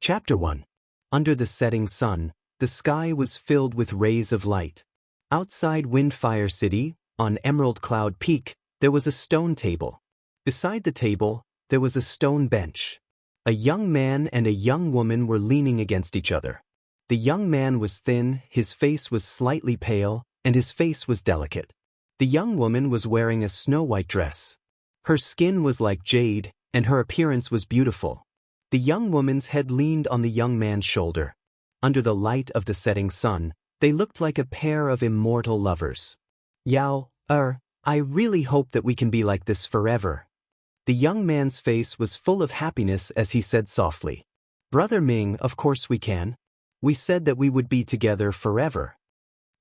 Chapter 1. Under the setting sun, the sky was filled with rays of light. Outside Windfire City, on Emerald Cloud Peak, there was a stone table. Beside the table, there was a stone bench. A young man and a young woman were leaning against each other. The young man was thin, his face was slightly pale, and his face was delicate. The young woman was wearing a snow-white dress. Her skin was like jade, and her appearance was beautiful. The young woman's head leaned on the young man's shoulder. Under the light of the setting sun, they looked like a pair of immortal lovers. Yao, I really hope that we can be like this forever. The young man's face was full of happiness as he said softly, Brother Ming, of course we can. We said that we would be together forever.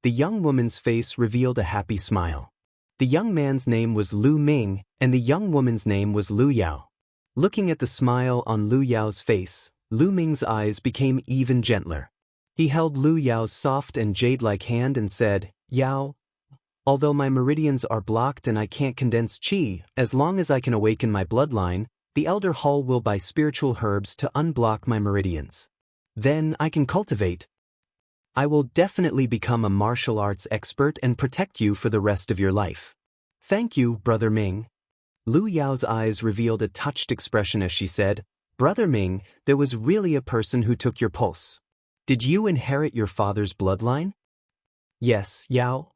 The young woman's face revealed a happy smile. The young man's name was Lu Ming, and the young woman's name was Lu Yao. Looking at the smile on Lu Yao's face, Lu Ming's eyes became even gentler. He held Lu Yao's soft and jade-like hand and said, Yao, although my meridians are blocked and I can't condense qi, as long as I can awaken my bloodline, the Elder Hall will buy spiritual herbs to unblock my meridians. Then I can cultivate. I will definitely become a martial arts expert and protect you for the rest of your life. Thank you, Brother Ming. Lu Yao's eyes revealed a touched expression as she said, Brother Ming, there was really a person who took your pulse. Did you inherit your father's bloodline? Yes, Yao,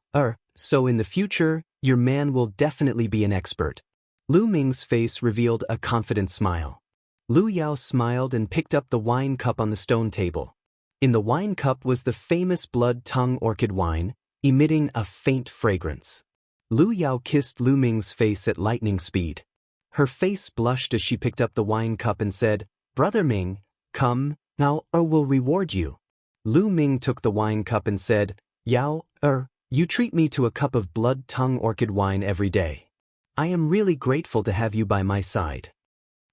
so in the future, your man will definitely be an expert. Lu Ming's face revealed a confident smile. Lu Yao smiled and picked up the wine cup on the stone table. In the wine cup was the famous blood tongue orchid wine, emitting a faint fragrance. Lu Yao kissed Lu Ming's face at lightning speed. Her face blushed as she picked up the wine cup and said, Brother Ming, come, now or we'll reward you. Lu Ming took the wine cup and said, Yao, you treat me to a cup of blood tongue orchid wine every day. I am really grateful to have you by my side.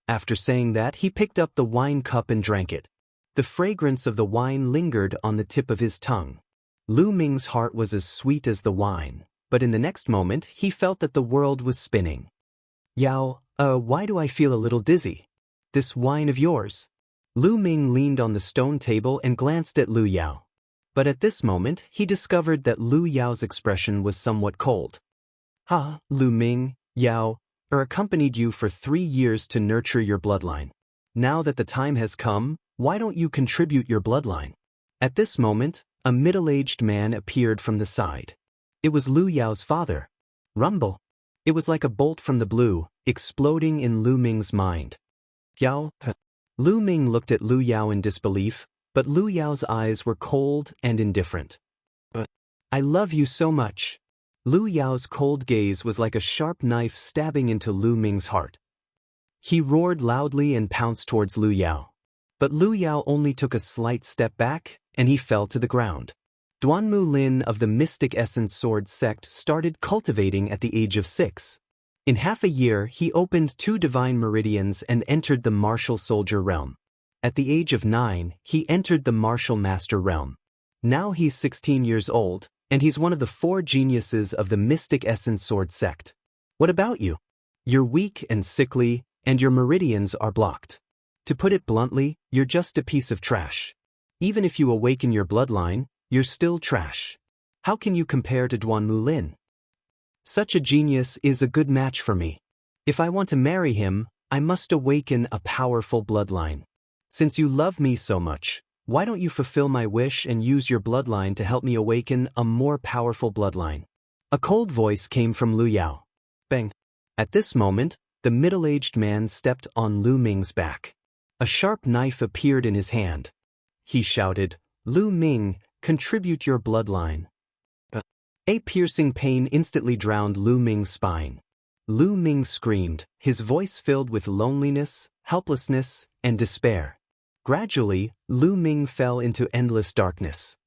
After saying that, he picked up the wine cup and drank it. The fragrance of the wine lingered on the tip of his tongue. Lu Ming's heart was as sweet as the wine, but in the next moment he felt that the world was spinning. Yao, why do I feel a little dizzy? This wine of yours? Lu Ming leaned on the stone table and glanced at Lu Yao. But at this moment he discovered that Lu Yao's expression was somewhat cold. Lu Ming, Yao, accompanied you for 3 years to nurture your bloodline. Now that the time has come, why don't you contribute your bloodline? At this moment, a middle-aged man appeared from the side. It was Lu Yao's father. Rumble. It was like a bolt from the blue, exploding in Lu Ming's mind. Yao. Lu Ming looked at Lu Yao in disbelief, but Lu Yao's eyes were cold and indifferent. I love you so much. Lu Yao's cold gaze was like a sharp knife stabbing into Lu Ming's heart. He roared loudly and pounced towards Lu Yao. But Lu Yao only took a slight step back, and he fell to the ground. Wang Lin of the Mystic Essence Sword sect started cultivating at the age of 6. In half a year, he opened 2 divine meridians and entered the martial soldier realm. At the age of 9, he entered the martial master realm. Now he's 16 years old, and he's one of the 4 geniuses of the Mystic Essence Sword sect. What about you? You're weak and sickly, and your meridians are blocked. To put it bluntly, you're just a piece of trash. Even if you awaken your bloodline, you're still trash. How can you compare to Wang Lin? Such a genius is a good match for me. If I want to marry him, I must awaken a powerful bloodline. Since you love me so much, why don't you fulfill my wish and use your bloodline to help me awaken a more powerful bloodline? A cold voice came from Lu Yao. Bang! At this moment, the middle-aged man stepped on Lu Ming's back. A sharp knife appeared in his hand. He shouted, Lu Ming, contribute your bloodline. A piercing pain instantly drowned Lu Ming's spine. Lu Ming screamed, his voice filled with loneliness, helplessness, and despair. Gradually, Lu Ming fell into endless darkness.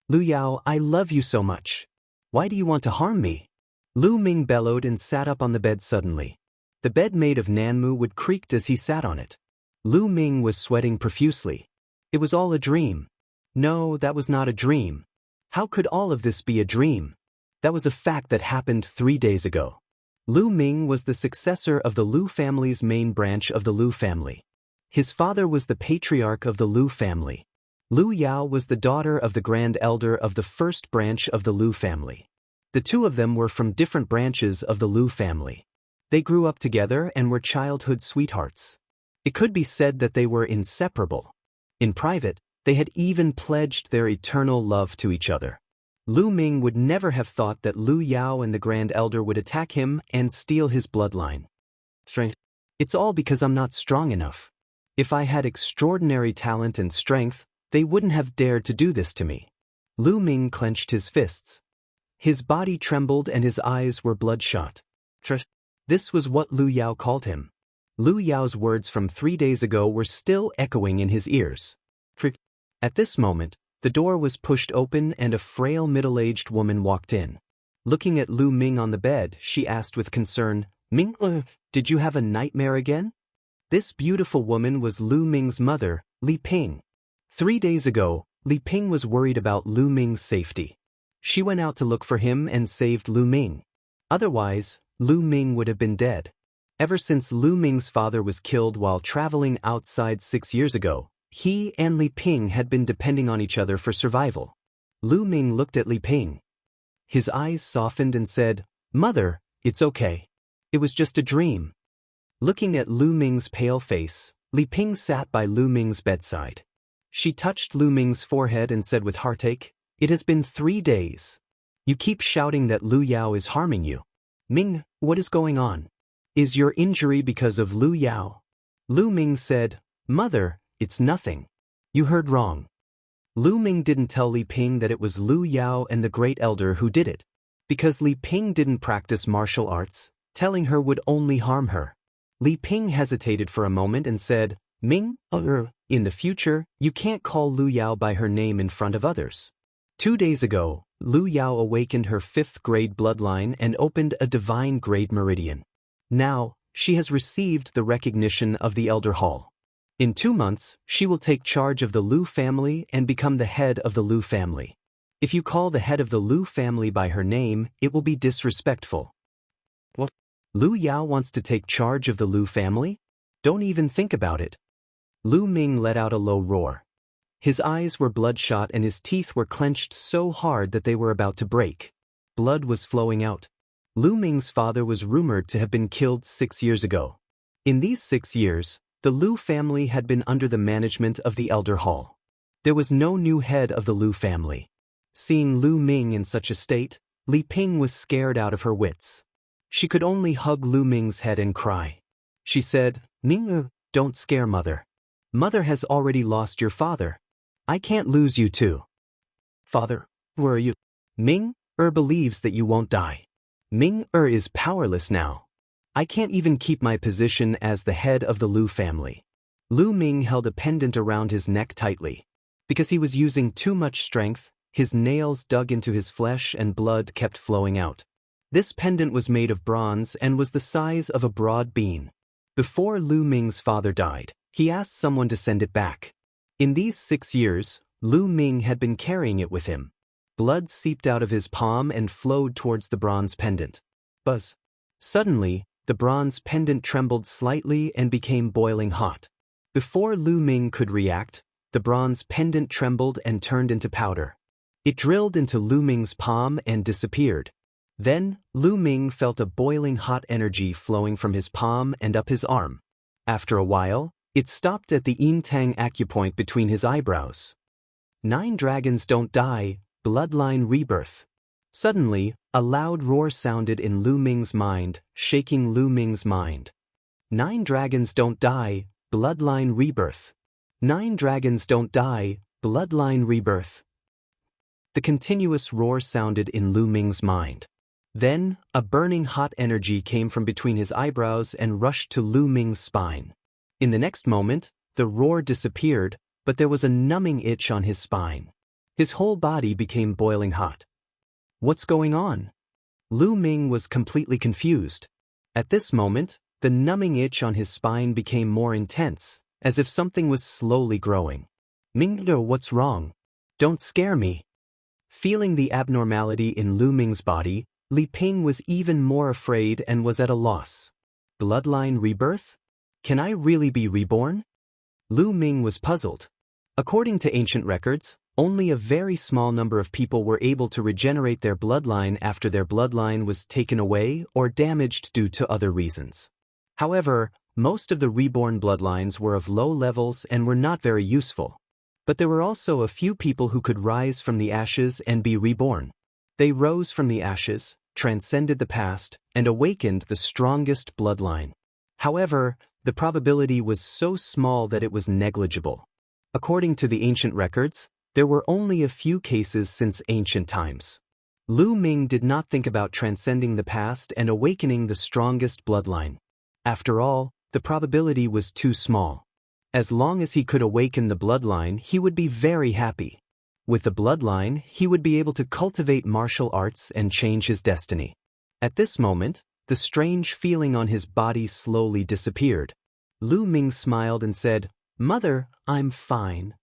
Lu Yao, I love you so much. Why do you want to harm me? Lu Ming bellowed and sat up on the bed suddenly. The bed made of Nanmu wood creaked as he sat on it. Lu Ming was sweating profusely. It was all a dream. No, that was not a dream. How could all of this be a dream? That was a fact that happened 3 days ago. Lu Ming was the successor of the Lu family's main branch of the Lu family. His father was the patriarch of the Lu family. Lu Yao was the daughter of the grand elder of the first branch of the Lu family. The two of them were from different branches of the Lu family. They grew up together and were childhood sweethearts. It could be said that they were inseparable. In private, they had even pledged their eternal love to each other. Lu Ming would never have thought that Lu Yao and the Grand Elder would attack him and steal his bloodline. It's all because I'm not strong enough. If I had extraordinary talent and strength, they wouldn't have dared to do this to me. Lu Ming clenched his fists. His body trembled and his eyes were bloodshot. This was what Lu Yao called him. Lu Yao's words from 3 days ago were still echoing in his ears. At this moment, the door was pushed open and a frail middle-aged woman walked in. Looking at Lu Ming on the bed, she asked with concern, "Ming, did you have a nightmare again?" This beautiful woman was Lu Ming's mother, Li Ping. 3 days ago, Li Ping was worried about Lu Ming's safety. She went out to look for him and saved Lu Ming. Otherwise, Lu Ming would have been dead. Ever since Lu Ming's father was killed while traveling outside 6 years ago, he and Li Ping had been depending on each other for survival. Lu Ming looked at Li Ping. His eyes softened and said, "Mother, it's okay. It was just a dream." Looking at Lu Ming's pale face, Li Ping sat by Lu Ming's bedside. She touched Lu Ming's forehead and said with heartache, "It has been 3 days. You keep shouting that Lu Yao is harming you. Ming, what is going on? Is your injury because of Lu Yao?" Lu Ming said, "Mother, it's nothing. You heard wrong." Lu Ming didn't tell Li Ping that it was Lu Yao and the Great Elder who did it. Because Li Ping didn't practice martial arts, telling her would only harm her. Li Ping hesitated for a moment and said, "Ming, in the future, you can't call Lu Yao by her name in front of others." 2 days ago, Lu Yao awakened her 5th grade bloodline and opened a divine grade meridian. Now, she has received the recognition of the Elder Hall. In 2 months, she will take charge of the Lu family and become the head of the Lu family. If you call the head of the Lu family by her name, it will be disrespectful. What? Lu Yao wants to take charge of the Lu family? Don't even think about it. Lu Ming let out a low roar. His eyes were bloodshot and his teeth were clenched so hard that they were about to break. Blood was flowing out. Lu Ming's father was rumored to have been killed 6 years ago. In these 6 years, the Lu family had been under the management of the Elder Hall. There was no new head of the Lu family. Seeing Lu Ming in such a state, Li Ping was scared out of her wits. She could only hug Lu Ming's head and cry. She said, "Ming, don't scare Mother. Mother has already lost your father. I can't lose you too." "Father, where are you?" "Ming believes that you won't die. Ming is powerless now. I can't even keep my position as the head of the Lu family." Lu Ming held a pendant around his neck tightly. Because he was using too much strength, his nails dug into his flesh and blood kept flowing out. This pendant was made of bronze and was the size of a broad bean. Before Lu Ming's father died, he asked someone to send it back. In these 6 years, Lu Ming had been carrying it with him. Blood seeped out of his palm and flowed towards the bronze pendant. Buzz. Suddenly, the bronze pendant trembled slightly and became boiling hot. Before Lu Ming could react, the bronze pendant trembled and turned into powder. It drilled into Lu Ming's palm and disappeared. Then, Lu Ming felt a boiling hot energy flowing from his palm and up his arm. After a while, it stopped at the yin tang acupoint between his eyebrows. 9 dragons don't die, bloodline rebirth. Suddenly, a loud roar sounded in Lu Ming's mind, shaking Lu Ming's mind. 9 dragons don't die, bloodline rebirth. 9 dragons don't die, bloodline rebirth. The continuous roar sounded in Lu Ming's mind. Then, a burning hot energy came from between his eyebrows and rushed to Lu Ming's spine. In the next moment, the roar disappeared, but there was a numbing itch on his spine. His whole body became boiling hot. What's going on? Lu Ming was completely confused. At this moment, the numbing itch on his spine became more intense, as if something was slowly growing. "Ming, what's wrong? Don't scare me." Feeling the abnormality in Lu Ming's body, Li Ping was even more afraid and was at a loss. Bloodline rebirth? Can I really be reborn? Lu Ming was puzzled. According to ancient records, only a very small number of people were able to regenerate their bloodline after their bloodline was taken away or damaged due to other reasons. However, most of the reborn bloodlines were of low levels and were not very useful. But there were also a few people who could rise from the ashes and be reborn. They rose from the ashes, transcended the past, and awakened the strongest bloodline. However, the probability was so small that it was negligible. According to the ancient records, there were only a few cases since ancient times. Lu Ming did not think about transcending the past and awakening the strongest bloodline. After all, the probability was too small. As long as he could awaken the bloodline, he would be very happy. With the bloodline, he would be able to cultivate martial arts and change his destiny. At this moment, the strange feeling on his body slowly disappeared. Lu Ming smiled and said, "Mother, I'm fine."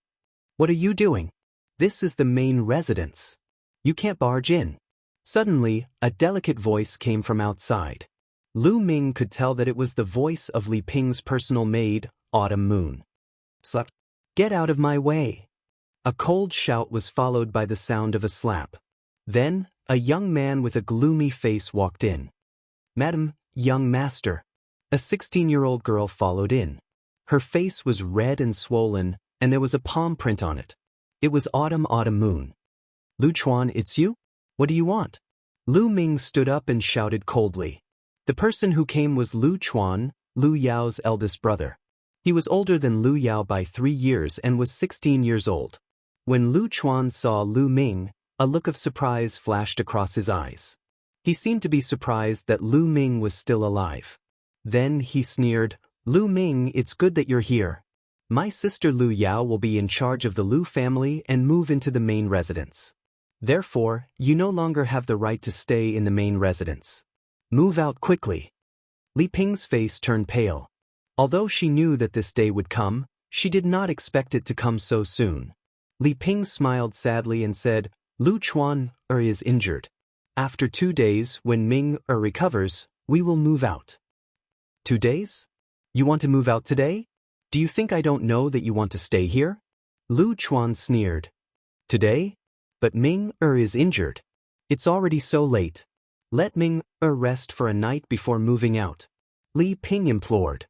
"What are you doing? This is the main residence. You can't barge in." Suddenly, a delicate voice came from outside. Lu Ming could tell that it was the voice of Li Ping's personal maid, Autumn Moon. "Slap. Get out of my way." A cold shout was followed by the sound of a slap. Then, a young man with a gloomy face walked in. "Madam, young master." A 16-year-old girl followed in. Her face was red and swollen, and there was a palm print on it. It was Autumn Moon. "Lu Chuan, it's you? What do you want?" Lu Ming stood up and shouted coldly. The person who came was Lu Chuan, Lu Yao's eldest brother. He was older than Lu Yao by 3 years and was 16 years old. When Lu Chuan saw Lu Ming, a look of surprise flashed across his eyes. He seemed to be surprised that Lu Ming was still alive. Then he sneered, "Lu Ming, it's good that you're here. My sister Lu Yao will be in charge of the Lu family and move into the main residence. Therefore, you no longer have the right to stay in the main residence. Move out quickly." Li Ping's face turned pale. Although she knew that this day would come, she did not expect it to come so soon. Li Ping smiled sadly and said, "Lu Chuan is injured. After 2 days, when Ming recovers, we will move out." 2 days? You want to move out today? Do you think I don't know that you want to stay here? Lu Chuan sneered. "Today? But Ming is injured. It's already so late. Let Ming rest for a night before moving out," Li Ping implored.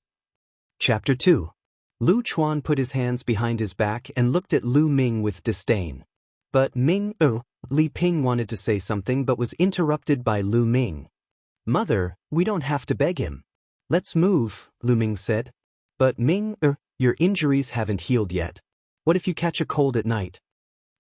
Chapter 2. Lu Chuan put his hands behind his back and looked at Lu Ming with disdain. But Li Ping wanted to say something but was interrupted by Lu Ming. "Mother, we don't have to beg him. Let's move," Lu Ming said. "But Ming, your injuries haven't healed yet. What if you catch a cold at night?"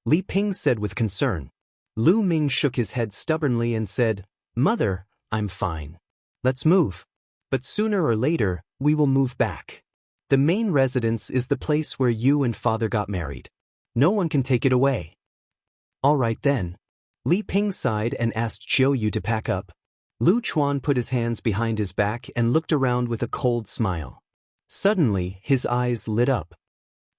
Li Ping said with concern. Lu Ming shook his head stubbornly and said, "Mother, I'm fine. Let's move. But sooner or later, we will move back. The main residence is the place where you and father got married. No one can take it away." "All right then." Li Ping sighed and asked Chiu Yu to pack up. Lu Chuan put his hands behind his back and looked around with a cold smile. Suddenly, his eyes lit up.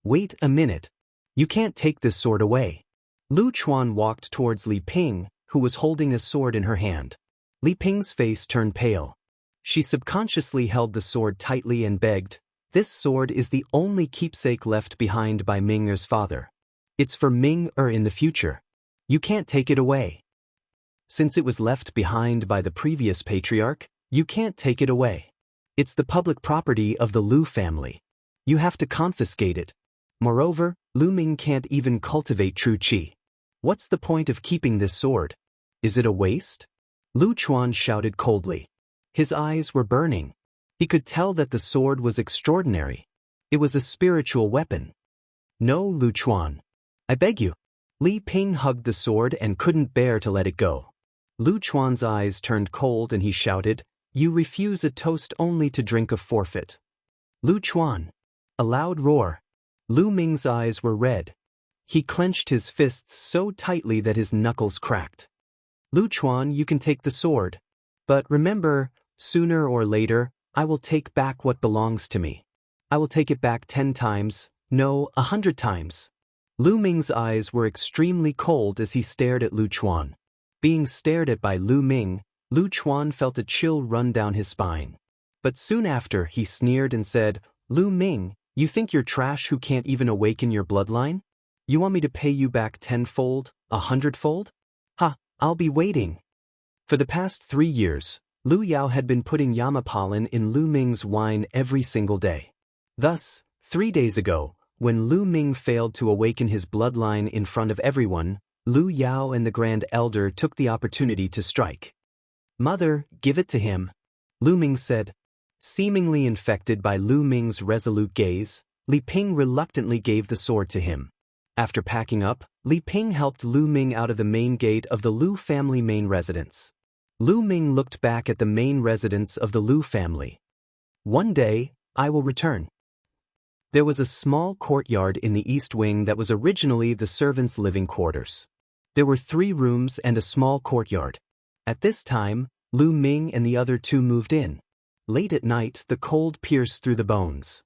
"Wait a minute. You can't take this sword away." Lu Chuan walked towards Li Ping, who was holding a sword in her hand. Li Ping's face turned pale. She subconsciously held the sword tightly and begged, "This sword is the only keepsake left behind by Ming-er's father. It's for Ming-er in the future. You can't take it away. Since it was left behind by the previous patriarch, you can't take it away. It's the public property of the Lu family. You have to confiscate it. Moreover, Lu Ming can't even cultivate true qi. What's the point of keeping this sword? Is it a waste?" Lu Chuan shouted coldly. His eyes were burning. He could tell that the sword was extraordinary. It was a spiritual weapon. "No, Lu Chuan. I beg you." Li Ping hugged the sword and couldn't bear to let it go. Lu Chuan's eyes turned cold and he shouted, "You refuse a toast only to drink a forfeit." "Lu Chuan." A loud roar. Lu Ming's eyes were red. He clenched his fists so tightly that his knuckles cracked. "Lu Chuan, you can take the sword. But remember, sooner or later, I will take back what belongs to me. I will take it back 10 times, no, 100 times. Lu Ming's eyes were extremely cold as he stared at Lu Chuan. Being stared at by Lu Ming, Lu Chuan felt a chill run down his spine. But soon after he sneered and said, "Lu Ming, You think you're trash who can't even awaken your bloodline? You want me to pay you back 10-fold, 100-fold? Ha, I'll be waiting. For the past 3 years, Lu Yao had been putting Yama pollen in Lu Ming's wine every single day. Thus, 3 days ago, when Lu Ming failed to awaken his bloodline in front of everyone, Lu Yao and the Grand Elder took the opportunity to strike. "Mother, give it to him," Lu Ming said. Seemingly infected by Lu Ming's resolute gaze, Li Ping reluctantly gave the sword to him. After packing up, Li Ping helped Lu Ming out of the main gate of the Lu family main residence. Lu Ming looked back at the main residence of the Lu family. "One day, I will return." There was a small courtyard in the east wing that was originally the servants' living quarters. There were 3 rooms and a small courtyard. At this time, Lu Ming and the other 2 moved in. Late at night, the cold pierced through the bones.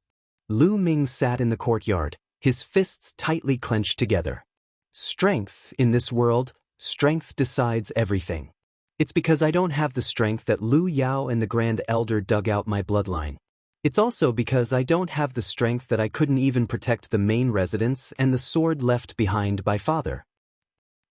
Lu Ming sat in the courtyard, his fists tightly clenched together. Strength, in this world, strength decides everything. It's because I don't have the strength that Lu Yao and the Grand Elder dug out my bloodline. It's also because I don't have the strength that I couldn't even protect the main residence and the sword left behind by father.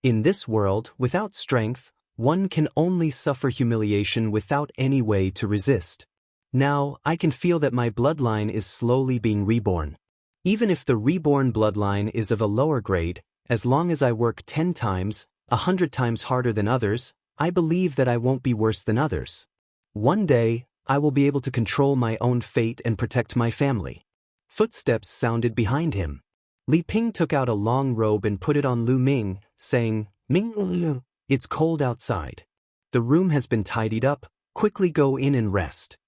In this world, without strength, one can only suffer humiliation without any way to resist. Now, I can feel that my bloodline is slowly being reborn. Even if the reborn bloodline is of a lower grade, as long as I work 10 times, 100 times harder than others, I believe that I won't be worse than others. One day, I will be able to control my own fate and protect my family. Footsteps sounded behind him. Li Ping took out a long robe and put it on Lu Ming, saying, "Ming, it's cold outside. The room has been tidied up, quickly go in and rest."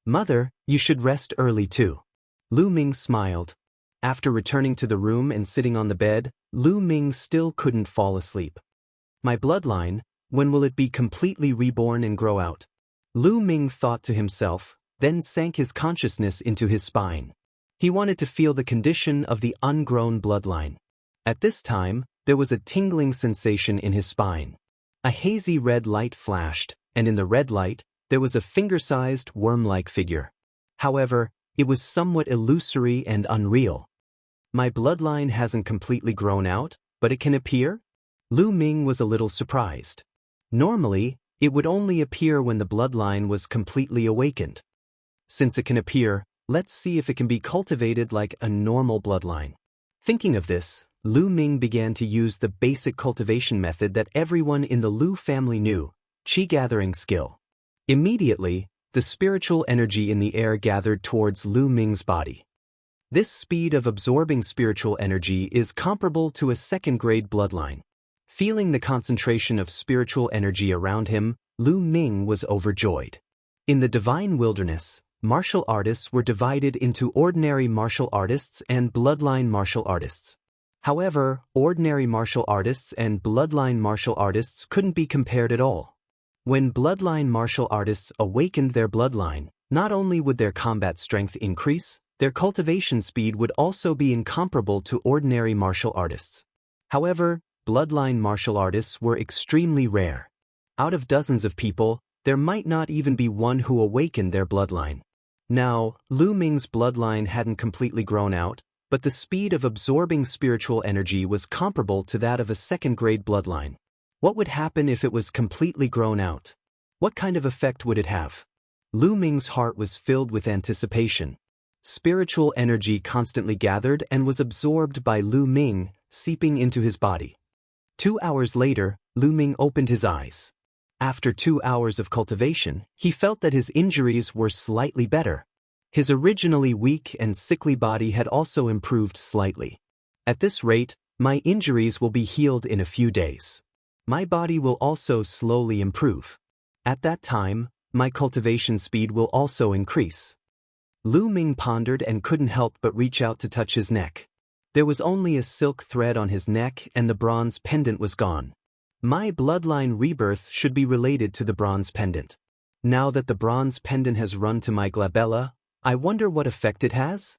"Mother, you should rest early too." Lu Ming smiled. After returning to the room and sitting on the bed, Lu Ming still couldn't fall asleep. "My bloodline, when will it be completely reborn and grow out?" Lu Ming thought to himself, then sank his consciousness into his spine. He wanted to feel the condition of the ungrown bloodline. At this time, there was a tingling sensation in his spine. A hazy red light flashed, and in the red light, there was a finger-sized, worm-like figure. However, it was somewhat illusory and unreal. "My bloodline hasn't completely grown out, but it can appear?" Lu Ming was a little surprised. Normally, it would only appear when the bloodline was completely awakened. Since it can appear, let's see if it can be cultivated like a normal bloodline. Thinking of this, Lu Ming began to use the basic cultivation method that everyone in the Lu family knew, qi gathering skill. Immediately, the spiritual energy in the air gathered towards Lu Ming's body. This speed of absorbing spiritual energy is comparable to a second-grade bloodline. Feeling the concentration of spiritual energy around him, Lu Ming was overjoyed. In the divine wilderness, martial artists were divided into ordinary martial artists and bloodline martial artists. However, ordinary martial artists and bloodline martial artists couldn't be compared at all. When bloodline martial artists awakened their bloodline, not only would their combat strength increase, their cultivation speed would also be incomparable to ordinary martial artists. However, bloodline martial artists were extremely rare. Out of dozens of people, there might not even be one who awakened their bloodline. Now, Lu Ming's bloodline hadn't completely grown out, but the speed of absorbing spiritual energy was comparable to that of a second-grade bloodline. What would happen if it was completely grown out? What kind of effect would it have? Lu Ming's heart was filled with anticipation. Spiritual energy constantly gathered and was absorbed by Lu Ming, seeping into his body. 2 hours later, Lu Ming opened his eyes. After 2 hours of cultivation, he felt that his injuries were slightly better. His originally weak and sickly body had also improved slightly. "At this rate, my injuries will be healed in a few days. My body will also slowly improve. At that time, my cultivation speed will also increase." Lu Ming pondered and couldn't help but reach out to touch his neck. There was only a silk thread on his neck and the bronze pendant was gone. My bloodline rebirth should be related to the bronze pendant. Now that the bronze pendant has run to my glabella, I wonder what effect it has?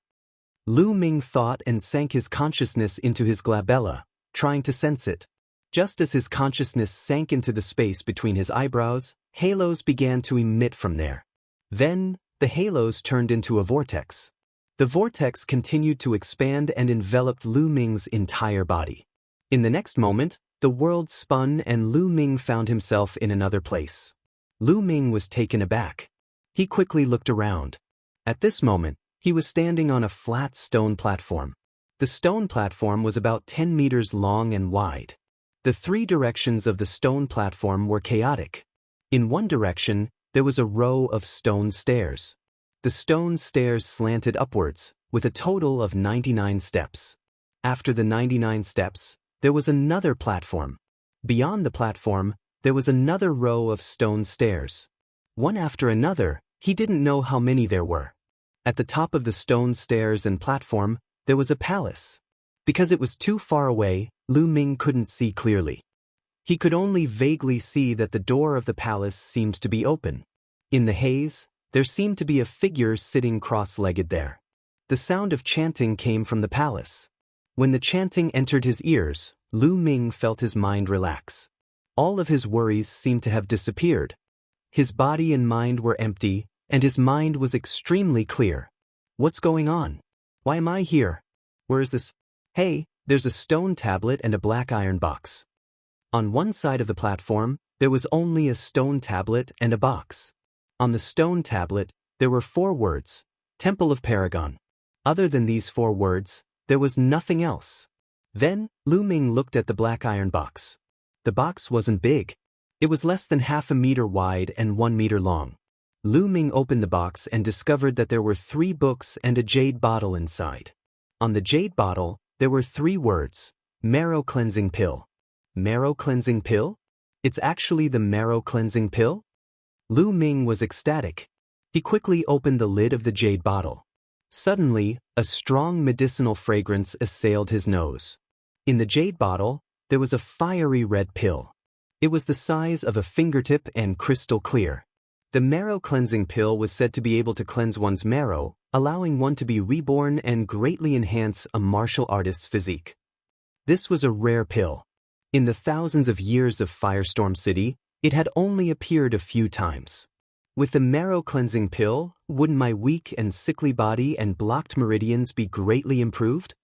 Lu Ming thought and sank his consciousness into his glabella, trying to sense it. Just as his consciousness sank into the space between his eyebrows, halos began to emit from there. Then, the halos turned into a vortex. The vortex continued to expand and enveloped Lu Ming's entire body. In the next moment, the world spun and Lu Ming found himself in another place. Lu Ming was taken aback. He quickly looked around. At this moment, he was standing on a flat stone platform. The stone platform was about 10 meters long and wide. The three directions of the stone platform were chaotic. In one direction, there was a row of stone stairs. The stone stairs slanted upwards, with a total of 99 steps. After the 99 steps, there was another platform. Beyond the platform, there was another row of stone stairs. One after another, he didn't know how many there were. At the top of the stone stairs and platform, there was a palace. Because it was too far away, Lu Ming couldn't see clearly. He could only vaguely see that the door of the palace seemed to be open. In the haze, there seemed to be a figure sitting cross-legged there. The sound of chanting came from the palace. When the chanting entered his ears, Lu Ming felt his mind relax. All of his worries seemed to have disappeared. His body and mind were empty, and his mind was extremely clear. What's going on? Why am I here? Where is this? Hey, there's a stone tablet and a black iron box. On one side of the platform, there was only a stone tablet and a box. On the stone tablet, there were 4 words, Temple of Paragon. Other than these 4 words, there was nothing else. Then, Lu Ming looked at the black iron box. The box wasn't big. It was less than half a meter wide and 1 meter long. Lu Ming opened the box and discovered that there were 3 books and a jade bottle inside. On the jade bottle, there were 3 words, Marrow Cleansing Pill. Marrow Cleansing Pill? It's actually the Marrow Cleansing Pill? Lu Ming was ecstatic. He quickly opened the lid of the jade bottle. Suddenly, a strong medicinal fragrance assailed his nose. In the jade bottle, there was a fiery red pill. It was the size of a fingertip and crystal clear. The marrow cleansing pill was said to be able to cleanse one's marrow, allowing one to be reborn and greatly enhance a martial artist's physique. This was a rare pill. In the thousands of years of Firestorm City, it had only appeared a few times. With the marrow cleansing pill, wouldn't my weak and sickly body and blocked meridians be greatly improved?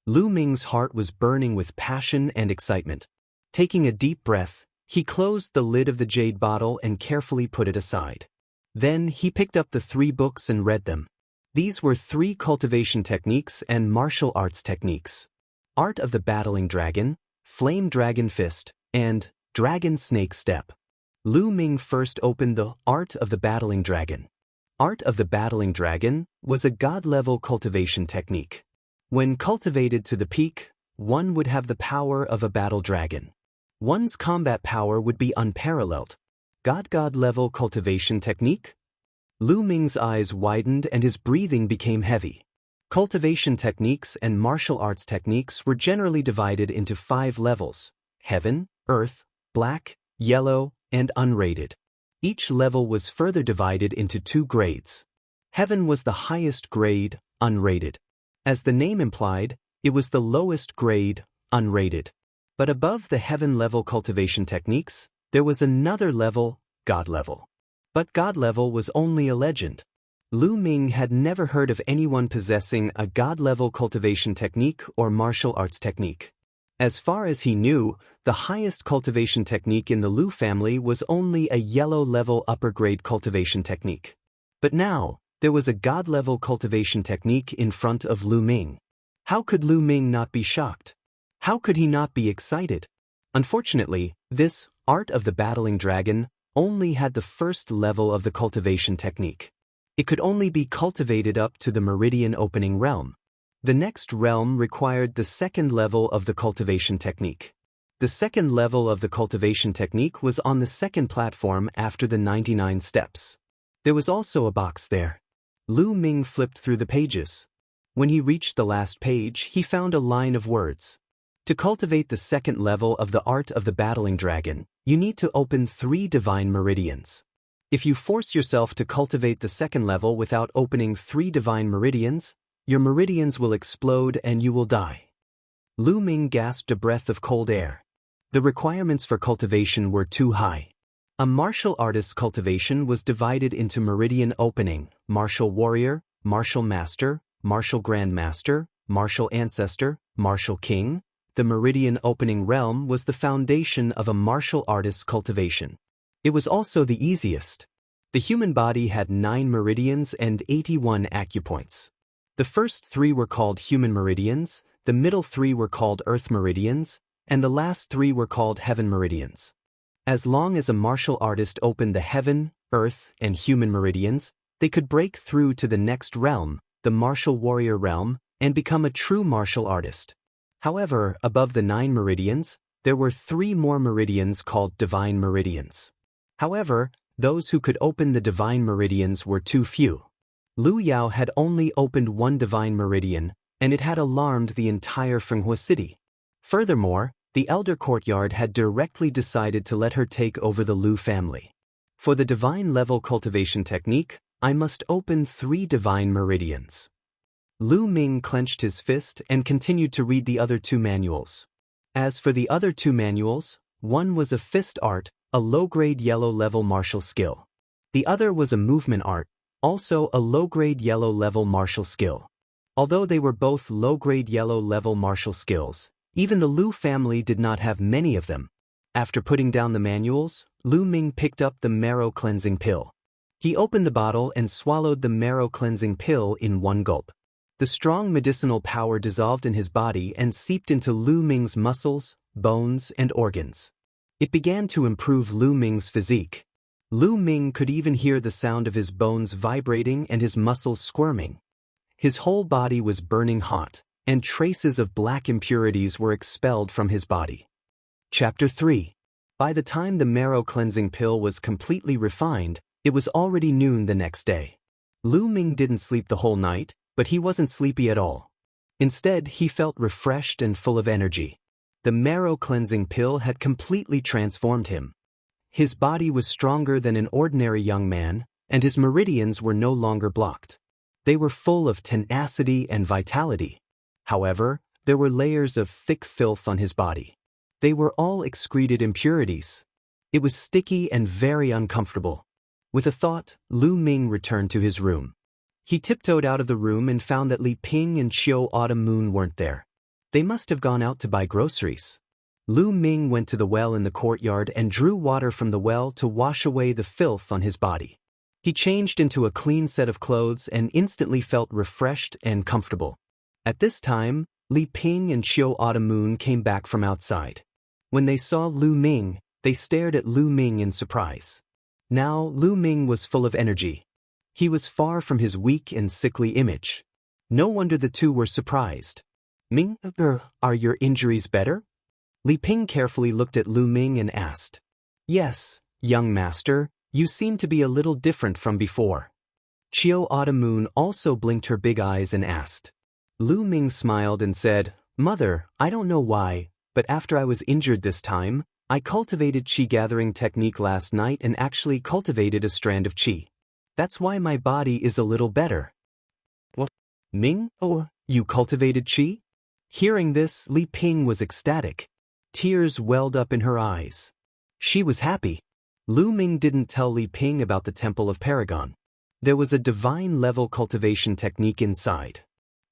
Lu Ming's heart was burning with passion and excitement. Taking a deep breath, he closed the lid of the jade bottle and carefully put it aside. Then he picked up the 3 books and read them. These were 3 cultivation techniques and martial arts techniques. Art of the Battling Dragon, Flame Dragon Fist, and Dragon Snake Step. Lu Ming first opened the Art of the Battling Dragon. Art of the Battling Dragon was a god-level cultivation technique. When cultivated to the peak, one would have the power of a battle dragon. One's combat power would be unparalleled. God-level cultivation technique? Lu Ming's eyes widened and his breathing became heavy. Cultivation techniques and martial arts techniques were generally divided into 5 levels: Heaven, Earth, Black, Yellow, and Unrated. Each level was further divided into 2 grades. Heaven was the highest grade, Unrated. As the name implied, it was the lowest grade, Unrated. But above the Heaven-level cultivation techniques, there was another level, God level. But God level was only a legend. Lu Ming had never heard of anyone possessing a God-level cultivation technique or martial arts technique. As far as he knew, the highest cultivation technique in the Lu family was only a yellow-level upper-grade cultivation technique. But now, there was a God-level cultivation technique in front of Lu Ming. How could Lu Ming not be shocked? How could he not be excited? Unfortunately, this Art of the Battling Dragon only had the first level of the cultivation technique. It could only be cultivated up to the meridian opening realm. The next realm required the second level of the cultivation technique. The second level of the cultivation technique was on the second platform after the 99 steps. There was also a box there. Lu Ming flipped through the pages. When he reached the last page, he found a line of words. To cultivate the second level of the Art of the Battling Dragon, you need to open 3 divine meridians. If you force yourself to cultivate the second level without opening 3 divine meridians, your meridians will explode and you will die. Lu Ming gasped a breath of cold air. The requirements for cultivation were too high. A martial artist's cultivation was divided into meridian opening, martial warrior, martial master, martial grandmaster, martial ancestor, martial king. The meridian opening realm was the foundation of a martial artist's cultivation. It was also the easiest. The human body had 9 meridians and 81 acupoints. The first 3 were called human meridians, the middle 3 were called earth meridians, and the last 3 were called heaven meridians. As long as a martial artist opened the heaven, earth, and human meridians, they could break through to the next realm, the martial warrior realm, and become a true martial artist. However, above the 9 meridians, there were 3 more meridians called divine meridians. However, those who could open the divine meridians were too few. Lu Yao had only opened 1 divine meridian, and it had alarmed the entire Fenghua city. Furthermore, the elder courtyard had directly decided to let her take over the Lu family. For the divine level cultivation technique, I must open 3 divine meridians. Lu Ming clenched his fist and continued to read the other 2 manuals. As for the other 2 manuals, one was a fist art, a low-grade yellow-level martial skill. The other was a movement art, also a low-grade yellow-level martial skill. Although they were both low-grade yellow-level martial skills, even the Lu family did not have many of them. After putting down the manuals, Lu Ming picked up the marrow cleansing pill. He opened the bottle and swallowed the marrow cleansing pill in 1 gulp. The strong medicinal power dissolved in his body and seeped into Lu Ming's muscles, bones, and organs. It began to improve Lu Ming's physique. Lu Ming could even hear the sound of his bones vibrating and his muscles squirming. His whole body was burning hot, and traces of black impurities were expelled from his body. Chapter 3. By the time the marrow cleansing pill was completely refined, it was already noon the next day. Lu Ming didn't sleep the whole night, but he wasn't sleepy at all. Instead, he felt refreshed and full of energy. The marrow cleansing pill had completely transformed him. His body was stronger than an ordinary young man, and his meridians were no longer blocked. They were full of tenacity and vitality. However, there were layers of thick filth on his body. They were all excreted impurities. It was sticky and very uncomfortable. With a thought, Lu Ming returned to his room. He tiptoed out of the room and found that Li Ping and Xiao Autumn Moon weren't there. They must have gone out to buy groceries. Lu Ming went to the well in the courtyard and drew water from the well to wash away the filth on his body. He changed into a clean set of clothes and instantly felt refreshed and comfortable. At this time, Li Ping and Xiao Autumn Moon came back from outside. When they saw Lu Ming, they stared at Lu Ming in surprise. Now, Lu Ming was full of energy. He was far from his weak and sickly image. No wonder the two were surprised. Ming, are your injuries better? Li Ping carefully looked at Lu Ming and asked. Yes, young master, you seem to be a little different from before. Xiao Autumn Moon also blinked her big eyes and asked. Lu Ming smiled and said, Mother, I don't know why, but after I was injured this time, I cultivated qi gathering technique last night and actually cultivated a strand of qi. That's why my body is a little better. What? Ming? Oh, you cultivated qi? Hearing this, Li Ping was ecstatic. Tears welled up in her eyes. She was happy. Lu Ming didn't tell Li Ping about the Temple of Paragon. There was a divine-level cultivation technique inside.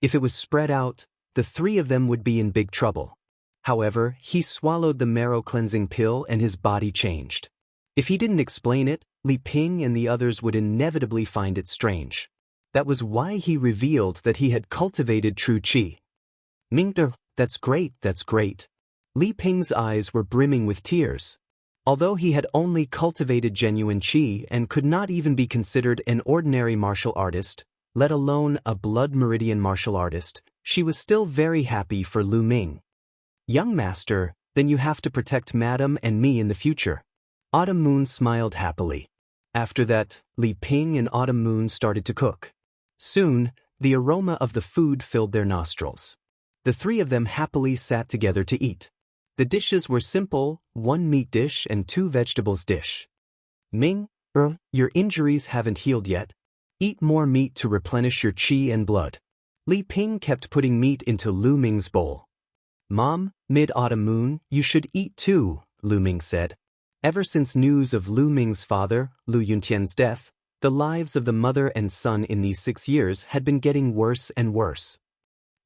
If it was spread out, the 3 of them would be in big trouble. However, he swallowed the marrow cleansing pill and his body changed. If he didn't explain it, Li Ping and the others would inevitably find it strange. That was why he revealed that he had cultivated true qi. Mingde, that's great. Li Ping's eyes were brimming with tears. Although he had only cultivated genuine qi and could not even be considered an ordinary martial artist, let alone a blood meridian martial artist, she was still very happy for Lu Ming. Young master, then you have to protect Madam and me in the future. Autumn Moon smiled happily. After that, Li Ping and Autumn Moon started to cook. Soon, the aroma of the food filled their nostrils. The 3 of them happily sat together to eat. The dishes were simple, 1 meat dish and 2 vegetables dish. Ming, your injuries haven't healed yet. Eat more meat to replenish your qi and blood. Li Ping kept putting meat into Lu Ming's bowl. Mom, Mid-Autumn Moon, you should eat too, Lu Ming said. Ever since news of Lu Ming's father, Lu Yuntian's death, The lives of the mother and son in these 6 years had been getting worse and worse.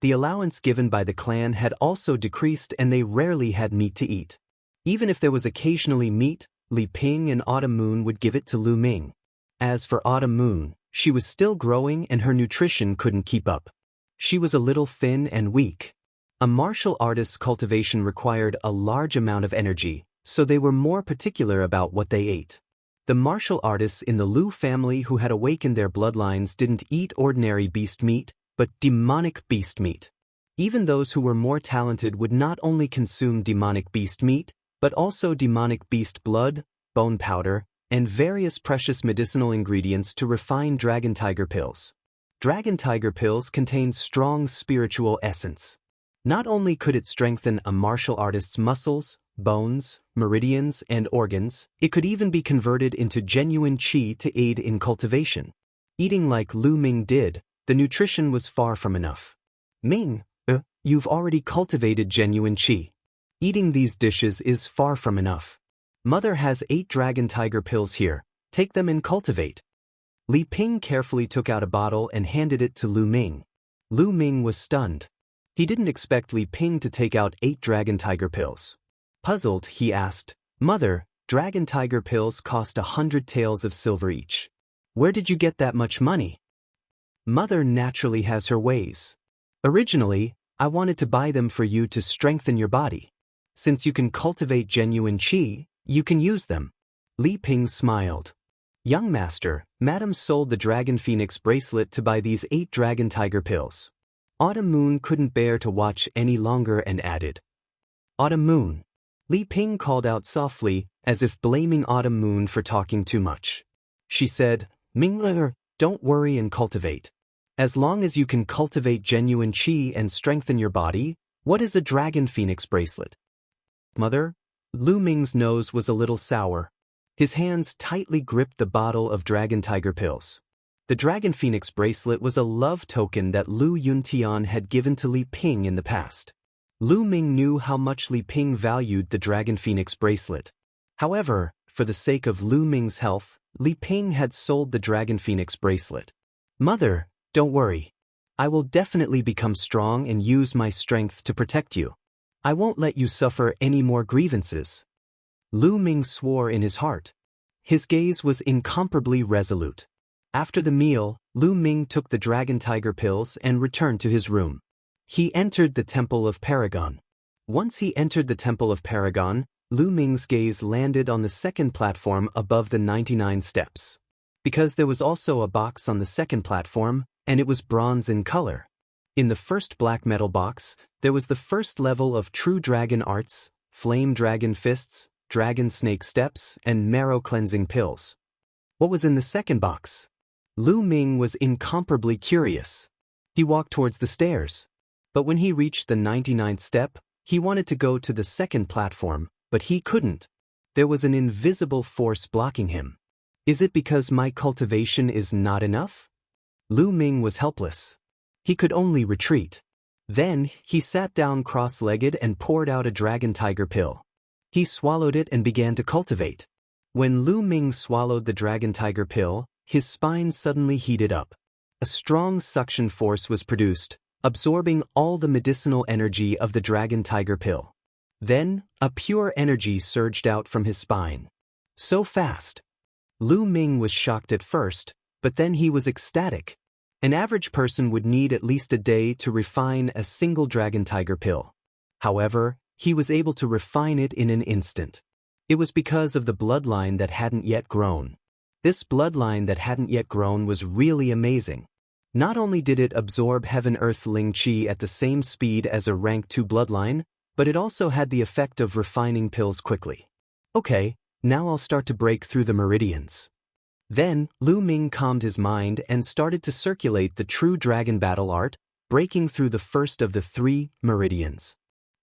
The allowance given by the clan had also decreased and they rarely had meat to eat. Even if there was occasionally meat, Li Ping and Autumn Moon would give it to Lu Ming. As for Autumn Moon, she was still growing and her nutrition couldn't keep up. She was a little thin and weak. A martial artist's cultivation required a large amount of energy, so they were more particular about what they ate. The martial artists in the Lu family who had awakened their bloodlines didn't eat ordinary beast meat, but demonic beast meat. Even those who were more talented would not only consume demonic beast meat, but also demonic beast blood, bone powder, and various precious medicinal ingredients to refine dragon tiger pills. Dragon tiger pills contained strong spiritual essence. Not only could it strengthen a martial artist's muscles, bones, meridians, and organs, it could even be converted into genuine qi to aid in cultivation. Eating like Lu Ming did, the nutrition was far from enough. Ming, you've already cultivated genuine qi. Eating these dishes is far from enough. Mother has 8 dragon tiger pills here, take them and cultivate. Li Ping carefully took out a bottle and handed it to Lu Ming. Lu Ming was stunned. He didn't expect Li Ping to take out 8 dragon tiger pills. Puzzled, he asked, Mother, dragon tiger pills cost 100 taels of silver each. Where did you get that much money? Mother naturally has her ways. Originally, I wanted to buy them for you to strengthen your body. Since you can cultivate genuine qi, you can use them. Li Ping smiled. Young master, Madam sold the Dragon Phoenix bracelet to buy these 8 dragon tiger pills. Autumn Moon couldn't bear to watch any longer and added, Autumn Moon. Li Ping called out softly, as if blaming Autumn Moon for talking too much. She said, Mingler, don't worry and cultivate. As long as you can cultivate genuine qi and strengthen your body, what is a Dragon Phoenix bracelet? Mother? Lu Ming's nose was a little sour. His hands tightly gripped the bottle of Dragon Tiger pills. The Dragon Phoenix bracelet was a love token that Lu Yuntian had given to Li Ping in the past. Lu Ming knew how much Li Ping valued the Dragon Phoenix bracelet. However, for the sake of Lu Ming's health, Li Ping had sold the Dragon Phoenix bracelet. Mother, don't worry. I will definitely become strong and use my strength to protect you. I won't let you suffer any more grievances. Lu Ming swore in his heart. His gaze was incomparably resolute. After the meal, Lu Ming took the Dragon Tiger pills and returned to his room. He entered the Temple of Paragon. Once he entered the Temple of Paragon, Lu Ming's gaze landed on the second platform above the 99 steps. Because there was also a box on the second platform, and it was bronze in color. In the first black metal box, there was the first level of true dragon arts, flame dragon fists, dragon snake steps, and marrow cleansing pills. What was in the second box? Lu Ming was incomparably curious. He walked towards the stairs. But when he reached the 99th step, he wanted to go to the second platform, but he couldn't. There was an invisible force blocking him. Is it because my cultivation is not enough? Lu Ming was helpless. He could only retreat. Then, he sat down cross-legged and poured out a Dragon Tiger pill. He swallowed it and began to cultivate. When Lu Ming swallowed the Dragon Tiger pill, his spine suddenly heated up. A strong suction force was produced, absorbing all the medicinal energy of the Dragon Tiger pill. Then, a pure energy surged out from his spine. So fast. Lu Ming was shocked at first, but then he was ecstatic. An average person would need at least a day to refine a single Dragon Tiger pill. However, he was able to refine it in an instant. It was because of the bloodline that hadn't yet grown. This bloodline that hadn't yet grown was really amazing. Not only did it absorb Heaven-Earth Ling Qi at the same speed as a Rank 2 bloodline, but it also had the effect of refining pills quickly. Okay, now I'll start to break through the meridians. Then, Lu Ming calmed his mind and started to circulate the true dragon battle art, breaking through the first of the 3 meridians.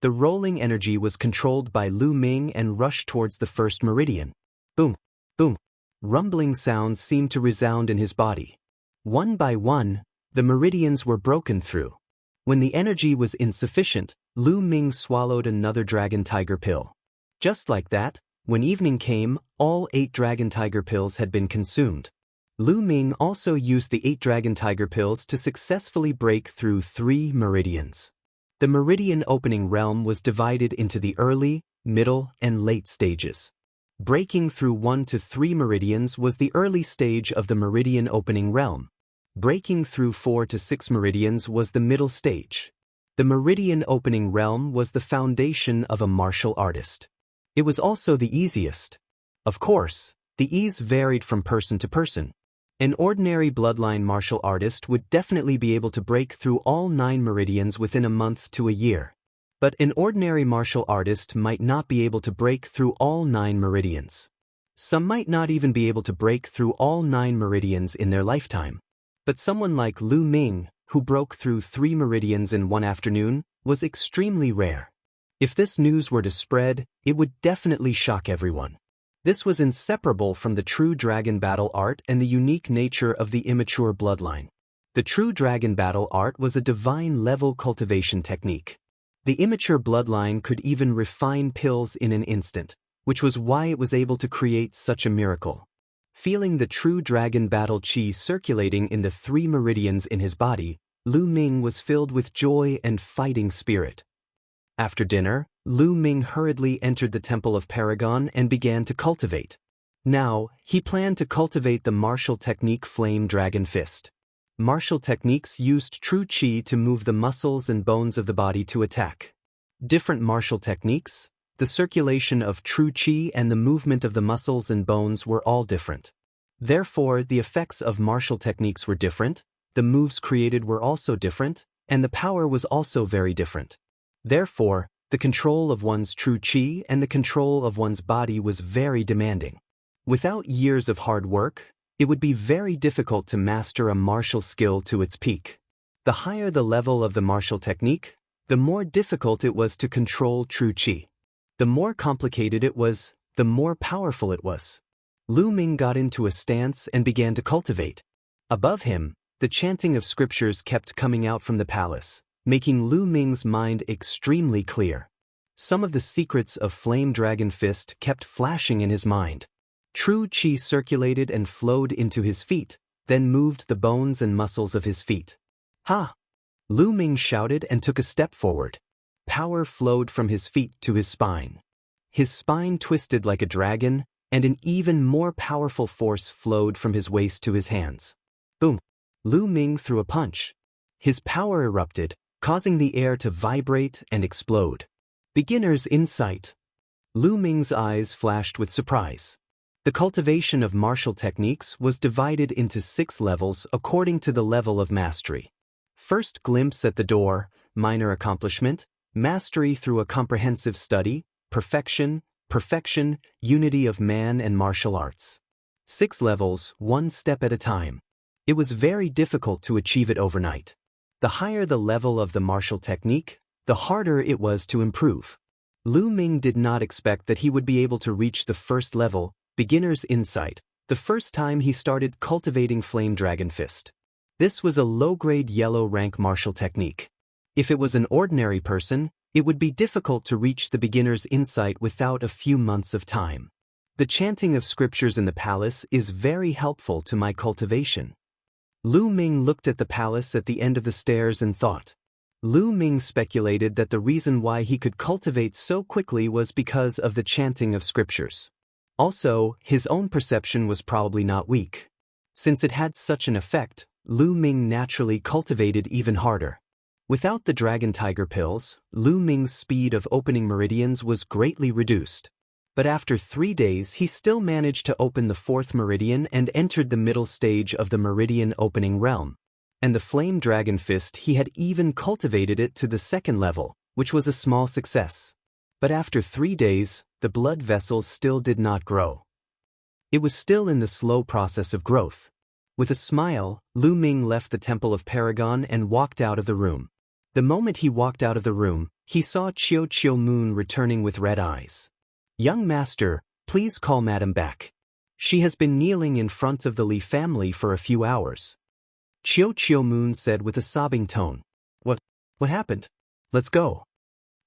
The rolling energy was controlled by Lu Ming and rushed towards the first meridian. Boom, boom. Rumbling sounds seemed to resound in his body. One by one, the meridians were broken through. When the energy was insufficient, Lu Ming swallowed another Dragon Tiger pill. Just like that, when evening came, all 8 Dragon Tiger pills had been consumed. Lu Ming also used the 8 dragon tiger pills to successfully break through 3 meridians. The meridian opening realm was divided into the early, middle, and late stages. Breaking through 1 to 3 meridians was the early stage of the meridian opening realm. Breaking through 4 to 6 meridians was the middle stage. The meridian opening realm was the foundation of a martial artist. It was also the easiest. Of course, the ease varied from person to person. An ordinary bloodline martial artist would definitely be able to break through all 9 meridians within a month to a year. But an ordinary martial artist might not be able to break through all 9 meridians. Some might not even be able to break through all 9 meridians in their lifetime. But someone like Lu Ming, who broke through 3 meridians in one afternoon, was extremely rare. If this news were to spread, it would definitely shock everyone. This was inseparable from the true dragon battle art and the unique nature of the immature bloodline. The true dragon battle art was a divine-level cultivation technique. The immature bloodline could even refine pills in an instant, which was why it was able to create such a miracle. Feeling the true dragon battle chi circulating in the 3 meridians in his body, Lu Ming was filled with joy and fighting spirit. After dinner, Lu Ming hurriedly entered the Temple of Paragon and began to cultivate. Now, he planned to cultivate the martial technique Flame Dragon Fist. Martial techniques used true chi to move the muscles and bones of the body to attack. Different martial techniques, the circulation of true chi and the movement of the muscles and bones were all different. Therefore, the effects of martial techniques were different, the moves created were also different, and the power was also very different. Therefore, the control of one's true chi and the control of one's body was very demanding. Without years of hard work, it would be very difficult to master a martial skill to its peak. The higher the level of the martial technique, the more difficult it was to control true chi. The more complicated it was, the more powerful it was. Lu Ming got into a stance and began to cultivate. Above him, the chanting of scriptures kept coming out from the palace, making Lu Ming's mind extremely clear. Some of the secrets of Flame Dragon Fist kept flashing in his mind. True chi circulated and flowed into his feet, then moved the bones and muscles of his feet. Ha! Lu Ming shouted and took a step forward. Power flowed from his feet to his spine. His spine twisted like a dragon, and an even more powerful force flowed from his waist to his hands. Boom! Lu Ming threw a punch. His power erupted, causing the air to vibrate and explode. Beginner's insight. Lu Ming's eyes flashed with surprise. The cultivation of martial techniques was divided into 6 levels according to the level of mastery. First glimpse at the door, minor accomplishment, mastery through a comprehensive study, perfection, unity of man and martial arts. 6 levels, 1 step at a time. It was very difficult to achieve it overnight. The higher the level of the martial technique, the harder it was to improve. Lu Ming did not expect that he would be able to reach the first level, beginner's insight, the first time he started cultivating Flame Dragon Fist. This was a low-grade yellow rank martial technique. If it was an ordinary person, it would be difficult to reach the beginner's insight without a few months of time. The chanting of scriptures in the palace is very helpful to my cultivation. Lu Ming looked at the palace at the end of the stairs and thought. Lu Ming speculated that the reason why he could cultivate so quickly was because of the chanting of scriptures. Also, his own perception was probably not weak. Since it had such an effect, Lu Ming naturally cultivated even harder. Without the dragon tiger pills, Lu Ming's speed of opening meridians was greatly reduced. But after 3 days he still managed to open the 4th meridian and entered the middle stage of the meridian opening realm. And the Flame Dragon Fist, he had even cultivated it to the 2nd level, which was a small success. But after 3 days, the blood vessels still did not grow. It was still in the slow process of growth. With a smile, Lu Ming left the Temple of Paragon and walked out of the room. The moment he walked out of the room, he saw Chiu Moon returning with red eyes. "Young master, please call Madam back. She has been kneeling in front of the Li family for a few hours." Chiu Moon said with a sobbing tone. What happened? Let's go."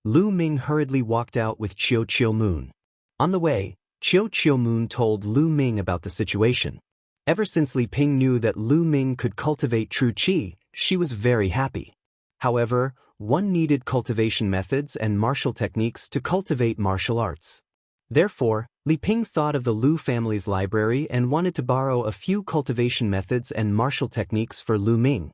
Lu Ming hurriedly walked out with Chiu Moon. On the way, Chiu Moon told Lu Ming about the situation. Ever since Li Ping knew that Lu Ming could cultivate true qi, she was very happy. However, one needed cultivation methods and martial techniques to cultivate martial arts. Therefore, Li Ping thought of the Lu family's library and wanted to borrow a few cultivation methods and martial techniques for Lu Ming.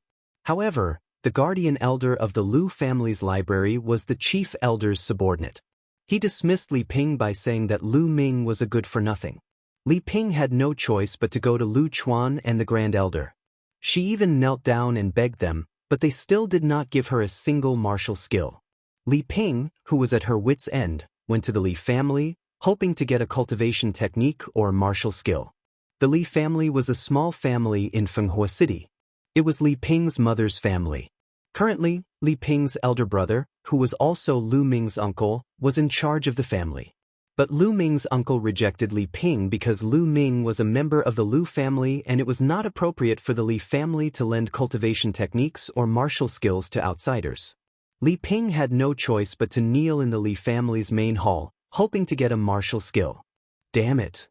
However, the guardian elder of the Lu family's library was the chief elder's subordinate. He dismissed Li Ping by saying that Lu Ming was a good-for-nothing. Li Ping had no choice but to go to Lu Chuan and the Grand Elder. She even knelt down and begged them, but they still did not give her a single martial skill. Li Ping, who was at her wit's end, went to the Li family, hoping to get a cultivation technique or martial skill. The Li family was a small family in Fenghua City. It was Li Ping's mother's family. Currently, Li Ping's elder brother, who was also Lu Ming's uncle, was in charge of the family. But Lu Ming's uncle rejected Li Ping because Lu Ming was a member of the Lu family and it was not appropriate for the Li family to lend cultivation techniques or martial skills to outsiders. Li Ping had no choice but to kneel in the Li family's main hall, hoping to get a martial skill. Damn it.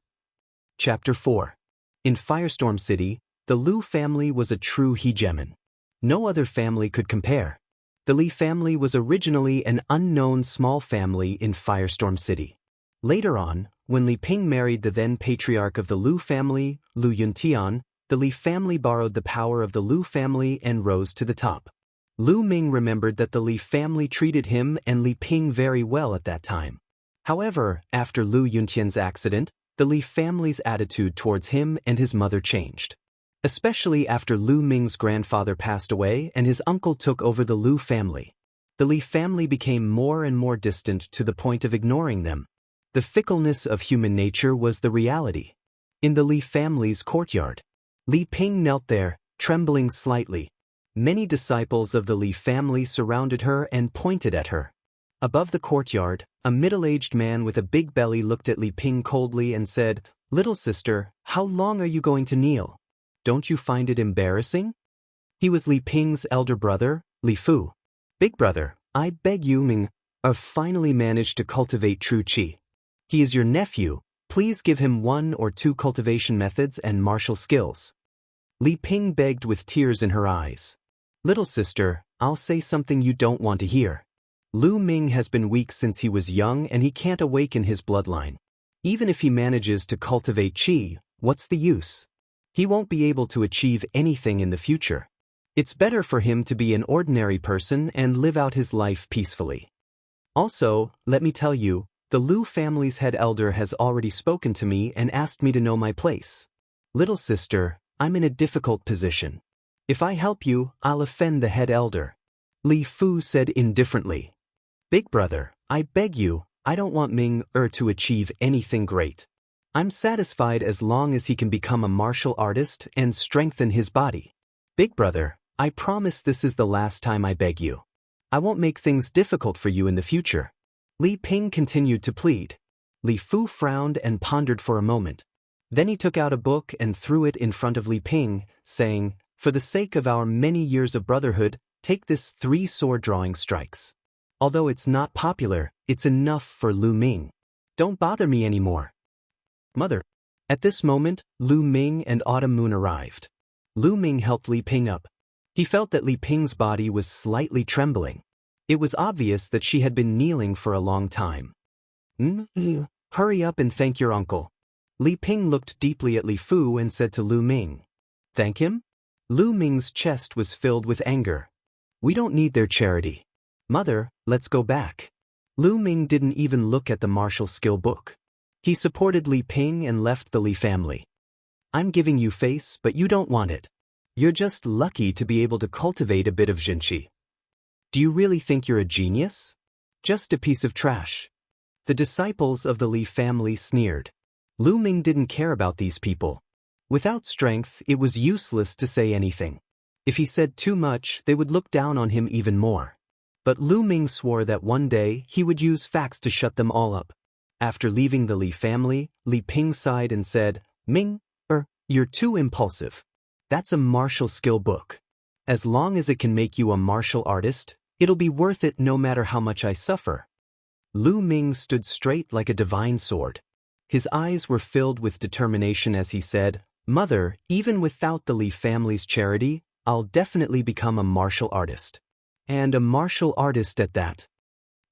Chapter 4. In Firestorm City, the Lu family was a true hegemon. No other family could compare. The Li family was originally an unknown small family in Firestorm City. Later on, when Li Ping married the then patriarch of the Lu family, Lu Yuntian, the Li family borrowed the power of the Lu family and rose to the top. Lu Ming remembered that the Li family treated him and Li Ping very well at that time. However, after Lu Yuntian's accident, the Li family's attitude towards him and his mother changed. Especially after Lu Ming's grandfather passed away and his uncle took over the Lu family. The Li family became more and more distant to the point of ignoring them. The fickleness of human nature was the reality. In the Li family's courtyard, Li Ping knelt there, trembling slightly. Many disciples of the Li family surrounded her and pointed at her. Above the courtyard, a middle-aged man with a big belly looked at Li Ping coldly and said, "Little sister, how long are you going to kneel? Don't you find it embarrassing?" He was Li Ping's elder brother, Li Fu. "Big brother, I beg you, Ming, I've finally managed to cultivate true qi. He is your nephew, please give him 1 or 2 cultivation methods and martial skills." Li Ping begged with tears in her eyes. "Little sister, I'll say something you don't want to hear. Lu Ming has been weak since he was young and he can't awaken his bloodline. Even if he manages to cultivate qi, what's the use? He won't be able to achieve anything in the future. It's better for him to be an ordinary person and live out his life peacefully. Also, let me tell you, the Lu family's head elder has already spoken to me and asked me to know my place. Little sister, I'm in a difficult position. If I help you, I'll offend the head elder." Li Fu said indifferently. "Big brother, I beg you, I don't want Ming to achieve anything great. I'm satisfied as long as he can become a martial artist and strengthen his body. Big brother, I promise this is the last time I beg you. I won't make things difficult for you in the future." Li Ping continued to plead. Li Fu frowned and pondered for a moment. Then he took out a book and threw it in front of Li Ping, saying, "For the sake of our many years of brotherhood, take this 3 sword drawing strikes. Although it's not popular, it's enough for Lu Ming. Don't bother me anymore." Mother. At this moment, Lu Ming and Autumn Moon arrived. Lu Ming helped Li Ping up. He felt that Li Ping's body was slightly trembling. It was obvious that she had been kneeling for a long time. Hurry up and thank your uncle." Li Ping looked deeply at Li Fu and said to Lu Ming, "Thank him?" Lu Ming's chest was filled with anger. "We don't need their charity. Mother, let's go back." Lu Ming didn't even look at the martial skill book. He supported Li Ping and left the Li family. "I'm giving you face, but you don't want it. You're just lucky to be able to cultivate a bit of Jinqi. Do you really think you're a genius? Just a piece of trash." The disciples of the Li family sneered. Lu Ming didn't care about these people. Without strength, it was useless to say anything. If he said too much, they would look down on him even more. But Lu Ming swore that one day he would use facts to shut them all up. After leaving the Li family, Li Ping sighed and said, "Ming, you're too impulsive. That's a martial skill book. As long as it can make you a martial artist, it'll be worth it no matter how much I suffer." Lu Ming stood straight like a divine sword. His eyes were filled with determination as he said, "Mother, even without the Li family's charity, I'll definitely become a martial artist. And a martial artist at that."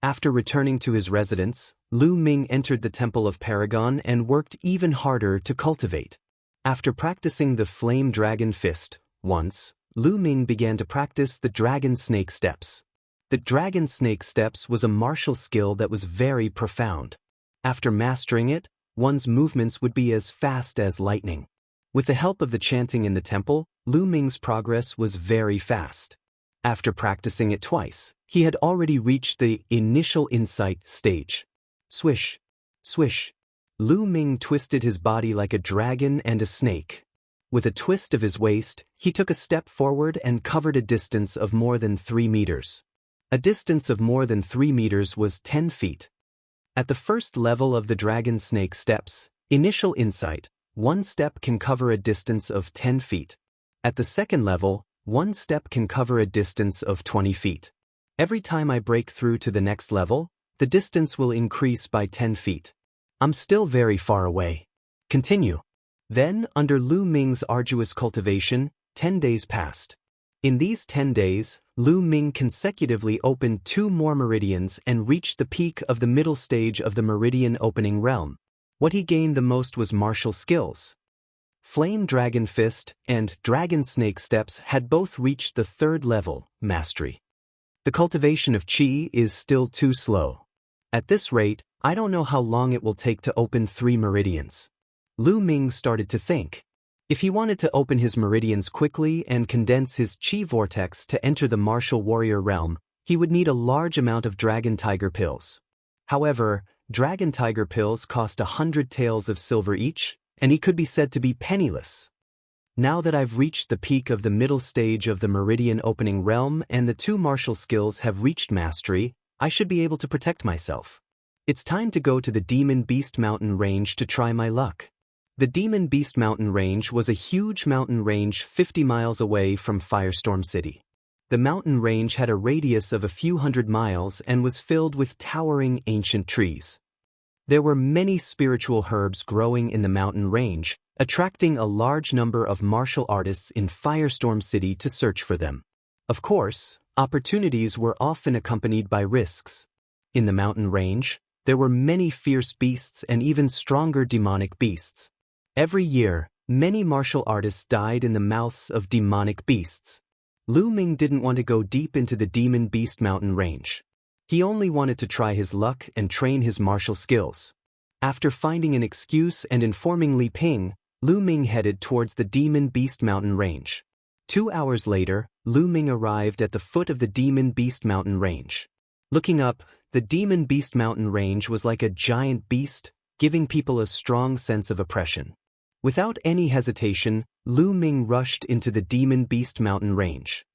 After returning to his residence, Lu Ming entered the Temple of Paragon and worked even harder to cultivate. After practicing the Flame Dragon Fist once, Lu Ming began to practice the Dragon Snake Steps. The Dragon Snake Steps was a martial skill that was very profound. After mastering it, one's movements would be as fast as lightning. With the help of the chanting in the temple, Lu Ming's progress was very fast. After practicing it twice, he had already reached the initial insight stage. Swish, swish. Lu Ming twisted his body like a dragon and a snake. With a twist of his waist, he took a step forward and covered a distance of more than 3 meters. A distance of more than 3 meters was 10 feet. At the first level of the Dragon Snake Steps, initial insight, one step can cover a distance of 10 feet. At the second level, one step can cover a distance of 20 feet. Every time I break through to the next level, the distance will increase by 10 feet. I'm still very far away. Continue. Then, under Lu Ming's arduous cultivation, 10 days passed. In these 10 days, Lu Ming consecutively opened 2 more meridians and reached the peak of the middle stage of the meridian opening realm. What he gained the most was martial skills. Flame Dragon Fist and Dragon Snake Steps had both reached the 3rd level, mastery. The cultivation of Qi is still too slow. At this rate, I don't know how long it will take to open 3 meridians. Lu Ming started to think. If he wanted to open his meridians quickly and condense his Qi vortex to enter the martial warrior realm, he would need a large amount of Dragon Tiger pills. However, Dragon Tiger pills cost 100 taels of silver each, and he could be said to be penniless. Now that I've reached the peak of the middle stage of the meridian opening realm and the 2 martial skills have reached mastery, I should be able to protect myself. It's time to go to the Demon Beast Mountain range to try my luck. The Demon Beast Mountain range was a huge mountain range 50 miles away from Firestorm City. The mountain range had a radius of a few hundred miles and was filled with towering ancient trees. There were many spiritual herbs growing in the mountain range, attracting a large number of martial artists in Firestorm City to search for them. Of course, opportunities were often accompanied by risks. In the mountain range, there were many fierce beasts and even stronger demonic beasts. Every year, many martial artists died in the mouths of demonic beasts. Lu Ming didn't want to go deep into the Demon Beast Mountain range. He only wanted to try his luck and train his martial skills. After finding an excuse and informing Li Ping, Lu Ming headed towards the Demon Beast Mountain range. 2 hours later, Lu Ming arrived at the foot of the Demon Beast Mountain range. Looking up, the Demon Beast Mountain range was like a giant beast, giving people a strong sense of oppression. Without any hesitation, Lu Ming rushed into the Demon Beast Mountain range.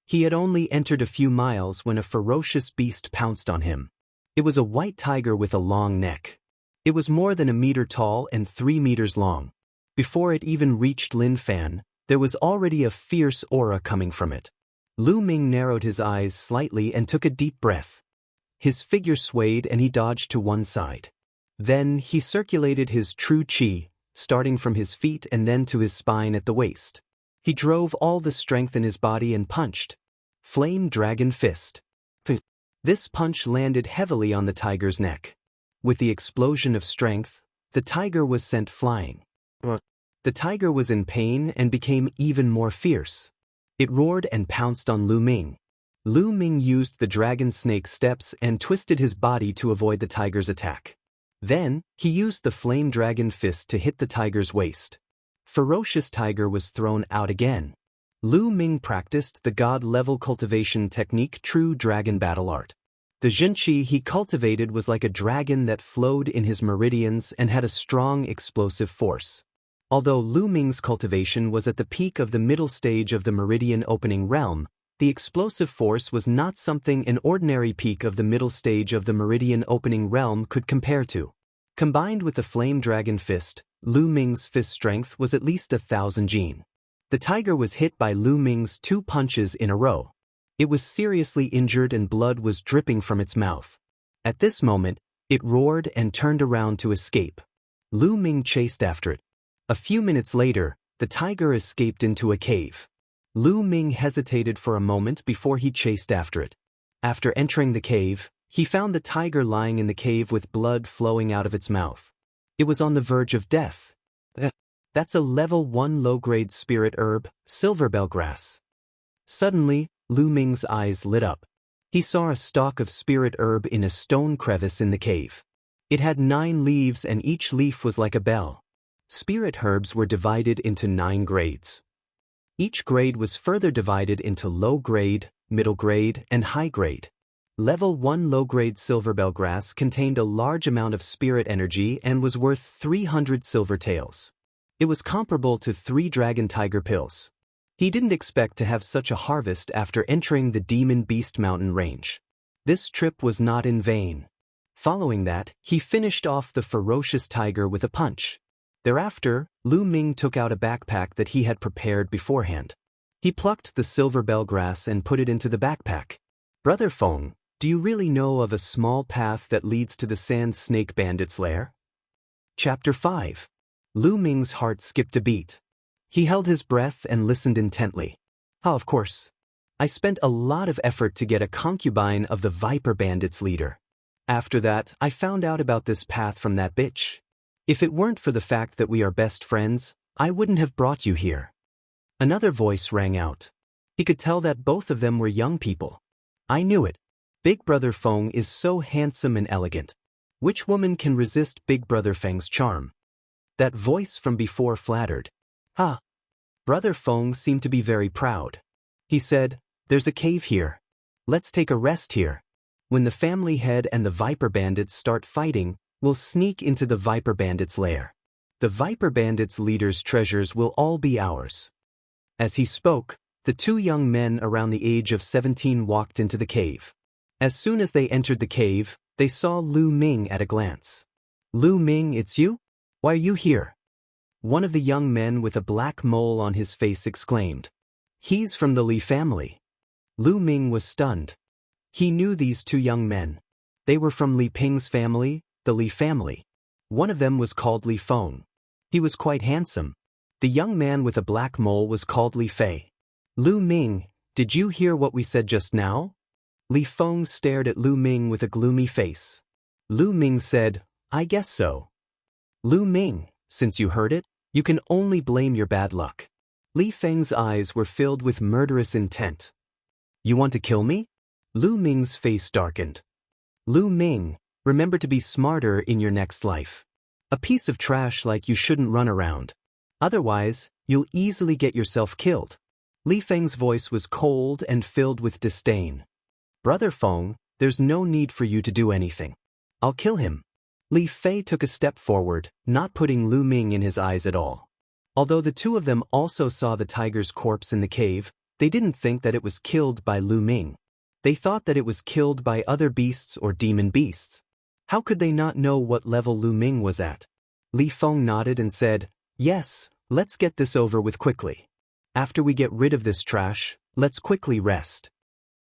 He had only entered a few miles when a ferocious beast pounced on him. It was a white tiger with a long neck. It was more than 1 meter tall and 3 meters long. Before it even reached Lin Fan, there was already a fierce aura coming from it. Lu Ming narrowed his eyes slightly and took a deep breath. His figure swayed and he dodged to one side. Then he circulated his true Qi, starting from his feet and then to his spine at the waist. He drove all the strength in his body and punched. Flame Dragon Fist. This punch landed heavily on the tiger's neck. With the explosion of strength, the tiger was sent flying. The tiger was in pain and became even more fierce. It roared and pounced on Lu Ming. Lu Ming used the Dragon Snake Steps and twisted his body to avoid the tiger's attack. Then, he used the Flame Dragon Fist to hit the tiger's waist. Ferocious Tiger was thrown out again. Lu Ming practiced the god-level cultivation technique True Dragon Battle Art. The Zhenqi he cultivated was like a dragon that flowed in his meridians and had a strong explosive force. Although Lu Ming's cultivation was at the peak of the middle stage of the meridian opening realm, the explosive force was not something an ordinary peak of the middle stage of the meridian opening realm could compare to. Combined with the Flame Dragon Fist, Lu Ming's fist strength was at least 1,000 jin. The tiger was hit by Lu Ming's 2 punches in a row. It was seriously injured and blood was dripping from its mouth. At this moment, it roared and turned around to escape. Lu Ming chased after it. A few minutes later, the tiger escaped into a cave. Lu Ming hesitated for a moment before he chased after it. After entering the cave, he found the tiger lying in the cave with blood flowing out of its mouth. It was on the verge of death. That's a level 1 low-grade spirit herb, silverbell grass. Suddenly, Lu Ming's eyes lit up. He saw a stalk of spirit herb in a stone crevice in the cave. It had 9 leaves and each leaf was like a bell. Spirit herbs were divided into 9 grades. Each grade was further divided into low grade, middle grade, and high grade. Level 1 low-grade silverbell grass contained a large amount of spirit energy and was worth 300 silver taels. It was comparable to 3 dragon tiger pills. He didn't expect to have such a harvest after entering the Demon Beast Mountain range. This trip was not in vain. Following that, he finished off the ferocious tiger with a punch. Thereafter, Lu Ming took out a backpack that he had prepared beforehand. He plucked the silverbell grass and put it into the backpack. Brother Feng, do you really know of a small path that leads to the Sand Snake Bandit's lair? Chapter 5. Lu Ming's heart skipped a beat. He held his breath and listened intently. Oh, of course. I spent a lot of effort to get a concubine of the Viper Bandit's leader. After that, I found out about this path from that bitch. If it weren't for the fact that we are best friends, I wouldn't have brought you here. Another voice rang out. He could tell that both of them were young people. I knew it. Big Brother Feng is so handsome and elegant. Which woman can resist Big Brother Feng's charm? That voice from before flattered. Ha! Brother Feng seemed to be very proud. He said, "There's a cave here. Let's take a rest here. When the family head and the Viper Bandits start fighting, we'll sneak into the Viper Bandits' lair. The Viper Bandits' leader's treasures will all be ours." As he spoke, the 2 young men around the age of 17 walked into the cave. As soon as they entered the cave, they saw Lu Ming at a glance. "Lu Ming, it's you? Why are you here?" One of the young men with a black mole on his face exclaimed. "He's from the Li family." Lu Ming was stunned. He knew these 2 young men. They were from Li Ping's family, the Li family. One of them was called Li Feng. He was quite handsome. The young man with a black mole was called Li Fei. "Lu Ming, did you hear what we said just now?" Li Feng stared at Lu Ming with a gloomy face. Lu Ming said, "I guess so." "Lu Ming, since you heard it, you can only blame your bad luck." Li Feng's eyes were filled with murderous intent. "You want to kill me?" Lu Ming's face darkened. "Lu Ming, remember to be smarter in your next life. A piece of trash like you shouldn't run around. Otherwise, you'll easily get yourself killed." Li Feng's voice was cold and filled with disdain. "Brother Feng, there's no need for you to do anything. I'll kill him." Li Fei took a step forward, not putting Lu Ming in his eyes at all. Although the 2 of them also saw the tiger's corpse in the cave, they didn't think that it was killed by Lu Ming. They thought that it was killed by other beasts or demon beasts. How could they not know what level Lu Ming was at? Li Feng nodded and said, "Yes, let's get this over with quickly. After we get rid of this trash, let's quickly rest."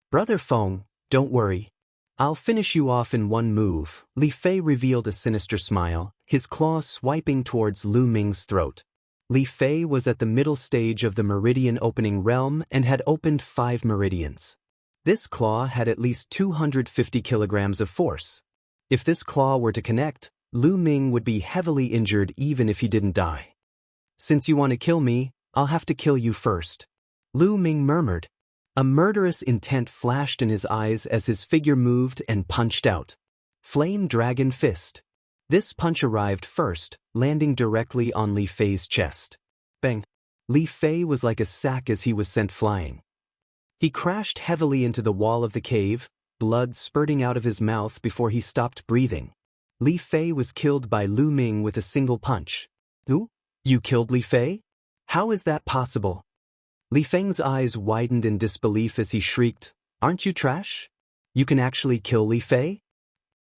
"Brother Feng, don't worry. I'll finish you off in one move." Li Fei revealed a sinister smile, his claw swiping towards Lu Ming's throat. Li Fei was at the middle stage of the meridian opening realm and had opened 5 meridians. This claw had at least 250 kilograms of force. If this claw were to connect, Lu Ming would be heavily injured even if he didn't die. "Since you want to kill me, I'll have to kill you first," Lu Ming murmured. A murderous intent flashed in his eyes as his figure moved and punched out. Flame Dragon Fist. This punch arrived first, landing directly on Li Fei's chest. Bang! Li Fei was like a sack as he was sent flying. He crashed heavily into the wall of the cave, blood spurting out of his mouth before he stopped breathing. Li Fei was killed by Lu Ming with a single punch. "Who? You killed Li Fei? How is that possible?" Li Feng's eyes widened in disbelief as he shrieked, "Aren't you trash? You can actually kill Li Fei?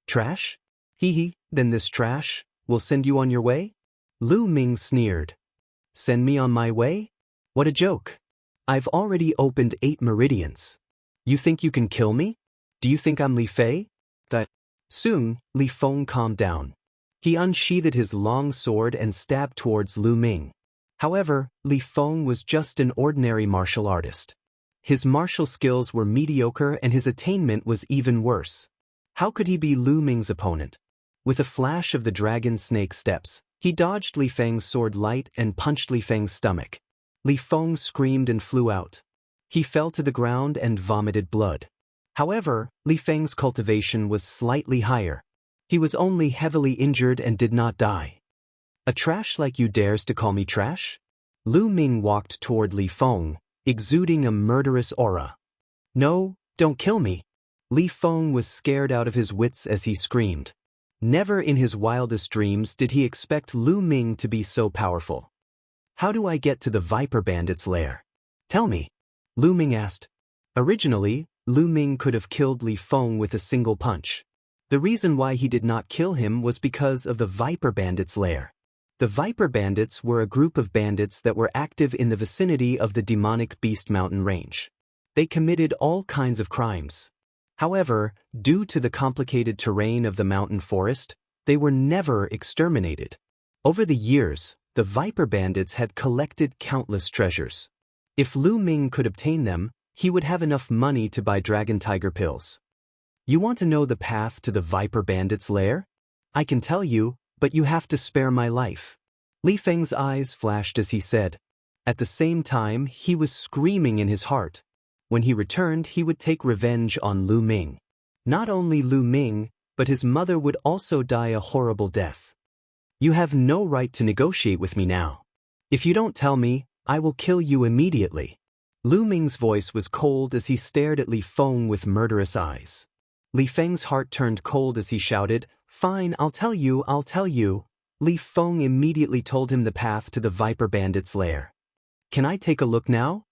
Trash? Hee, then this trash will send you on your way?" Lu Ming sneered. "Send me on my way? What a joke. I've already opened 8 meridians. You think you can kill me? Do you think I'm Li Fei?" Soon, Li Feng calmed down. He unsheathed his long sword and stabbed towards Lu Ming. However, Li Feng was just an ordinary martial artist. His martial skills were mediocre and his attainment was even worse. How could he be Lu Ming's opponent? With a flash of the dragon snake steps, he dodged Li Feng's sword light and punched Li Feng's stomach. Li Feng screamed and flew out. He fell to the ground and vomited blood. However, Li Feng's cultivation was slightly higher. He was only heavily injured and did not die. A trash like you dares to call me trash? Lu Ming walked toward Li Feng, exuding a murderous aura. No, don't kill me. Li Feng was scared out of his wits as he screamed. Never in his wildest dreams did he expect Lu Ming to be so powerful. How do I get to the Viper Bandit's lair? Tell me. Lu Ming asked. Originally, Lu Ming could have killed Li Feng with a single punch. The reason why he did not kill him was because of the Viper Bandit's lair. The Viper Bandits were a group of bandits that were active in the vicinity of the demonic Beast Mountain range. They committed all kinds of crimes. However, due to the complicated terrain of the mountain forest, they were never exterminated. Over the years, the Viper Bandits had collected countless treasures. If Lu Ming could obtain them, he would have enough money to buy dragon tiger pills. You want to know the path to the Viper Bandit's lair? I can tell you, but you have to spare my life. Li Feng's eyes flashed as he said. At the same time, he was screaming in his heart. When he returned, he would take revenge on Lu Ming. Not only Lu Ming, but his mother would also die a horrible death. You have no right to negotiate with me now. If you don't tell me, I will kill you immediately. Lu Ming's voice was cold as he stared at Li Feng with murderous eyes. Li Feng's heart turned cold as he shouted, Fine, I'll tell you, I'll tell you. Li Feng immediately told him the path to the Viper Bandit's lair. Can I take a look now?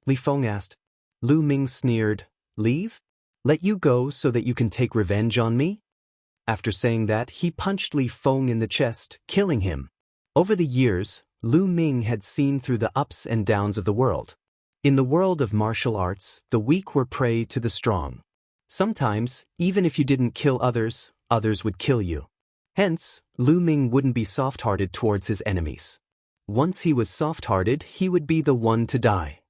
Li Feng asked. Lu Ming sneered, Leave? Let you go so that you can take revenge on me? After saying that, he punched Li Feng in the chest, killing him. Over the years, Lu Ming had seen through the ups and downs of the world. In the world of martial arts, the weak were prey to the strong. Sometimes, even if you didn't kill others, others would kill you. Hence, Lu Ming wouldn't be soft-hearted towards his enemies. Once he was soft-hearted, he would be the one to die.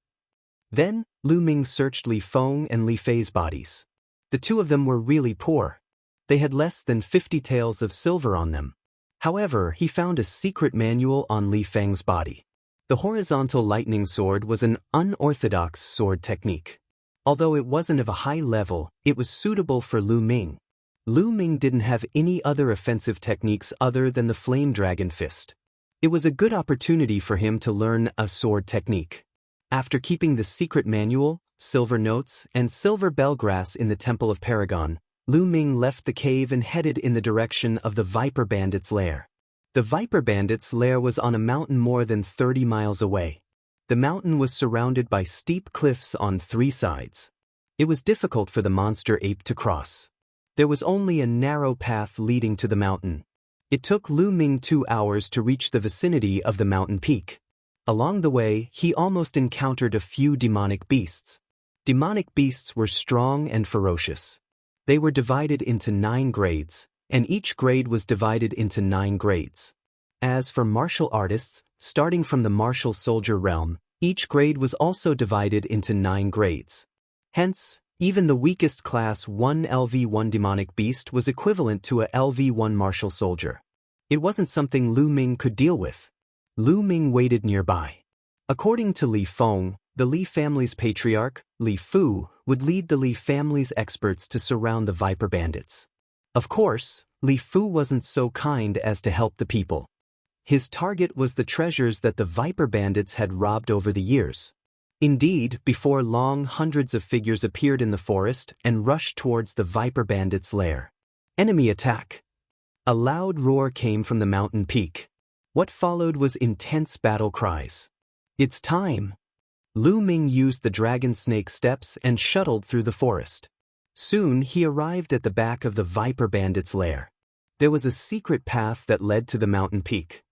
Then, Lu Ming searched Li Feng and Li Fei's bodies. The two of them were really poor. They had less than 50 taels of silver on them. However, he found a secret manual on Li Feng's body. The horizontal lightning sword was an unorthodox sword technique. Although it wasn't of a high level, it was suitable for Lu Ming. Lu Ming didn't have any other offensive techniques other than the flame dragon fist. It was a good opportunity for him to learn a sword technique. After keeping the secret manual, silver notes, and silver bellgrass in the Temple of Paragon, Lu Ming left the cave and headed in the direction of the Viper Bandit's lair. The Viper Bandit's lair was on a mountain more than 30 miles away. The mountain was surrounded by steep cliffs on 3 sides. It was difficult for the monster ape to cross. There was only a narrow path leading to the mountain. It took Lu Ming 2 hours to reach the vicinity of the mountain peak. Along the way, he almost encountered a few demonic beasts. Demonic beasts were strong and ferocious. They were divided into 9 grades, and each grade was divided into 9 grades. As for martial artists, starting from the martial soldier realm, each grade was also divided into 9 grades. Hence, even the weakest class 1 LV1 demonic beast was equivalent to a LV1 martial soldier. It wasn't something Lu Ming could deal with. Lu Ming waited nearby. According to Li Feng, the Li family's patriarch, Li Fu, would lead the Li family's experts to surround the Viper Bandits. Of course, Li Fu wasn't so kind as to help the people. His target was the treasures that the Viper Bandits had robbed over the years. Indeed, before long, hundreds of figures appeared in the forest and rushed towards the Viper Bandits' lair. Enemy attack! A loud roar came from the mountain peak. What followed was intense battle cries. It's time! Lu Ming used the dragon snake steps and shuttled through the forest. Soon he arrived at the back of the Viper Bandits' lair. There was a secret path that led to the mountain peak.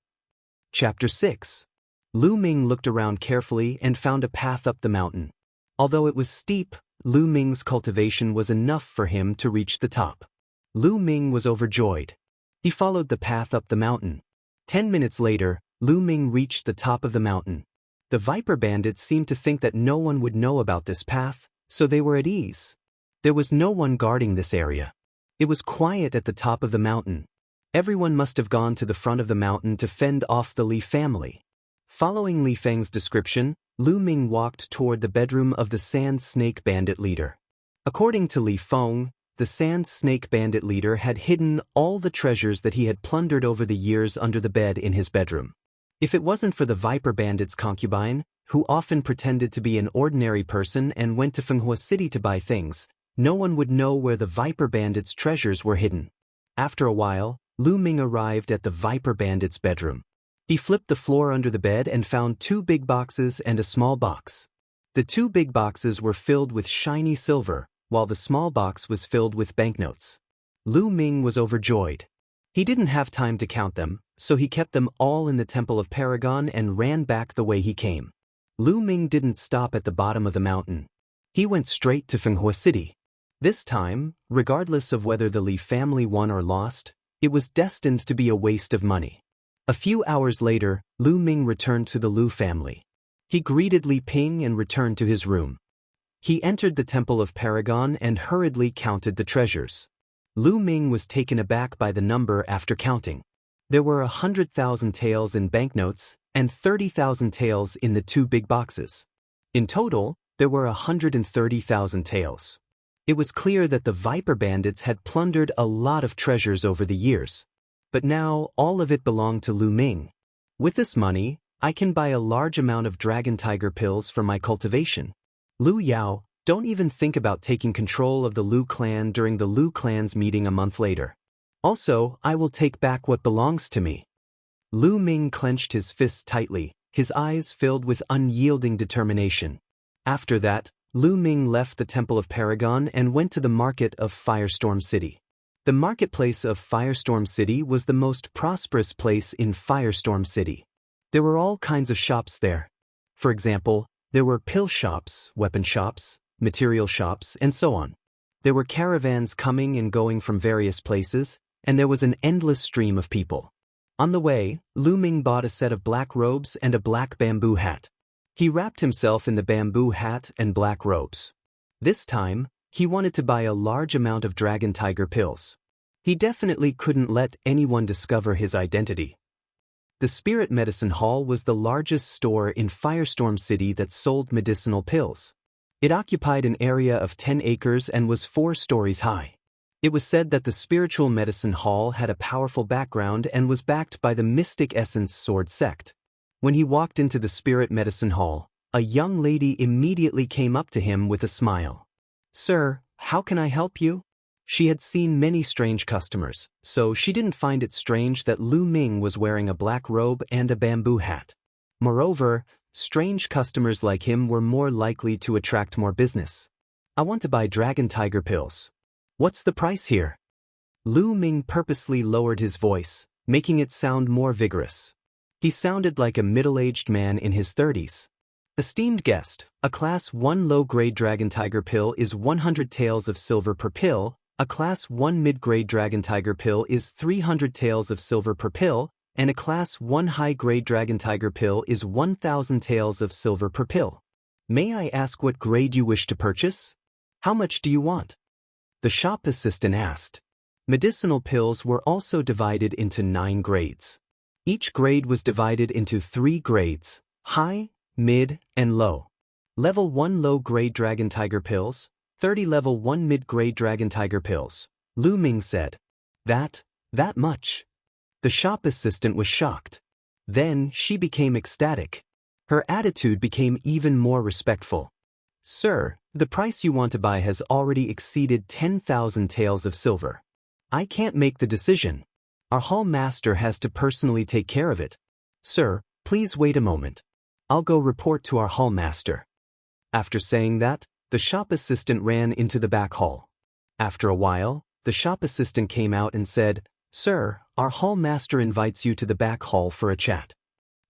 Chapter 6. Lu Ming looked around carefully and found a path up the mountain. Although it was steep, Lu Ming's cultivation was enough for him to reach the top. Lu Ming was overjoyed. He followed the path up the mountain. 10 minutes later, Lu Ming reached the top of the mountain. The Viper bandits seemed to think that no one would know about this path, so they were at ease. There was no one guarding this area. It was quiet at the top of the mountain. Everyone must have gone to the front of the mountain to fend off the Li family. Following Li Feng's description, Lu Ming walked toward the bedroom of the Sand Snake Bandit leader. According to Li Feng, the Sand Snake Bandit leader had hidden all the treasures that he had plundered over the years under the bed in his bedroom. If it wasn't for the Viper bandit's concubine, who often pretended to be an ordinary person and went to Fenghua City to buy things, no one would know where the Viper bandit's treasures were hidden. After a while, Lu Ming arrived at the Viper bandit's bedroom. He flipped the floor under the bed and found 2 big boxes and a small box. The 2 big boxes were filled with shiny silver, while the small box was filled with banknotes. Lu Ming was overjoyed. He didn't have time to count them, so he kept them all in the Temple of Paragon and ran back the way he came. Lu Ming didn't stop at the bottom of the mountain. He went straight to Fenghua City. This time, regardless of whether the Li family won or lost, it was destined to be a waste of money. A few hours later, Lu Ming returned to the Lu family. He greeted Li Ping and returned to his room. He entered the Temple of Paragon and hurriedly counted the treasures. Lu Ming was taken aback by the number after counting. There were 100,000 taels in banknotes and 30,000 taels in the 2 big boxes. In total, there were 130,000 taels. It was clear that the Viper bandits had plundered a lot of treasures over the years. But now all of it belonged to Lu Ming. With this money, I can buy a large amount of dragon tiger pills for my cultivation. Lu Yao, don't even think about taking control of the Lu clan during the Lu clan's meeting a month later. Also, I will take back what belongs to me. Lu Ming clenched his fists tightly, his eyes filled with unyielding determination. After that, Lu Ming left the Temple of Paragon and went to the market of Firestorm City. The marketplace of Firestorm City was the most prosperous place in Firestorm City. There were all kinds of shops there. For example, there were pill shops, weapon shops, material shops, and so on. There were caravans coming and going from various places, and there was an endless stream of people. On the way, Lu Ming bought a set of black robes and a black bamboo hat. He wrapped himself in the bamboo hat and black robes. This time, he wanted to buy a large amount of dragon tiger pills. He definitely couldn't let anyone discover his identity. The Spirit Medicine Hall was the largest store in Firestorm City that sold medicinal pills. It occupied an area of 10 acres and was 4 stories high. It was said that the Spiritual Medicine Hall had a powerful background and was backed by the Mystic Essence Sword sect. When he walked into the Spirit Medicine Hall, a young lady immediately came up to him with a smile. "Sir, how can I help you?" She had seen many strange customers, so she didn't find it strange that Lu Ming was wearing a black robe and a bamboo hat. Moreover, strange customers like him were more likely to attract more business. "I want to buy dragon tiger pills. What's the price here?" Lu Ming purposely lowered his voice, making it sound more vigorous. He sounded like a middle-aged man in his 30s. "Esteemed guest, a Class 1 low-grade dragon tiger pill is 100 taels of silver per pill, a Class 1 mid-grade dragon tiger pill is 300 taels of silver per pill, and a Class 1 high-grade dragon tiger pill is 1,000 taels of silver per pill. May I ask what grade you wish to purchase? How much do you want?" The shop assistant asked. Medicinal pills were also divided into 9 grades. Each grade was divided into 3 grades: high, mid, and low. Level 1 low-grade dragon tiger pills, 30 level 1 mid-grade dragon tiger pills. Lu Ming said. That much?" The shop assistant was shocked. Then she became ecstatic. Her attitude became even more respectful. "Sir, the price you want to buy has already exceeded 10,000 taels of silver. I can't make the decision. Our hall master has to personally take care of it. Sir, please wait a moment. I'll go report to our hall master." After saying that, the shop assistant ran into the back hall. After a while, the shop assistant came out and said, "Sir, our hall master invites you to the back hall for a chat."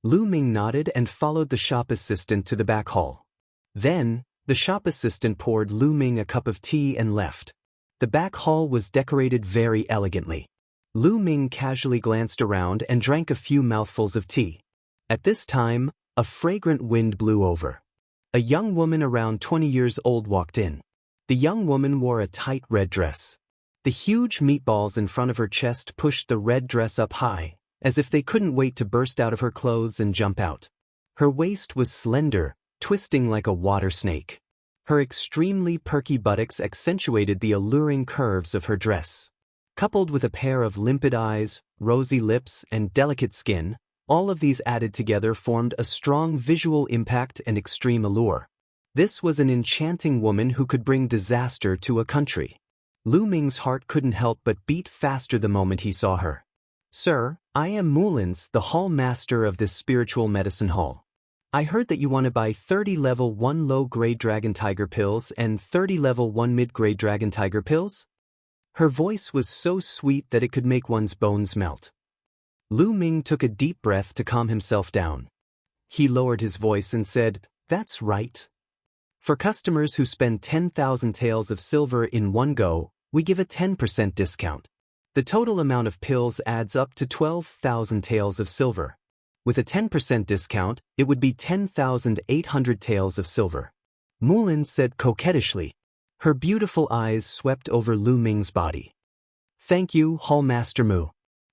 Lu Ming nodded and followed the shop assistant to the back hall. Then, the shop assistant poured Lu Ming a cup of tea and left. The back hall was decorated very elegantly. Lu Ming casually glanced around and drank a few mouthfuls of tea. At this time, a fragrant wind blew over. A young woman around 20 years old walked in. The young woman wore a tight red dress. The huge meatballs in front of her chest pushed the red dress up high, as if they couldn't wait to burst out of her clothes and jump out. Her waist was slender, twisting like a water snake. Her extremely perky buttocks accentuated the alluring curves of her dress. Coupled with a pair of limpid eyes, rosy lips, and delicate skin, all of these added together formed a strong visual impact and extreme allure. This was an enchanting woman who could bring disaster to a country. Lu Ming's heart couldn't help but beat faster the moment he saw her. "Sir, I am Mulins, the hall master of this spiritual medicine hall. I heard that you want to buy 30 level 1 low-grade dragon tiger pills and 30 level 1 mid-grade dragon tiger pills?" Her voice was so sweet that it could make one's bones melt. Lu Ming took a deep breath to calm himself down. He lowered his voice and said, "That's right. For customers who spend 10,000 taels of silver in one go, we give a 10% discount. The total amount of pills adds up to 12,000 taels of silver. With a 10% discount, it would be 10,800 taels of silver." Mulin said coquettishly. Her beautiful eyes swept over Lu Ming's body. "Thank you, Hall Master Mu."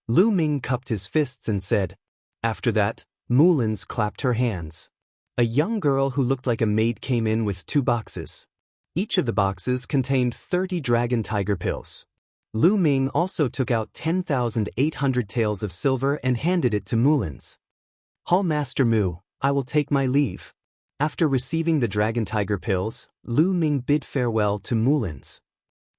Lu Ming cupped his fists and said. After that, Mulins clapped her hands. A young girl who looked like a maid came in with 2 boxes. Each of the boxes contained 30 dragon tiger pills. Lu Ming also took out 10,800 taels of silver and handed it to Mulins. "Hall Master Mu, I will take my leave." After receiving the dragon tiger pills, Lu Ming bid farewell to Mulins.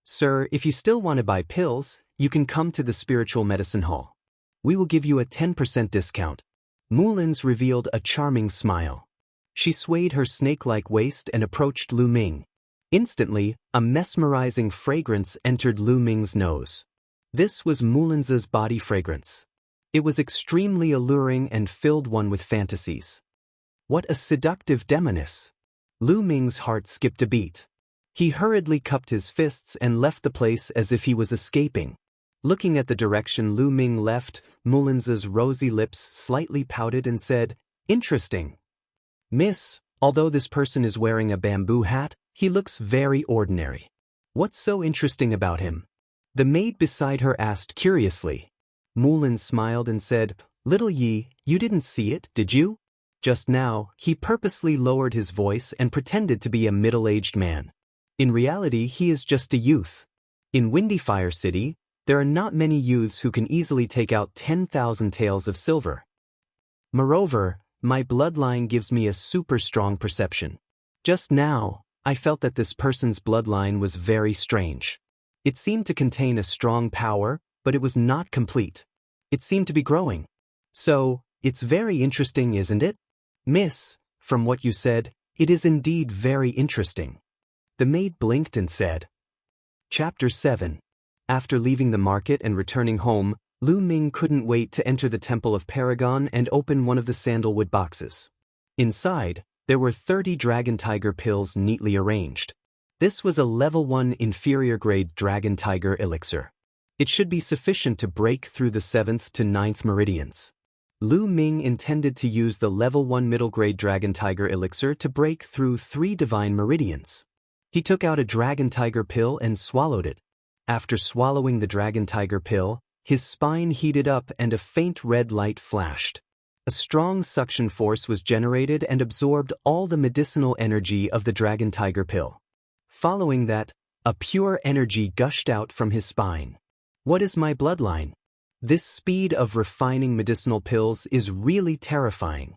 "Sir, if you still want to buy pills, you can come to the spiritual medicine hall. We will give you a 10% discount." Mulins revealed a charming smile. She swayed her snake-like waist and approached Lu Ming. Instantly, a mesmerizing fragrance entered Lu Ming's nose. This was Mulins's body fragrance. It was extremely alluring and filled one with fantasies. What a seductive demoness! Lu Ming's heart skipped a beat. He hurriedly cupped his fists and left the place as if he was escaping. Looking at the direction Lu Ming left, Mulins's rosy lips slightly pouted and said, "Interesting. Miss, although this person is wearing a bamboo hat, he looks very ordinary. What's so interesting about him?" The maid beside her asked curiously. Mulin smiled and said, "Little Yi, you didn't see it, did you?" Just now, he purposely lowered his voice and pretended to be a middle-aged man. In reality, he is just a youth. In Windy Fire City, there are not many youths who can easily take out 10,000 taels of silver. Moreover, my bloodline gives me a super strong perception. Just now, I felt that this person's bloodline was very strange. It seemed to contain a strong power, but it was not complete. It seemed to be growing. So, it's very interesting, isn't it? Miss, from what you said, it is indeed very interesting. The maid blinked and said. Chapter 7. After leaving the market and returning home, Lu Ming couldn't wait to enter the Temple of Paragon and open one of the sandalwood boxes. Inside, there were 30 dragon tiger pills neatly arranged. This was a level 1 inferior grade dragon tiger elixir. It should be sufficient to break through the 7th to 9th meridians. Lu Ming intended to use the level 1 middle grade dragon tiger elixir to break through 3 divine meridians. He took out a dragon tiger pill and swallowed it. After swallowing the dragon tiger pill, his spine heated up and a faint red light flashed. A strong suction force was generated and absorbed all the medicinal energy of the dragon tiger pill. Following that, a pure energy gushed out from his spine. What is my bloodline? This speed of refining medicinal pills is really terrifying.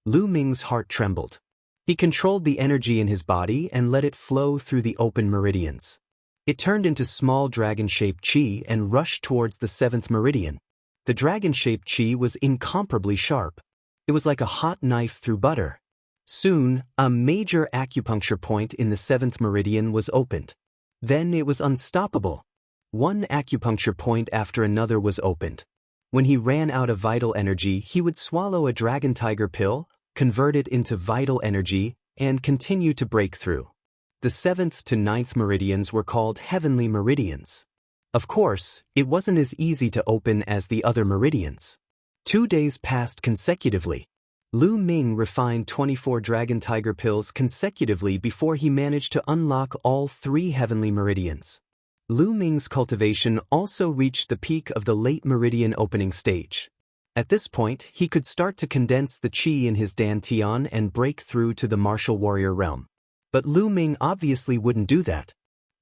Lu Ming's heart trembled. He controlled the energy in his body and let it flow through the open meridians. It turned into small dragon-shaped chi and rushed towards the 7th meridian. The dragon-shaped chi was incomparably sharp. It was like a hot knife through butter. Soon, a major acupuncture point in the 7th meridian was opened. Then it was unstoppable. One acupuncture point after another was opened. When he ran out of vital energy, he would swallow a dragon tiger pill, convert it into vital energy, and continue to break through. The 7th to 9th meridians were called heavenly meridians. Of course, it wasn't as easy to open as the other meridians. 2 days passed consecutively. Lu Ming refined 24 Dragon Tiger pills consecutively before he managed to unlock all 3 heavenly meridians. Lu Ming's cultivation also reached the peak of the late meridian opening stage. At this point, he could start to condense the qi in his dantian and break through to the martial warrior realm. But Lu Ming obviously wouldn't do that.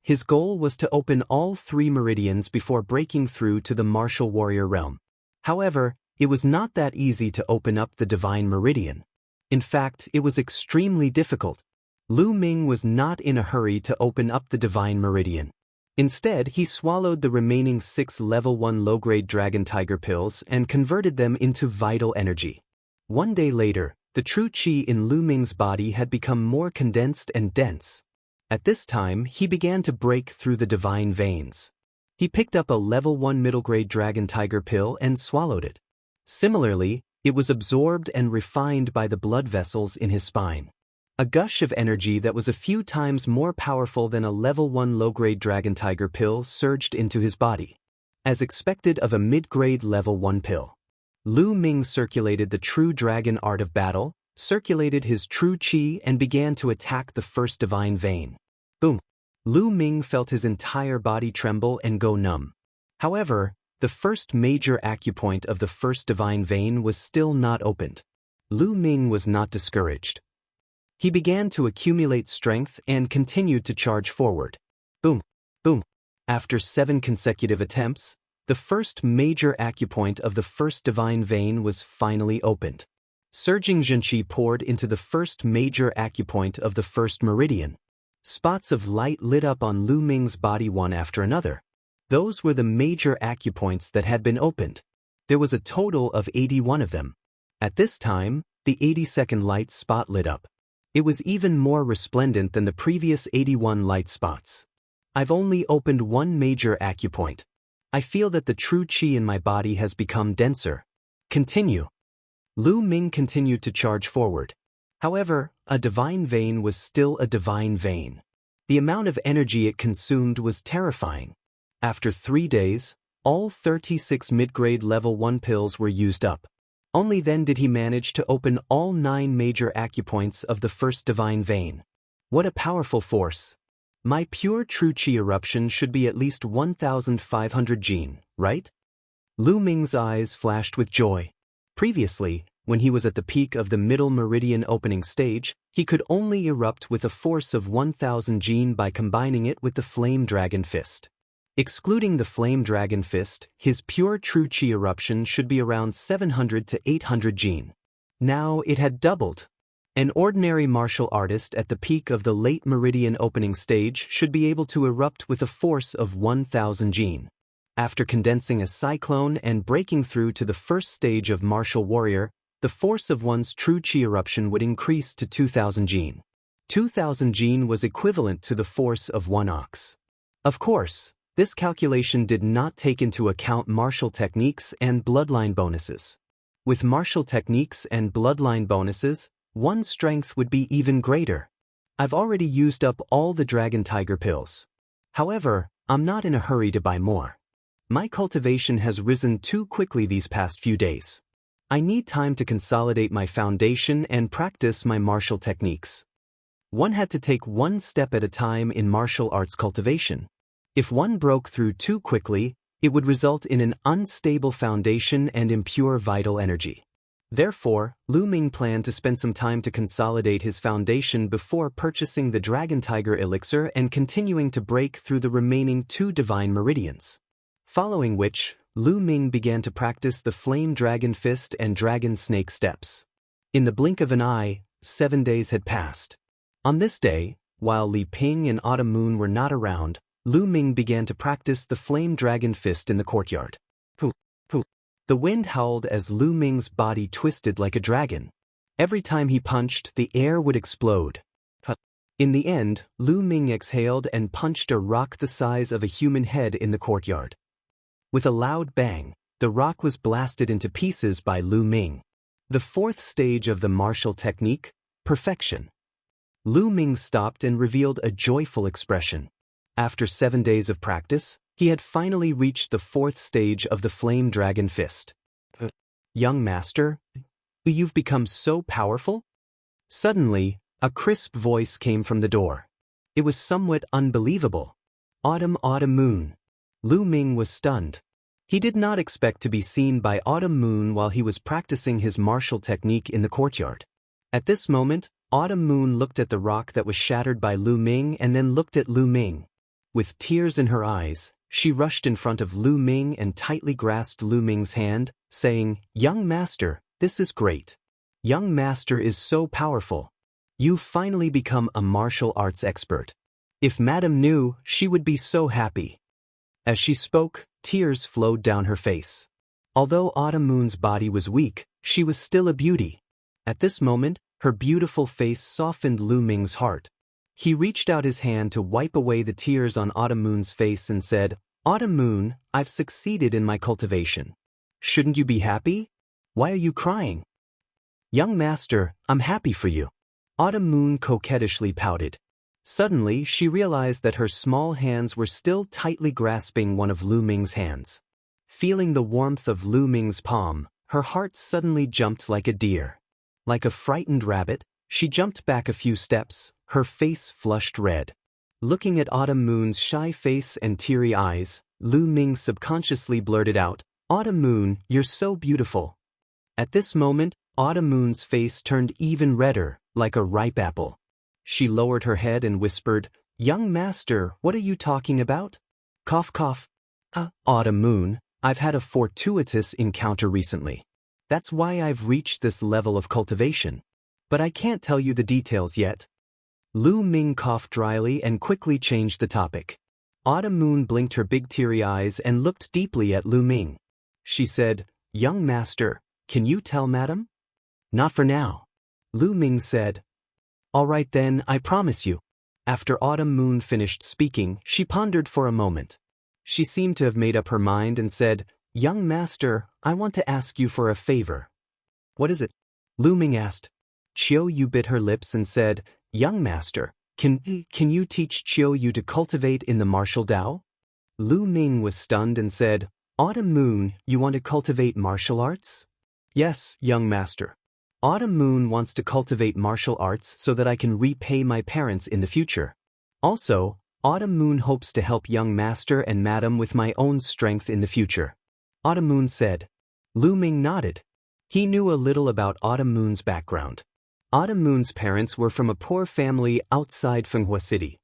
His goal was to open all 3 meridians before breaking through to the martial warrior realm. However, it was not that easy to open up the divine meridian. In fact, it was extremely difficult. Lu Ming was not in a hurry to open up the divine meridian. Instead, he swallowed the remaining 6 level 1 low-grade Dragon Tiger pills and converted them into vital energy. 1 day later, the true qi in Lu Ming's body had become more condensed and dense. At this time, he began to break through the divine veins. He picked up a level 1 middle-grade Dragon Tiger pill and swallowed it. Similarly, it was absorbed and refined by the blood vessels in his spine. A gush of energy that was a few times more powerful than a level 1 low-grade Dragon Tiger pill surged into his body. As expected of a mid-grade level 1 pill. Lu Ming circulated the true dragon art of battle, circulated his true qi and began to attack the first divine vein. Boom! Lu Ming felt his entire body tremble and go numb. However, the first major acupoint of the first divine vein was still not opened. Lu Ming was not discouraged. He began to accumulate strength and continued to charge forward. Boom! Boom! After 7 consecutive attempts, the first major acupoint of the first divine vein was finally opened. Surging Zhenqi poured into the first major acupoint of the first meridian. Spots of light lit up on Lu Ming's body one after another. Those were the major acupoints that had been opened. There was a total of 81 of them. At this time, the 82nd light spot lit up. It was even more resplendent than the previous 81 light spots. I've only opened 1 major acupoint. I feel that the true qi in my body has become denser. Continue. Lu Ming continued to charge forward. However, a divine vein was still a divine vein. The amount of energy it consumed was terrifying. After 3 days, all 36 mid-grade level 1 pills were used up. Only then did he manage to open all 9 major acupoints of the first divine vein. What a powerful force. My pure true qi eruption should be at least 1,500 jin, right? Lu Ming's eyes flashed with joy. Previously, when he was at the peak of the middle meridian opening stage, he could only erupt with a force of 1,000 jin by combining it with the Flame Dragon Fist. Excluding the Flame Dragon Fist, his pure true qi eruption should be around 700 to 800 jin. Now it had doubled. An ordinary martial artist at the peak of the late meridian opening stage should be able to erupt with a force of 1,000 jin. After condensing a cyclone and breaking through to the first stage of martial warrior, the force of one's true qi eruption would increase to 2,000 jin. 2,000 jin was equivalent to the force of 1 ox. Of course, this calculation did not take into account martial techniques and bloodline bonuses. With martial techniques and bloodline bonuses, one's strength would be even greater. I've already used up all the Dragon Tiger pills. However, I'm not in a hurry to buy more. My cultivation has risen too quickly these past few days. I need time to consolidate my foundation and practice my martial techniques. One had to take 1 step at a time in martial arts cultivation. If one broke through too quickly, it would result in an unstable foundation and impure vital energy. Therefore, Lu Ming planned to spend some time to consolidate his foundation before purchasing the Dragon Tiger elixir and continuing to break through the remaining 2 divine meridians. Following which, Lu Ming began to practice the Flame Dragon Fist and Dragon Snake Steps. In the blink of an eye, 7 days had passed. On this day, while Li Ping and Autumn Moon were not around, Lu Ming began to practice the Flame Dragon Fist in the courtyard. Pooh, pooh. The wind howled as Lu Ming's body twisted like a dragon. Every time he punched, the air would explode. In the end, Lu Ming exhaled and punched a rock the size of a human head in the courtyard. With a loud bang, the rock was blasted into pieces by Lu Ming. The 4th stage of the martial technique, perfection. Lu Ming stopped and revealed a joyful expression. After 7 days of practice, He had finally reached the 4th stage of the Flame Dragon Fist. Young master, you've become so powerful? Suddenly, a crisp voice came from the door. It was somewhat unbelievable. Autumn Moon. Lu Ming was stunned. He did not expect to be seen by Autumn Moon while he was practicing his martial technique in the courtyard. At this moment, Autumn Moon looked at the rock that was shattered by Lu Ming and then looked at Lu Ming. With tears in her eyes, she rushed in front of Lu Ming and tightly grasped Lu Ming's hand, saying, "Young master, this is great. Young master is so powerful. You've finally become a martial arts expert. If Madam knew, she would be so happy." As she spoke, tears flowed down her face. Although Autumn Moon's body was weak, she was still a beauty. At this moment, her beautiful face softened Lu Ming's heart. He reached out his hand to wipe away the tears on Autumn Moon's face and said, "Autumn Moon, I've succeeded in my cultivation. Shouldn't you be happy? Why are you crying?" "Young master, I'm happy for you." Autumn Moon coquettishly pouted. Suddenly, she realized that her small hands were still tightly grasping one of Lu Ming's hands. Feeling the warmth of Lu Ming's palm, her heart suddenly jumped like a deer. Like a frightened rabbit, she jumped back a few steps, her face flushed red. Looking at Autumn Moon's shy face and teary eyes, Lu Ming subconsciously blurted out, "Autumn Moon, you're so beautiful." At this moment, Autumn Moon's face turned even redder, like a ripe apple. She lowered her head and whispered, "Young master, what are you talking about?" Cough cough. Autumn Moon, I've had a fortuitous encounter recently. That's why I've reached this level of cultivation. But I can't tell you the details yet." Lu Ming coughed dryly and quickly changed the topic. Autumn Moon blinked her big teary eyes and looked deeply at Lu Ming. She said, "Young master, can you tell Madam?" "Not for now." Lu Ming said. "All right then, I promise you." After Autumn Moon finished speaking, she pondered for a moment. She seemed to have made up her mind and said, "Young master, I want to ask you for a favor." "What is it?" Lu Ming asked. Chiu Yu bit her lips and said, "Young master, can you teach Chiu Yu to cultivate in the martial Dao?" Lu Ming was stunned and said, "Autumn Moon, you want to cultivate martial arts?" "Yes, young master. Autumn Moon wants to cultivate martial arts so that I can repay my parents in the future. Also, Autumn Moon hopes to help young master and madam with my own strength in the future." Autumn Moon said. Lu Ming nodded. He knew a little about Autumn Moon's background. Autumn Moon's parents were from a poor family outside Fenghua City.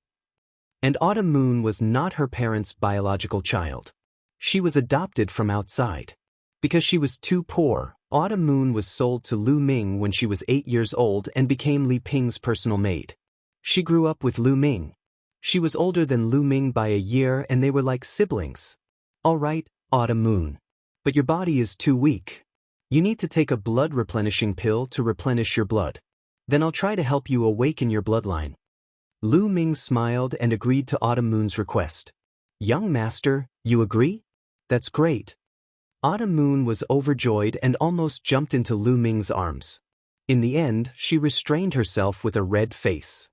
And Autumn Moon was not her parents' biological child. She was adopted from outside. Because she was too poor, Autumn Moon was sold to Lu Ming when she was 8 years old and became Li Ping's personal maid. She grew up with Lu Ming. She was older than Lu Ming by a year and they were like siblings. "All right, Autumn Moon. But your body is too weak. You need to take a blood replenishing pill to replenish your blood. Then I'll try to help you awaken your bloodline." Lu Ming smiled and agreed to Autumn Moon's request. "Young master, you agree? That's great." Autumn Moon was overjoyed and almost jumped into Lu Ming's arms. In the end, she restrained herself with a red face.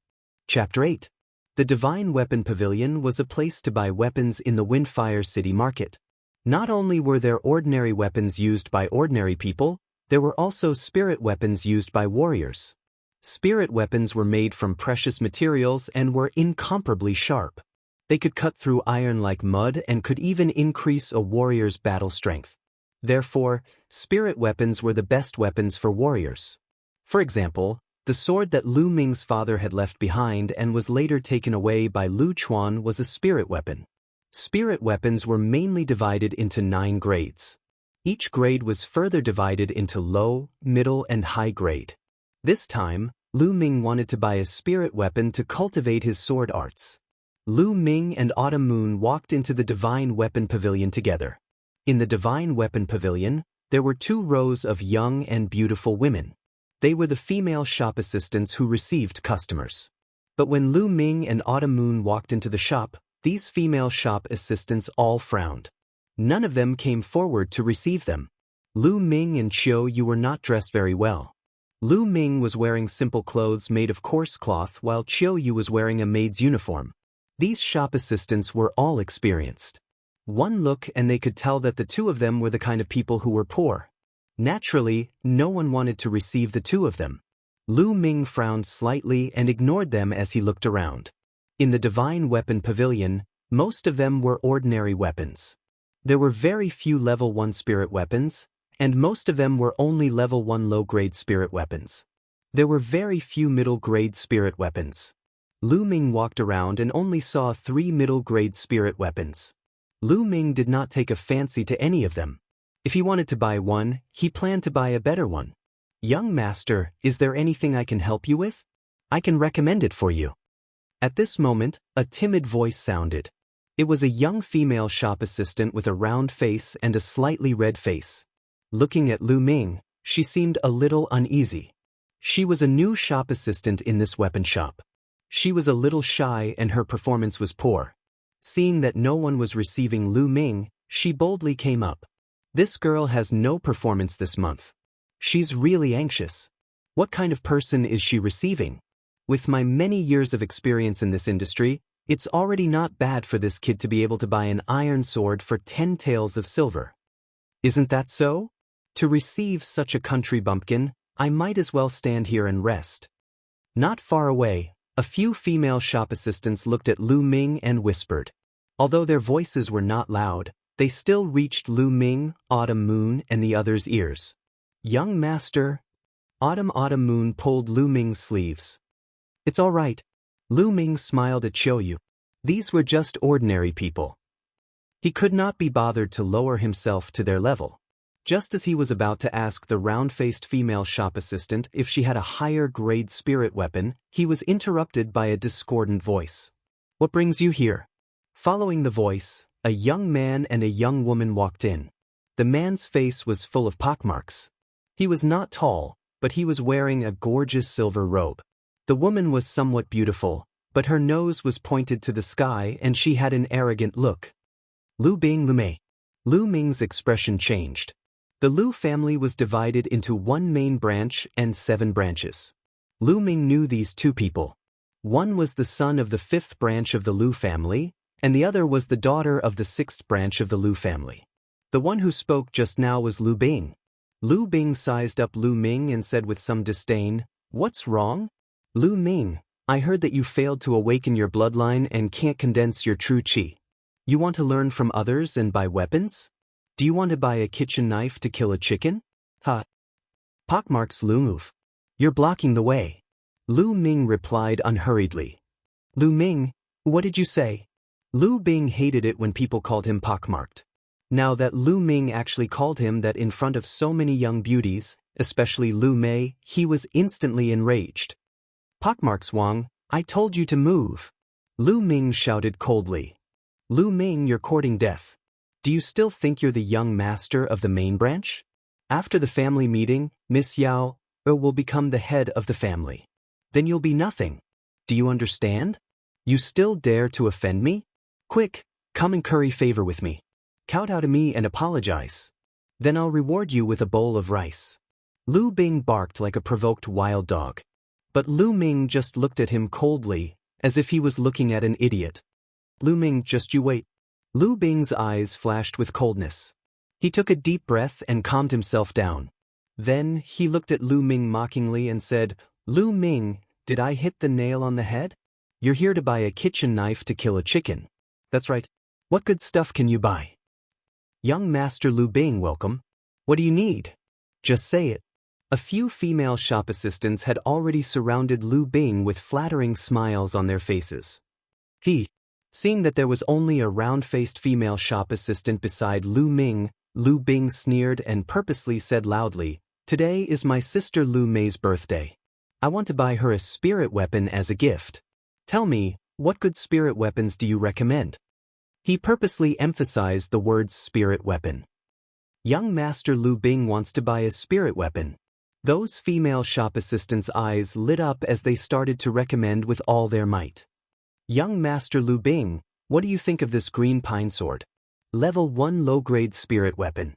Chapter 8. The Divine Weapon Pavilion was a place to buy weapons in the Windfire City market. Not only were there ordinary weapons used by ordinary people, there were also spirit weapons used by warriors. Spirit weapons were made from precious materials and were incomparably sharp. They could cut through iron like mud and could even increase a warrior's battle strength. Therefore, spirit weapons were the best weapons for warriors. For example, the sword that Lu Ming's father had left behind and was later taken away by Lu Chuan was a spirit weapon. Spirit weapons were mainly divided into 9 grades. Each grade was further divided into low, middle, and high grade. This time, Lu Ming wanted to buy a spirit weapon to cultivate his sword arts. Lu Ming and Autumn Moon walked into the Divine Weapon Pavilion together. In the Divine Weapon Pavilion, there were 2 rows of young and beautiful women. They were the female shop assistants who received customers. But when Lu Ming and Autumn Moon walked into the shop, these female shop assistants all frowned. None of them came forward to receive them. Lu Ming and Chiu Yu were not dressed very well. Lu Ming was wearing simple clothes made of coarse cloth while Chiu Yu was wearing a maid's uniform. These shop assistants were all experienced. One look and they could tell that the two of them were the kind of people who were poor. Naturally, no one wanted to receive the two of them. Lu Ming frowned slightly and ignored them as he looked around. In the Divine Weapon Pavilion, most of them were ordinary weapons. There were very few level 1 spirit weapons, and most of them were only level 1 low-grade spirit weapons. There were very few middle-grade spirit weapons. Lu Ming walked around and only saw 3 middle-grade spirit weapons. Lu Ming did not take a fancy to any of them. If he wanted to buy one, he planned to buy a better one. "Young master, is there anything I can help you with? I can recommend it for you." At this moment, a timid voice sounded. It was a young female shop assistant with a round face and a slightly red face. Looking at Lu Ming, she seemed a little uneasy. She was a new shop assistant in this weapon shop. She was a little shy and her performance was poor. Seeing that no one was receiving Lu Ming, she boldly came up. "This girl has no performance this month. She's really anxious. What kind of person is she receiving? With my many years of experience in this industry, it's already not bad for this kid to be able to buy an iron sword for 10 taels of silver. Isn't that so? To receive such a country bumpkin, I might as well stand here and rest." Not far away, a few female shop assistants looked at Lu Ming and whispered. Although their voices were not loud, they still reached Lu Ming, Autumn Moon, and the others' ears. "Young master." Autumn Moon pulled Lu Ming's sleeves. "It's all right." Lu Ming smiled at Qiuyu. These were just ordinary people. He could not be bothered to lower himself to their level. Just as he was about to ask the round-faced female shop assistant if she had a higher-grade spirit weapon, he was interrupted by a discordant voice. "What brings you here?" Following the voice, a young man and a young woman walked in. The man's face was full of pockmarks. He was not tall, but he was wearing a gorgeous silver robe. The woman was somewhat beautiful, but her nose was pointed to the sky and she had an arrogant look. "Lu Bing, Lu Mei." Lu Ming's expression changed. The Lu family was divided into one main branch and 7 branches. Lu Ming knew these 2 people. One was the son of the 5th branch of the Lu family, and the other was the daughter of the 6th branch of the Lu family. The one who spoke just now was Lu Bing. Lu Bing sized up Lu Ming and said with some disdain, "What's wrong? Lu Ming, I heard that you failed to awaken your bloodline and can't condense your true qi. You want to learn from others and buy weapons? Do you want to buy a kitchen knife to kill a chicken? Ha! Pockmarks Lu move. You're blocking the way." Lu Ming replied unhurriedly. "Lu Ming, what did you say?" Lu Bing hated it when people called him pockmarked. Now that Lu Ming actually called him that in front of so many young beauties, especially Lu Mei, he was instantly enraged. "Pockmarks Wang, I told you to move." Lu Ming shouted coldly. "Lu Ming, you're courting death. Do you still think you're the young master of the main branch? After the family meeting, Miss Yao will become the head of the family. Then you'll be nothing. Do you understand? You still dare to offend me? Quick, come and curry favor with me. Kowtow to me and apologize. Then I'll reward you with a bowl of rice." Lu Bing barked like a provoked wild dog. But Lu Ming just looked at him coldly, as if he was looking at an idiot. "Lu Ming, just you wait." Lu Bing's eyes flashed with coldness. He took a deep breath and calmed himself down. Then he looked at Lu Ming mockingly and said, "Lu Ming, did I hit the nail on the head? You're here to buy a kitchen knife to kill a chicken. That's right. What good stuff can you buy?" "Young Master Lu Bing, welcome. What do you need? Just say it." A few female shop assistants had already surrounded Lu Bing with flattering smiles on their faces. Seeing that there was only a round-faced female shop assistant beside Lu Ming, Lu Bing sneered and purposely said loudly, "Today is my sister Lu Mei's birthday. I want to buy her a spirit weapon as a gift. Tell me, what good spirit weapons do you recommend?" He purposely emphasized the words spirit weapon. Young Master Lu Bing wants to buy a spirit weapon. Those female shop assistants' eyes lit up as they started to recommend with all their might. "Young Master Lu Bing, what do you think of this green pine sword? Level 1 low-grade spirit weapon.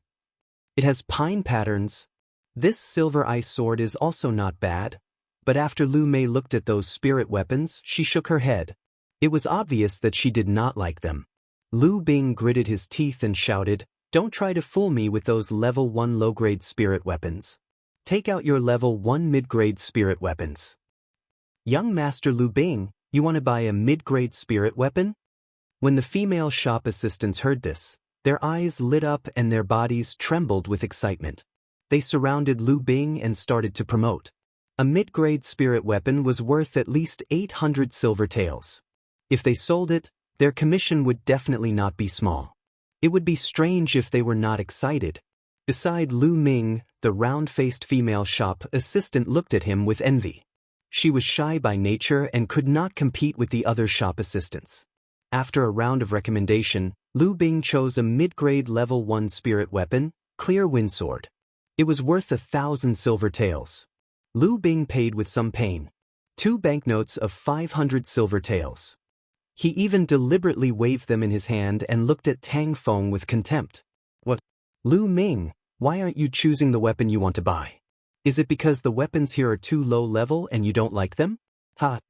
It has pine patterns. This silver ice sword is also not bad." But after Lu Mei looked at those spirit weapons, she shook her head. It was obvious that she did not like them. Lu Bing gritted his teeth and shouted, "Don't try to fool me with those level 1 low-grade spirit weapons. Take out your level 1 mid-grade spirit weapons." "Young Master Lu Bing, you want to buy a mid-grade spirit weapon?" When the female shop assistants heard this, their eyes lit up and their bodies trembled with excitement. They surrounded Lu Bing and started to promote. A mid-grade spirit weapon was worth at least 800 silver taels. If they sold it, their commission would definitely not be small. It would be strange if they were not excited. Beside Lu Ming, the round-faced female shop assistant looked at him with envy. She was shy by nature and could not compete with the other shop assistants. After a round of recommendation, Lu Bing chose a mid-grade level 1 spirit weapon, Clear Wind Sword. It was worth 1,000 silver taels. Lu Bing paid with some pain. 2 banknotes of 500 silver taels. He even deliberately waved them in his hand and looked at Tang Feng with contempt. "What? Lu Ming, why aren't you choosing the weapon you want to buy? Is it because the weapons here are too low level and you don't like them?" "Ha!"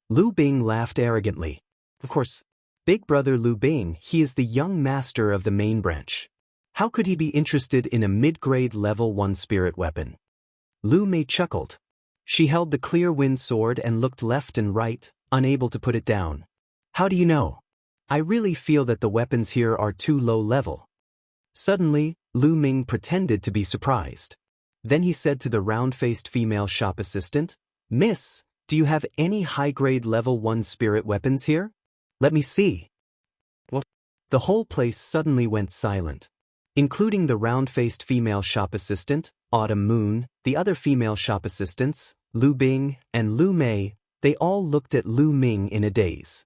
Lu Bing laughed arrogantly. "Of course. Big brother Lu Bing, he is the young master of the main branch. How could he be interested in a mid-grade level 1 spirit weapon?" Lu Mei chuckled. She held the Clear Wind Sword and looked left and right, unable to put it down. "How do you know? I really feel that the weapons here are too low level." Suddenly, Lu Ming pretended to be surprised. Then he said to the round-faced female shop assistant, "Miss, do you have any high-grade level 1 spirit weapons here? Let me see." What? The whole place suddenly went silent. Including the round-faced female shop assistant, Autumn Moon, the other female shop assistants, Lu Bing, and Lu Mei, they all looked at Lu Ming in a daze.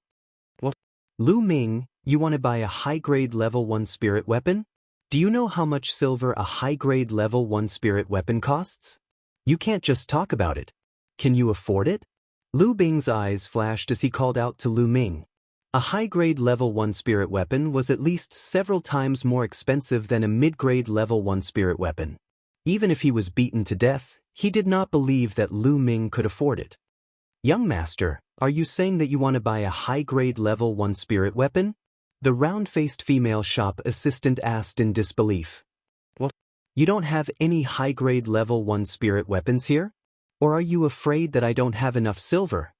"What? Lu Ming, you want to buy a high-grade level 1 spirit weapon? Do you know how much silver a high-grade level 1 spirit weapon costs? You can't just talk about it. Can you afford it?" Lu Bing's eyes flashed as he called out to Lu Ming. A high-grade level 1 spirit weapon was at least several times more expensive than a mid-grade level 1 spirit weapon. Even if he was beaten to death, he did not believe that Lu Ming could afford it. "Young master, are you saying that you want to buy a high-grade level 1 spirit weapon?" The round-faced female shop assistant asked in disbelief. "What? You don't have any high-grade level 1 spirit weapons here? Or are you afraid that I don't have enough silver?"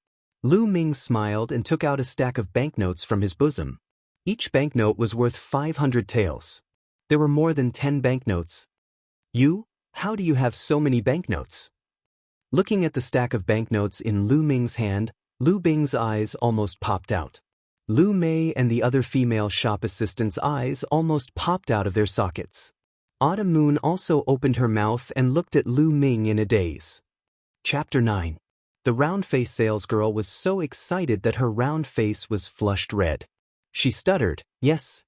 Lu Ming smiled and took out a stack of banknotes from his bosom. Each banknote was worth 500 taels. There were more than 10 banknotes. "You? How do you have so many banknotes?" Looking at the stack of banknotes in Lu Ming's hand, Lu Bing's eyes almost popped out. Lu Mei and the other female shop assistants' eyes almost popped out of their sockets. Autumn Moon also opened her mouth and looked at Lu Ming in a daze. Chapter 9. The round-faced salesgirl was so excited that her round face was flushed red. She stuttered, yes,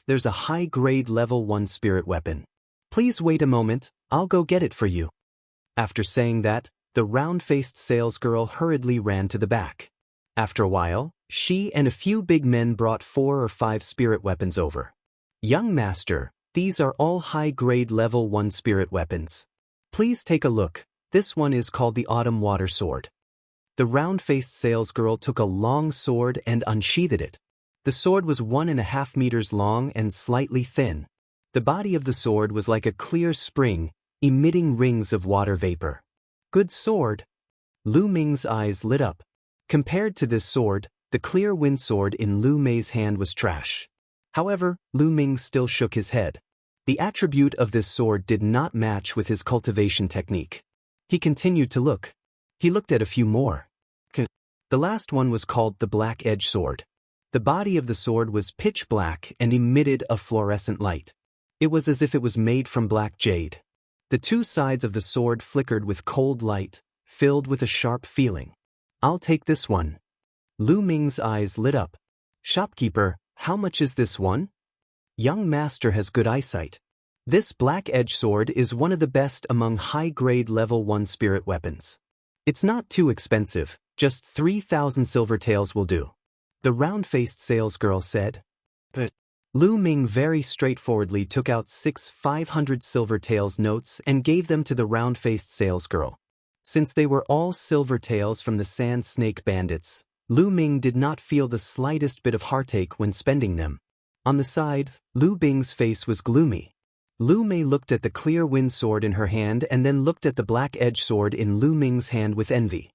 there's a high-grade level 1 spirit weapon. Please wait a moment, I'll go get it for you." After saying that, the round-faced salesgirl hurriedly ran to the back. After a while, she and a few big men brought 4 or 5 spirit weapons over. "Young master, these are all high-grade level 1 spirit weapons. Please take a look. This one is called the Autumn Water Sword." The round-faced salesgirl took a long sword and unsheathed it. The sword was 1.5 meters long and slightly thin. The body of the sword was like a clear spring, emitting rings of water vapor. "Good sword." Lu Ming's eyes lit up. Compared to this sword, the Clear Wind Sword in Lu Mei's hand was trash. However, Lu Ming still shook his head. The attribute of this sword did not match with his cultivation technique. He continued to look. He looked at a few more. The last one was called the Black Edge Sword. The body of the sword was pitch black and emitted a fluorescent light. It was as if it was made from black jade. The 2 sides of the sword flickered with cold light, filled with a sharp feeling. "I'll take this one." Lu Ming's eyes lit up. "Shopkeeper, how much is this one?" "Young master has good eyesight. This Black Edge Sword is one of the best among high-grade level 1 spirit weapons. It's not too expensive, just 3,000 silver taels will do," the round-faced salesgirl said. But Lu Ming very straightforwardly took out 6 500 silver taels notes and gave them to the round-faced salesgirl. Since they were all silver taels from the Sand Snake Bandits, Lu Ming did not feel the slightest bit of heartache when spending them. On the side, Lu Bing's face was gloomy. Lu Mei looked at the clear wind sword in her hand and then looked at the black edge sword in Lu Ming's hand with envy.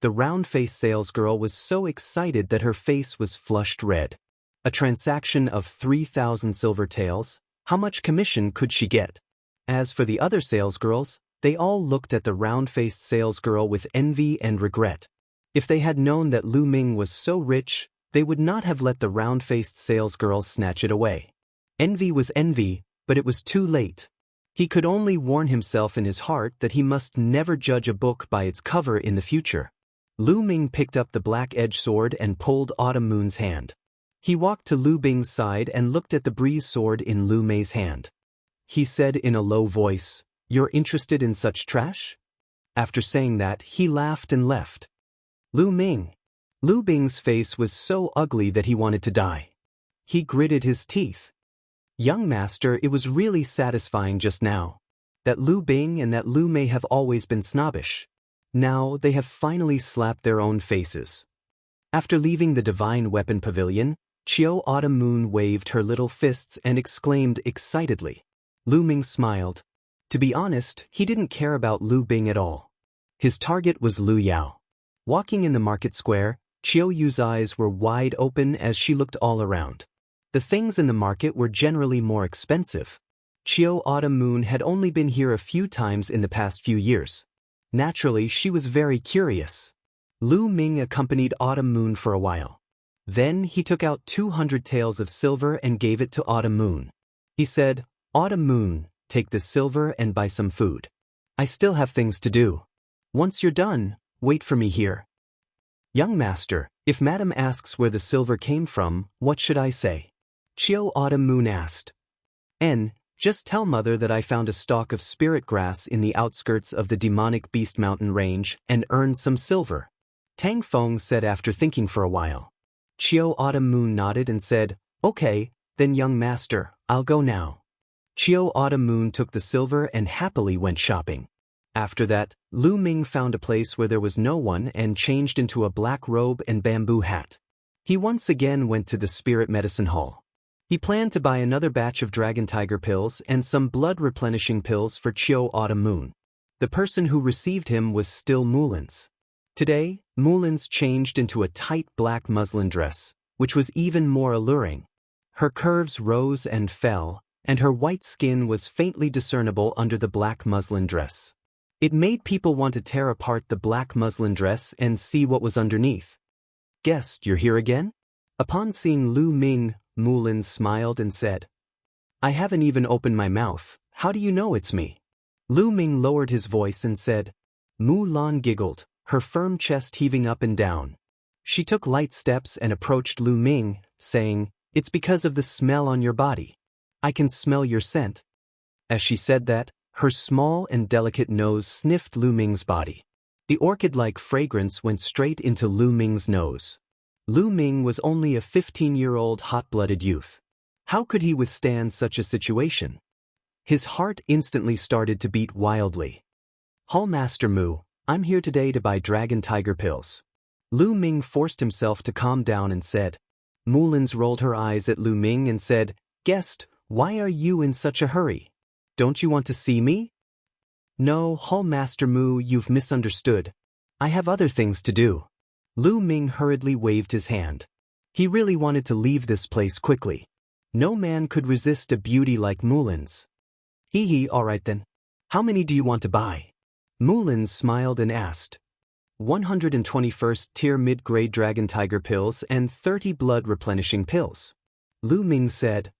The round-faced salesgirl was so excited that her face was flushed red. A transaction of 3,000 silver taels? How much commission could she get? As for the other salesgirls, they all looked at the round-faced salesgirl with envy and regret. If they had known that Lu Ming was so rich, they would not have let the round-faced salesgirl snatch it away. Envy was envy, but it was too late. He could only warn himself in his heart that he must never judge a book by its cover in the future. Lu Ming picked up the black edge sword and pulled Autumn Moon's hand. He walked to Lu Bing's side and looked at the breeze sword in Lu Mei's hand. He said in a low voice, "You're interested in such trash?" After saying that, he laughed and left. Lu Ming. Lu Bing's face was so ugly that he wanted to die. He gritted his teeth. Young master, it was really satisfying just now. That Lu Bing and that Lu Mei have always been snobbish. Now they have finally slapped their own faces. After leaving the Divine Weapon Pavilion, Chiao Autumn Moon waved her little fists and exclaimed excitedly. Lu Ming smiled. To be honest, he didn't care about Lu Bing at all. His target was Lu Yao. Walking in the market square, Chiao Yu's eyes were wide open as she looked all around. The things in the market were generally more expensive. Chiao Autumn Moon had only been here a few times in the past few years. Naturally, she was very curious. Lu Ming accompanied Autumn Moon for a while. Then he took out 200 taels of silver and gave it to Autumn Moon. He said, "Autumn Moon, take this silver and buy some food. I still have things to do. Once you're done, wait for me here." "Young master, if Madam asks where the silver came from, what should I say?" Chiao Autumn Moon asked. Just tell mother that I found a stalk of spirit grass in the outskirts of the demonic beast mountain range and earned some silver. Tang Feng said after thinking for a while. Chiao Autumn Moon nodded and said, "Okay, then young master, I'll go now." Chiao Autumn Moon took the silver and happily went shopping. After that, Lu Ming found a place where there was no one and changed into a black robe and bamboo hat. He once again went to the spirit medicine hall. He planned to buy another batch of dragon tiger pills and some blood-replenishing pills for Chiao Autumn Moon. The person who received him was still Mulin's. Today, Mulin's changed into a tight black muslin dress, which was even more alluring. Her curves rose and fell, and her white skin was faintly discernible under the black muslin dress. It made people want to tear apart the black muslin dress and see what was underneath. "Guest, you're here again?" Upon seeing Lu Ming, Mulin smiled and said, "I haven't even opened my mouth. How do you know it's me?" Lu Ming lowered his voice and said. Mulan giggled, her firm chest heaving up and down. She took light steps and approached Lu Ming, saying, "It's because of the smell on your body. I can smell your scent." As she said that, her small and delicate nose sniffed Lu Ming's body. The orchid-like fragrance went straight into Lu Ming's nose. Lu Ming was only a 15-year-old hot-blooded youth. How could he withstand such a situation? His heart instantly started to beat wildly. "Hallmaster Mu, I'm here today to buy dragon tiger pills." Lu Ming forced himself to calm down and said. Mulin's rolled her eyes at Lu Ming and said, "Guest, why are you in such a hurry? Don't you want to see me?" "No, Hallmaster Mu, you've misunderstood. I have other things to do." Lu Ming hurriedly waved his hand. He really wanted to leave this place quickly. No man could resist a beauty like Mulin's. "Hee, all right then. How many do you want to buy?" Mulin smiled and asked. 121st tier mid-grade dragon tiger pills and 30 blood-replenishing pills. Lu Ming said.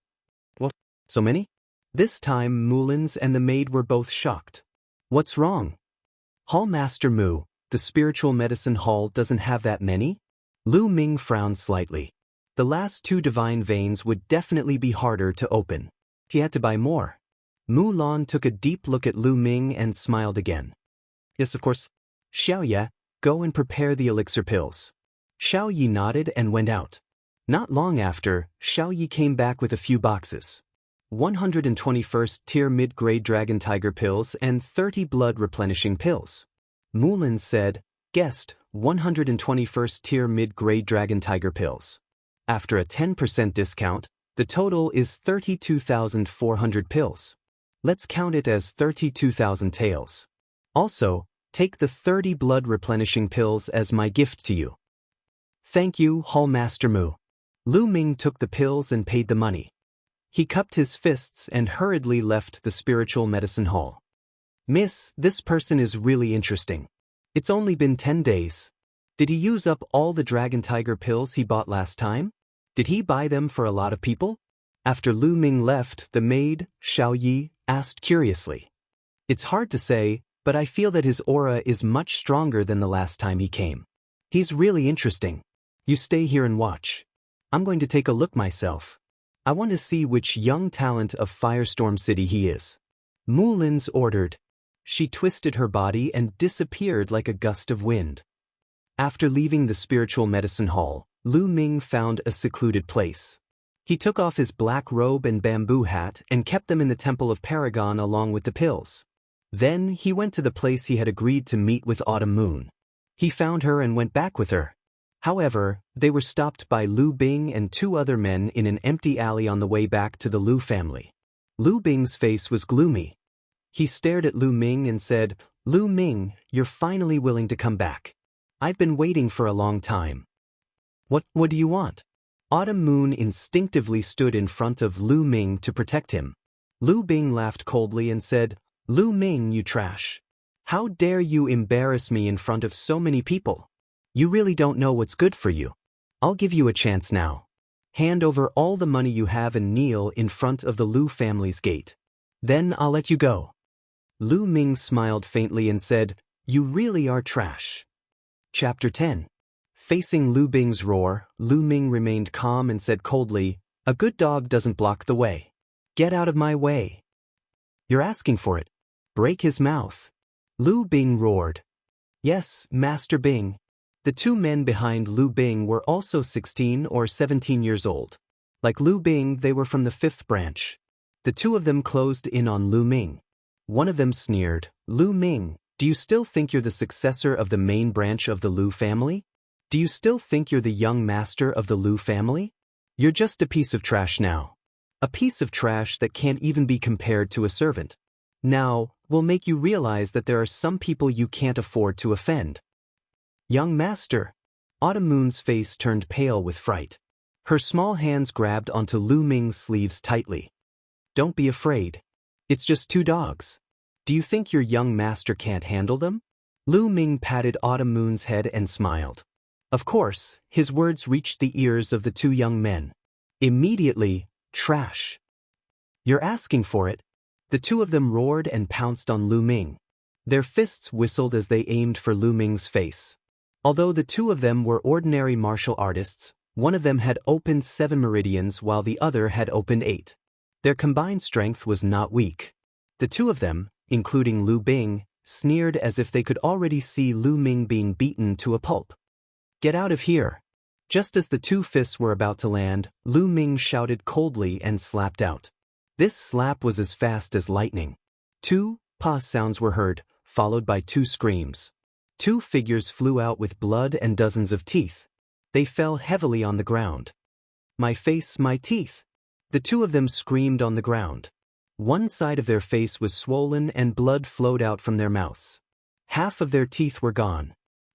"What? So many?" This time Mulin's and the maid were both shocked. "What's wrong?" "Hallmaster Mu, the spiritual medicine hall doesn't have that many?" Lu Ming frowned slightly. The last 2 divine veins would definitely be harder to open. He had to buy more. Mulan took a deep look at Lu Ming and smiled again. "Yes, of course. Xiaoya, go and prepare the elixir pills." Xiao Yi nodded and went out. Not long after, Xiao Yi came back with a few boxes. 121st tier mid-grade dragon tiger pills and 30 blood-replenishing pills. Mulin said, "Guest, 121st tier mid-grade dragon tiger pills." After a 10% discount, The total is 32,400 pills. Let's count it as 32,000 taels. Also, take the 30 blood replenishing pills as my gift to you. Thank you, Hall Master Mu. Lu Ming took the pills and paid the money. He cupped his fists and hurriedly left the spiritual medicine hall. Miss, this person is really interesting. It's only been 10 days. Did he use up all the Dragon Tiger pills he bought last time? Did he buy them for a lot of people? After Lu Ming left, the maid, Xiao Yi, asked curiously. It's hard to say, but I feel that his aura is much stronger than the last time he came. He's really interesting. You stay here and watch. I'm going to take a look myself. I want to see which young talent of Firestorm City he is. Mu Lin's ordered. She twisted her body and disappeared like a gust of wind. After leaving the spiritual medicine hall, Lu Ming found a secluded place. He took off his black robe and bamboo hat and kept them in the Temple of Paragon along with the pills. Then he went to the place he had agreed to meet with Autumn Moon. He found her and went back with her. However, they were stopped by Lu Bing and two other men in an empty alley on the way back to the Lu family. Lu Bing's face was gloomy. He stared at Lu Ming and said, Lu Ming, you're finally willing to come back. I've been waiting for a long time. What do you want? Autumn Moon instinctively stood in front of Lu Ming to protect him. Lu Bing laughed coldly and said, Lu Ming, you trash. How dare you embarrass me in front of so many people? You really don't know what's good for you. I'll give you a chance now. Hand over all the money you have and kneel in front of the Lu family's gate. Then I'll let you go. Lu Ming smiled faintly and said, You really are trash. Chapter 10. Facing Lu Bing's roar, Lu Ming remained calm and said coldly, A good dog doesn't block the way. Get out of my way. You're asking for it. Break his mouth. Lu Bing roared. Yes, Master Bing. The two men behind Lu Bing were also 16 or 17 years old. Like Lu Bing, they were from the 5th branch. The two of them closed in on Lu Ming. One of them sneered, Lu Ming, do you still think you're the successor of the main branch of the Lu family? Do you still think you're the young master of the Lu family? You're just a piece of trash now. A piece of trash that can't even be compared to a servant. Now, we'll make you realize that there are some people you can't afford to offend. Young master. Autumn Moon's face turned pale with fright. Her small hands grabbed onto Lu Ming's sleeves tightly. Don't be afraid. It's just 2 dogs. Do you think your young master can't handle them? Lu Ming patted Autumn Moon's head and smiled. Of course, his words reached the ears of the 2 young men. Immediately, trash. You're asking for it. The 2 of them roared and pounced on Lu Ming. Their fists whistled as they aimed for Lu Ming's face. Although the 2 of them were ordinary martial artists, one of them had opened 7 meridians while the other had opened 8. Their combined strength was not weak. The 2 of them, including Lu Bing, sneered as if they could already see Lu Ming being beaten to a pulp. Get out of here. Just as the 2 fists were about to land, Lu Ming shouted coldly and slapped out. This slap was as fast as lightning. 2 pa sounds were heard, followed by 2 screams. 2 figures flew out with blood and dozens of teeth. They fell heavily on the ground. My face, my teeth. The 2 of them screamed on the ground. One side of their face was swollen and blood flowed out from their mouths. Half of their teeth were gone.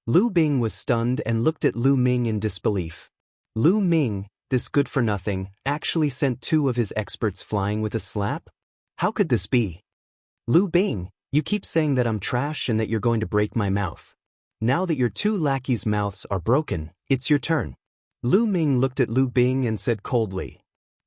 Lu Bing was stunned and looked at Lu Ming in disbelief. Lu Ming, this good-for-nothing, actually sent 2 of his experts flying with a slap? How could this be? Lu Bing, you keep saying that I'm trash and that you're going to break my mouth. Now that your 2 lackeys' mouths are broken, it's your turn. Lu Ming looked at Lu Bing and said coldly,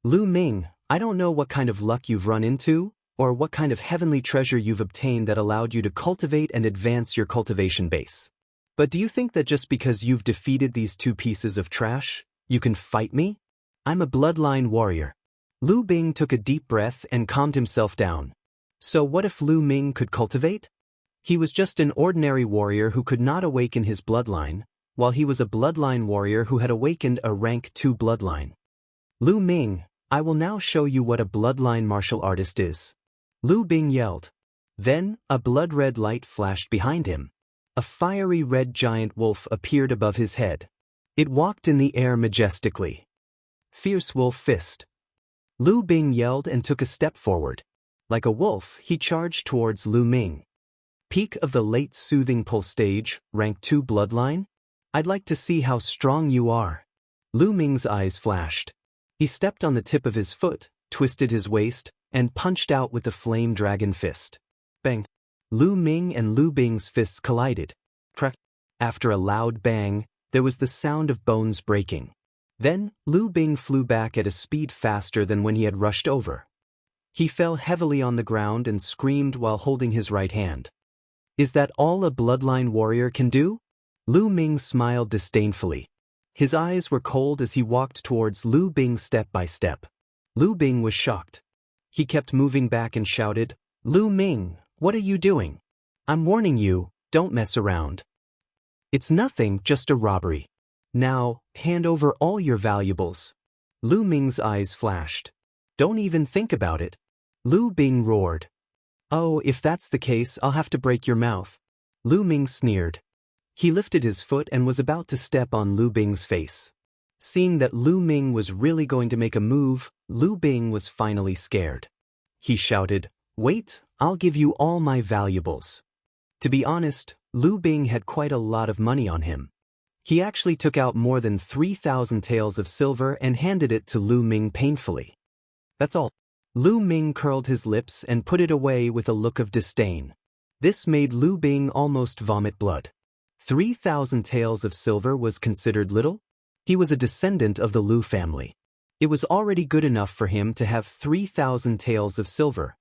Lu Ming, I don't know what kind of luck you've run into, or what kind of heavenly treasure you've obtained that allowed you to cultivate and advance your cultivation base. But do you think that just because you've defeated these 2 pieces of trash, you can fight me? I'm a bloodline warrior. Lu Bing took a deep breath and calmed himself down. So what if Lu Ming could cultivate? He was just an ordinary warrior who could not awaken his bloodline, while he was a bloodline warrior who had awakened a rank 2 bloodline. Lu Ming, I will now show you what a bloodline martial artist is. Lu Bing yelled. Then, a blood-red light flashed behind him. A fiery red giant wolf appeared above his head. It walked in the air majestically. Fierce wolf fist. Lu Bing yelled and took a step forward. Like a wolf, he charged towards Lu Ming. Peak of the late soothing pulse stage, rank 2 bloodline? I'd like to see how strong you are. Lu Ming's eyes flashed. He stepped on the tip of his foot, twisted his waist, and punched out with the flame dragon fist. Bang! Lu Ming and Lu Bing's fists collided. Crack! After a loud bang, there was the sound of bones breaking. Then, Lu Bing flew back at a speed faster than when he had rushed over. He fell heavily on the ground and screamed while holding his right hand. Is that all a bloodline warrior can do? Lu Ming smiled disdainfully. His eyes were cold as he walked towards Lu Bing step by step. Lu Bing was shocked. He kept moving back and shouted, Lu Ming, what are you doing? I'm warning you, don't mess around. It's nothing, just a robbery. Now, hand over all your valuables. Lu Ming's eyes flashed. Don't even think about it. Lu Bing roared. Oh, if that's the case, I'll have to break your mouth. Lu Ming sneered. He lifted his foot and was about to step on Lu Bing's face. Seeing that Lu Ming was really going to make a move, Lu Bing was finally scared. He shouted, Wait, I'll give you all my valuables. To be honest, Lu Bing had quite a lot of money on him. He actually took out more than 3,000 taels of silver and handed it to Lu Ming painfully. That's all. Lu Ming curled his lips and put it away with a look of disdain. This made Lu Bing almost vomit blood. 3,000 taels of silver was considered little? He was a descendant of the Lu family. It was already good enough for him to have 3,000 taels of silver.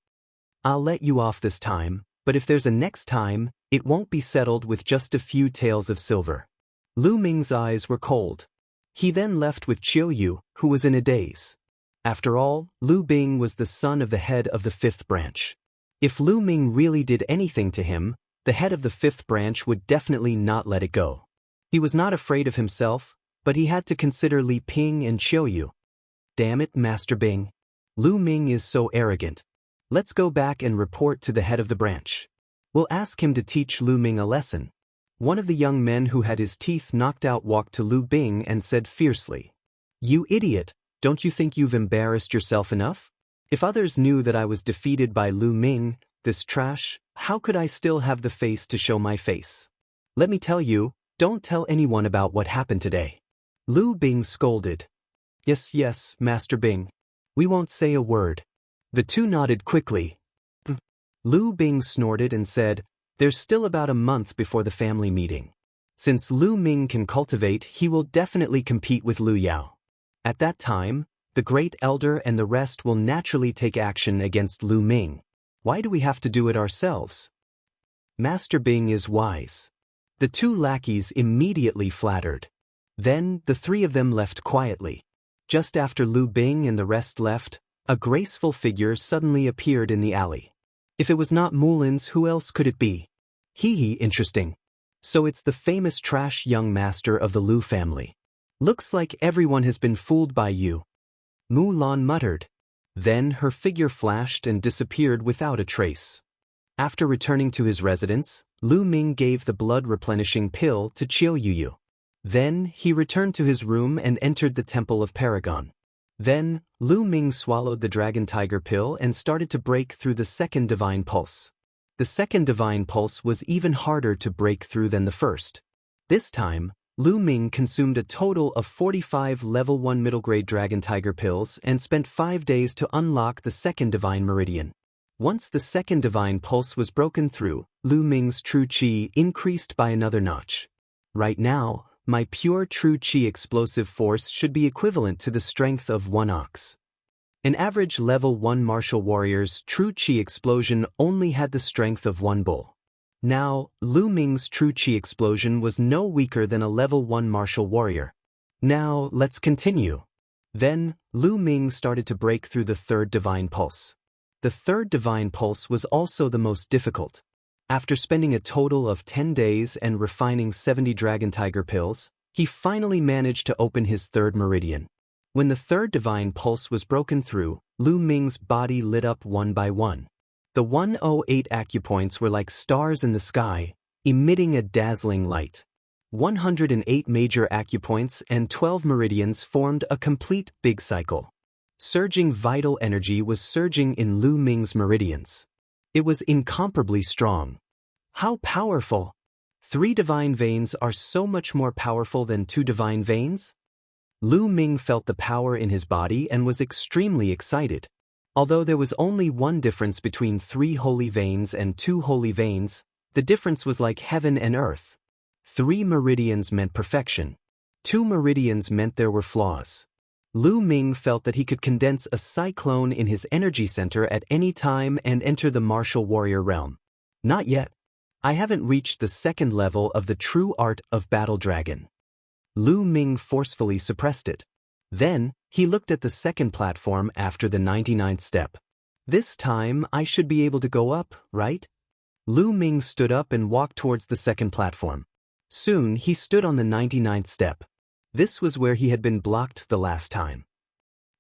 I'll let you off this time, but if there's a next time, it won't be settled with just a few taels of silver. Lu Ming's eyes were cold. He then left with Chiu Yu, who was in a daze. After all, Lu Bing was the son of the head of the 5th branch. If Lu Ming really did anything to him, the head of the 5th branch would definitely not let it go. He was not afraid of himself, but he had to consider Li Ping and Chiu Yu. Damn it, Master Bing. Lu Ming is so arrogant. Let's go back and report to the head of the branch. We'll ask him to teach Lu Ming a lesson. One of the young men who had his teeth knocked out walked to Lu Bing and said fiercely, You idiot, don't you think you've embarrassed yourself enough? If others knew that I was defeated by Lu Ming, this trash, how could I still have the face to show my face? Let me tell you, don't tell anyone about what happened today. Lu Bing scolded. Yes, Master Bing. We won't say a word. The two nodded quickly. Lu Bing snorted and said, There's still about a month before the family meeting. Since Lu Ming can cultivate, he will definitely compete with Lu Yao. At that time, the Great Elder and the rest will naturally take action against Lu Ming. Why do we have to do it ourselves? Master Bing is wise. The two lackeys immediately flattered. Then, the three of them left quietly. Just after Lu Bing and the rest left, a graceful figure suddenly appeared in the alley. If it was not Mulin's, who else could it be? Interesting. So it's the famous trash young master of the Lu family. Looks like everyone has been fooled by you. Mulan muttered. Then her figure flashed and disappeared without a trace. After returning to his residence, Lu Ming gave the blood-replenishing pill to Chiu Yu. Then, he returned to his room and entered the Temple of Paragon. Then, Lu Ming swallowed the Dragon Tiger pill and started to break through the second divine pulse. The second divine pulse was even harder to break through than the first. This time, Lu Ming consumed a total of 45 level 1 middle-grade Dragon Tiger pills and spent 5 days to unlock the second divine meridian. Once the second divine pulse was broken through, Lu Ming's true qi increased by another notch. Right now, my pure true qi explosive force should be equivalent to the strength of 1 ox. An average level 1 martial warrior's true qi explosion only had the strength of 1 bull. Now, Lu Ming's true qi explosion was no weaker than a level 1 martial warrior. Now, let's continue. Then, Lu Ming started to break through the third divine pulse. The third divine pulse was also the most difficult. After spending a total of 10 days and refining 70 Dragon Tiger pills, he finally managed to open his third meridian. When the third divine pulse was broken through, Lu Ming's body lit up one by one. The 108 acupoints were like stars in the sky, emitting a dazzling light. 108 major acupoints and 12 meridians formed a complete big cycle. Surging vital energy was surging in Lu Ming's meridians. It was incomparably strong. How powerful! 3 divine veins are so much more powerful than 2 divine veins? Lu Ming felt the power in his body and was extremely excited. Although there was only one difference between 3 holy veins and 2 holy veins, the difference was like heaven and earth. 3 meridians meant perfection. 2 meridians meant there were flaws. Lu Ming felt that he could condense a cyclone in his energy center at any time and enter the martial warrior realm. Not yet. I haven't reached the 2nd level of the true art of Battle Dragon. Lu Ming forcefully suppressed it. Then, he looked at the 2nd platform after the 99th step. This time I should be able to go up, right? Lu Ming stood up and walked towards the 2nd platform. Soon he stood on the 99th step. This was where he had been blocked the last time.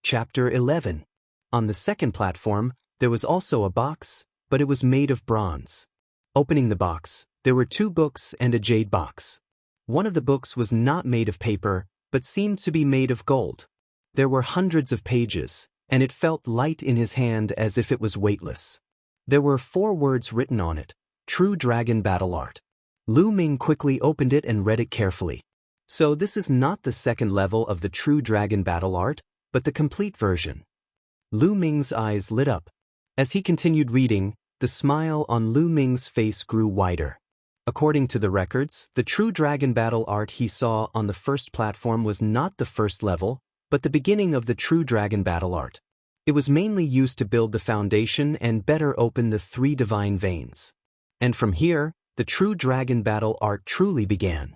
Chapter 11. On the 2nd platform, there was also a box, but it was made of bronze. Opening the box, there were 2 books and a jade box. One of the books was not made of paper, but seemed to be made of gold. There were hundreds of pages, and it felt light in his hand as if it was weightless. There were 4 words written on it: True Dragon Battle Art. Lu Ming quickly opened it and read it carefully. So this is not the 2nd level of the True Dragon Battle Art, but the complete version. Lu Ming's eyes lit up. As he continued reading, the smile on Lu Ming's face grew wider. According to the records, the True Dragon Battle Art he saw on the 1st platform was not the 1st level, but the beginning of the True Dragon Battle Art. It was mainly used to build the foundation and better open the 3 divine veins. And from here, the True Dragon Battle Art truly began.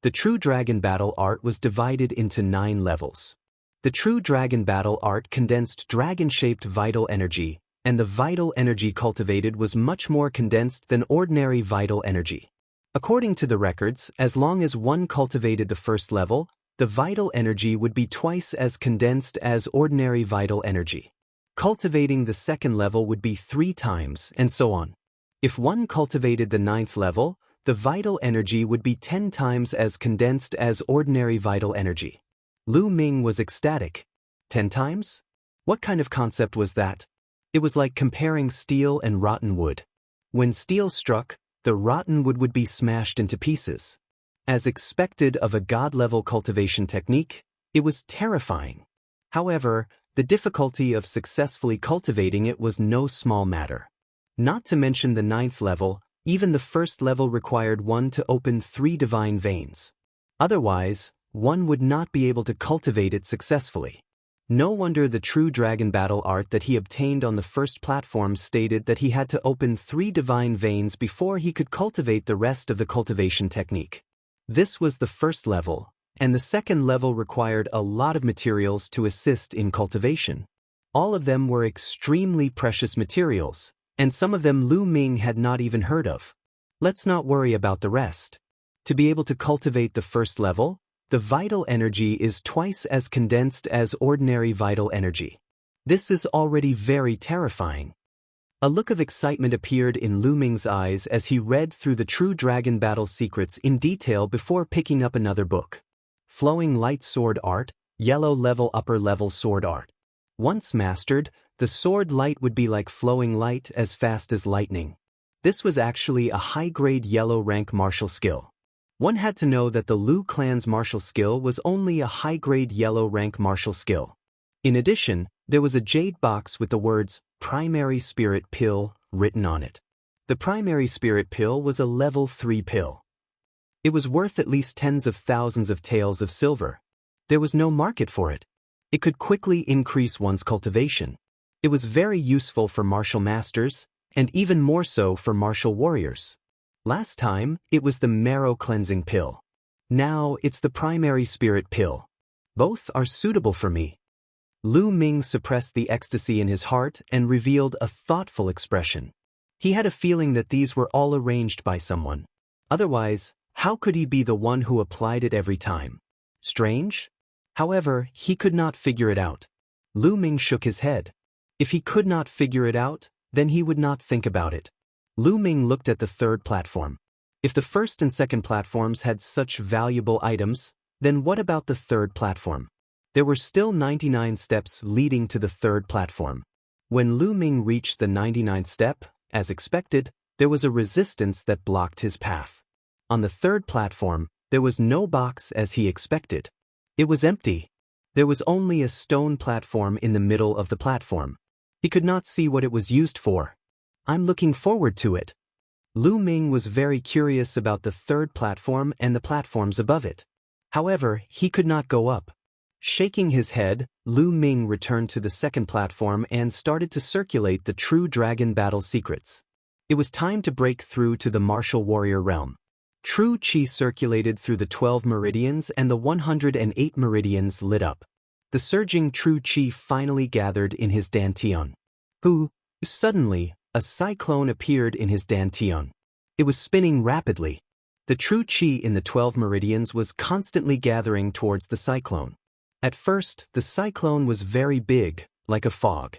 The True Dragon Battle Art was divided into 9 levels. The True Dragon Battle Art condensed dragon-shaped vital energy, and the vital energy cultivated was much more condensed than ordinary vital energy. According to the records, as long as one cultivated the 1st level, the vital energy would be twice as condensed as ordinary vital energy. Cultivating the 2nd level would be 3 times, and so on. If one cultivated the 9th level, the vital energy would be 10 times as condensed as ordinary vital energy. Lu Ming was ecstatic. 10 times? What kind of concept was that? It was like comparing steel and rotten wood. When steel struck, the rotten wood would be smashed into pieces. As expected of a god-level cultivation technique, it was terrifying. However, the difficulty of successfully cultivating it was no small matter. Not to mention the 9th level, even the 1st level required one to open 3 divine veins. Otherwise, one would not be able to cultivate it successfully. No wonder the True Dragon Battle Art that he obtained on the 1st platform stated that he had to open 3 divine veins before he could cultivate the rest of the cultivation technique. This was the 1st level, and the 2nd level required a lot of materials to assist in cultivation. All of them were extremely precious materials, and some of them Lu Ming had not even heard of. Let's not worry about the rest. To be able to cultivate the 1st level, the vital energy is twice as condensed as ordinary vital energy. This is already very terrifying. A look of excitement appeared in Lu Ming's eyes as he read through the True Dragon Battle secrets in detail before picking up another book. Flowing Light Sword Art, Yellow Level Upper Level Sword Art. Once mastered, the sword light would be like flowing light as fast as lightning. This was actually a high-grade yellow rank martial skill. One had to know that the Lu clan's martial skill was only a high-grade yellow rank martial skill. In addition, there was a jade box with the words, Primary Spirit Pill, written on it. The Primary Spirit Pill was a level 3 pill. It was worth at least tens of thousands of taels of silver. There was no market for it. It could quickly increase one's cultivation. It was very useful for martial masters, and even more so for martial warriors. Last time, it was the marrow cleansing pill. Now, it's the primary spirit pill. Both are suitable for me. Lu Ming suppressed the ecstasy in his heart and revealed a thoughtful expression. He had a feeling that these were all arranged by someone. Otherwise, how could he be the one who applied it every time? Strange? However, he could not figure it out. Lu Ming shook his head. If he could not figure it out, then he would not think about it. Lu Ming looked at the 3rd platform. If the 1st and 2nd platforms had such valuable items, then what about the 3rd platform? There were still 99 steps leading to the third platform. When Lu Ming reached the 99th step, as expected, there was a resistance that blocked his path. On the third platform, there was no box as he expected. It was empty. There was only a stone platform in the middle of the platform. He could not see what it was used for. I'm looking forward to it. Lu Ming was very curious about the third platform and the platforms above it. However, he could not go up. Shaking his head, Lu Ming returned to the second platform and started to circulate the true dragon battle secrets. It was time to break through to the martial warrior realm. True Qi circulated through the 12 meridians and the 108 meridians lit up. The surging True Qi finally gathered in his dantian. Suddenly, a cyclone appeared in his dantian. It was spinning rapidly. The True Qi in the 12 meridians was constantly gathering towards the cyclone. At first, the cyclone was very big, like a fog.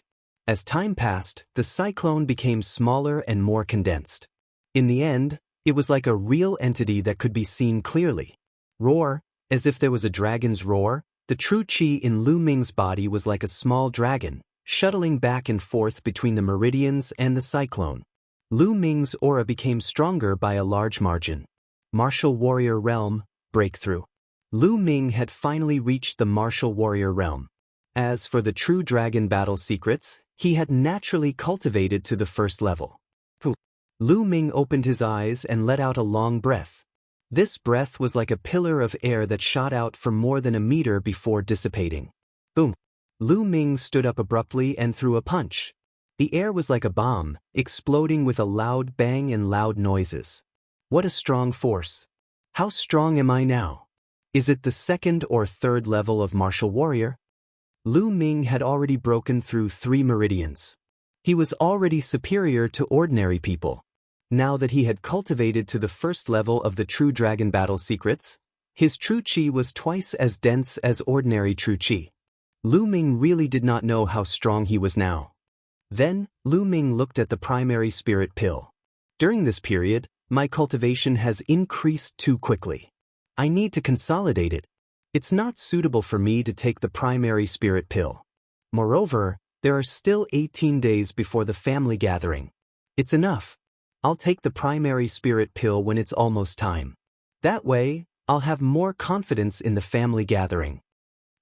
As time passed, the cyclone became smaller and more condensed. In the end, it was like a real entity that could be seen clearly. Roar, as if there was a dragon's roar, the True Qi in Lu Ming's body was like a small dragon, shuttling back and forth between the meridians and the cyclone. Lu Ming's aura became stronger by a large margin. Martial Warrior Realm, Breakthrough. Lu Ming had finally reached the Martial Warrior Realm. As for the true dragon battle secrets, he had naturally cultivated to the first level. Lu Ming opened his eyes and let out a long breath. This breath was like a pillar of air that shot out for more than a meter before dissipating. Boom! Lu Ming stood up abruptly and threw a punch. The air was like a bomb, exploding with a loud bang and loud noises. What a strong force! How strong am I now? Is it the second or third level of martial warrior? Lu Ming had already broken through 3 meridians. He was already superior to ordinary people. Now that he had cultivated to the first level of the true dragon battle secrets, his true qi was twice as dense as ordinary true qi. Lu Ming really did not know how strong he was now. Then, Lu Ming looked at the primary spirit pill. During this period, my cultivation has increased too quickly. I need to consolidate it. It's not suitable for me to take the primary spirit pill. Moreover, there are still 18 days before the family gathering. It's enough. I'll take the primary spirit pill when it's almost time. That way, I'll have more confidence in the family gathering.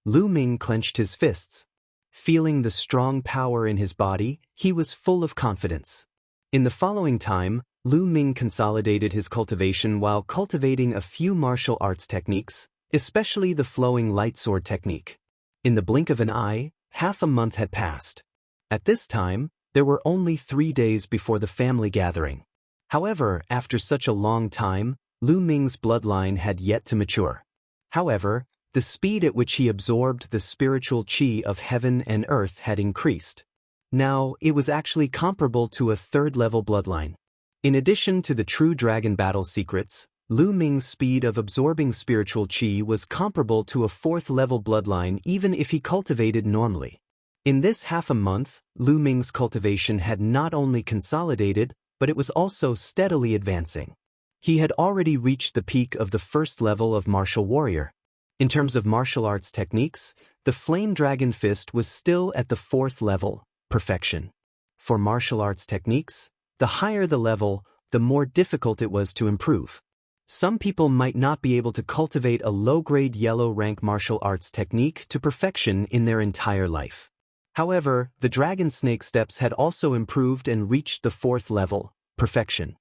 Lu Ming clenched his fists. Feeling the strong power in his body, he was full of confidence. In the following time, Lu Ming consolidated his cultivation while cultivating a few martial arts techniques, especially the flowing light sword technique. In the blink of an eye, half a month had passed. At this time, there were only 3 days before the family gathering. However, after such a long time, Lu Ming's bloodline had yet to mature. However, the speed at which he absorbed the spiritual qi of heaven and earth had increased. Now, it was actually comparable to a third-level bloodline. In addition to the true dragon battle secrets, Lu Ming's speed of absorbing spiritual qi was comparable to a 4th-level bloodline even if he cultivated normally. In this half a month, Lu Ming's cultivation had not only consolidated, but it was also steadily advancing. He had already reached the peak of the first level of martial warrior. In terms of martial arts techniques, the Flame Dragon Fist was still at the 4th level, perfection. For martial arts techniques, the higher the level, the more difficult it was to improve. Some people might not be able to cultivate a low-grade yellow-rank martial arts technique to perfection in their entire life. However, the Dragon Snake steps had also improved and reached the 4th level, perfection.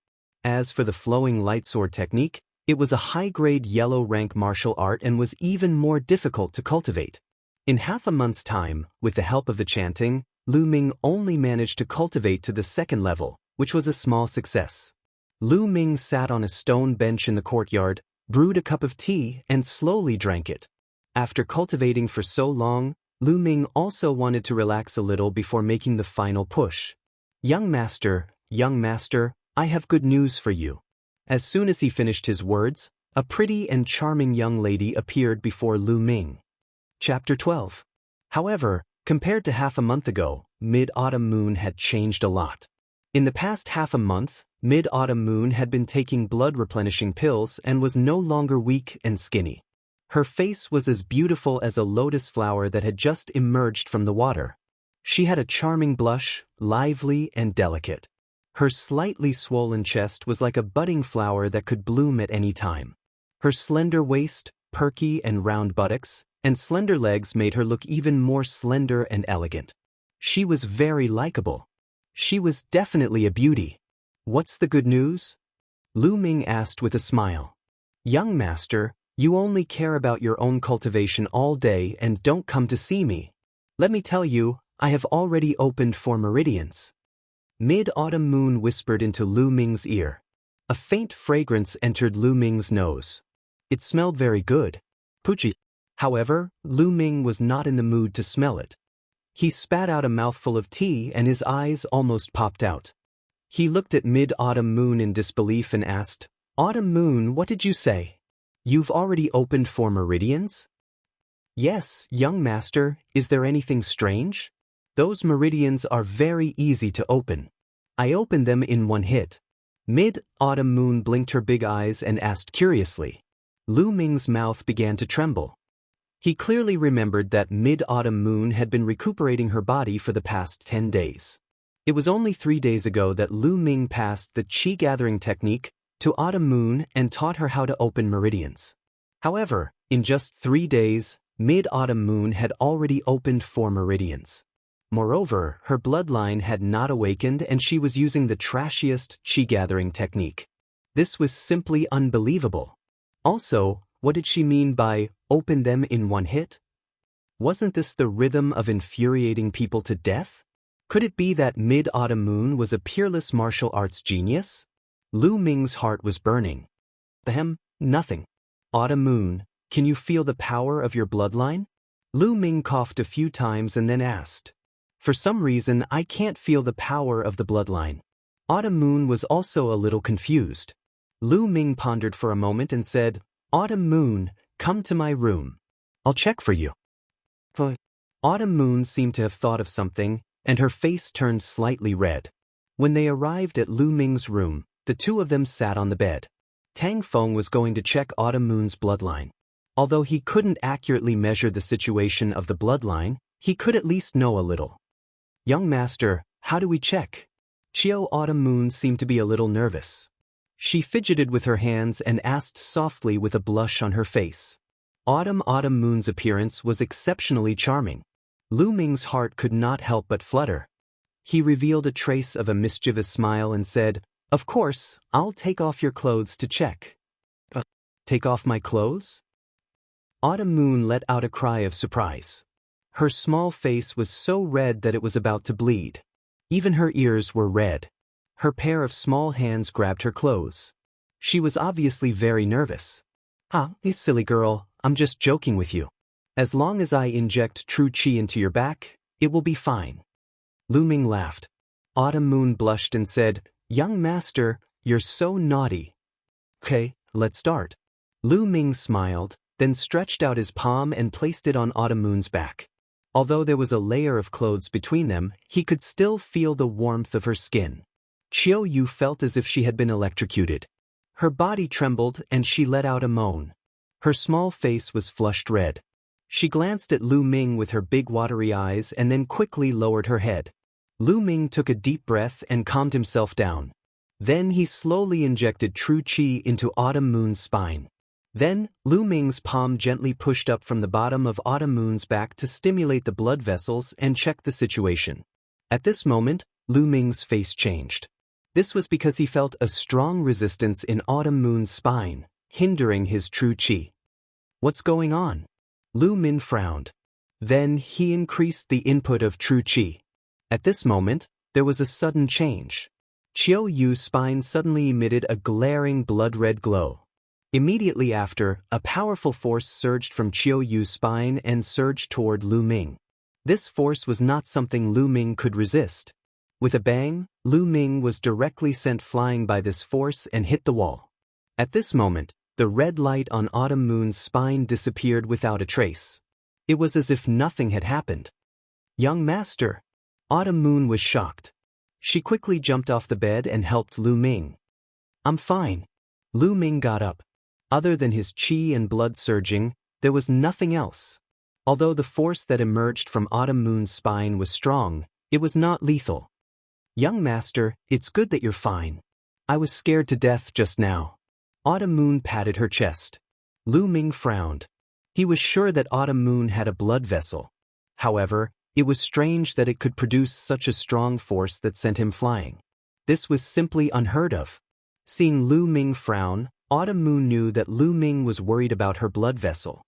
As for the flowing light sword technique, it was a high-grade yellow-rank martial art and was even more difficult to cultivate. In half a month's time, with the help of the chanting, Lu Ming only managed to cultivate to the 2nd level, which was a small success. Lu Ming sat on a stone bench in the courtyard, brewed a cup of tea, and slowly drank it. After cultivating for so long, Lu Ming also wanted to relax a little before making the final push. Young master, I have good news for you." As soon as he finished his words, a pretty and charming young lady appeared before Lu Ming. Chapter 12. However, compared to half a month ago, Mid-Autumn Moon had changed a lot. In the past half a month, Mid-Autumn Moon had been taking blood-replenishing pills and was no longer weak and skinny. Her face was as beautiful as a lotus flower that had just emerged from the water. She had a charming blush, lively and delicate. Her slightly swollen chest was like a budding flower that could bloom at any time. Her slender waist, perky and round buttocks, and slender legs made her look even more slender and elegant. She was very likable. She was definitely a beauty. "What's the good news?" Lu Ming asked with a smile. "Young master, you only care about your own cultivation all day and don't come to see me. Let me tell you, I have already opened 4 meridians." Mid-autumn moon whispered into Lu Ming's ear. A faint fragrance entered Lu Ming's nose. It smelled very good. Puchi. However, Lu Ming was not in the mood to smell it. He spat out a mouthful of tea and his eyes almost popped out. He looked at Mid-Autumn Moon in disbelief and asked, "Autumn Moon, what did you say? You've already opened 4 meridians?" "Yes, young master, is there anything strange? Those meridians are very easy to open. I opened them in 1 hit." Mid-Autumn Moon blinked her big eyes and asked curiously. Lu Ming's mouth began to tremble. He clearly remembered that Mid-Autumn Moon had been recuperating her body for the past 10 days. It was only 3 days ago that Lu Ming passed the Qi gathering technique to Autumn Moon and taught her how to open meridians. However, in just 3 days, Mid-Autumn Moon had already opened 4 meridians. Moreover, her bloodline had not awakened and she was using the trashiest Qi gathering technique. This was simply unbelievable. Also, what did she mean by "open them in 1 hit"? Wasn't this the rhythm of infuriating people to death? Could it be that Mid-Autumn Moon was a peerless martial arts genius? Lu Ming's heart was burning. Nothing. Autumn Moon, can you feel the power of your bloodline? Lu Ming coughed a few times and then asked. For some reason, I can't feel the power of the bloodline. Autumn Moon was also a little confused. Lu Ming pondered for a moment and said, "Autumn Moon, come to my room. I'll check for you." Autumn Moon seemed to have thought of something, and her face turned slightly red. When they arrived at Lu Ming's room, the 2 of them sat on the bed. Tang Feng was going to check Autumn Moon's bloodline. Although he couldn't accurately measure the situation of the bloodline, he could at least know a little. "Young master, how do we check?" Chiao Autumn Moon seemed to be a little nervous. She fidgeted with her hands and asked softly with a blush on her face. Autumn Moon's appearance was exceptionally charming. Lu Ming's heart could not help but flutter. He revealed a trace of a mischievous smile and said, "Of course, I'll take off your clothes to check." Take off my clothes?" Autumn Moon let out a cry of surprise. Her small face was so red that it was about to bleed. Even her ears were red. Her pair of small hands grabbed her clothes. She was obviously very nervous. You silly girl, I'm just joking with you. As long as I inject true Qi into your back, it will be fine." Lu Ming laughed. Autumn Moon blushed and said, "Young master, you're so naughty." "Okay, let's start." Lu Ming smiled, then stretched out his palm and placed it on Autumn Moon's back. Although there was a layer of clothes between them, he could still feel the warmth of her skin. Chiao Yu felt as if she had been electrocuted. Her body trembled and she let out a moan. Her small face was flushed red. She glanced at Lu Ming with her big watery eyes and then quickly lowered her head. Lu Ming took a deep breath and calmed himself down. Then he slowly injected true Qi into Autumn Moon's spine. Then, Lu Ming's palm gently pushed up from the bottom of Autumn Moon's back to stimulate the blood vessels and check the situation. At this moment, Lu Ming's face changed. This was because he felt a strong resistance in Autumn Moon's spine, hindering his true Qi. "What's going on?" Lu Ming frowned. Then he increased the input of true Qi. At this moment, there was a sudden change. Chiao Yu's spine suddenly emitted a glaring blood-red glow. Immediately after, a powerful force surged from Chiao Yu's spine and surged toward Lu Ming. This force was not something Lu Ming could resist. With a bang, Lu Ming was directly sent flying by this force and hit the wall. At this moment, the red light on Autumn Moon's spine disappeared without a trace. It was as if nothing had happened. "Young master!" Autumn Moon was shocked. She quickly jumped off the bed and helped Lu Ming. "I'm fine." Lu Ming got up. Other than his qi and blood surging, There was nothing else. Although the force that emerged from Autumn Moon's spine was strong, it was not lethal. Young master, it's good that you're fine. I was scared to death just now. Autumn Moon patted her chest. Lu Ming frowned. He was sure that Autumn Moon had a blood vessel. However, it was strange that it could produce such a strong force that sent him flying. This was simply unheard of. Seeing Lu Ming frown, Autumn Moon knew that Lu Ming was worried about her blood vessel.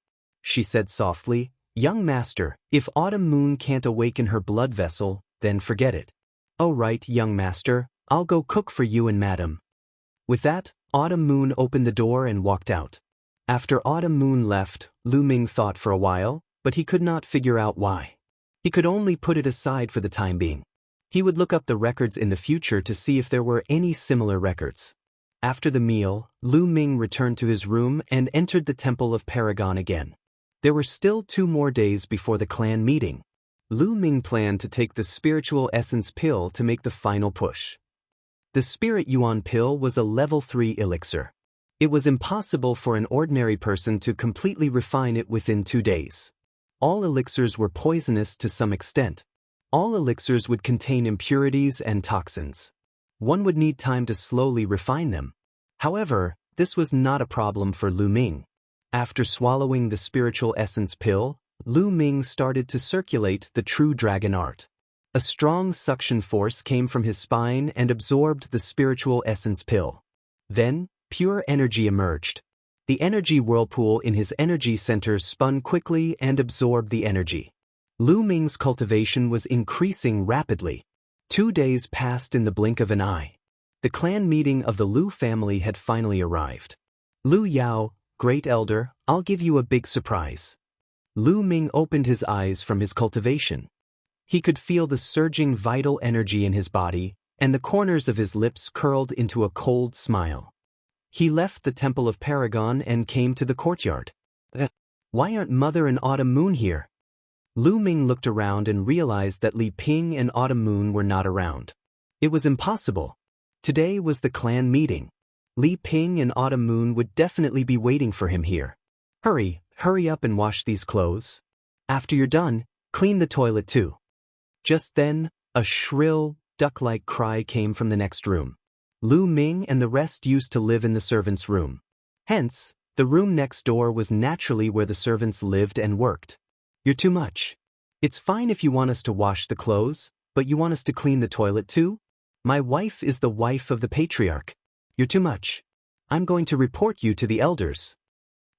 She said softly, "Young master, if Autumn Moon can't awaken her blood vessel, then forget it." "Oh right, young master, I'll go cook for you and madam." With that, Autumn Moon opened the door and walked out. After Autumn Moon left, Lu Ming thought for a while, but he could not figure out why. He could only put it aside for the time being. He would look up the records in the future to see if there were any similar records. After the meal, Lu Ming returned to his room and entered the Temple of Paragon again. There were still 2 more days before the clan meeting. Lu Ming planned to take the spiritual essence pill to make the final push. The Spirit Yuan pill was a level 3 elixir. It was impossible for an ordinary person to completely refine it within 2 days. All elixirs were poisonous to some extent. All elixirs would contain impurities and toxins. One would need time to slowly refine them. However, this was not a problem for Lu Ming. After swallowing the spiritual essence pill, Lu Ming started to circulate the true dragon art. A strong suction force came from his spine and absorbed the spiritual essence pill. Then, pure energy emerged. The energy whirlpool in his energy center spun quickly and absorbed the energy. Lu Ming's cultivation was increasing rapidly. 2 days passed in the blink of an eye. The clan meeting of the Lu family had finally arrived. "Lu Yao, Great Elder, I'll give you a big surprise." Lu Ming opened his eyes from his cultivation. He could feel the surging vital energy in his body, and the corners of his lips curled into a cold smile. He left the Temple of Paragon and came to the courtyard. Why aren't Mother and Autumn Moon here?" Lu Ming looked around and realized that Li Ping and Autumn Moon were not around. It was impossible. Today was the clan meeting. Li Ping and Autumn Moon would definitely be waiting for him here. Hurry up and wash these clothes. After you're done, clean the toilet too." Just then, a shrill, duck-like cry came from the next room. Lu Ming and the rest used to live in the servants' room. Hence, the room next door was naturally where the servants lived and worked. "You're too much. It's fine if you want us to wash the clothes, but you want us to clean the toilet too? My wife is the wife of the patriarch. You're too much. I'm going to report you to the elders."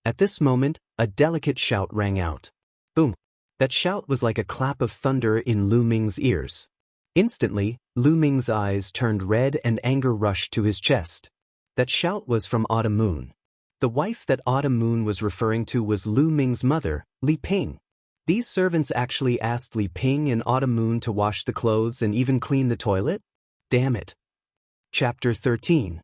At this moment, a delicate shout rang out. Boom! That shout was like a clap of thunder in Lu Ming's ears. Instantly, Lu Ming's eyes turned red and anger rushed to his chest. That shout was from Autumn Moon. The wife that Autumn Moon was referring to was Lu Ming's mother, Li Ping. These servants actually asked Li Ping and Autumn Moon to wash the clothes and even clean the toilet? Damn it. Chapter 13.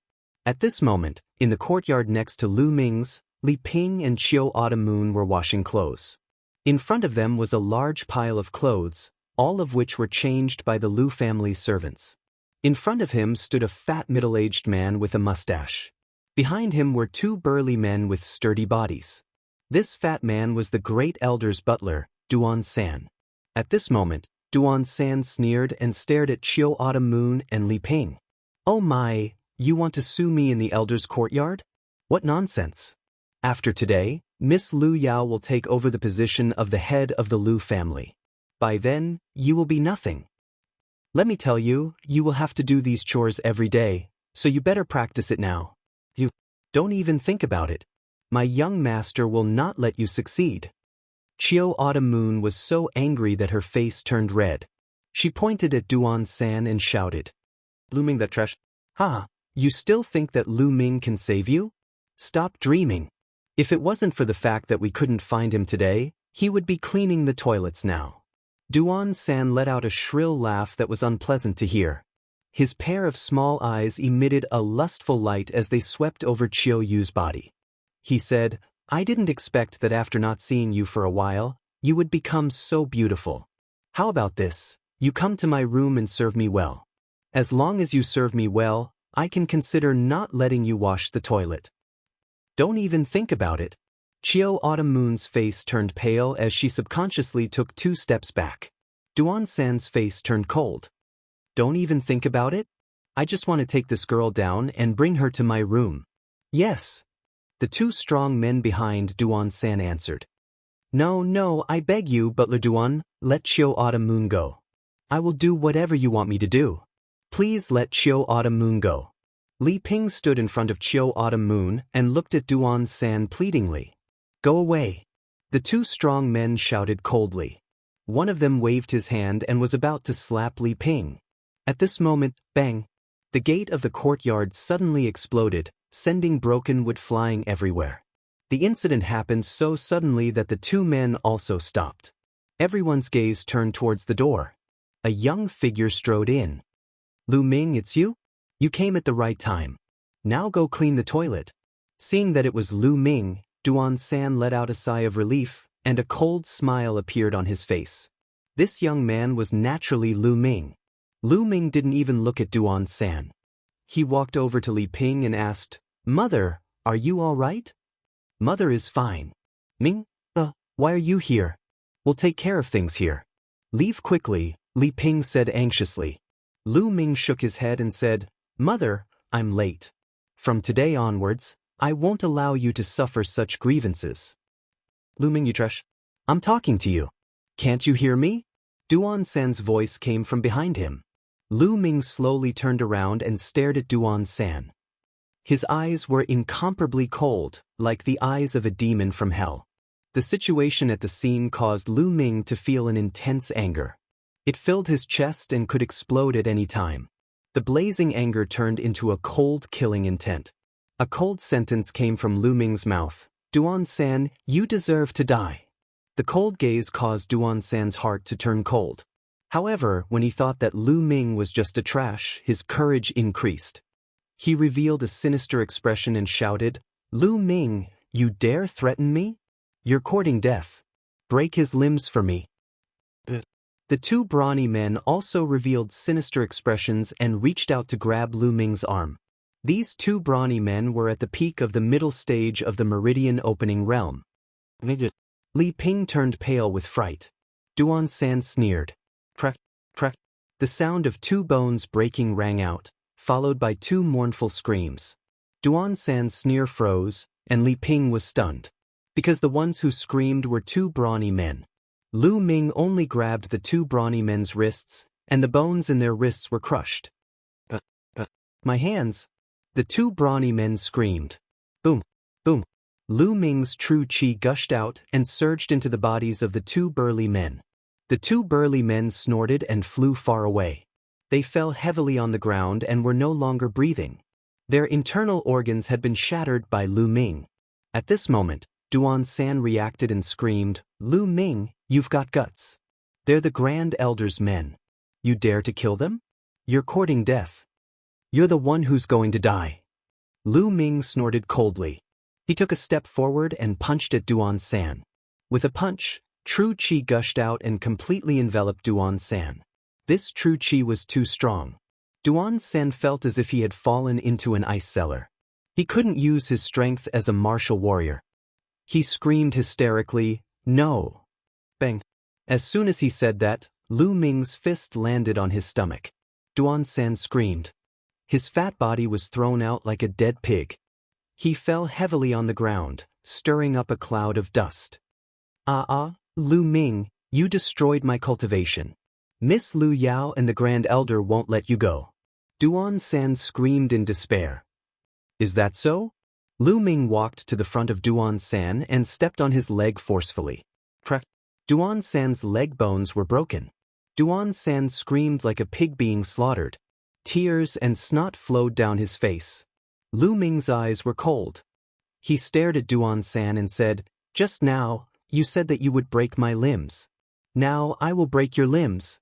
At this moment, in the courtyard next to Lu Ming's, Li Ping and Chiu Autumn Moon were washing clothes. In front of them was a large pile of clothes, all of which were changed by the Lu family's servants. In front of him stood a fat middle-aged man with a mustache. Behind him were 2 burly men with sturdy bodies. This fat man was the great elder's butler, Duan San. At this moment, Duan San sneered and stared at Chiu Autumn Moon and Li Ping. "Oh my, you want to sue me in the elder's courtyard? What nonsense. After today, Miss Lu Yao will take over the position of the head of the Lu family. By then, you will be nothing. Let me tell you, you will have to do these chores every day, so you better practice it now. You don't even think about it. My young master will not let you succeed." Chiu Autumn Moon was so angry that her face turned red. She pointed at Duan San and shouted, "Lu Ming, that trash. Ha, you still think that Lu Ming can save you? Stop dreaming. If it wasn't for the fact that we couldn't find him today, he would be cleaning the toilets now." Duan San let out a shrill laugh that was unpleasant to hear. His pair of small eyes emitted a lustful light as they swept over Chiu Yu's body. He said, "I didn't expect that after not seeing you for a while, you would become so beautiful. How about this? You come to my room and serve me well. As long as you serve me well, I can consider not letting you wash the toilet. Don't even think about it. Chiao Autumn Moon's face turned pale as she subconsciously took 2 steps back. Duan San's face turned cold. Don't even think about it? I just want to take this girl down and bring her to my room. Yes. The 2 strong men behind Duan San answered. No, I beg you, Butler Duan, let Chiao Autumn Moon go. I will do whatever you want me to do. Please let Chiao Autumn Moon go. Li Ping stood in front of Chiao Autumn Moon and looked at Duan San pleadingly. Go away. The 2 strong men shouted coldly. One of them waved his hand and was about to slap Li Ping. At this moment, bang! The gate of the courtyard suddenly exploded, sending broken wood flying everywhere. The incident happened so suddenly that the 2 men also stopped. Everyone's gaze turned towards the door. A young figure strode in. Lu Ming, it's you? You came at the right time. Now go clean the toilet. Seeing that it was Lu Ming, Duan San let out a sigh of relief, and a cold smile appeared on his face. This young man was naturally Lu Ming. Lu Ming didn't even look at Duan San. He walked over to Li Ping and asked, Mother, are you all right? Mother is fine. Ming, why are you here? We'll take care of things here. Leave quickly, Li Ping said anxiously. Lu Ming shook his head and said, Mother, I'm late. From today onwards, I won't allow you to suffer such grievances. Lu Ming, you trash. I'm talking to you. Can't you hear me? Duan San's voice came from behind him. Lu Ming slowly turned around and stared at Duan San. His eyes were incomparably cold, like the eyes of a demon from hell. The situation at the scene caused Lu Ming to feel an intense anger. It filled his chest and could explode at any time. The blazing anger turned into a cold, killing intent. A cold sentence came from Lu Ming's mouth. Duan San, you deserve to die. The cold gaze caused Duan San's heart to turn cold. However, when he thought that Lu Ming was just a trash, his courage increased. He revealed a sinister expression and shouted, Lu Ming, you dare threaten me? You're courting death. Break his limbs for me. The 2 brawny men also revealed sinister expressions and reached out to grab Lu Ming's arm. These 2 brawny men were at the peak of the middle stage of the Meridian Opening Realm. Li Ping turned pale with fright. Duan San sneered. Crack, crack. The sound of 2 bones breaking rang out, followed by 2 mournful screams. Duan San's sneer froze, and Li Ping was stunned. Because the ones who screamed were 2 brawny men. Lu Ming only grabbed the 2 brawny men's wrists, and the bones in their wrists were crushed. My hands! The 2 brawny men screamed. Boom, boom. Lu Ming's true qi gushed out and surged into the bodies of the 2 burly men. The 2 burly men snorted and flew far away. They fell heavily on the ground and were no longer breathing. Their internal organs had been shattered by Lu Ming. At this moment, Duan San reacted and screamed, Lu Ming, you've got guts. They're the Grand Elder's men. You dare to kill them? You're courting death. You're the one who's going to die. Lu Ming snorted coldly. He took a step forward and punched at Duan San. With a punch, true qi gushed out and completely enveloped Duan San. This true qi was too strong. Duan San felt as if he had fallen into an ice cellar. He couldn't use his strength as a martial warrior. He screamed hysterically, no. Bang. As soon as he said that, Lu Ming's fist landed on his stomach. Duan San screamed. His fat body was thrown out like a dead pig. He fell heavily on the ground, stirring up a cloud of dust. Lu Ming, you destroyed my cultivation. Miss Lu Yao and the Grand Elder won't let you go. Duan San screamed in despair. Is that so? Lu Ming walked to the front of Duan San and stepped on his leg forcefully. Crack. Duan San's leg bones were broken. Duan San screamed like a pig being slaughtered. Tears and snot flowed down his face. Lu Ming's eyes were cold. He stared at Duan San and said, just now, you said that you would break my limbs. Now I will break your limbs.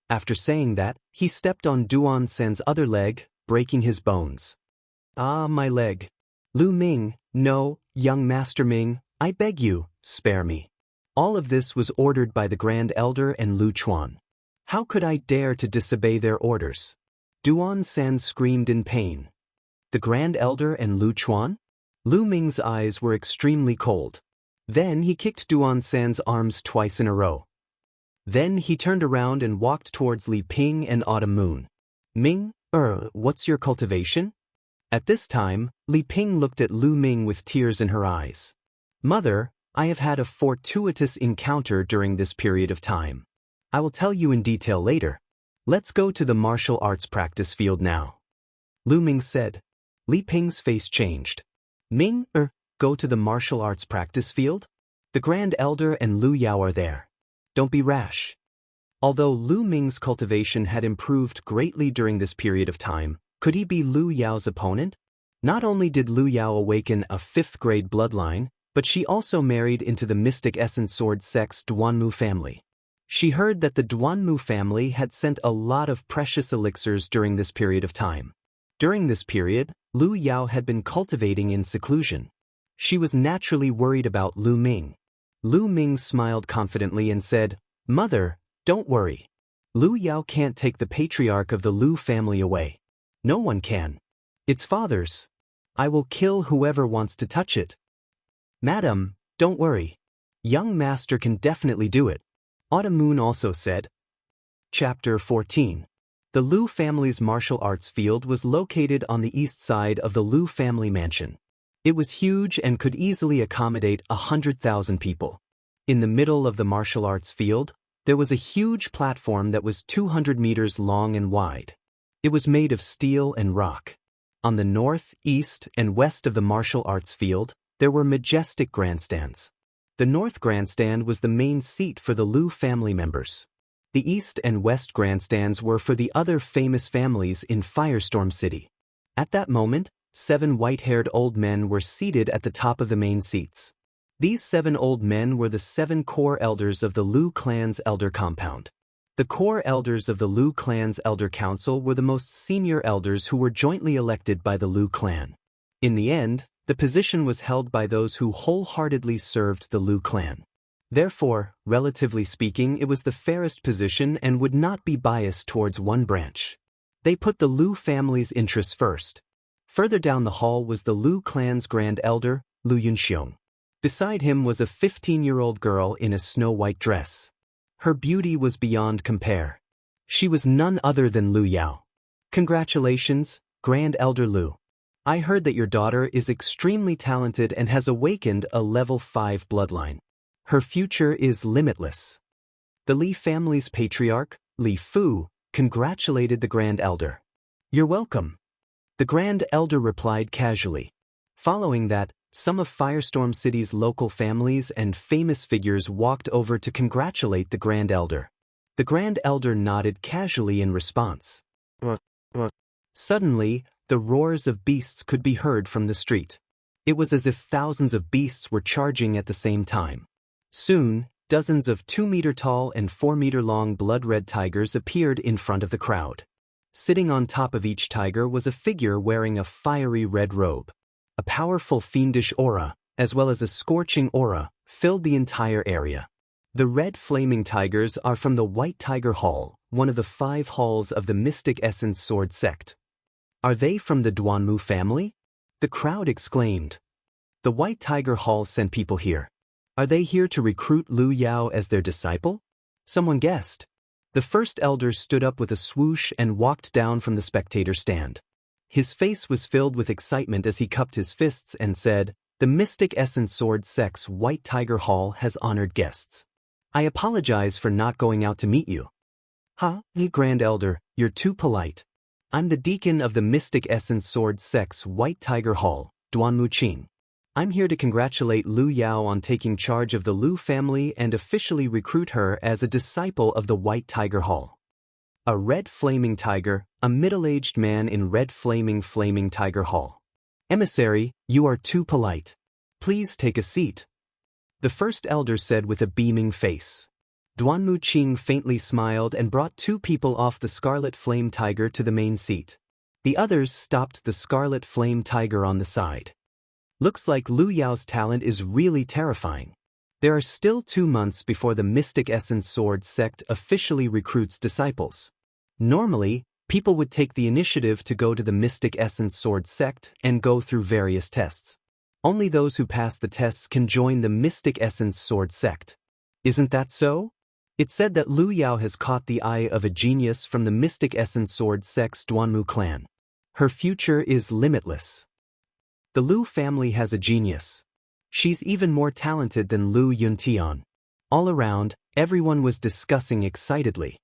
After saying that, he stepped on Duan San's other leg, breaking his bones. Ah, my leg. Lu Ming, no, young Master Ming, I beg you, spare me. All of this was ordered by the Grand Elder and Lu Chuan. How could I dare to disobey their orders? Duan San screamed in pain. The Grand Elder and Lu Chuan? Lu Ming's eyes were extremely cold. Then he kicked Duan San's arms twice in a row. Then he turned around and walked towards Li Ping and Autumn Moon. Ming, what's your cultivation? At this time, Li Ping looked at Lu Ming with tears in her eyes. Mother, I have had a fortuitous encounter during this period of time. I will tell you in detail later. Let's go to the martial arts practice field now. Lu Ming said. Li Ping's face changed. Ming, go to the martial arts practice field? The Grand Elder and Lu Yao are there. Don't be rash. Although Lu Ming's cultivation had improved greatly during this period of time, could he be Lu Yao's opponent? Not only did Lu Yao awaken a 5th-grade bloodline, but she also married into the Mystic Essence Sword Sect's Duanmu family. She heard that the Duanmu family had sent a lot of precious elixirs during this period of time. During this period, Lu Yao had been cultivating in seclusion. She was naturally worried about Lu Ming. Lu Ming smiled confidently and said, Mother, don't worry. Lu Yao can't take the patriarch of the Lu family away. No one can. It's father's. I will kill whoever wants to touch it. Madam, don't worry. Young master can definitely do it. Autumn Moon also said. Chapter 14. The Lu family's martial arts field was located on the east side of the Lu family mansion. It was huge and could easily accommodate 100,000 people. In the middle of the martial arts field, there was a huge platform that was 200 meters long and wide. It was made of steel and rock. On the north, east, and west of the martial arts field, there were majestic grandstands. The north grandstand was the main seat for the Lu family members. The east and west grandstands were for the other famous families in Firestorm City. At that moment, 7 white-haired old men were seated at the top of the main seats. These 7 old men were the 7 core elders of the Lu clan's elder compound. The core elders of the Lu clan's elder council were the most senior elders who were jointly elected by the Lu clan. In the end, the position was held by those who wholeheartedly served the Lu clan. Therefore, relatively speaking, it was the fairest position and would not be biased towards one branch. They put the Lu family's interests first. Further down the hall was the Lu clan's grand elder, Lu Yunxiong. Beside him was a 15-year-old girl in a snow-white dress. Her beauty was beyond compare. She was none other than Lu Yao. Congratulations, Grand Elder Lu. I heard that your daughter is extremely talented and has awakened a level 5 bloodline. Her future is limitless. The Li family's patriarch, Li Fu, congratulated the Grand Elder. You're welcome. The Grand Elder replied casually. Following that, some of Firestorm City's local families and famous figures walked over to congratulate the Grand Elder. The Grand Elder nodded casually in response. Suddenly, the roars of beasts could be heard from the street. It was as if thousands of beasts were charging at the same time. Soon, dozens of 2-meter-tall and 4-meter-long blood-red tigers appeared in front of the crowd. Sitting on top of each tiger was a figure wearing a fiery red robe. A powerful fiendish aura, as well as a scorching aura, filled the entire area. The red flaming tigers are from the White Tiger Hall, one of the 5 halls of the Mystic Essence Sword Sect. Are they from the Duanmu family? The crowd exclaimed. The White Tiger Hall sent people here. Are they here to recruit Lu Yao as their disciple? Someone guessed. The first elder stood up with a swoosh and walked down from the spectator stand. His face was filled with excitement as he cupped his fists and said, The Mystic Essence Sword Sect's White Tiger Hall has honored guests. I apologize for not going out to meet you. You Grand Elder, you're too polite. I'm the deacon of the Mystic Essence Sword Sect's White Tiger Hall, Duanmu Qing. I'm here to congratulate Lu Yao on taking charge of the Lu family and officially recruit her as a disciple of the White Tiger Hall. A red flaming tiger, a middle-aged man in red flaming tiger hall. Emissary, you are too polite. Please take a seat. The first elder said with a beaming face. Duanmu Qing faintly smiled and brought 2 people off the Scarlet Flame Tiger to the main seat. The others stopped the Scarlet Flame Tiger on the side. Looks like Lu Yao's talent is really terrifying. There are still 2 months before the Mystic Essence Sword Sect officially recruits disciples. Normally, people would take the initiative to go to the Mystic Essence Sword Sect and go through various tests. Only those who pass the tests can join the Mystic Essence Sword sect. Isn't that so? It's said that Lu Yao has caught the eye of a genius from the Mystic Essence Sword sect's Duanmu clan. Her future is limitless. The Lu family has a genius. She's even more talented than Lu Yuntian. All around, everyone was discussing excitedly.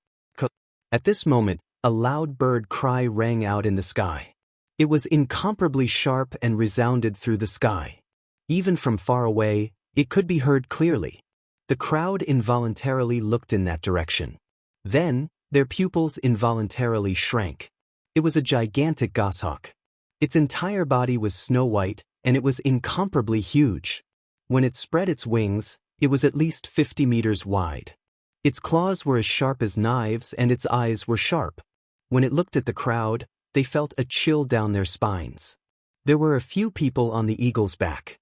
At this moment, a loud bird cry rang out in the sky. It was incomparably sharp and resounded through the sky. Even from far away, it could be heard clearly. The crowd involuntarily looked in that direction. Then, their pupils involuntarily shrank. It was a gigantic goshawk. Its entire body was snow-white, and it was incomparably huge. When it spread its wings, it was at least 50 meters wide. Its claws were as sharp as knives and its eyes were sharp. When it looked at the crowd, they felt a chill down their spines. There were a few people on the eagle's back.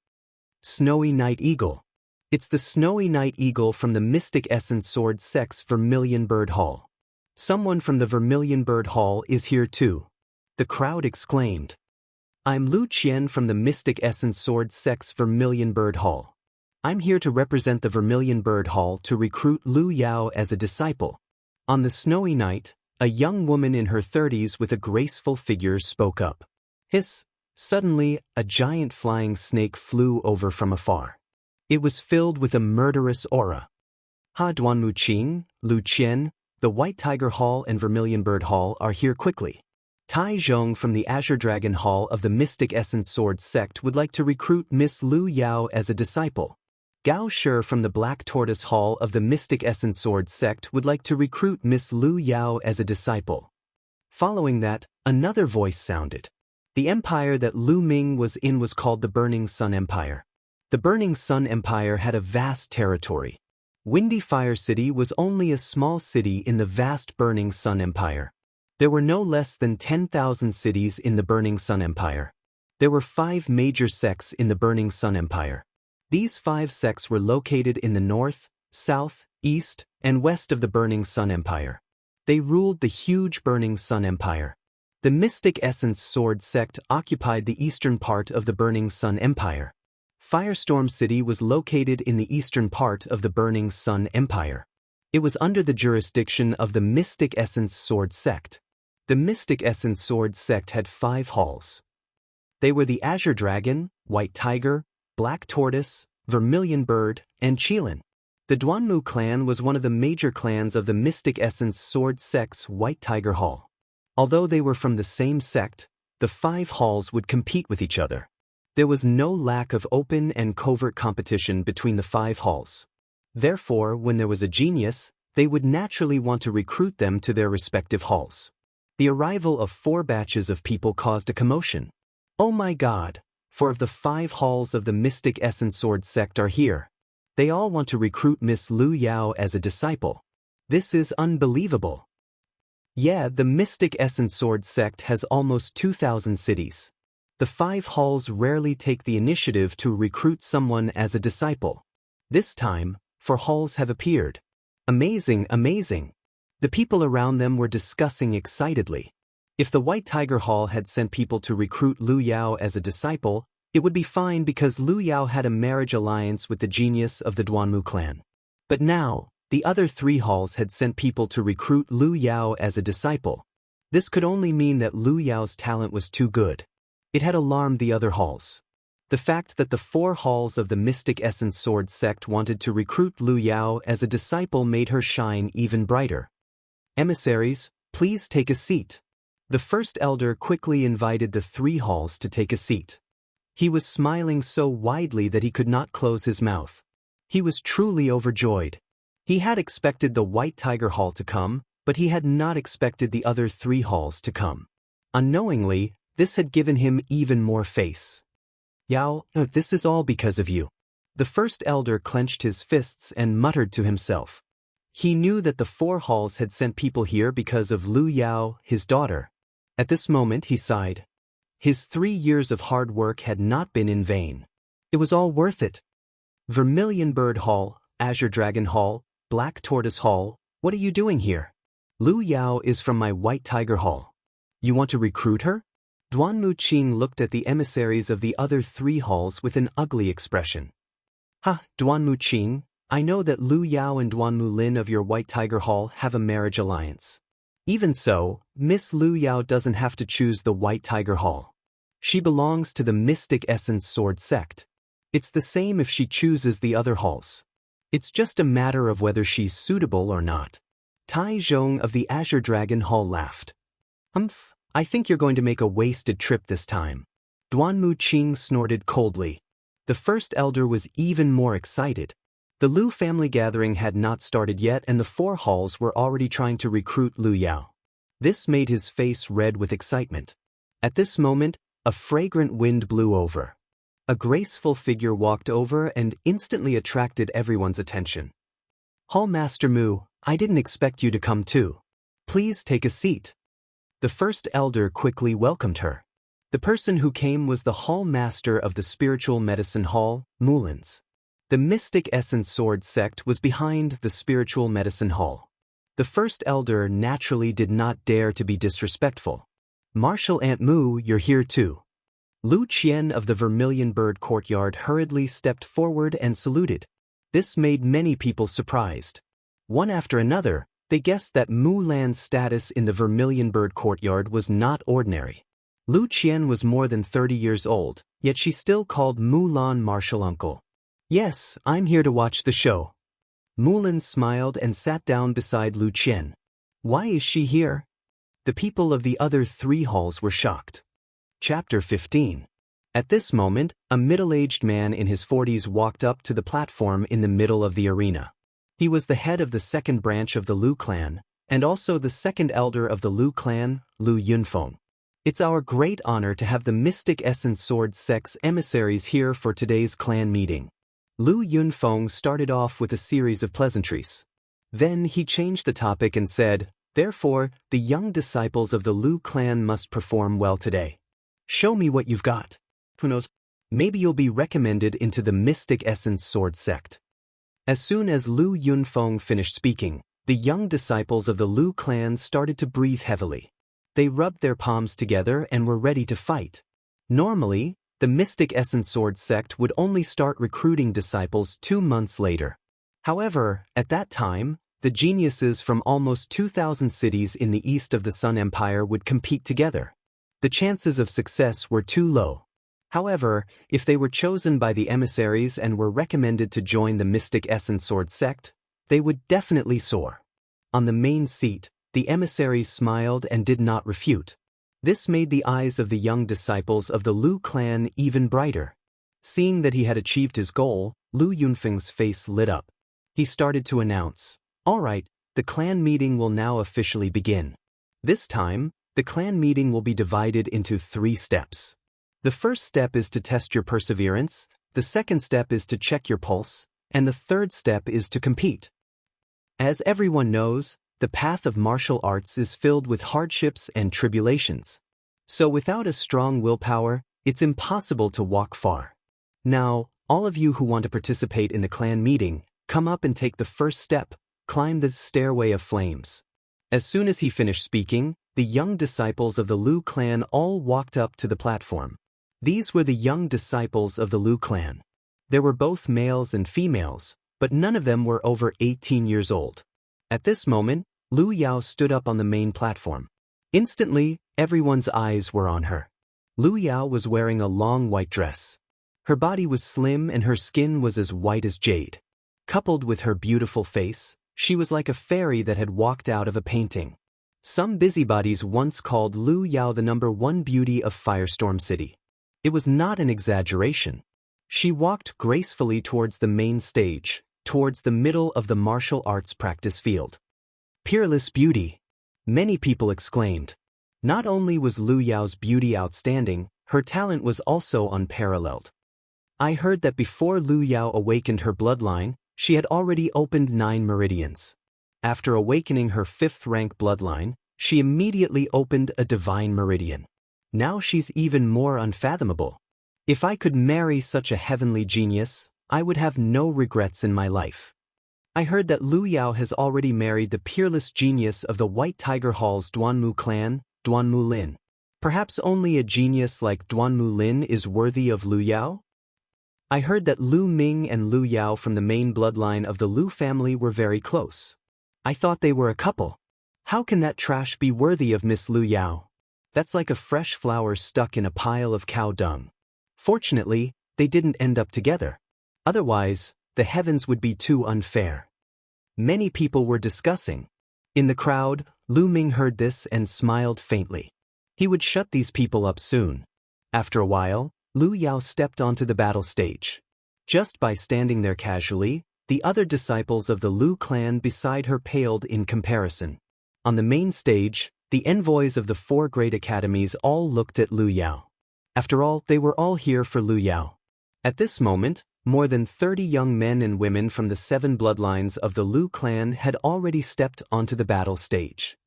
Snowy Night Eagle. It's the Snowy Night Eagle from the Mystic Essence Sword sect's Vermilion Bird Hall. Someone from the Vermilion Bird Hall is here too. The crowd exclaimed. I'm Lu Qian from the Mystic Essence Sword sect's Vermilion Bird Hall. I'm here to represent the Vermilion Bird Hall to recruit Lu Yao as a disciple. On the snowy night, a young woman in her 30s with a graceful figure spoke up. Hiss! Suddenly, a giant flying snake flew over from afar. It was filled with a murderous aura. Ha Duanmu Qing, Lu Qian, the White Tiger Hall and Vermilion Bird Hall are here quickly. Tai Zhong from the Azure Dragon Hall of the Mystic Essence Sword sect would like to recruit Miss Lu Yao as a disciple. Gao Shi from the Black Tortoise Hall of the Mystic Essence Sword sect would like to recruit Miss Lu Yao as a disciple. Following that, another voice sounded. The empire that Lu Ming was in was called the Burning Sun Empire. The Burning Sun Empire had a vast territory. Windy Fire City was only a small city in the vast Burning Sun Empire. There were no less than 10,000 cities in the Burning Sun Empire. There were 5 major sects in the Burning Sun Empire. These 5 sects were located in the north, south, east, and west of the Burning Sun Empire. They ruled the huge Burning Sun Empire. The Mystic Essence Sword sect occupied the eastern part of the Burning Sun Empire. Firestorm City was located in the eastern part of the Burning Sun Empire. It was under the jurisdiction of the Mystic Essence Sword sect. The Mystic Essence Sword sect had 5 halls. They were the Azure Dragon, White Tiger, Black Tortoise, Vermilion Bird, and Qilin. The Duanmu clan was one of the major clans of the Mystic Essence Sword sect's White Tiger Hall. Although they were from the same sect, the 5 halls would compete with each other. There was no lack of open and covert competition between the 5 halls. Therefore, when there was a genius, they would naturally want to recruit them to their respective halls. The arrival of 4 batches of people caused a commotion. Oh my God! 4 of the 5 halls of the Mystic Essence Sword sect are here. They all want to recruit Miss Lu Yao as a disciple. This is unbelievable. Yeah, the Mystic Essence Sword sect has almost 2,000 cities. The 5 halls rarely take the initiative to recruit someone as a disciple. This time, 4 halls have appeared. Amazing, amazing. The people around them were discussing excitedly. If the White Tiger Hall had sent people to recruit Lu Yao as a disciple, it would be fine because Lu Yao had a marriage alliance with the genius of the Duanmu clan. But now, the other 3 halls had sent people to recruit Lu Yao as a disciple. This could only mean that Lu Yao's talent was too good. It had alarmed the other halls. The fact that the 4 halls of the Mystic Essence Sword sect wanted to recruit Lu Yao as a disciple made her shine even brighter. Emissaries, please take a seat. The first elder quickly invited the 3 halls to take a seat. He was smiling so widely that he could not close his mouth. He was truly overjoyed. He had expected the White Tiger Hall to come, but he had not expected the other 3 halls to come. Unknowingly, this had given him even more face. Yao, this is all because of you. The first elder clenched his fists and muttered to himself. He knew that the 4 halls had sent people here because of Lu Yao, his daughter. At this moment he sighed. His 3 years of hard work had not been in vain. It was all worth it. Vermilion Bird Hall, Azure Dragon Hall, Black Tortoise Hall, what are you doing here? Lu Yao is from my White Tiger Hall. You want to recruit her? Duanmu Qing looked at the emissaries of the other 3 halls with an ugly expression. Ha, Duanmu Qing, I know that Lu Yao and Duanmu Lin of your White Tiger Hall have a marriage alliance. Even so, Miss Lu Yao doesn't have to choose the White Tiger Hall. She belongs to the Mystic Essence Sword sect. It's the same if she chooses the other halls. It's just a matter of whether she's suitable or not. Tai Zhong of the Azure Dragon Hall laughed. I think you're going to make a wasted trip this time. Duanmu Qing snorted coldly. The first elder was even more excited. The Lu family gathering had not started yet and the 4 halls were already trying to recruit Lu Yao. This made his face red with excitement. At this moment, a fragrant wind blew over. A graceful figure walked over and instantly attracted everyone's attention. Hall Master Mu, I didn't expect you to come too. Please take a seat. The first elder quickly welcomed her. The person who came was the Hall Master of the Spiritual Medicine Hall, Mulins. The Mystic Essence Sword sect was behind the Spiritual Medicine Hall. The first elder naturally did not dare to be disrespectful. Martial Aunt Mu, you're here too. Lu Qian of the Vermilion Bird Courtyard hurriedly stepped forward and saluted. This made many people surprised. One after another, they guessed that Mu Lan's status in the Vermilion Bird Courtyard was not ordinary. Lu Qian was more than 30 years old, yet she still called Mu Lan martial uncle. Yes, I'm here to watch the show. Mulin smiled and sat down beside Lu Qian. Why is she here? The people of the other 3 halls were shocked. Chapter 15. At this moment, a middle-aged man in his 40s walked up to the platform in the middle of the arena. He was the head of the 2nd branch of the Lu clan, and also the 2nd elder of the Lu clan, Lu Yunfeng. It's our great honor to have the Mystic Essence Sword sect's emissaries here for today's clan meeting. Lu Yunfeng started off with a series of pleasantries. Then he changed the topic and said, therefore, the young disciples of the Lu clan must perform well today. Show me what you've got. Who knows, maybe you'll be recommended into the Mystic Essence Sword sect. As soon as Lu Yunfeng finished speaking, the young disciples of the Lu clan started to breathe heavily. They rubbed their palms together and were ready to fight. Normally, the Mystic Essence Sword sect would only start recruiting disciples 2 months later. However, at that time, the geniuses from almost 2,000 cities in the east of the Sun Empire would compete together. The chances of success were too low. However, if they were chosen by the emissaries and were recommended to join the Mystic Essence Sword sect, they would definitely soar. On the main seat, the emissaries smiled and did not refute. This made the eyes of the young disciples of the Lu clan even brighter. Seeing that he had achieved his goal, Lu Yunfeng's face lit up. He started to announce, all right, the clan meeting will now officially begin. This time, the clan meeting will be divided into 3 steps. The first step is to test your perseverance, the second step is to check your pulse, and the third step is to compete. As everyone knows, the path of martial arts is filled with hardships and tribulations. So without a strong willpower, it's impossible to walk far. Now, all of you who want to participate in the clan meeting, come up and take the first step, climb the stairway of flames. As soon as he finished speaking, the young disciples of the Lu clan all walked up to the platform. These were the young disciples of the Lu clan. There were both males and females, but none of them were over 18 years old. At this moment, Lu Yao stood up on the main platform. Instantly, everyone's eyes were on her. Lu Yao was wearing a long white dress. Her body was slim and her skin was as white as jade. Coupled with her beautiful face, she was like a fairy that had walked out of a painting. Some busybodies once called Lu Yao the #1 beauty of Firestorm City. It was not an exaggeration. She walked gracefully towards the main stage, towards the middle of the martial arts practice field. Peerless beauty! Many people exclaimed. Not only was Lu Yao's beauty outstanding, her talent was also unparalleled. I heard that before Lu Yao awakened her bloodline, she had already opened 9 meridians. After awakening her 5th rank bloodline, she immediately opened a divine meridian. Now she's even more unfathomable. If I could marry such a heavenly genius, I would have no regrets in my life. I heard that Lu Yao has already married the peerless genius of the White Tiger Hall's Duanmu clan, Duanmu Lin. Perhaps only a genius like Wang Lin is worthy of Lu Yao? I heard that Lu Ming and Lu Yao from the main bloodline of the Lu family were very close. I thought they were a couple. How can that trash be worthy of Miss Lu Yao? That's like a fresh flower stuck in a pile of cow dung. Fortunately, they didn't end up together. Otherwise, the heavens would be too unfair. Many people were discussing. In the crowd, Lu Ming heard this and smiled faintly. He would shut these people up soon. After a while, Lu Yao stepped onto the battle stage. Just by standing there casually, the other disciples of the Lu clan beside her paled in comparison. On the main stage, the envoys of the 4 great academies all looked at Lu Yao. After all, they were all here for Lu Yao. At this moment, more than 30 young men and women from the 7 bloodlines of the Lu clan had already stepped onto the battle stage.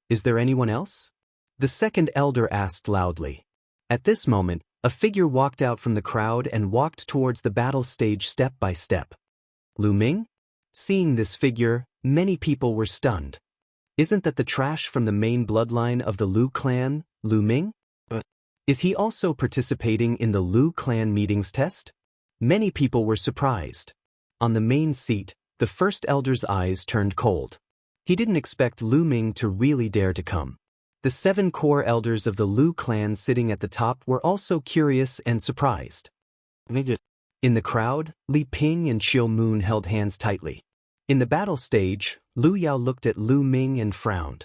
Is there anyone else? The second elder asked loudly. At this moment, a figure walked out from the crowd and walked towards the battle stage step by step. Lu Ming? Seeing this figure, many people were stunned. Isn't that the trash from the main bloodline of the Lu clan, Lu Ming? Is he also participating in the Lu clan meetings test? Many people were surprised. On the main seat, the first elder's eyes turned cold. He didn't expect Lu Ming to really dare to come. The 7 core elders of the Lu clan sitting at the top were also curious and surprised. In the crowd, Li Ping and Xiao Moon held hands tightly. In the battle stage, Lu Yao looked at Lu Ming and frowned.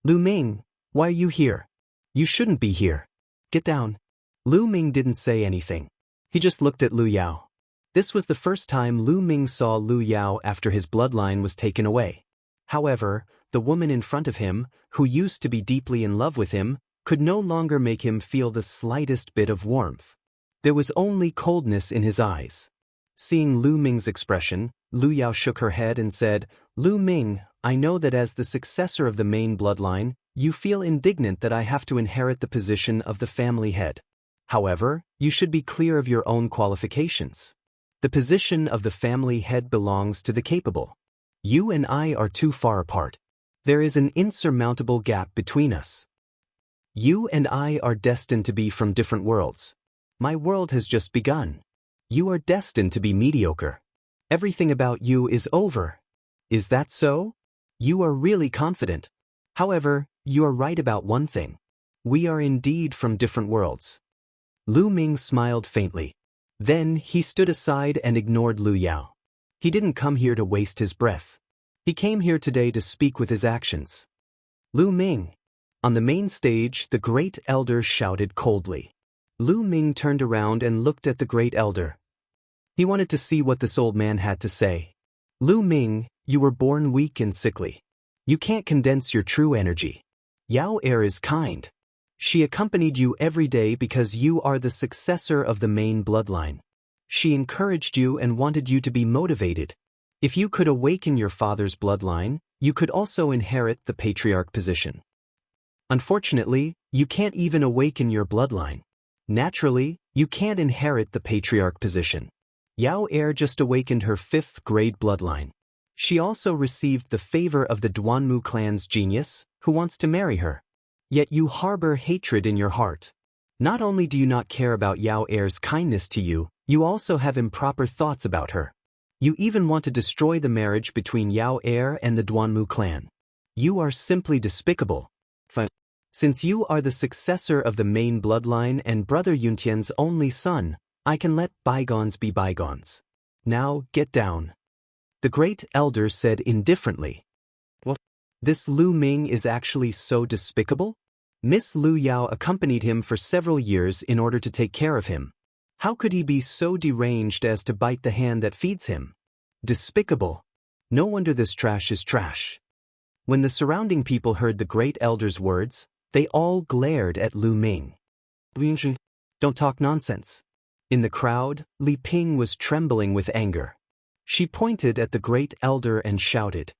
Lu Ming, why are you here? You shouldn't be here. Get down. Lu Ming didn't say anything. He just looked at Lu Yao. This was the first time Lu Ming saw Lu Yao after his bloodline was taken away. However, the woman in front of him, who used to be deeply in love with him, could no longer make him feel the slightest bit of warmth. There was only coldness in his eyes. Seeing Lu Ming's expression, Lu Yao shook her head and said, Lu Ming, I know that as the successor of the main bloodline, you feel indignant that I have to inherit the position of the family head. However, you should be clear of your own qualifications. The position of the family head belongs to the capable. You and I are too far apart. There is an insurmountable gap between us. You and I are destined to be from different worlds. My world has just begun. You are destined to be mediocre. Everything about you is over. Is that so? You are really confident. However, you are right about one thing. We are indeed from different worlds. Lu Ming smiled faintly. Then he stood aside and ignored Lu Yao. He didn't come here to waste his breath. He came here today to speak with his actions. Lu Ming. On the main stage, the great elder shouted coldly. Lu Ming turned around and looked at the great elder. He wanted to see what this old man had to say. Lu Ming, you were born weak and sickly. You can't condense your true energy. Yao Er is kind. She accompanied you every day because you are the successor of the main bloodline. She encouraged you and wanted you to be motivated. If you could awaken your father's bloodline, you could also inherit the patriarch position. Unfortunately, you can't even awaken your bloodline. Naturally, you can't inherit the patriarch position. Yao Er just awakened her 5th grade bloodline. She also received the favor of the Duanmu clan's genius, who wants to marry her. Yet you harbor hatred in your heart. Not only do you not care about Yao Er's kindness to you, you also have improper thoughts about her. You even want to destroy the marriage between Yao Er and the Duanmu clan. You are simply despicable. Since you are the successor of the main bloodline and Brother Yuntian's only son, I can let bygones be bygones. Now, get down. The great elder said indifferently. What? This Lu Ming is actually so despicable? Miss Lu Yao accompanied him for several years in order to take care of him. How could he be so deranged as to bite the hand that feeds him? Despicable. No wonder this trash is trash. When the surrounding people heard the great elder's words, they all glared at Lu Ming. Don't talk nonsense. In the crowd, Li Ping was trembling with anger. She pointed at the great elder and shouted,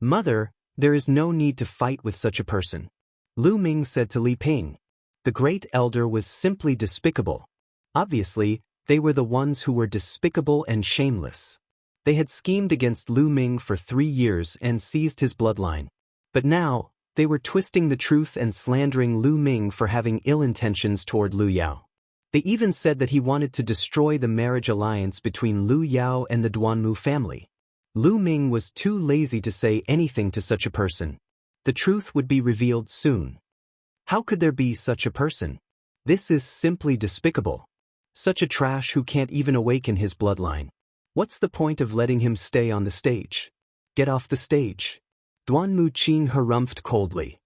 Mother, there is no need to fight with such a person. Lu Ming said to Li Ping. The great elder was simply despicable. Obviously, they were the ones who were despicable and shameless. They had schemed against Lu Ming for 3 years and seized his bloodline. But now, They were twisting the truth and slandering Lu Ming for having ill intentions toward Lu Yao. They even said that he wanted to destroy the marriage alliance between Lu Yao and the Duanmu family. Lu Ming was too lazy to say anything to such a person. The truth would be revealed soon. How could there be such a person? This is simply despicable. Such a trash who can't even awaken his bloodline. What's the point of letting him stay on the stage? Get off the stage. Duanmu Qing harumphed coldly.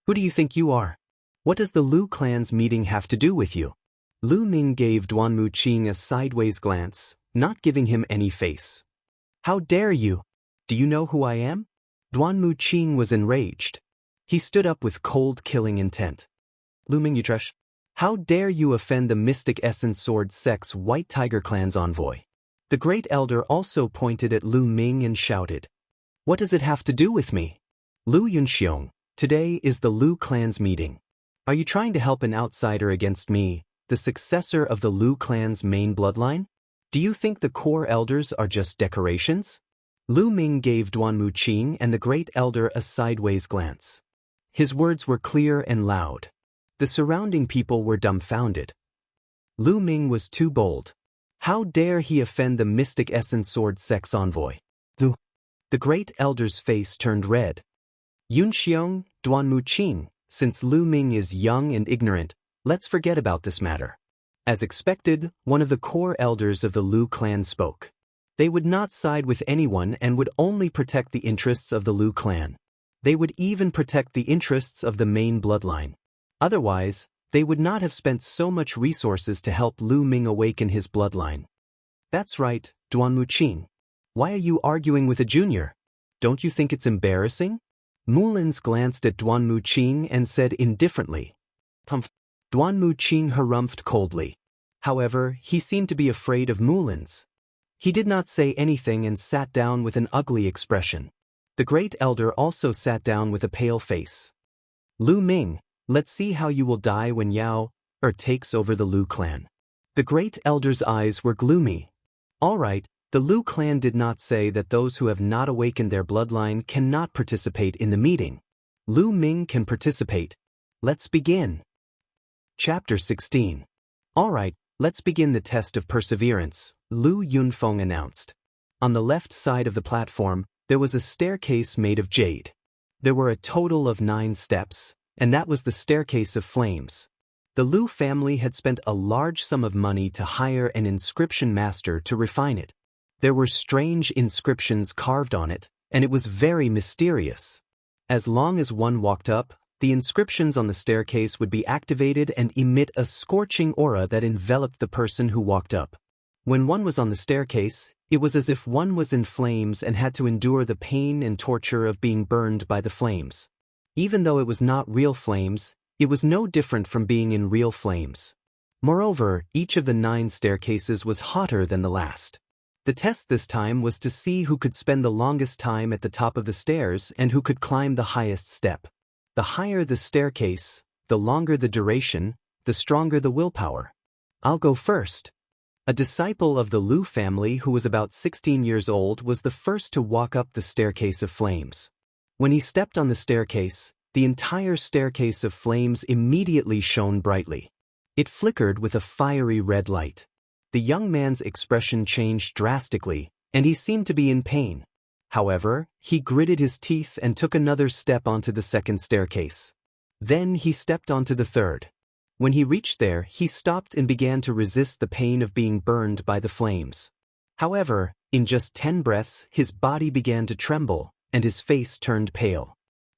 Who do you think you are? What does the Lu clan's meeting have to do with you? Lu Ming gave Duanmu Qing a sideways glance, not giving him any face. How dare you? Do you know who I am? Duanmu Qing was enraged. He stood up with cold killing intent. Lu Ming, you trash. How dare you offend the Mystic Essence Sword Sect's White Tiger clan's envoy? The Great Elder also pointed at Lu Ming and shouted. What does it have to do with me? Lu Yunxiong, today is the Lu clan's meeting. Are you trying to help an outsider against me, the successor of the Lu clan's main bloodline? Do you think the core elders are just decorations? Lu Ming gave Duanmu Qing and the Great Elder a sideways glance. His words were clear and loud. The surrounding people were dumbfounded. Lu Ming was too bold. How dare he offend the Mystic Essence Sword Sect's envoy? The Great Elder's face turned red. Yunxiong, Duanmu Qing, since Lu Ming is young and ignorant, let's forget about this matter. As expected, one of the core elders of the Lu clan spoke. They would not side with anyone and would only protect the interests of the Lu clan. They would even protect the interests of the main bloodline. Otherwise, they would not have spent so much resources to help Lu Ming awaken his bloodline. That's right, Duanmu Qing. Why are you arguing with a junior? Don't you think it's embarrassing? Mulins glanced at Duanmu Qing and said indifferently. Duanmu Qing harumphed coldly. However, he seemed to be afraid of Mulins. He did not say anything and sat down with an ugly expression. The Great Elder also sat down with a pale face. Lu Ming, let's see how you will die when Yao takes over the Lu clan. The Great Elder's eyes were gloomy. All right, the Lu clan did not say that those who have not awakened their bloodline cannot participate in the meeting. Lu Ming can participate. Let's begin. Chapter 16. All right, let's begin the test of perseverance, Lu Yunfeng announced. On the left side of the platform, there was a staircase made of jade. There were a total of 9 steps, and that was the staircase of flames. The Lu family had spent a large sum of money to hire an inscription master to refine it. There were strange inscriptions carved on it, and it was very mysterious. As long as one walked up, the inscriptions on the staircase would be activated and emit a scorching aura that enveloped the person who walked up. When one was on the staircase, it was as if one was in flames and had to endure the pain and torture of being burned by the flames. Even though it was not real flames, it was no different from being in real flames. Moreover, each of the 9 staircases was hotter than the last. The test this time was to see who could spend the longest time at the top of the stairs and who could climb the highest step. The higher the staircase, the longer the duration, the stronger the willpower. I'll go first. A disciple of the Lu family who was about 16 years old was the first to walk up the staircase of flames. When he stepped on the staircase, the entire staircase of flames immediately shone brightly. It flickered with a fiery red light. The young man's expression changed drastically, and he seemed to be in pain. However, he gritted his teeth and took another step onto the second staircase. Then he stepped onto the third. When he reached there, he stopped and began to resist the pain of being burned by the flames. However, in just 10 breaths, his body began to tremble, and his face turned pale.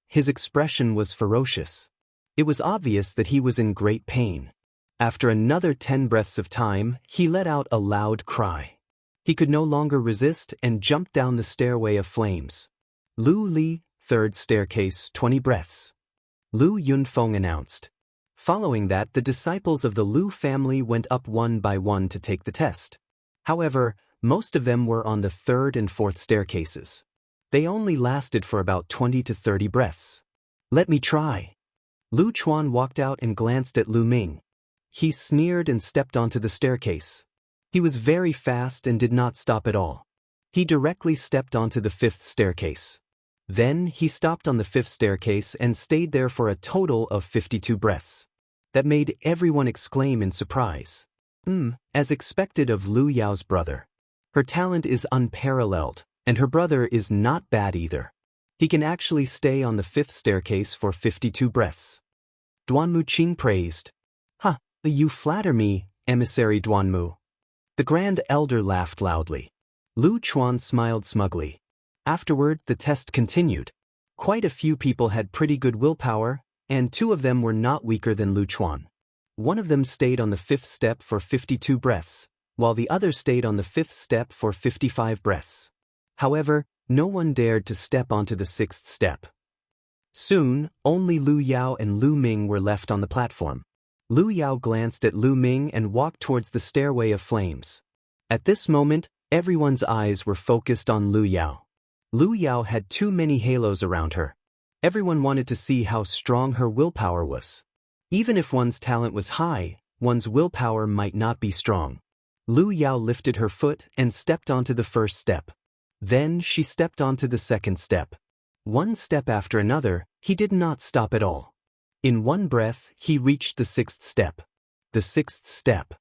His expression was ferocious. It was obvious that he was in great pain. After another 10 breaths of time, he let out a loud cry. He could no longer resist and jumped down the stairway of flames. Lu Li, third staircase, 20 breaths. Lu Yunfeng announced. Following that, the disciples of the Lu family went up one by one to take the test. However, most of them were on the 3rd and 4th staircases. They only lasted for about 20 to 30 breaths. Let me try. Lu Chuan walked out and glanced at Lu Ming. He sneered and stepped onto the staircase. He was very fast and did not stop at all. He directly stepped onto the 5th staircase. Then he stopped on the 5th staircase and stayed there for a total of 52 breaths. That made everyone exclaim in surprise. As expected of Lu Yao's brother. Her talent is unparalleled, and her brother is not bad either. He can actually stay on the 5th staircase for 52 breaths. Duanmu Qing praised. "Ha, you flatter me, emissary Duanmu." The Grand Elder laughed loudly. Lu Chuan smiled smugly. Afterward, the test continued. Quite a few people had pretty good willpower, and 2 of them were not weaker than Lu Chuan. One of them stayed on the 5th step for 52 breaths, while the other stayed on the 5th step for 55 breaths. However, no one dared to step onto the 6th step. Soon, only Lu Yao and Lu Ming were left on the platform. Lu Yao glanced at Lu Ming and walked towards the stairway of flames. At this moment, everyone's eyes were focused on Lu Yao. Lu Yao had too many halos around her. Everyone wanted to see how strong her willpower was. Even if one's talent was high, one's willpower might not be strong. Lu Yao lifted her foot and stepped onto the 1st step. Then she stepped onto the 2nd step. One step after another, he did not stop at all. In one breath, he reached the 6th step. The 6th step.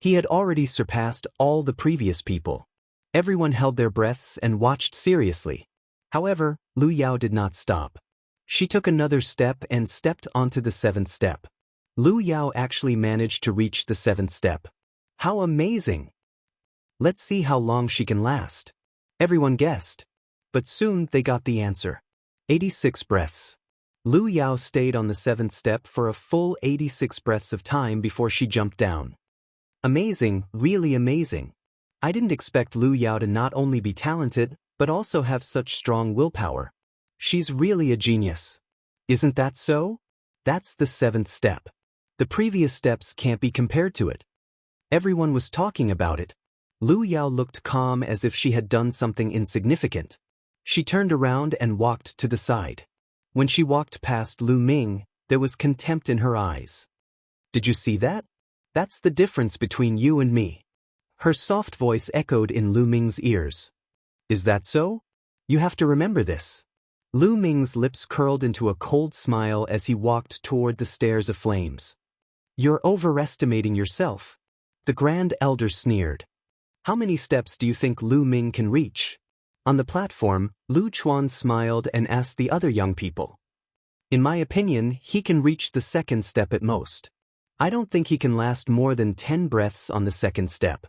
He had already surpassed all the previous people. Everyone held their breaths and watched seriously. However, Lu Yao did not stop. She took another step and stepped onto the 7th step. Lu Yao actually managed to reach the 7th step. How amazing! Let's see how long she can last. Everyone guessed. But soon they got the answer. 86 breaths. Lu Yao stayed on the 7th step for a full 86 breaths of time before she jumped down. Amazing, really amazing. I didn't expect Lu Yao to not only be talented, but also have such strong willpower. She's really a genius. Isn't that so? That's the 7th step. The previous steps can't be compared to it. Everyone was talking about it. Lu Yao looked calm as if she had done something insignificant. She turned around and walked to the side. When she walked past Lu Ming, there was contempt in her eyes. "Did you see that? That's the difference between you and me." Her soft voice echoed in Lu Ming's ears. "Is that so? You have to remember this." Lu Ming's lips curled into a cold smile as he walked toward the stairs of flames. "You're overestimating yourself." The Grand Elder sneered. "How many steps do you think Lu Ming can reach?" On the platform, Lu Chuan smiled and asked the other young people. "In my opinion, he can reach the 2nd step at most. I don't think he can last more than 10 breaths on the 2nd step."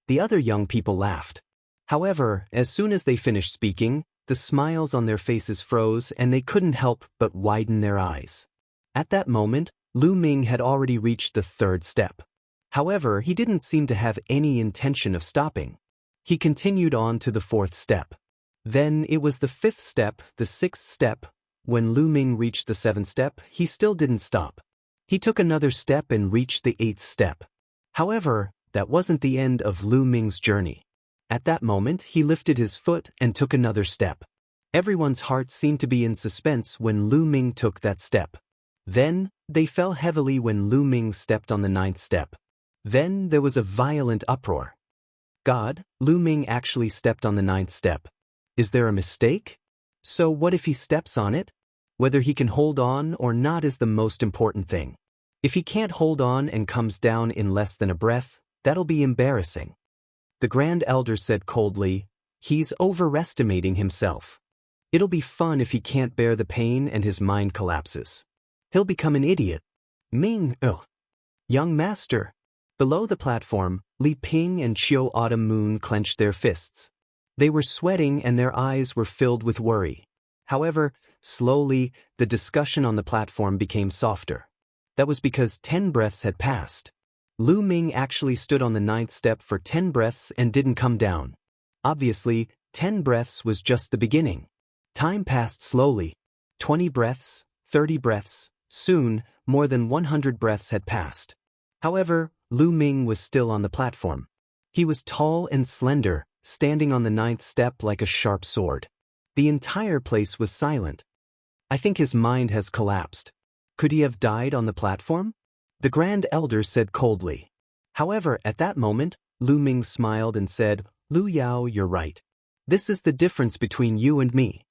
The other young people laughed. However, as soon as they finished speaking, the smiles on their faces froze and they couldn't help but widen their eyes. At that moment, Lu Ming had already reached the 3rd step. However, he didn't seem to have any intention of stopping. He continued on to the 4th step. Then it was the 5th step, the 6th step. When Lu Ming reached the 7th step, he still didn't stop. He took another step and reached the 8th step. However, that wasn't the end of Lu Ming's journey. At that moment, he lifted his foot and took another step. Everyone's heart seemed to be in suspense when Lu Ming took that step. Then, they fell heavily when Lu Ming stepped on the 9th step. Then there was a violent uproar. God, Lu Ming actually stepped on the 9th step. Is there a mistake? So what if he steps on it? Whether he can hold on or not is the most important thing. If he can't hold on and comes down in less than a breath, that'll be embarrassing. The Grand Elder said coldly, "He's overestimating himself. It'll be fun if he can't bear the pain and his mind collapses. He'll become an idiot." Ming, young master. Below the platform, Li Ping and Qiu Autumn Moon clenched their fists. They were sweating and their eyes were filled with worry. However, slowly, the discussion on the platform became softer. That was because 10 breaths had passed. Lu Ming actually stood on the 9th step for 10 breaths and didn't come down. Obviously, 10 breaths was just the beginning. Time passed slowly. 20 breaths, 30 breaths, soon, more than 100 breaths had passed. However, Lu Ming was still on the platform. He was tall and slender, standing on the 9th step like a sharp sword. The entire place was silent. I think his mind has collapsed. Could he have died on the platform? The Grand Elder said coldly. However, at that moment, Lu Ming smiled and said, "Lu Yao, you're right. This is the difference between you and me."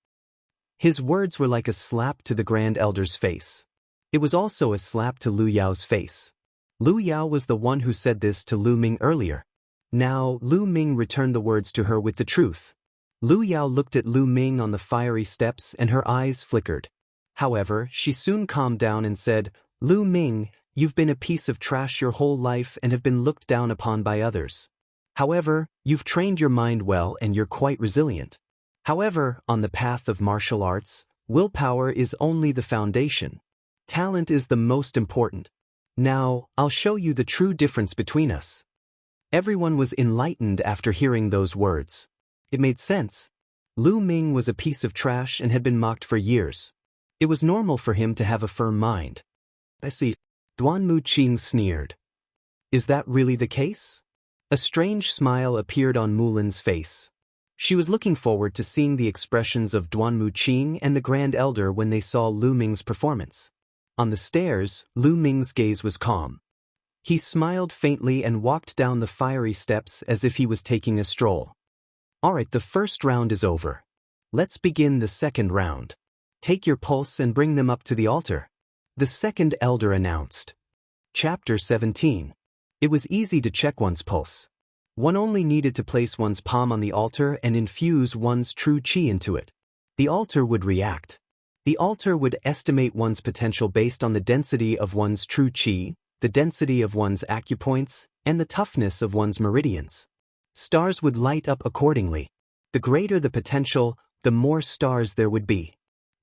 His words were like a slap to the Grand Elder's face. It was also a slap to Lu Yao's face. Lu Yao was the one who said this to Lu Ming earlier. Now, Lu Ming returned the words to her with the truth. Lu Yao looked at Lu Ming on the fiery steps and her eyes flickered. However, she soon calmed down and said, Lu Ming, you've been a piece of trash your whole life and have been looked down upon by others. However, you've trained your mind well and you're quite resilient. However, on the path of martial arts, willpower is only the foundation. Talent is the most important. Now, I'll show you the true difference between us. Everyone was enlightened after hearing those words. It made sense. Lu Ming was a piece of trash and had been mocked for years. It was normal for him to have a firm mind. I see. Duan Muqing sneered. Is that really the case? A strange smile appeared on Mulin's face. She was looking forward to seeing the expressions of Duan Muqing and the Grand Elder when they saw Lu Ming's performance. On the stairs, Lu Ming's gaze was calm. He smiled faintly and walked down the fiery steps as if he was taking a stroll. Alright, the first round is over. Let's begin the second round. Take your pulse and bring them up to the altar. The second elder announced. Chapter 17. It was easy to check one's pulse. One only needed to place one's palm on the altar and infuse one's true qi into it. The altar would react. The altar would estimate one's potential based on the density of one's true qi, the density of one's acupoints, and the toughness of one's meridians. Stars would light up accordingly. The greater the potential, the more stars there would be.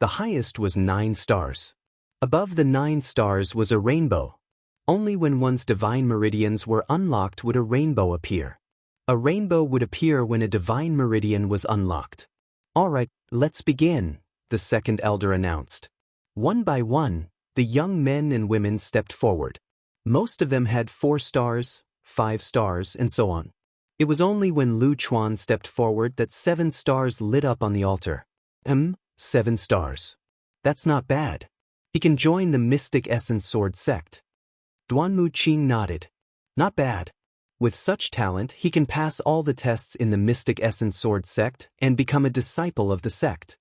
The highest was 9 stars. Above the 9 stars was a rainbow. Only when one's divine meridians were unlocked would a rainbow appear. A rainbow would appear when a divine meridian was unlocked. Alright, let's begin, the second elder announced. One by one, the young men and women stepped forward. Most of them had 4 stars, 5 stars, and so on. It was only when Lu Chuan stepped forward that 7 stars lit up on the altar. 7 stars. That's not bad. He can join the Mystic Essence Sword sect. Duan Muqing nodded. Not bad. With such talent, he can pass all the tests in the Mystic Essence Sword sect and become a disciple of the sect.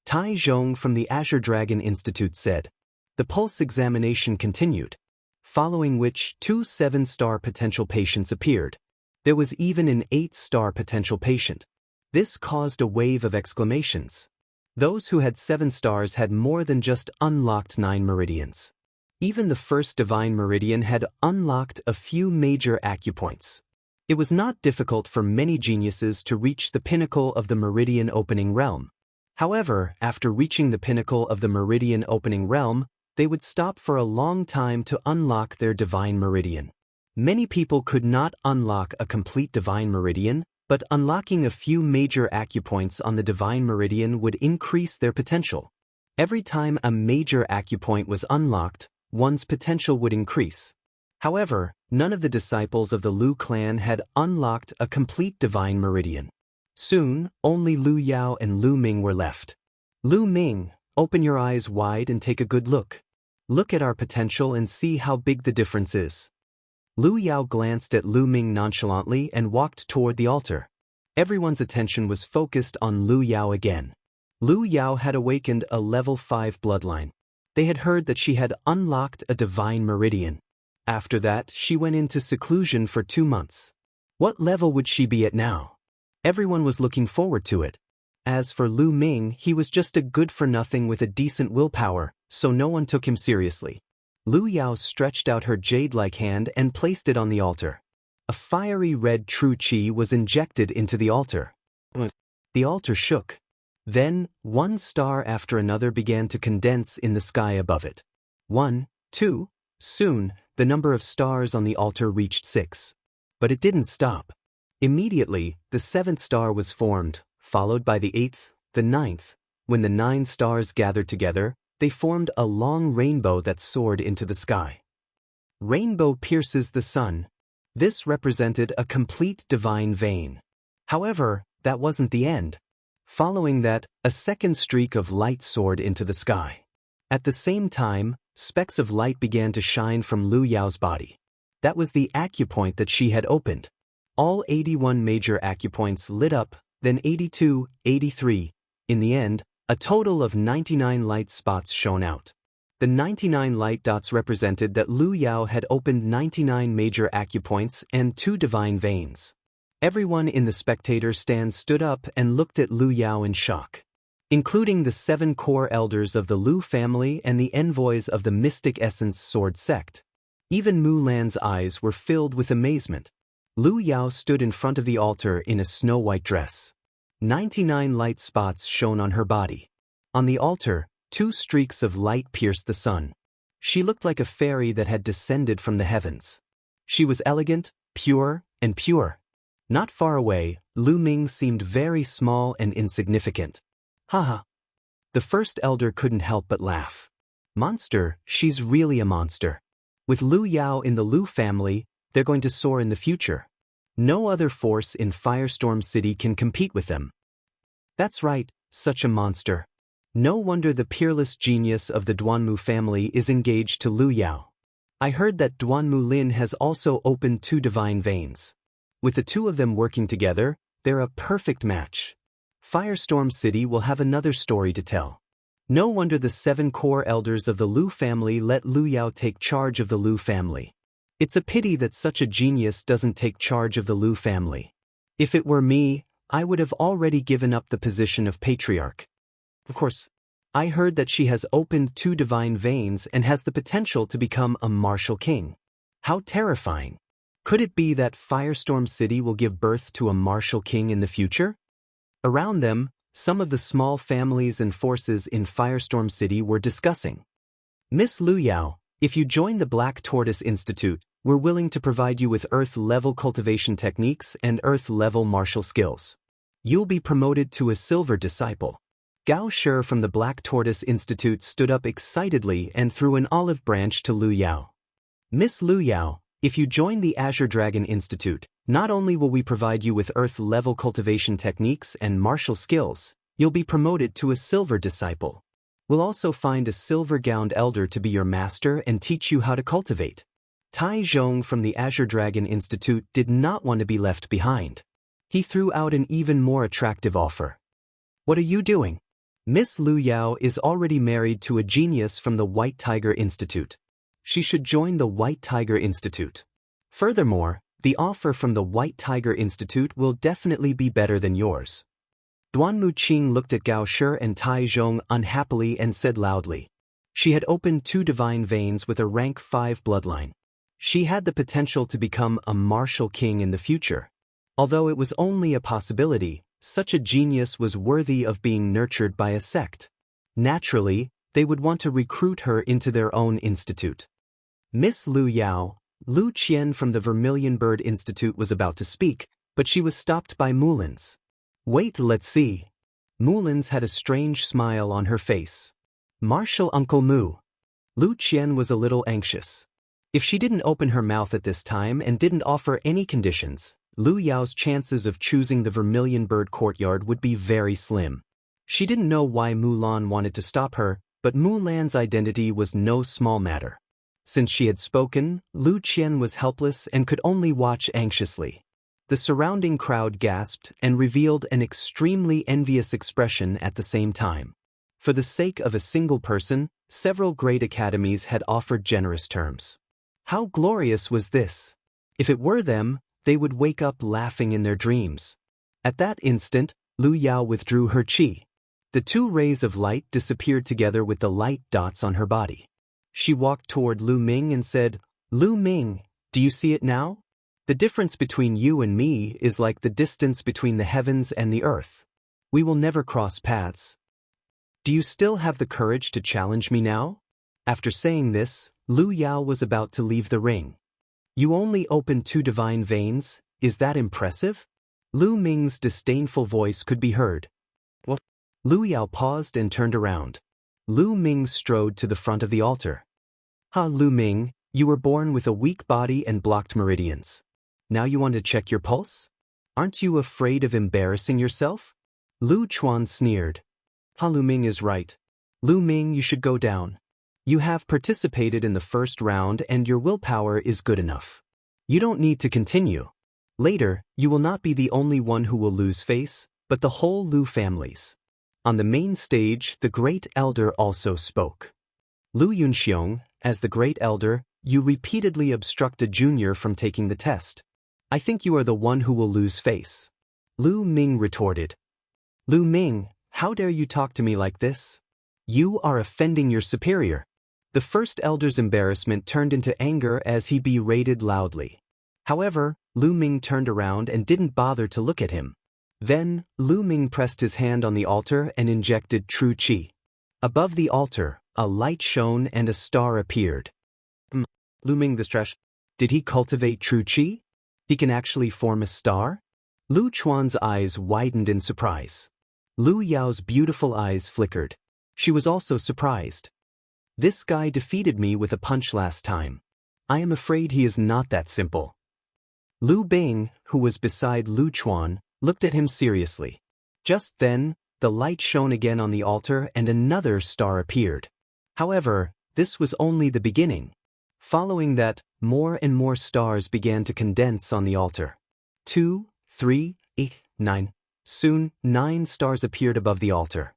Tai Zhong from the Azure Dragon Institute said. The pulse examination continued, following which 2 7-star potential patients appeared. There was even an 8-star potential patient. This caused a wave of exclamations. Those who had 7 stars had more than just unlocked 9 meridians. Even the first divine meridian had unlocked a few major acupoints. It was not difficult for many geniuses to reach the pinnacle of the meridian opening realm. However, after reaching the pinnacle of the meridian opening realm, they would stop for a long time to unlock their divine meridian. Many people could not unlock a complete divine meridian, but unlocking a few major acupoints on the divine meridian would increase their potential. Every time a major acupoint was unlocked, one's potential would increase. However, none of the disciples of the Lu clan had unlocked a complete divine meridian. Soon, only Lu Yao and Lu Ming were left. Lu Ming, open your eyes wide and take a good look. Look at our potential and see how big the difference is. Lu Yao glanced at Lu Ming nonchalantly and walked toward the altar. Everyone's attention was focused on Lu Yao again. Lu Yao had awakened a level 5 bloodline. They had heard that she had unlocked a divine meridian. After that, she went into seclusion for 2 months. What level would she be at now? Everyone was looking forward to it. As for Lu Ming, he was just a good-for-nothing with a decent willpower, so no one took him seriously. Lu Yao stretched out her jade-like hand and placed it on the altar. A fiery red true qi was injected into the altar. The altar shook. Then, 1 star after another began to condense in the sky above it. 1, 2, soon, the number of stars on the altar reached 6. But it didn't stop. Immediately, the 7th star was formed, followed by the 8th, the 9th. When the 9 stars gathered together, they formed a long rainbow that soared into the sky. Rainbow pierces the sun. This represented a complete divine vein. However, that wasn't the end. Following that, a second streak of light soared into the sky. At the same time, specks of light began to shine from Lu Yao's body. That was the acupoint that she had opened. All 81 major acupoints lit up, then 82, 83. In the end, A total of 99 light spots shone out. The 99 light dots represented that Lu Yao had opened 99 major acupoints and 2 divine veins. Everyone in the spectator stand stood up and looked at Lu Yao in shock, including the 7 core elders of the Lu family and the envoys of the Mystic Essence Sword sect. Even Mu Lan's eyes were filled with amazement. Lu Yao stood in front of the altar in a snow-white dress. 99 light spots shone on her body. On the altar, 2 streaks of light pierced the sun. She looked like a fairy that had descended from the heavens. She was elegant, pure, and pure. Not far away, Lu Ming seemed very small and insignificant. Haha. The first elder couldn't help but laugh. Monster, she's really a monster. With Lu Yao in the Lu family, they're going to soar in the future. No other force in Firestorm City can compete with them. That's right, such a monster. No wonder the peerless genius of the Duanmu family is engaged to Lu Yao. I heard that Wang Lin has also opened 2 divine veins. With the 2 of them working together, they're a perfect match. Firestorm City will have another story to tell. No wonder the 7 core elders of the Lu family let Lu Yao take charge of the Lu family. It's a pity that such a genius doesn't take charge of the Lu family. If it were me, I would have already given up the position of patriarch. Of course, I heard that she has opened 2 divine veins and has the potential to become a martial king. How terrifying. Could it be that Firestorm City will give birth to a martial king in the future? Around them, some of the small families and forces in Firestorm City were discussing. Miss Lu Yao, if you join the Black Tortoise Institute, we're willing to provide you with Earth-level cultivation techniques and Earth-level martial skills. You'll be promoted to a silver disciple. Gao Shi from the Black Tortoise Institute stood up excitedly and threw an olive branch to Lu Yao. Miss Lu Yao, if you join the Azure Dragon Institute, not only will we provide you with Earth-level cultivation techniques and martial skills, you'll be promoted to a silver disciple. We'll also find a silver-gowned elder to be your master and teach you how to cultivate. Tai Zhong from the Azure Dragon Institute did not want to be left behind. He threw out an even more attractive offer. What are you doing? Miss Lu Yao is already married to a genius from the White Tiger Institute. She should join the White Tiger Institute. Furthermore, the offer from the White Tiger Institute will definitely be better than yours. Duanmu Qing looked at Gao Shi and Tai Zhong unhappily and said loudly. She had opened 2 divine veins with a rank 5 bloodline. She had the potential to become a martial king in the future. Although it was only a possibility, such a genius was worthy of being nurtured by a sect. Naturally, they would want to recruit her into their own institute. Miss Lu Yao, Lu Qian from the Vermilion Bird Institute was about to speak, but she was stopped by Mulin's. Wait, let's see. Mulin's had a strange smile on her face. Martial Uncle Mu. Lu Qian was a little anxious. If she didn't open her mouth at this time and didn't offer any conditions, Lu Yao's chances of choosing the Vermilion Bird Courtyard would be very slim. She didn't know why Mulan wanted to stop her, but Mulan's identity was no small matter. Since she had spoken, Lu Qian was helpless and could only watch anxiously. The surrounding crowd gasped and revealed an extremely envious expression at the same time. For the sake of a single person, several great academies had offered generous terms. How glorious was this? If it were them, they would wake up laughing in their dreams. At that instant, Lu Yao withdrew her qi. The 2 rays of light disappeared together with the light dots on her body. She walked toward Lu Ming and said, Lu Ming, do you see it now? The difference between you and me is like the distance between the heavens and the earth. We will never cross paths. Do you still have the courage to challenge me now? After saying this, Lu Yao was about to leave the ring. You only opened 2 divine veins, is that impressive? Lu Ming's disdainful voice could be heard. What? Lu Yao paused and turned around. Lu Ming strode to the front of the altar. Lu Ming, you were born with a weak body and blocked meridians. Now you want to check your pulse? Aren't you afraid of embarrassing yourself? Lu Chuan sneered. Lu Ming is right. Lu Ming, you should go down. You have participated in the first round and your willpower is good enough. You don't need to continue. Later, you will not be the only one who will lose face, but the whole Lu families. On the main stage, the Great Elder also spoke. Lu Yunxiong, as the Great Elder, you repeatedly obstruct a junior from taking the test. I think you are the one who will lose face. Lu Ming retorted. Lu Ming, how dare you talk to me like this? You are offending your superior. The first elder's embarrassment turned into anger as he berated loudly. However, Lu Ming turned around and didn't bother to look at him. Then, Lu Ming pressed his hand on the altar and injected true qi. Above the altar, a light shone and a star appeared. Lu Ming this trash. Did he cultivate true qi? He can actually form a star? Lu Chuan's eyes widened in surprise. Lu Yao's beautiful eyes flickered. She was also surprised. This guy defeated me with a punch last time. I am afraid he is not that simple. Lu Bing, who was beside Lu Chuan, looked at him seriously. Just then, the light shone again on the altar and another star appeared. However, this was only the beginning. Following that, more and more stars began to condense on the altar. 2, 3, 8, 9. Soon, 9 stars appeared above the altar.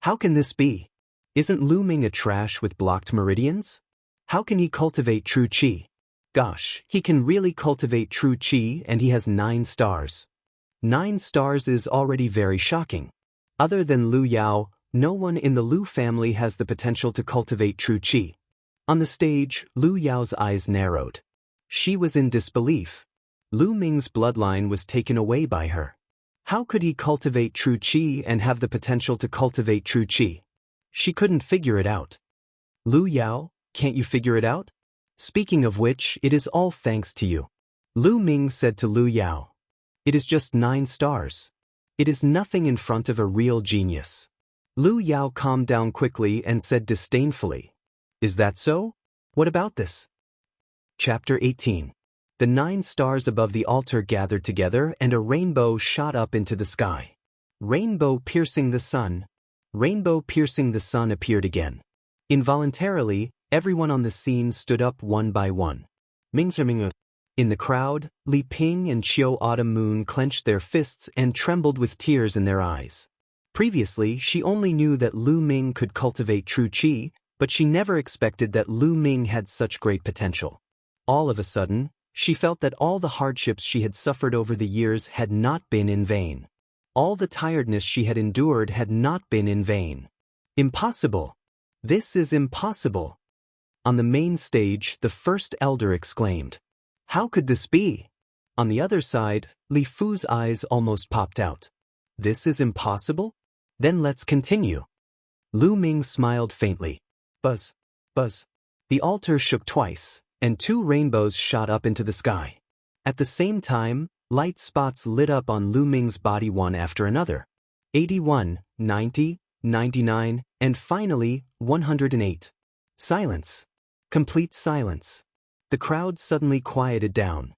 How can this be? Isn't Lu Ming a trash with blocked meridians? How can he cultivate true qi? Gosh, he can really cultivate true qi and he has 9 stars. 9 stars is already very shocking. Other than Lu Yao, no one in the Lu family has the potential to cultivate true qi. On the stage, Lu Yao's eyes narrowed. She was in disbelief. Lu Ming's bloodline was taken away by her. How could he cultivate true qi and have the potential to cultivate true qi? She couldn't figure it out. Lu Yao, can't you figure it out? Speaking of which, it is all thanks to you. Lu Ming said to Lu Yao. It is just 9 stars. It is nothing in front of a real genius. Lu Yao calmed down quickly and said disdainfully. Is that so? What about this? Chapter 18. The 9 stars above the altar gathered together and a rainbow shot up into the sky. Rainbow piercing the sun. Rainbow piercing the sun appeared again. Involuntarily, everyone on the scene stood up one by one. In the crowd, Li Ping and Qiu Autumn Moon clenched their fists and trembled with tears in their eyes. Previously, she only knew that Lu Ming could cultivate true qi, but she never expected that Lu Ming had such great potential. All of a sudden, she felt that all the hardships she had suffered over the years had not been in vain. All the tiredness she had endured had not been in vain. Impossible! This is impossible! On the main stage, the first elder exclaimed. How could this be? On the other side, Li Fu's eyes almost popped out. This is impossible? Then let's continue. Lu Ming smiled faintly. Buzz, buzz. The altar shook twice, and 2 rainbows shot up into the sky. At the same time, light spots lit up on Lu Ming's body one after another. 81, 90, 99, and finally, 108. Silence. Complete silence. The crowd suddenly quieted down.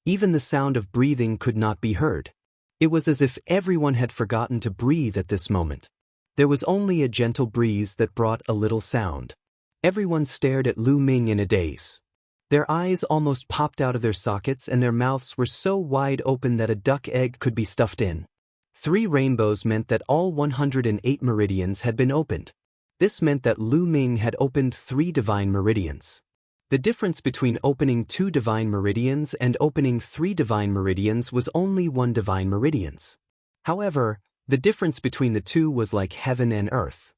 Even the sound of breathing could not be heard. It was as if everyone had forgotten to breathe at this moment. There was only a gentle breeze that brought a little sound. Everyone stared at Lu Ming in a daze. Their eyes almost popped out of their sockets and their mouths were so wide open that a duck egg could be stuffed in. 3 rainbows meant that all 108 meridians had been opened. This meant that Lu Ming had opened 3 divine meridians. The difference between opening 2 divine meridians and opening 3 divine meridians was only 1 divine meridians. However, the difference between the 2 was like heaven and earth.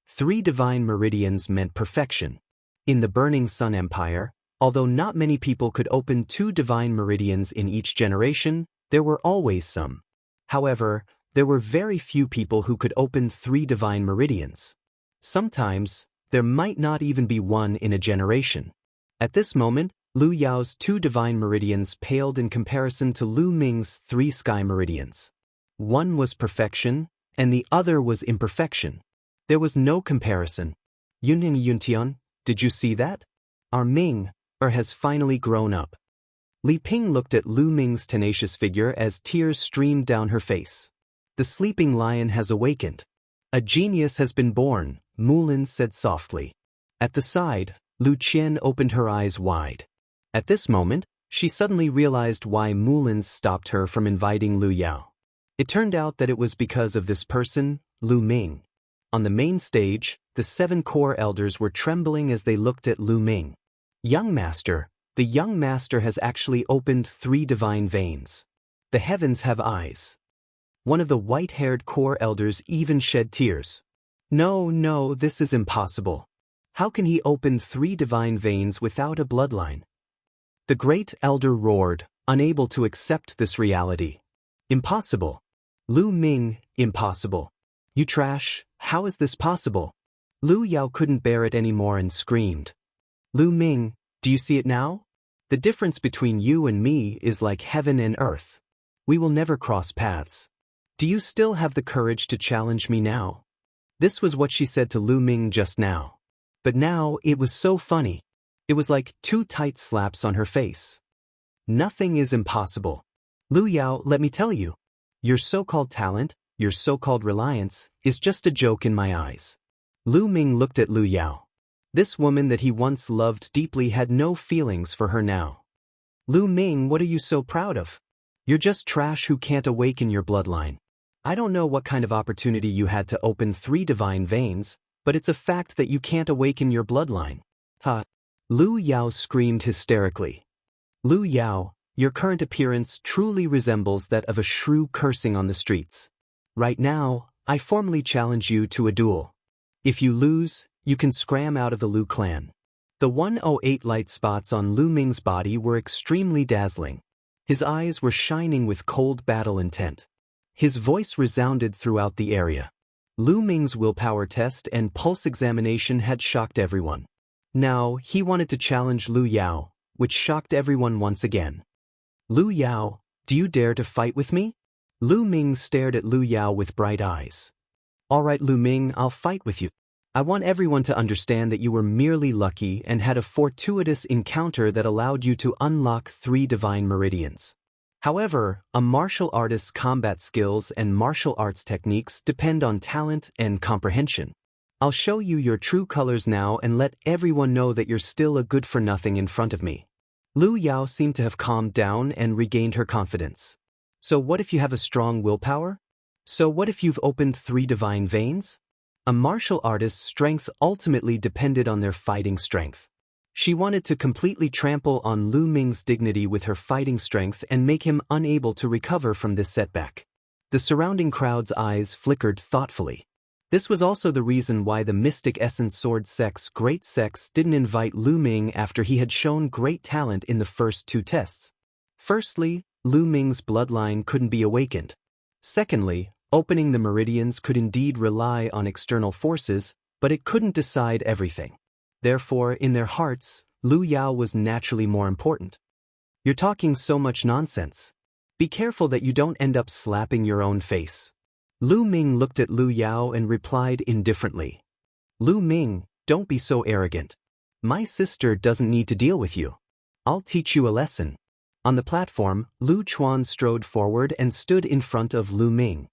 3 divine meridians meant perfection. In the Burning Sun Empire, although not many people could open 2 divine meridians in each generation, there were always some. However, there were very few people who could open 3 divine meridians. Sometimes, there might not even be 1 in a generation. At this moment, Lu Yao's 2 divine meridians paled in comparison to Lu Ming's 3 sky meridians. One was perfection, and the other was imperfection. There was no comparison. Yuntian, did you see that? Our Ming, has finally grown up. Li Ping looked at Lu Ming's tenacious figure as tears streamed down her face. The sleeping lion has awakened. A genius has been born, Mulin said softly. At the side, Lu Qian opened her eyes wide. At this moment, she suddenly realized why Mulin stopped her from inviting Lu Yao. It turned out that it was because of this person, Lu Ming. On the main stage, the 7 core elders were trembling as they looked at Lu Ming. Young Master, the young master has actually opened 3 divine veins. The heavens have eyes. One of the white-haired core elders even shed tears. No, this is impossible. How can he open 3 divine veins without a bloodline? The great elder roared, unable to accept this reality. Impossible. Lu Ming, impossible. You trash, how is this possible? Lu Yao couldn't bear it anymore and screamed. Lu Ming, do you see it now? The difference between you and me is like heaven and earth. We will never cross paths. Do you still have the courage to challenge me now? This was what she said to Lu Ming just now. But now it was so funny. It was like 2 tight slaps on her face. Nothing is impossible. Lu Yao, let me tell you. Your so-called talent, your so-called reliance, is just a joke in my eyes. Lu Ming looked at Lu Yao. This woman that he once loved deeply had no feelings for her now. Lu Ming, what are you so proud of? You're just trash who can't awaken your bloodline. I don't know what kind of opportunity you had to open 3 divine veins, but it's a fact that you can't awaken your bloodline. Ha! Lu Yao screamed hysterically. Lu Yao, your current appearance truly resembles that of a shrew cursing on the streets. Right now, I formally challenge you to a duel. If you lose, you can scram out of the Lu clan. The 108 light spots on Lu Ming's body were extremely dazzling. His eyes were shining with cold battle intent. His voice resounded throughout the area. Lu Ming's willpower test and pulse examination had shocked everyone. Now, he wanted to challenge Lu Yao, which shocked everyone once again. Lu Yao, do you dare to fight with me? Lu Ming stared at Lu Yao with bright eyes. All right, Lu Ming, I'll fight with you. I want everyone to understand that you were merely lucky and had a fortuitous encounter that allowed you to unlock 3 divine meridians. However, a martial artist's combat skills and martial arts techniques depend on talent and comprehension. I'll show you your true colors now and let everyone know that you're still a good-for-nothing in front of me. Lu Yao seemed to have calmed down and regained her confidence. So what if you have a strong willpower? So what if you've opened 3 divine veins? A martial artist's strength ultimately depended on their fighting strength. She wanted to completely trample on Lu Ming's dignity with her fighting strength and make him unable to recover from this setback. The surrounding crowd's eyes flickered thoughtfully. This was also the reason why the Mystic Essence Sword Sect's Great Sex didn't invite Lu Ming after he had shown great talent in the first 2 tests. Firstly, Lu Ming's bloodline couldn't be awakened. Secondly, opening the meridians could indeed rely on external forces, but it couldn't decide everything. Therefore, in their hearts, Lu Yao was naturally more important. You're talking so much nonsense. Be careful that you don't end up slapping your own face. Lu Ming looked at Lu Yao and replied indifferently. Lu Ming, don't be so arrogant. My sister doesn't need to deal with you. I'll teach you a lesson. On the platform, Lu Chuan strode forward and stood in front of Lu Ming.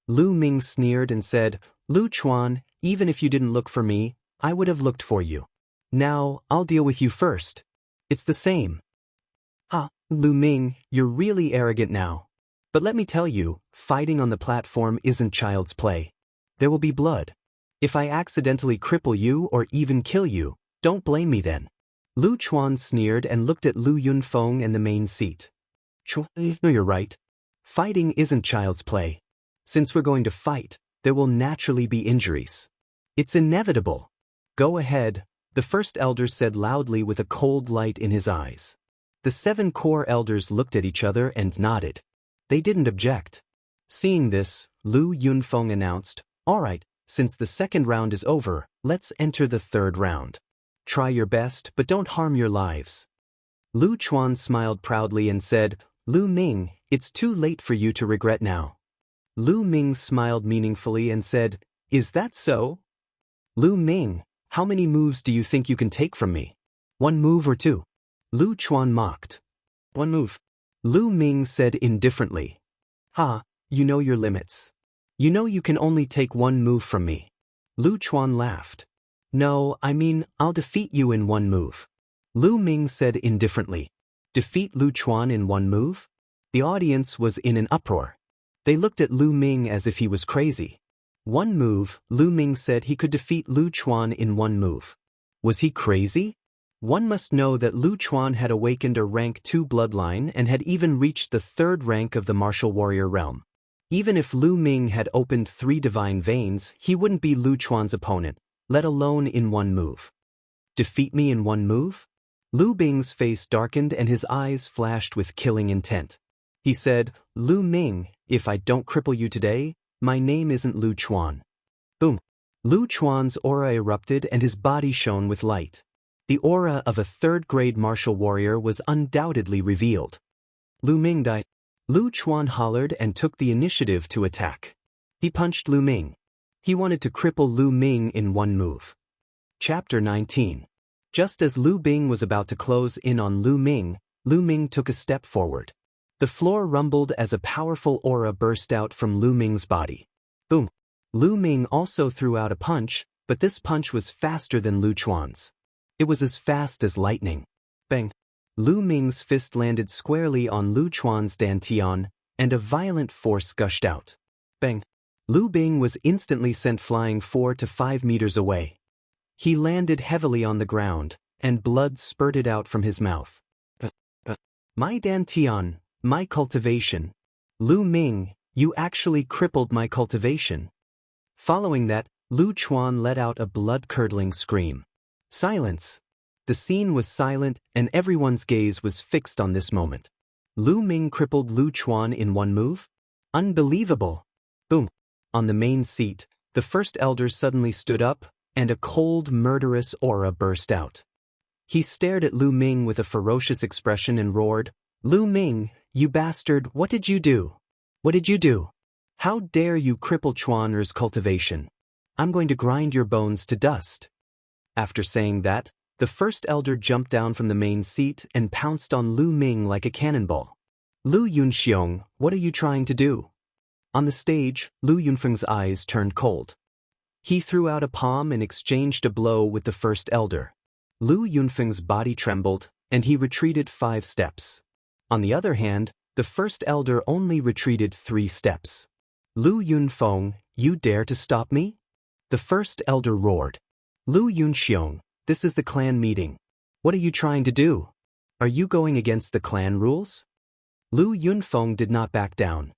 Lu Ming sneered and said, Lu Chuan, even if you didn't look for me, I would have looked for you. Now, I'll deal with you first. It's the same. Lu Ming, you're really arrogant now. But let me tell you, fighting on the platform isn't child's play. There will be blood. If I accidentally cripple you or even kill you, don't blame me then. Lu Chuan sneered and looked at Lu Yunfeng and the main seat. No, you're right. Fighting isn't child's play. Since we're going to fight, there will naturally be injuries. It's inevitable. Go ahead, the first elder said loudly with a cold light in his eyes. The 7 core elders looked at each other and nodded. They didn't object. Seeing this, Lu Yunfeng announced, All right, since the second round is over, let's enter the 3rd round. Try your best, but don't harm your lives. Lu Chuan smiled proudly and said, Lu Ming, it's too late for you to regret now. Lu Ming smiled meaningfully and said, Is that so? Lu Ming, how many moves do you think you can take from me? 1 move or 2? Lu Chuan mocked. 1 move. Lu Ming said indifferently. You know your limits. You know you can only take 1 move from me. Lu Chuan laughed. No, I mean, I'll defeat you in 1 move. Lu Ming said indifferently. Defeat Lu Chuan in 1 move? The audience was in an uproar. They looked at Lu Ming as if he was crazy. One move, Lu Ming said he could defeat Lu Chuan in one move. Was he crazy? One must know that Lu Chuan had awakened a rank 2 bloodline and had even reached the 3rd rank of the martial warrior realm. Even if Lu Ming had opened 3 divine veins, he wouldn't be Lu Chuan's opponent, let alone in one move. Defeat me in one move? Lu Bing's face darkened and his eyes flashed with killing intent. He said, Lu Ming, if I don't cripple you today, my name isn't Lu Chuan. Boom. Lu Chuan's aura erupted and his body shone with light. The aura of a 3rd-grade martial warrior was undoubtedly revealed. Lu Ming died. Lu Chuan hollered and took the initiative to attack. He punched Lu Ming. He wanted to cripple Lu Ming in one move. Chapter 19. Just as Lu Bing was about to close in on Lu Ming took a step forward. The floor rumbled as a powerful aura burst out from Lu Ming's body. Boom. Lu Ming also threw out a punch, but this punch was faster than Lu Chuan's. It was as fast as lightning. Bang! Lu Ming's fist landed squarely on Lu Chuan's dantian, and a violent force gushed out. Bang! Lu Bing was instantly sent flying 4 to 5 meters away. He landed heavily on the ground, and blood spurted out from his mouth. My dantian, my cultivation. Lu Ming, you actually crippled my cultivation. Following that, Lu Chuan let out a blood-curdling scream. Silence. The scene was silent and everyone's gaze was fixed on this moment. Lu Ming crippled Lu Chuan in one move? Unbelievable. Boom. On the main seat, the first elder suddenly stood up, and a cold, murderous aura burst out. He stared at Lu Ming with a ferocious expression and roared, Lu Ming, you bastard, what did you do? What did you do? How dare you cripple Chuaner's cultivation? I'm going to grind your bones to dust. After saying that, the first elder jumped down from the main seat and pounced on Lu Ming like a cannonball. Lu Yunxiong, what are you trying to do? On the stage, Lu Yunfeng's eyes turned cold. He threw out a palm and exchanged a blow with the first elder. Lu Yunfeng's body trembled, and he retreated 5 steps. On the other hand, the first elder only retreated 3 steps. Lu Yunfeng, you dare to stop me? The first elder roared. Lu Yunxiong, this is the clan meeting. What are you trying to do? Are you going against the clan rules? Lu Yunfeng did not back down.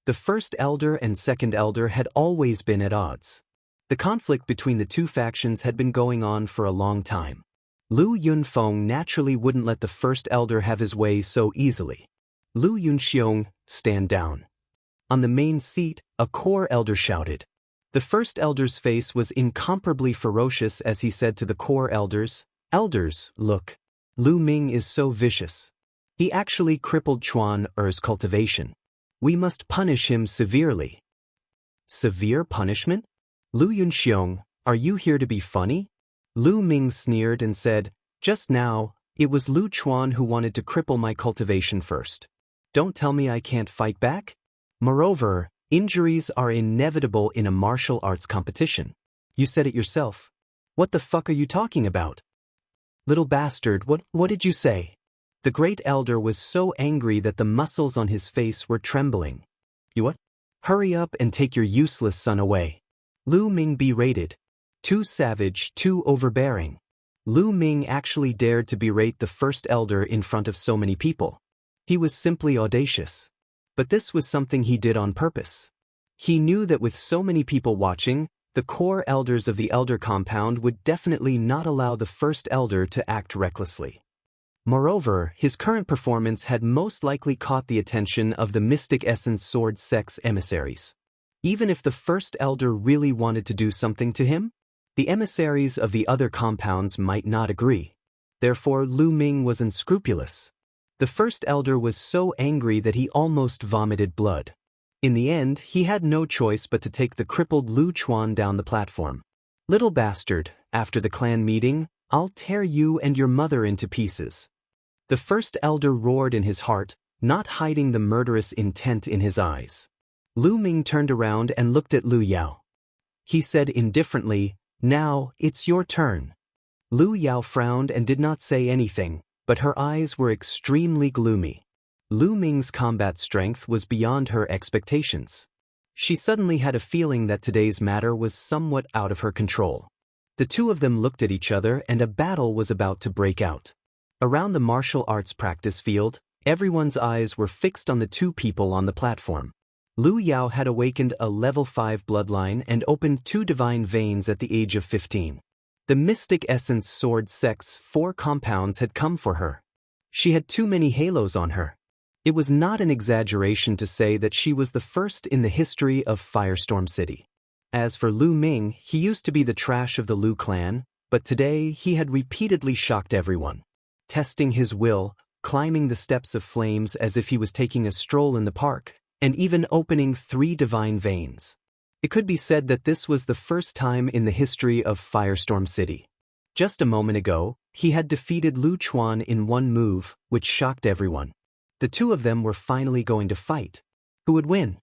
The first elder and second elder had always been at odds. The conflict between the 2 factions had been going on for a long time. Lu Yunfeng naturally wouldn't let the first elder have his way so easily. Lu Yunxiong, stand down. On the main seat, a core elder shouted. The first elder's face was incomparably ferocious as he said to the core elders, Elders, look. Lu Ming is so vicious. He actually crippled Chuan Er's cultivation. We must punish him severely. Severe punishment? Lu Yunxiong, are you here to be funny? Lu Ming sneered and said, Just now, it was Lu Chuan who wanted to cripple my cultivation first. Don't tell me I can't fight back? Moreover, injuries are inevitable in a martial arts competition. You said it yourself. What the fuck are you talking about? Little bastard, what did you say? The great elder was so angry that the muscles on his face were trembling. You what? Hurry up and take your useless son away. Lu Ming berated. Too savage, too overbearing. Lu Ming actually dared to berate the first elder in front of so many people. He was simply audacious. But this was something he did on purpose. He knew that with so many people watching, the core elders of the elder compound would definitely not allow the first elder to act recklessly. Moreover, his current performance had most likely caught the attention of the Mystic Essence Sword Sect's emissaries. Even if the first elder really wanted to do something to him, the emissaries of the other compounds might not agree. Therefore, Lu Ming was unscrupulous. The first elder was so angry that he almost vomited blood. In the end, he had no choice but to take the crippled Lu Chuan down the platform. Little bastard, after the clan meeting, I'll tear you and your mother into pieces. The first elder roared in his heart, not hiding the murderous intent in his eyes. Lu Ming turned around and looked at Lu Yao. He said indifferently, Now, it's your turn. Lu Yao frowned and did not say anything, but her eyes were extremely gloomy. Lu Ming's combat strength was beyond her expectations. She suddenly had a feeling that today's matter was somewhat out of her control. The two of them looked at each other and a battle was about to break out. Around the martial arts practice field, everyone's eyes were fixed on the two people on the platform. Lu Yao had awakened a level 5 bloodline and opened 2 divine veins at the age of 15. The mystic essence sword sex 4 compounds had come for her. She had too many halos on her. It was not an exaggeration to say that she was the first in the history of Firestorm City. As for Lu Ming, he used to be the trash of the Lu clan, but today he had repeatedly shocked everyone. Testing his will, climbing the steps of flames as if he was taking a stroll in the park, and even opening 3 divine veins. It could be said that this was the first time in the history of Firestorm City. Just a moment ago, he had defeated Lu Chuan in one move, which shocked everyone. The two of them were finally going to fight. Who would win?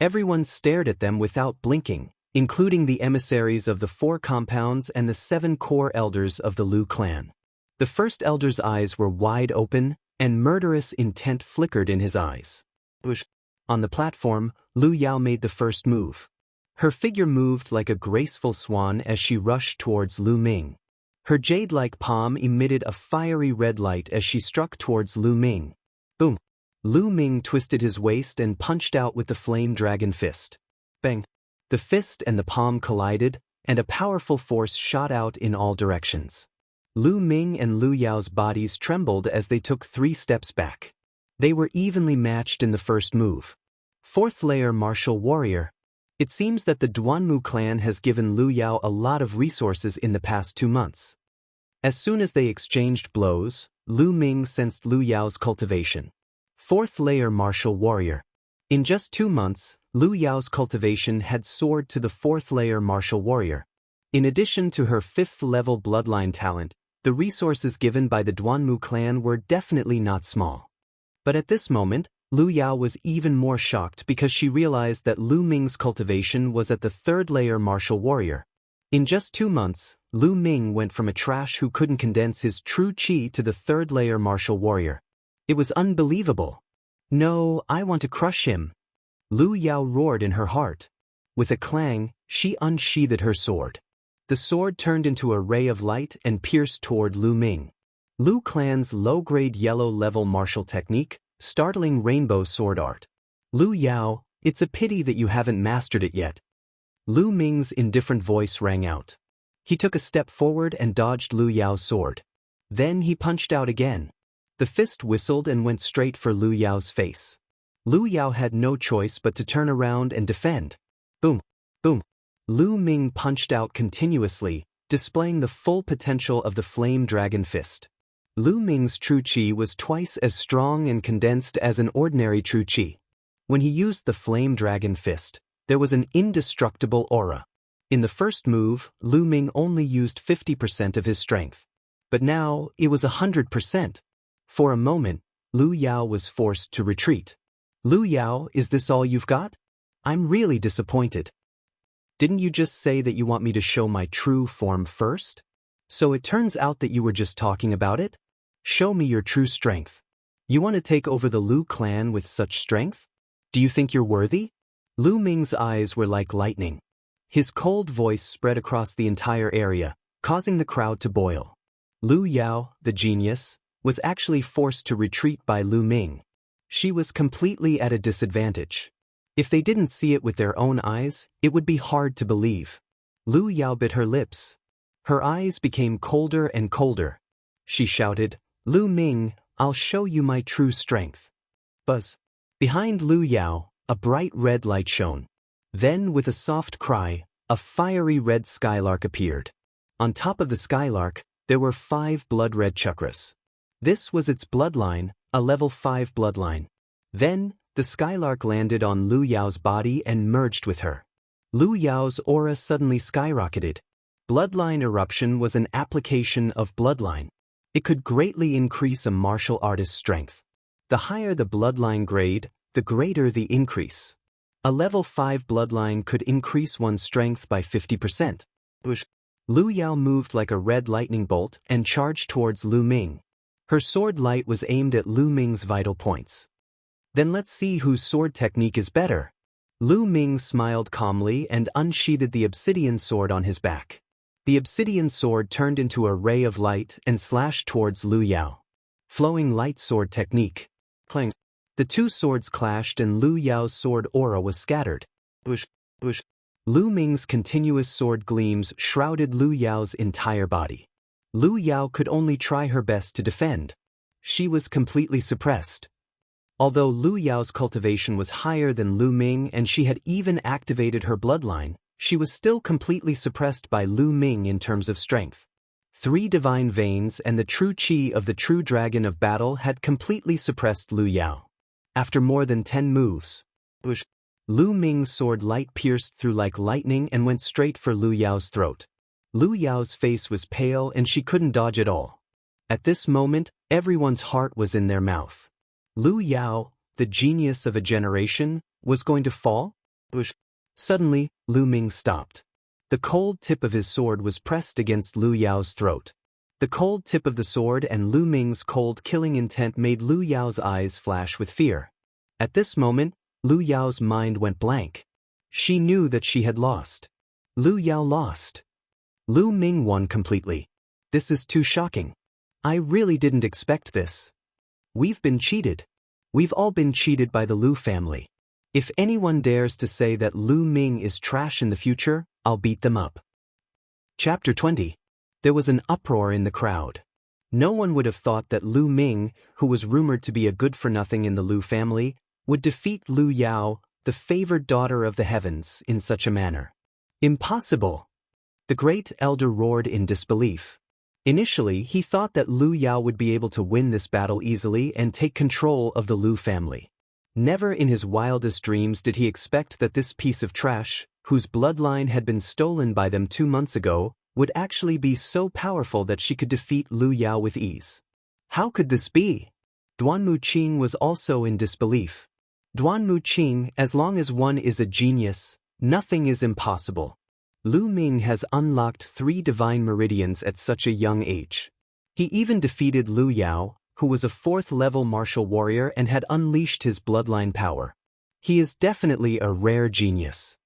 Everyone stared at them without blinking, including the emissaries of the 4 compounds and the 7 core elders of the Lu clan. The first elder's eyes were wide open, and murderous intent flickered in his eyes. On the platform, Lu Yao made the first move. Her figure moved like a graceful swan as she rushed towards Lu Ming. Her jade-like palm emitted a fiery red light as she struck towards Lu Ming. Boom! Lu Ming twisted his waist and punched out with the flame dragon fist. Bang! The fist and the palm collided, and a powerful force shot out in all directions. Lu Ming and Lu Yao's bodies trembled as they took 3 steps back. They were evenly matched in the first move. 4th layer martial warrior. It seems that the Duanmu clan has given Lu Yao a lot of resources in the past 2 months. As soon as they exchanged blows, Lu Ming sensed Lu Yao's cultivation. 4th layer martial warrior. In just 2 months, Lu Yao's cultivation had soared to the 4th layer martial warrior. In addition to her 5th level bloodline talent, the resources given by the Duanmu clan were definitely not small. But at this moment, Lu Yao was even more shocked because she realized that Lu Ming's cultivation was at the 3rd layer martial warrior. In just 2 months, Lu Ming went from a trash who couldn't condense his true qi to the 3rd layer martial warrior. It was unbelievable. No, I want to crush him. Lu Yao roared in her heart. With a clang, she unsheathed her sword. The sword turned into a ray of light and pierced toward Lu Ming. Lu clan's low-grade yellow-level martial technique, startling rainbow sword art. Lu Yao, it's a pity that you haven't mastered it yet. Lu Ming's indifferent voice rang out. He took a step forward and dodged Lu Yao's sword. Then he punched out again. The fist whistled and went straight for Lu Yao's face. Lu Yao had no choice but to turn around and defend. Boom! Boom! Lu Ming punched out continuously, displaying the full potential of the flame dragon fist. Lu Ming's true qi was twice as strong and condensed as an ordinary true qi. When he used the flame dragon fist, there was an indestructible aura. In the first move, Lu Ming only used 50% of his strength. But now, it was 100%. For a moment, Lu Yao was forced to retreat. Lu Yao, is this all you've got? I'm really disappointed. Didn't you just say that you want me to show my true form first? So it turns out that you were just talking about it? Show me your true strength. You want to take over the Lu clan with such strength? Do you think you're worthy? Lu Ming's eyes were like lightning. His cold voice spread across the entire area, causing the crowd to boil. Lu Yao, the genius, was actually forced to retreat by Lu Ming. She was completely at a disadvantage. If they didn't see it with their own eyes, it would be hard to believe. Lu Yao bit her lips. Her eyes became colder and colder. She shouted, Lu Ming, I'll show you my true strength. Buzz. Behind Lu Yao, a bright red light shone. Then, with a soft cry, a fiery red skylark appeared. On top of the skylark, there were 5 blood-red chakras. This was its bloodline, a level 5 bloodline. Then, the skylark landed on Lu Yao's body and merged with her. Lu Yao's aura suddenly skyrocketed. Bloodline eruption was an application of bloodline. It could greatly increase a martial artist's strength. The higher the bloodline grade, the greater the increase. A level 5 bloodline could increase one's strength by 50%. Lu Yao moved like a red lightning bolt and charged towards Lu Ming. Her sword light was aimed at Lu Ming's vital points. Then let's see whose sword technique is better. Lu Ming smiled calmly and unsheathed the obsidian sword on his back. The obsidian sword turned into a ray of light and slashed towards Lu Yao. Flowing light sword technique. Clang. The two swords clashed and Lu Yao's sword aura was scattered. Bush. Lu Ming's continuous sword gleams shrouded Lu Yao's entire body. Lu Yao could only try her best to defend. She was completely suppressed. Although Lu Yao's cultivation was higher than Lu Ming and she had even activated her bloodline, she was still completely suppressed by Lu Ming in terms of strength. 3 divine veins and the true qi of the true dragon of battle had completely suppressed Lu Yao. After more than 10 moves, Lu Ming's sword light pierced through like lightning and went straight for Lu Yao's throat. Lu Yao's face was pale and she couldn't dodge at all. At this moment, everyone's heart was in their mouth. Lu Yao, the genius of a generation, was going to fall? Suddenly, Lu Ming stopped. The cold tip of his sword was pressed against Lu Yao's throat. The cold tip of the sword and Lu Ming's cold killing intent made Lu Yao's eyes flash with fear. At this moment, Lu Yao's mind went blank. She knew that she had lost. Lu Yao lost. Lu Ming won completely. This is too shocking. I really didn't expect this. We've been cheated. We've all been cheated by the Lu family. If anyone dares to say that Lu Ming is trash in the future, I'll beat them up. Chapter 20. There was an uproar in the crowd. No one would have thought that Lu Ming, who was rumored to be a good-for-nothing in the Lu family, would defeat Lu Yao, the favored daughter of the heavens, in such a manner. Impossible! The great elder roared in disbelief. Initially, he thought that Lu Yao would be able to win this battle easily and take control of the Lu family. Never in his wildest dreams did he expect that this piece of trash, whose bloodline had been stolen by them 2 months ago, would actually be so powerful that she could defeat Lu Yao with ease. How could this be? Duan Muqing was also in disbelief. Duan Muqing, as long as one is a genius, nothing is impossible. Lu Ming has unlocked 3 divine meridians at such a young age. He even defeated Lu Yao, who was a 4th-level martial warrior and had unleashed his bloodline power. He is definitely a rare genius.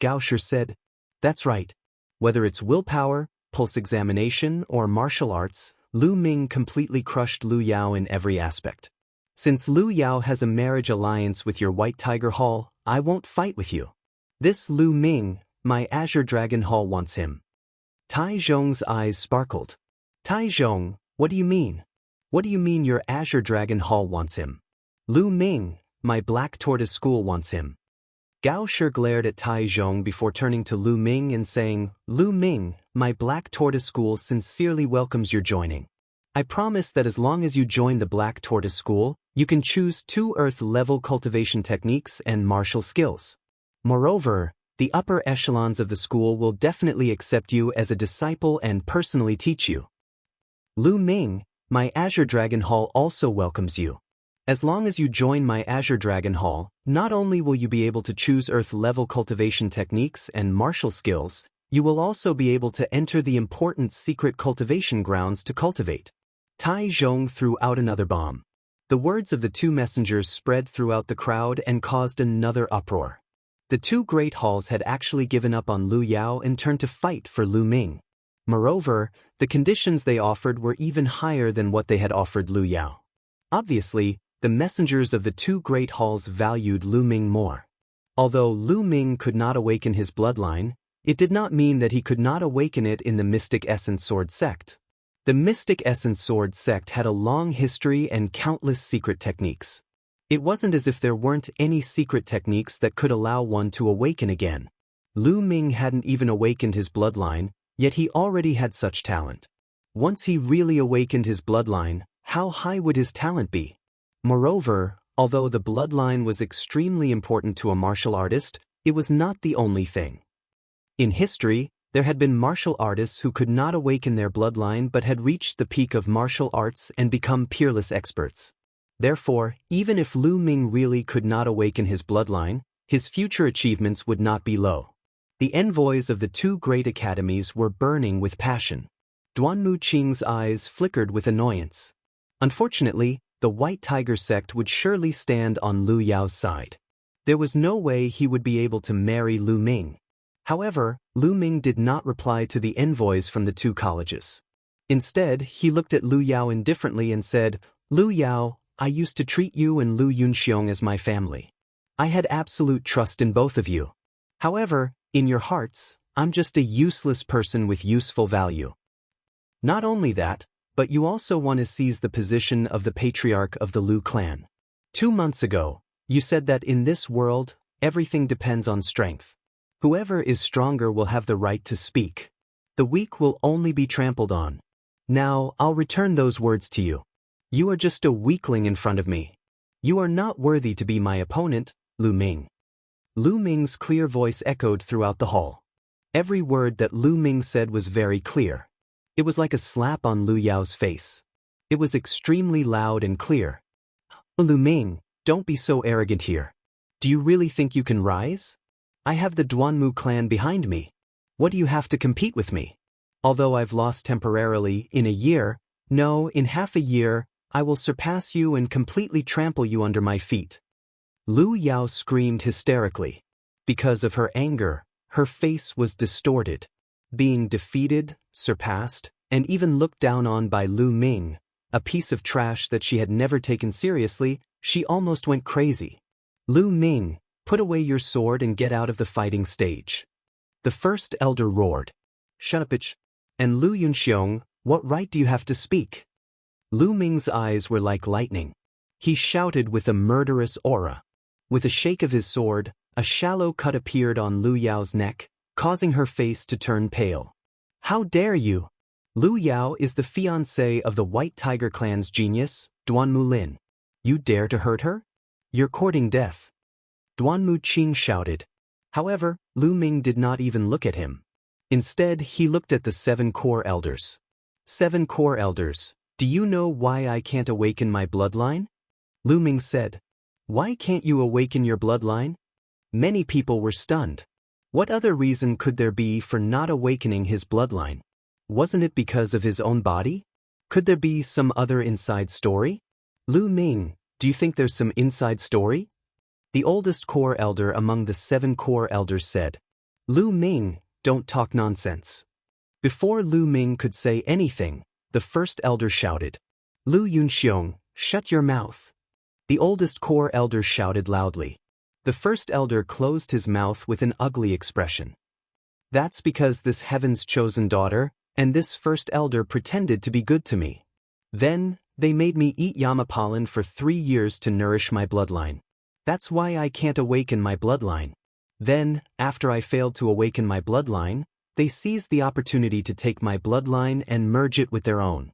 Gao Shi said, "That's right. Whether it's willpower, pulse examination, or martial arts, Lu Ming completely crushed Lu Yao in every aspect. Since Lu Yao has a marriage alliance with your White Tiger Hall, I won't fight with you. This Lu Ming, my Azure Dragon Hall wants him." Tai Zhong's eyes sparkled. "Tai Zhong, what do you mean? What do you mean your Azure Dragon Hall wants him?" "Lu Ming, my Black Tortoise School wants him." Gao Shi glared at Tai Zhong before turning to Lu Ming and saying, "Lu Ming, my Black Tortoise School sincerely welcomes your joining. I promise that as long as you join the Black Tortoise School, you can choose 2 Earth-level cultivation techniques and martial skills. Moreover, the upper echelons of the school will definitely accept you as a disciple and personally teach you. Lu Ming, my Azure Dragon Hall also welcomes you. As long as you join my Azure Dragon Hall, not only will you be able to choose Earth-level cultivation techniques and martial skills, you will also be able to enter the important secret cultivation grounds to cultivate." Tai Zhong threw out another bomb. The words of the 2 messengers spread throughout the crowd and caused another uproar. The 2 great halls had actually given up on Lu Yao and turned to fight for Lu Ming. Moreover, the conditions they offered were even higher than what they had offered Lu Yao. Obviously, the messengers of the 2 great halls valued Lu Ming more. Although Lu Ming could not awaken his bloodline, it did not mean that he could not awaken it in the Mystic Essence Sword sect. The Mystic Essence Sword sect had a long history and countless secret techniques. It wasn't as if there weren't any secret techniques that could allow one to awaken again. Lu Ming hadn't even awakened his bloodline, yet he already had such talent. Once he really awakened his bloodline, how high would his talent be? Moreover, although the bloodline was extremely important to a martial artist, it was not the only thing. In history, there had been martial artists who could not awaken their bloodline but had reached the peak of martial arts and become peerless experts. Therefore, even if Lu Ming really could not awaken his bloodline, his future achievements would not be low. The envoys of the 2 great academies were burning with passion. Duan Muqing's eyes flickered with annoyance. Unfortunately, the White Tiger sect would surely stand on Lu Yao's side. There was no way he would be able to marry Lu Ming. However, Lu Ming did not reply to the envoys from the two colleges. Instead, he looked at Lu Yao indifferently and said, "Lu Yao, I used to treat you and Lu Yunxiong as my family. I had absolute trust in both of you. However, in your hearts, I'm just a useless person with useful value. Not only that, but you also want to seize the position of the patriarch of the Lu clan. 2 months ago, you said that in this world, everything depends on strength. Whoever is stronger will have the right to speak. The weak will only be trampled on. Now, I'll return those words to you. You are just a weakling in front of me. You are not worthy to be my opponent, Lu Ming." Lu Ming's clear voice echoed throughout the hall. Every word that Lu Ming said was very clear. It was like a slap on Lu Yao's face. It was extremely loud and clear. "Lu Ming, don't be so arrogant here. Do you really think you can rise? I have the Duanmu clan behind me. What do you have to compete with me? Although I've lost temporarily in a year, no, in half a year, I will surpass you and completely trample you under my feet." Lu Yao screamed hysterically. Because of her anger, her face was distorted. Being defeated, surpassed, and even looked down on by Lu Ming, a piece of trash that she had never taken seriously, she almost went crazy. "Lu Ming, put away your sword and get out of the fighting stage." The first elder roared. "Shut up, bitch. And Lu Yunxiong, what right do you have to speak?" Lu Ming's eyes were like lightning. He shouted with a murderous aura. With a shake of his sword, a shallow cut appeared on Lu Yao's neck, causing her face to turn pale. "How dare you? Lu Yao is the fiancé of the White Tiger clan's genius, Duanmu Lin. You dare to hurt her? You're courting death." Duanmu Qing shouted. However, Lu Ming did not even look at him. Instead, he looked at the 7 core elders. "7 core elders, do you know why I can't awaken my bloodline?" Lu Ming said. "Why can't you awaken your bloodline?" Many people were stunned. What other reason could there be for not awakening his bloodline? Wasn't it because of his own body? Could there be some other inside story? "Lu Ming, do you think there's some inside story?" The oldest core elder among the 7 core elders said. "Lu Ming, don't talk nonsense." Before Lu Ming could say anything, the first elder shouted. "Lu Yunxiong, shut your mouth." The oldest core elder shouted loudly. The first elder closed his mouth with an ugly expression. "That's because this heaven's chosen daughter, and this first elder pretended to be good to me. Then, they made me eat yama pollen for 3 years to nourish my bloodline. That's why I can't awaken my bloodline. Then, after I failed to awaken my bloodline, they seized the opportunity to take my bloodline and merge it with their own.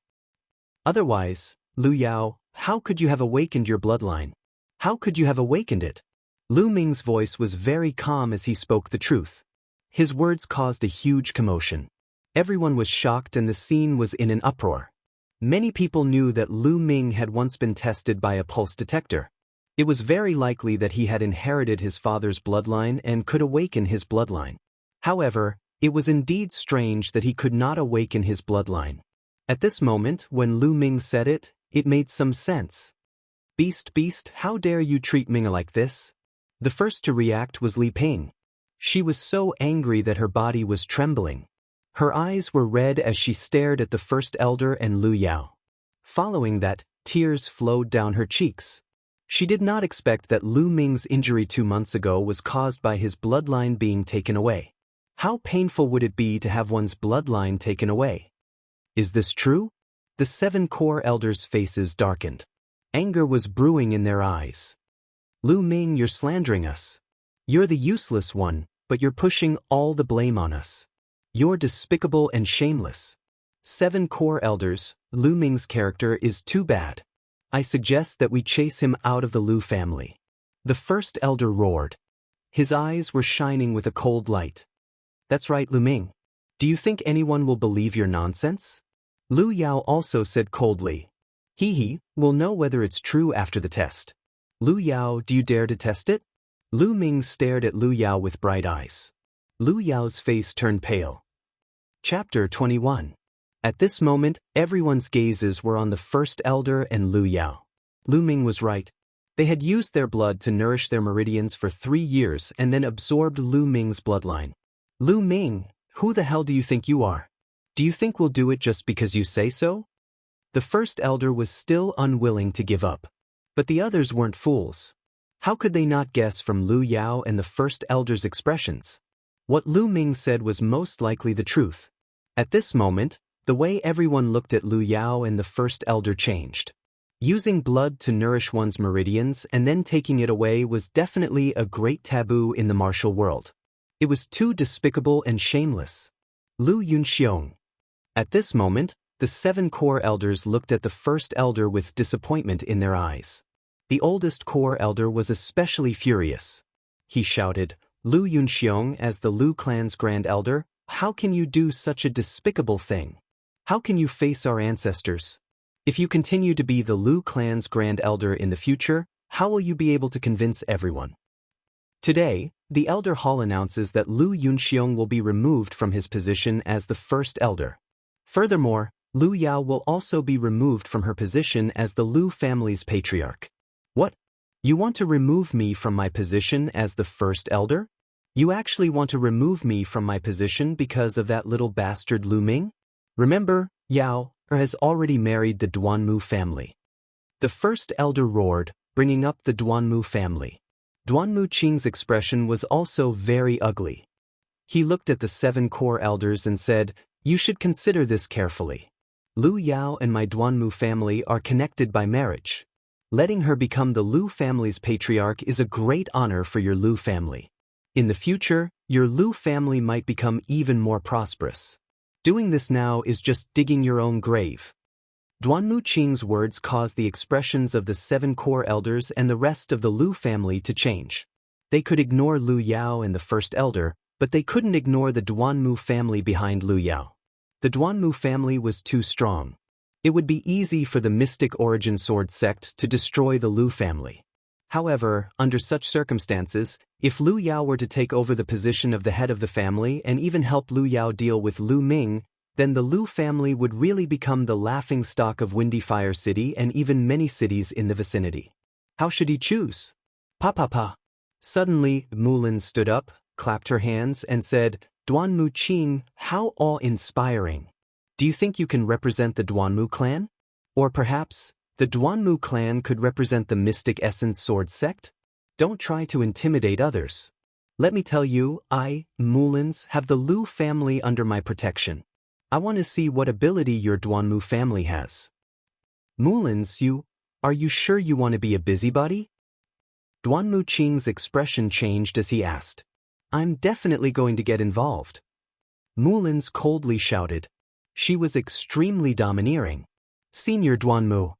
Otherwise, Lu Yao, how could you have awakened your bloodline? How could you have awakened it?" Lu Ming's voice was very calm as he spoke the truth. His words caused a huge commotion. Everyone was shocked and the scene was in an uproar. Many people knew that Lu Ming had once been tested by a pulse detector. It was very likely that he had inherited his father's bloodline and could awaken his bloodline. However, it was indeed strange that he could not awaken his bloodline. At this moment, when Lu Ming said it, it made some sense. Beast, how dare you treat Ming like this?" The first to react was Li Ping. She was so angry that her body was trembling. Her eyes were red as she stared at the first elder and Lu Yao. Following that, tears flowed down her cheeks. She did not expect that Lu Ming's injury 2 months ago was caused by his bloodline being taken away. How painful would it be to have one's bloodline taken away? Is this true? The 7 core elders' faces darkened. Anger was brewing in their eyes. "Lu Ming, you're slandering us. You're the useless one, but you're pushing all the blame on us. You're despicable and shameless. 7 core elders, Lu Ming's character is too bad. I suggest that we chase him out of the Lu family." The first elder roared. His eyes were shining with a cold light. "That's right, Lu Ming. Do you think anyone will believe your nonsense?" Lu Yao also said coldly. We'll know whether it's true after the test." "Lu Yao, do you dare to test it?" Lu Ming stared at Lu Yao with bright eyes. Lu Yao's face turned pale. Chapter 21. At this moment, everyone's gazes were on the first elder and Lu Yao. Lu Ming was right. They had used their blood to nourish their meridians for 3 years and then absorbed Lu Ming's bloodline. Lu Ming, who the hell do you think you are? Do you think we'll do it just because you say so? The first elder was still unwilling to give up. But the others weren't fools. How could they not guess from Lu Yao and the first elder's expressions? What Lu Ming said was most likely the truth. At this moment, the way everyone looked at Lu Yao and the first elder changed. Using blood to nourish one's meridians and then taking it away was definitely a great taboo in the martial world. It was too despicable and shameless. Lu Yunxiong. At this moment, the 7 core elders looked at the first elder with disappointment in their eyes. The oldest core elder was especially furious. He shouted, Lu Yunxiong, as the Lu clan's grand elder, how can you do such a despicable thing? How can you face our ancestors? If you continue to be the Lu clan's grand elder in the future, how will you be able to convince everyone? Today, the elder hall announces that Lu Yunxiong will be removed from his position as the first elder. Furthermore, Lu Yao will also be removed from her position as the Lu family's patriarch. What? You want to remove me from my position as the first elder? You actually want to remove me from my position because of that little bastard Lu Ming? Remember, Yao has already married the Duanmu family. The first elder roared, bringing up the Duanmu family. Duanmu Qing's expression was also very ugly. He looked at the 7 core elders and said, you should consider this carefully. Lu Yao and my Duanmu family are connected by marriage. Letting her become the Lu family's patriarch is a great honor for your Lu family. In the future, your Lu family might become even more prosperous. Doing this now is just digging your own grave. Duanmu Qing's words caused the expressions of the 7 core elders and the rest of the Lu family to change. They could ignore Lu Yao and the first elder, but they couldn't ignore the Duanmu family behind Lu Yao. The Duanmu family was too strong. It would be easy for the mystic origin sword sect to destroy the Lu family. However, under such circumstances, if Lu Yao were to take over the position of the head of the family and even help Lu Yao deal with Lu Ming, then the Lu family would really become the laughingstock of Windy Fire City and even many cities in the vicinity. How should he choose? Pa. Suddenly, Mulin stood up, clapped her hands, and said, Duanmu Qing, how awe-inspiring. Do you think you can represent the Duanmu clan? Or perhaps, the Duanmu clan could represent the Mystic Essence Sword sect? Don't try to intimidate others. Let me tell you, I, Mulins, have the Lu family under my protection. I want to see what ability your Duanmu family has. Mulins, are you sure you want to be a busybody? Duanmu Qing's expression changed as he asked. I'm definitely going to get involved. Mulins coldly shouted. She was extremely domineering. Senior Duanmu.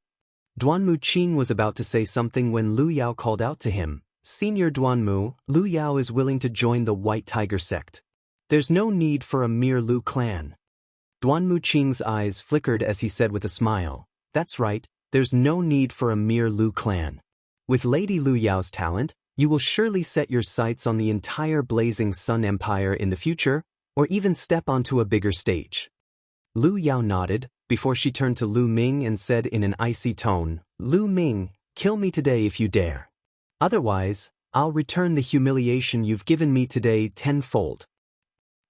Duanmu Qing was about to say something when Lu Yao called out to him. Senior Duanmu, Lu Yao is willing to join the White Tiger sect. There's no need for a mere Lu clan. Duanmu Qing's eyes flickered as he said with a smile, that's right, there's no need for a mere Lu clan. With Lady Lu Yao's talent, you will surely set your sights on the entire Blazing Sun Empire in the future, or even step onto a bigger stage. Lu Yao nodded, before she turned to Lu Ming and said in an icy tone, Lu Ming, kill me today if you dare. Otherwise, I'll return the humiliation you've given me today tenfold.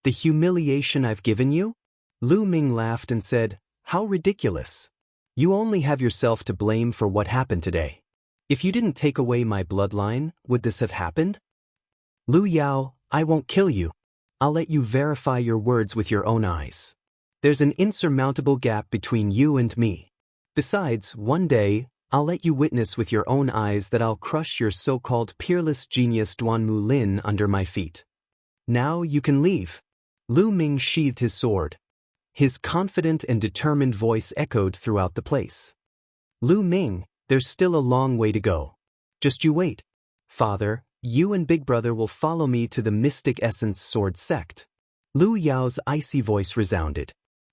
The humiliation I've given you? Lu Ming laughed and said, how ridiculous. You only have yourself to blame for what happened today. If you didn't take away my bloodline, would this have happened? Lu Yao, I won't kill you. I'll let you verify your words with your own eyes. There's an insurmountable gap between you and me. Besides, one day, I'll let you witness with your own eyes that I'll crush your so-called peerless genius Duanmu Lin under my feet. Now you can leave. Lu Ming sheathed his sword. His confident and determined voice echoed throughout the place. Lu Ming, there's still a long way to go. Just you wait. Father, you and Big Brother will follow me to the Mystic Essence Sword sect. Lu Yao's icy voice resounded.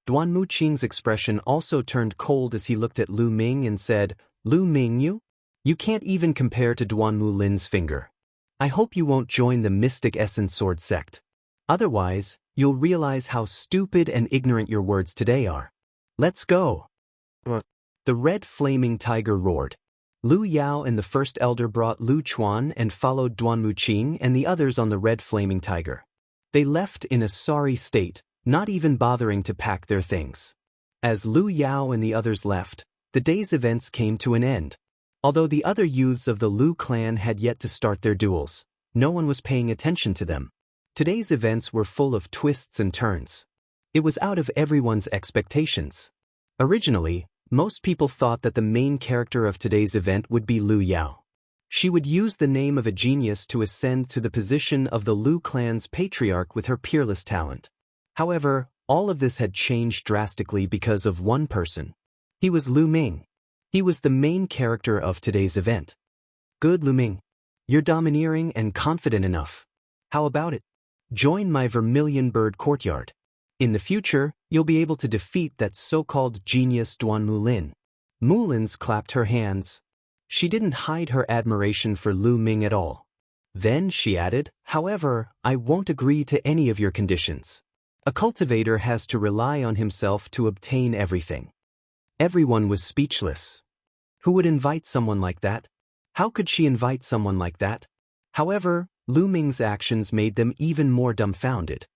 Duanmu Qing's expression also turned cold as he looked at Lu Ming and said, Lu Ming, you can't even compare to Duanmu Lin's finger. I hope you won't join the Mystic Essence Sword sect. Otherwise, you'll realize how stupid and ignorant your words today are. Let's go. The red flaming tiger roared. Lu Yao and the first elder brought Lu Chuan and followed Duan Muqing and the others on the red flaming tiger. They left in a sorry state, not even bothering to pack their things. As Lu Yao and the others left, the day's events came to an end. Although the other youths of the Lu clan had yet to start their duels, no one was paying attention to them. Today's events were full of twists and turns. It was out of everyone's expectations. Originally, most people thought that the main character of today's event would be Lu Yao. She would use the name of a genius to ascend to the position of the Lu clan's patriarch with her peerless talent. However, all of this had changed drastically because of one person. He was Lu Ming. He was the main character of today's event. Good, Lu Ming. You're domineering and confident enough. How about it? Join my Vermilion Bird Courtyard. In the future, you'll be able to defeat that so-called genius Duan Mulin. Mulin's clapped her hands. She didn't hide her admiration for Lu Ming at all. Then she added, however, I won't agree to any of your conditions. A cultivator has to rely on himself to obtain everything. Everyone was speechless. Who would invite someone like that? How could she invite someone like that? However, Lu Ming's actions made them even more dumbfounded.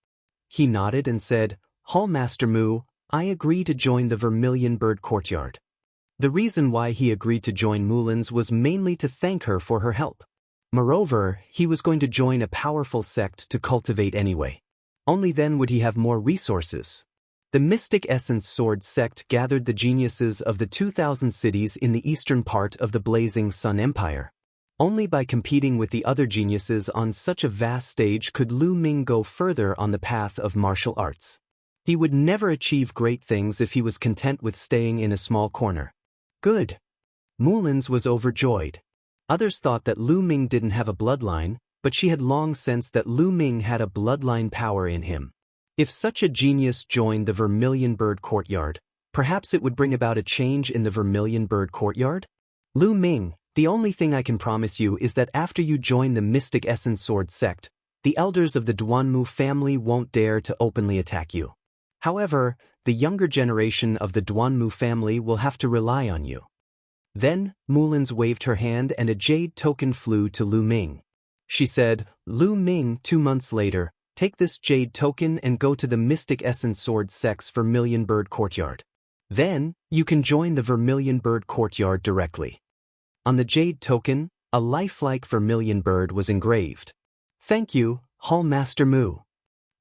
He nodded and said, Hallmaster Mu, I agree to join the Vermilion Bird Courtyard. The reason why he agreed to join Mulin's was mainly to thank her for her help. Moreover, he was going to join a powerful sect to cultivate anyway. Only then would he have more resources. The Mystic Essence Sword sect gathered the geniuses of the 2,000 cities in the eastern part of the Blazing Sun Empire. Only by competing with the other geniuses on such a vast stage could Lu Ming go further on the path of martial arts. He would never achieve great things if he was content with staying in a small corner. Good. Mulin's was overjoyed. Others thought that Lu Ming didn't have a bloodline, but she had long sensed that Lu Ming had a bloodline power in him. If such a genius joined the Vermilion Bird Courtyard, perhaps it would bring about a change in the Vermilion Bird Courtyard? Lu Ming, the only thing I can promise you is that after you join the Mystic Essence Sword sect, the elders of the Duanmu family won't dare to openly attack you. However, the younger generation of the Duanmu family will have to rely on you. Then, Mulin's waved her hand and a jade token flew to Lu Ming. She said, Lu Ming, 2 months later, take this jade token and go to the Mystic Essence Sword sect's Vermilion Bird Courtyard. Then, you can join the Vermilion Bird Courtyard directly. On the jade token, a lifelike vermilion bird was engraved. Thank you, Hallmaster Mu.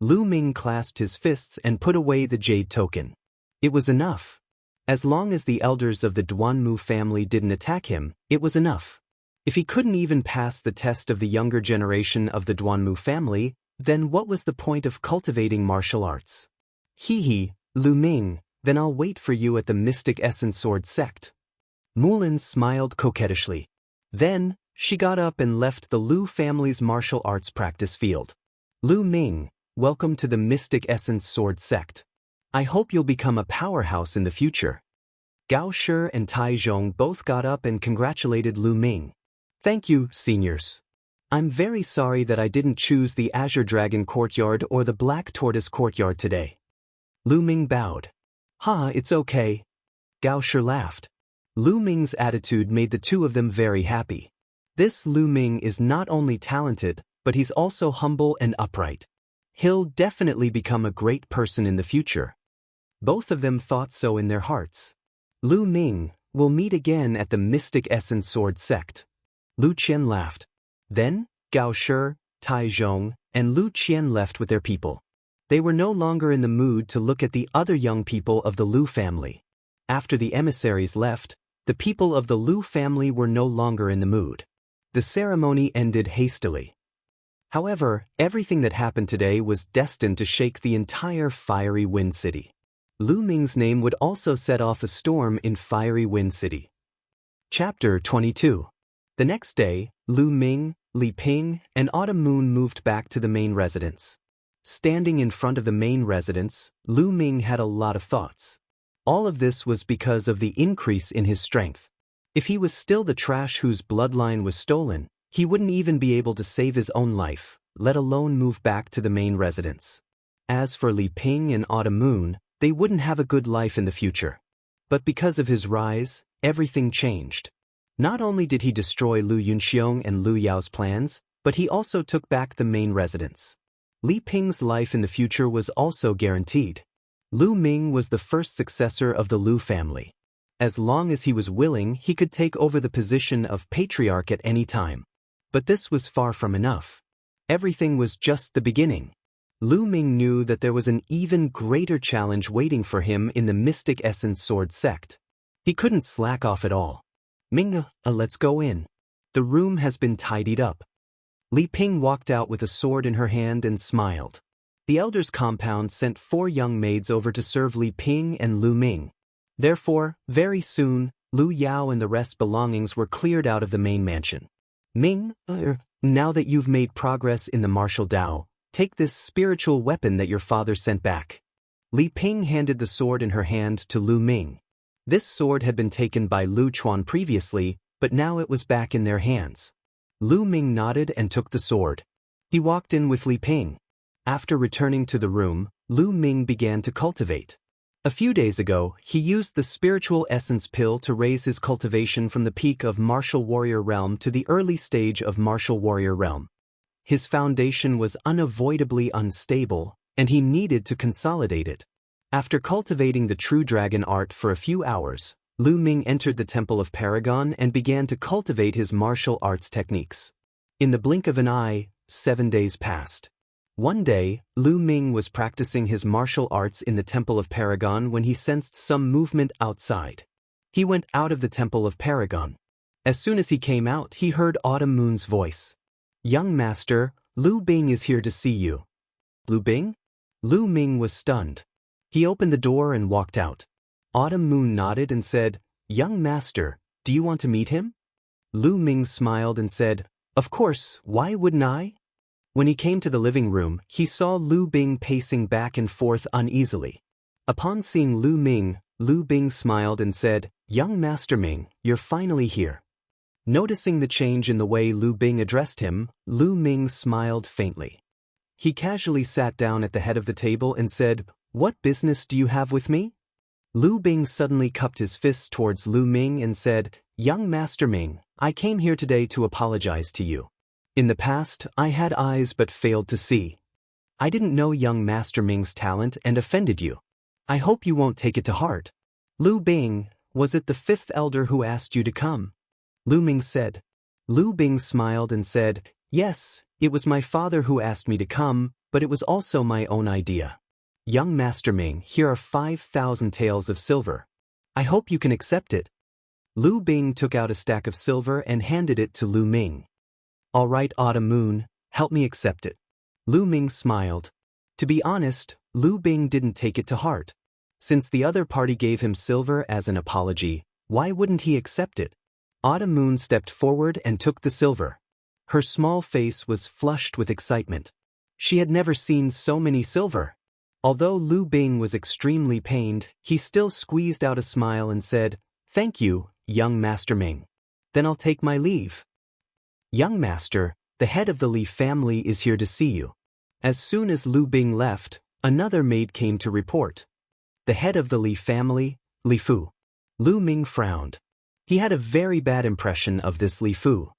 Lu Ming clasped his fists and put away the jade token. It was enough. As long as the elders of the Duanmu family didn't attack him, it was enough. If he couldn't even pass the test of the younger generation of the Duanmu family, then what was the point of cultivating martial arts? Hee, Lu Ming, then I'll wait for you at the Mystic Essence Sword sect. Mulin smiled coquettishly. Then, she got up and left the Lu family's martial arts practice field. Lu Ming, welcome to the Mystic Essence Sword sect. I hope you'll become a powerhouse in the future. Gao Shi and Tai Zhong both got up and congratulated Lu Ming. Thank you, seniors. I'm very sorry that I didn't choose the Azure Dragon Courtyard or the Black Tortoise Courtyard today. Lu Ming bowed. It's okay. Gao Shi laughed. Lu Ming's attitude made the two of them very happy. This Lu Ming is not only talented, but he's also humble and upright. He'll definitely become a great person in the future. Both of them thought so in their hearts. Lu Ming, we'll meet again at the Mystic Essence Sword sect. Lu Qian laughed. Then, Gao Shi, Tai Zhong, and Lu Qian left with their people. They were no longer in the mood to look at the other young people of the Lu family. After the emissaries left, the people of the Lu family were no longer in the mood. The ceremony ended hastily. However, everything that happened today was destined to shake the entire Fiery Wind City. Lu Ming's name would also set off a storm in Fiery Wind City. Chapter 22. The next day, Lu Ming, Li Ping, and Autumn Moon moved back to the main residence. Standing in front of the main residence, Lu Ming had a lot of thoughts. All of this was because of the increase in his strength. If he was still the trash whose bloodline was stolen, he wouldn't even be able to save his own life, let alone move back to the main residence. As for Li Ping and Autumn Moon, they wouldn't have a good life in the future. But because of his rise, everything changed. Not only did he destroy Lu Yunxiong and Lu Yao's plans, but he also took back the main residence. Li Ping's life in the future was also guaranteed. Lu Ming was the first successor of the Lu family. As long as he was willing, he could take over the position of patriarch at any time. But this was far from enough. Everything was just the beginning. Lu Ming knew that there was an even greater challenge waiting for him in the Mystic Essence Sword sect. He couldn't slack off at all. Ming, let's go in. The room has been tidied up. Li Ping walked out with a sword in her hand and smiled. The elder's compound sent 4 young maids over to serve Li Ping and Lu Ming. Therefore, very soon, Lu Yao and the rest belongings were cleared out of the main mansion. Ming, now that you've made progress in the martial Dao, take this spiritual weapon that your father sent back. Li Ping handed the sword in her hand to Lu Ming. This sword had been taken by Lu Chuan previously, but now it was back in their hands. Lu Ming nodded and took the sword. He walked in with Li Ping. After returning to the room, Lu Ming began to cultivate. A few days ago, he used the spiritual essence pill to raise his cultivation from the peak of martial warrior realm to the early stage of martial warrior realm. His foundation was unavoidably unstable, and he needed to consolidate it. After cultivating the true dragon art for a few hours, Lu Ming entered the Temple of Paragon and began to cultivate his martial arts techniques. In the blink of an eye, 7 days passed. One day, Lu Ming was practicing his martial arts in the Temple of Paragon when he sensed some movement outside. He went out of the Temple of Paragon. As soon as he came out, he heard Autumn Moon's voice. "Young master, Lu Bing is here to see you." Lu Bing? Lu Ming was stunned. He opened the door and walked out. Autumn Moon nodded and said, "Young master, do you want to meet him?" Lu Ming smiled and said, "Of course, why wouldn't I?" When he came to the living room, he saw Lu Bing pacing back and forth uneasily. Upon seeing Lu Ming, Lu Bing smiled and said, "Young Master Ming, you're finally here." Noticing the change in the way Lu Bing addressed him, Lu Ming smiled faintly. He casually sat down at the head of the table and said, "What business do you have with me?" Lu Bing suddenly cupped his fists towards Lu Ming and said, "Young Master Ming, I came here today to apologize to you. In the past, I had eyes but failed to see. I didn't know young Master Ming's talent and offended you. I hope you won't take it to heart." "Lu Bing, was it the 5th elder who asked you to come?" Lu Ming said. Lu Bing smiled and said, "Yes, it was my father who asked me to come, but it was also my own idea. Young Master Ming, here are 5,000 taels of silver. I hope you can accept it." Lu Bing took out a stack of silver and handed it to Lu Ming. "All right, Autumn Moon, help me accept it." Lu Ming smiled. To be honest, Lu Bing didn't take it to heart. Since the other party gave him silver as an apology, why wouldn't he accept it? Autumn Moon stepped forward and took the silver. Her small face was flushed with excitement. She had never seen so many silver. Although Lu Bing was extremely pained, he still squeezed out a smile and said, "Thank you, young Master Ming. Then I'll take my leave." "Young master, the head of the Li family is here to see you." As soon as Lu Bing left, another maid came to report. "The head of the Li family, Li Fu." Lu Ming frowned. He had a very bad impression of this Li Fu.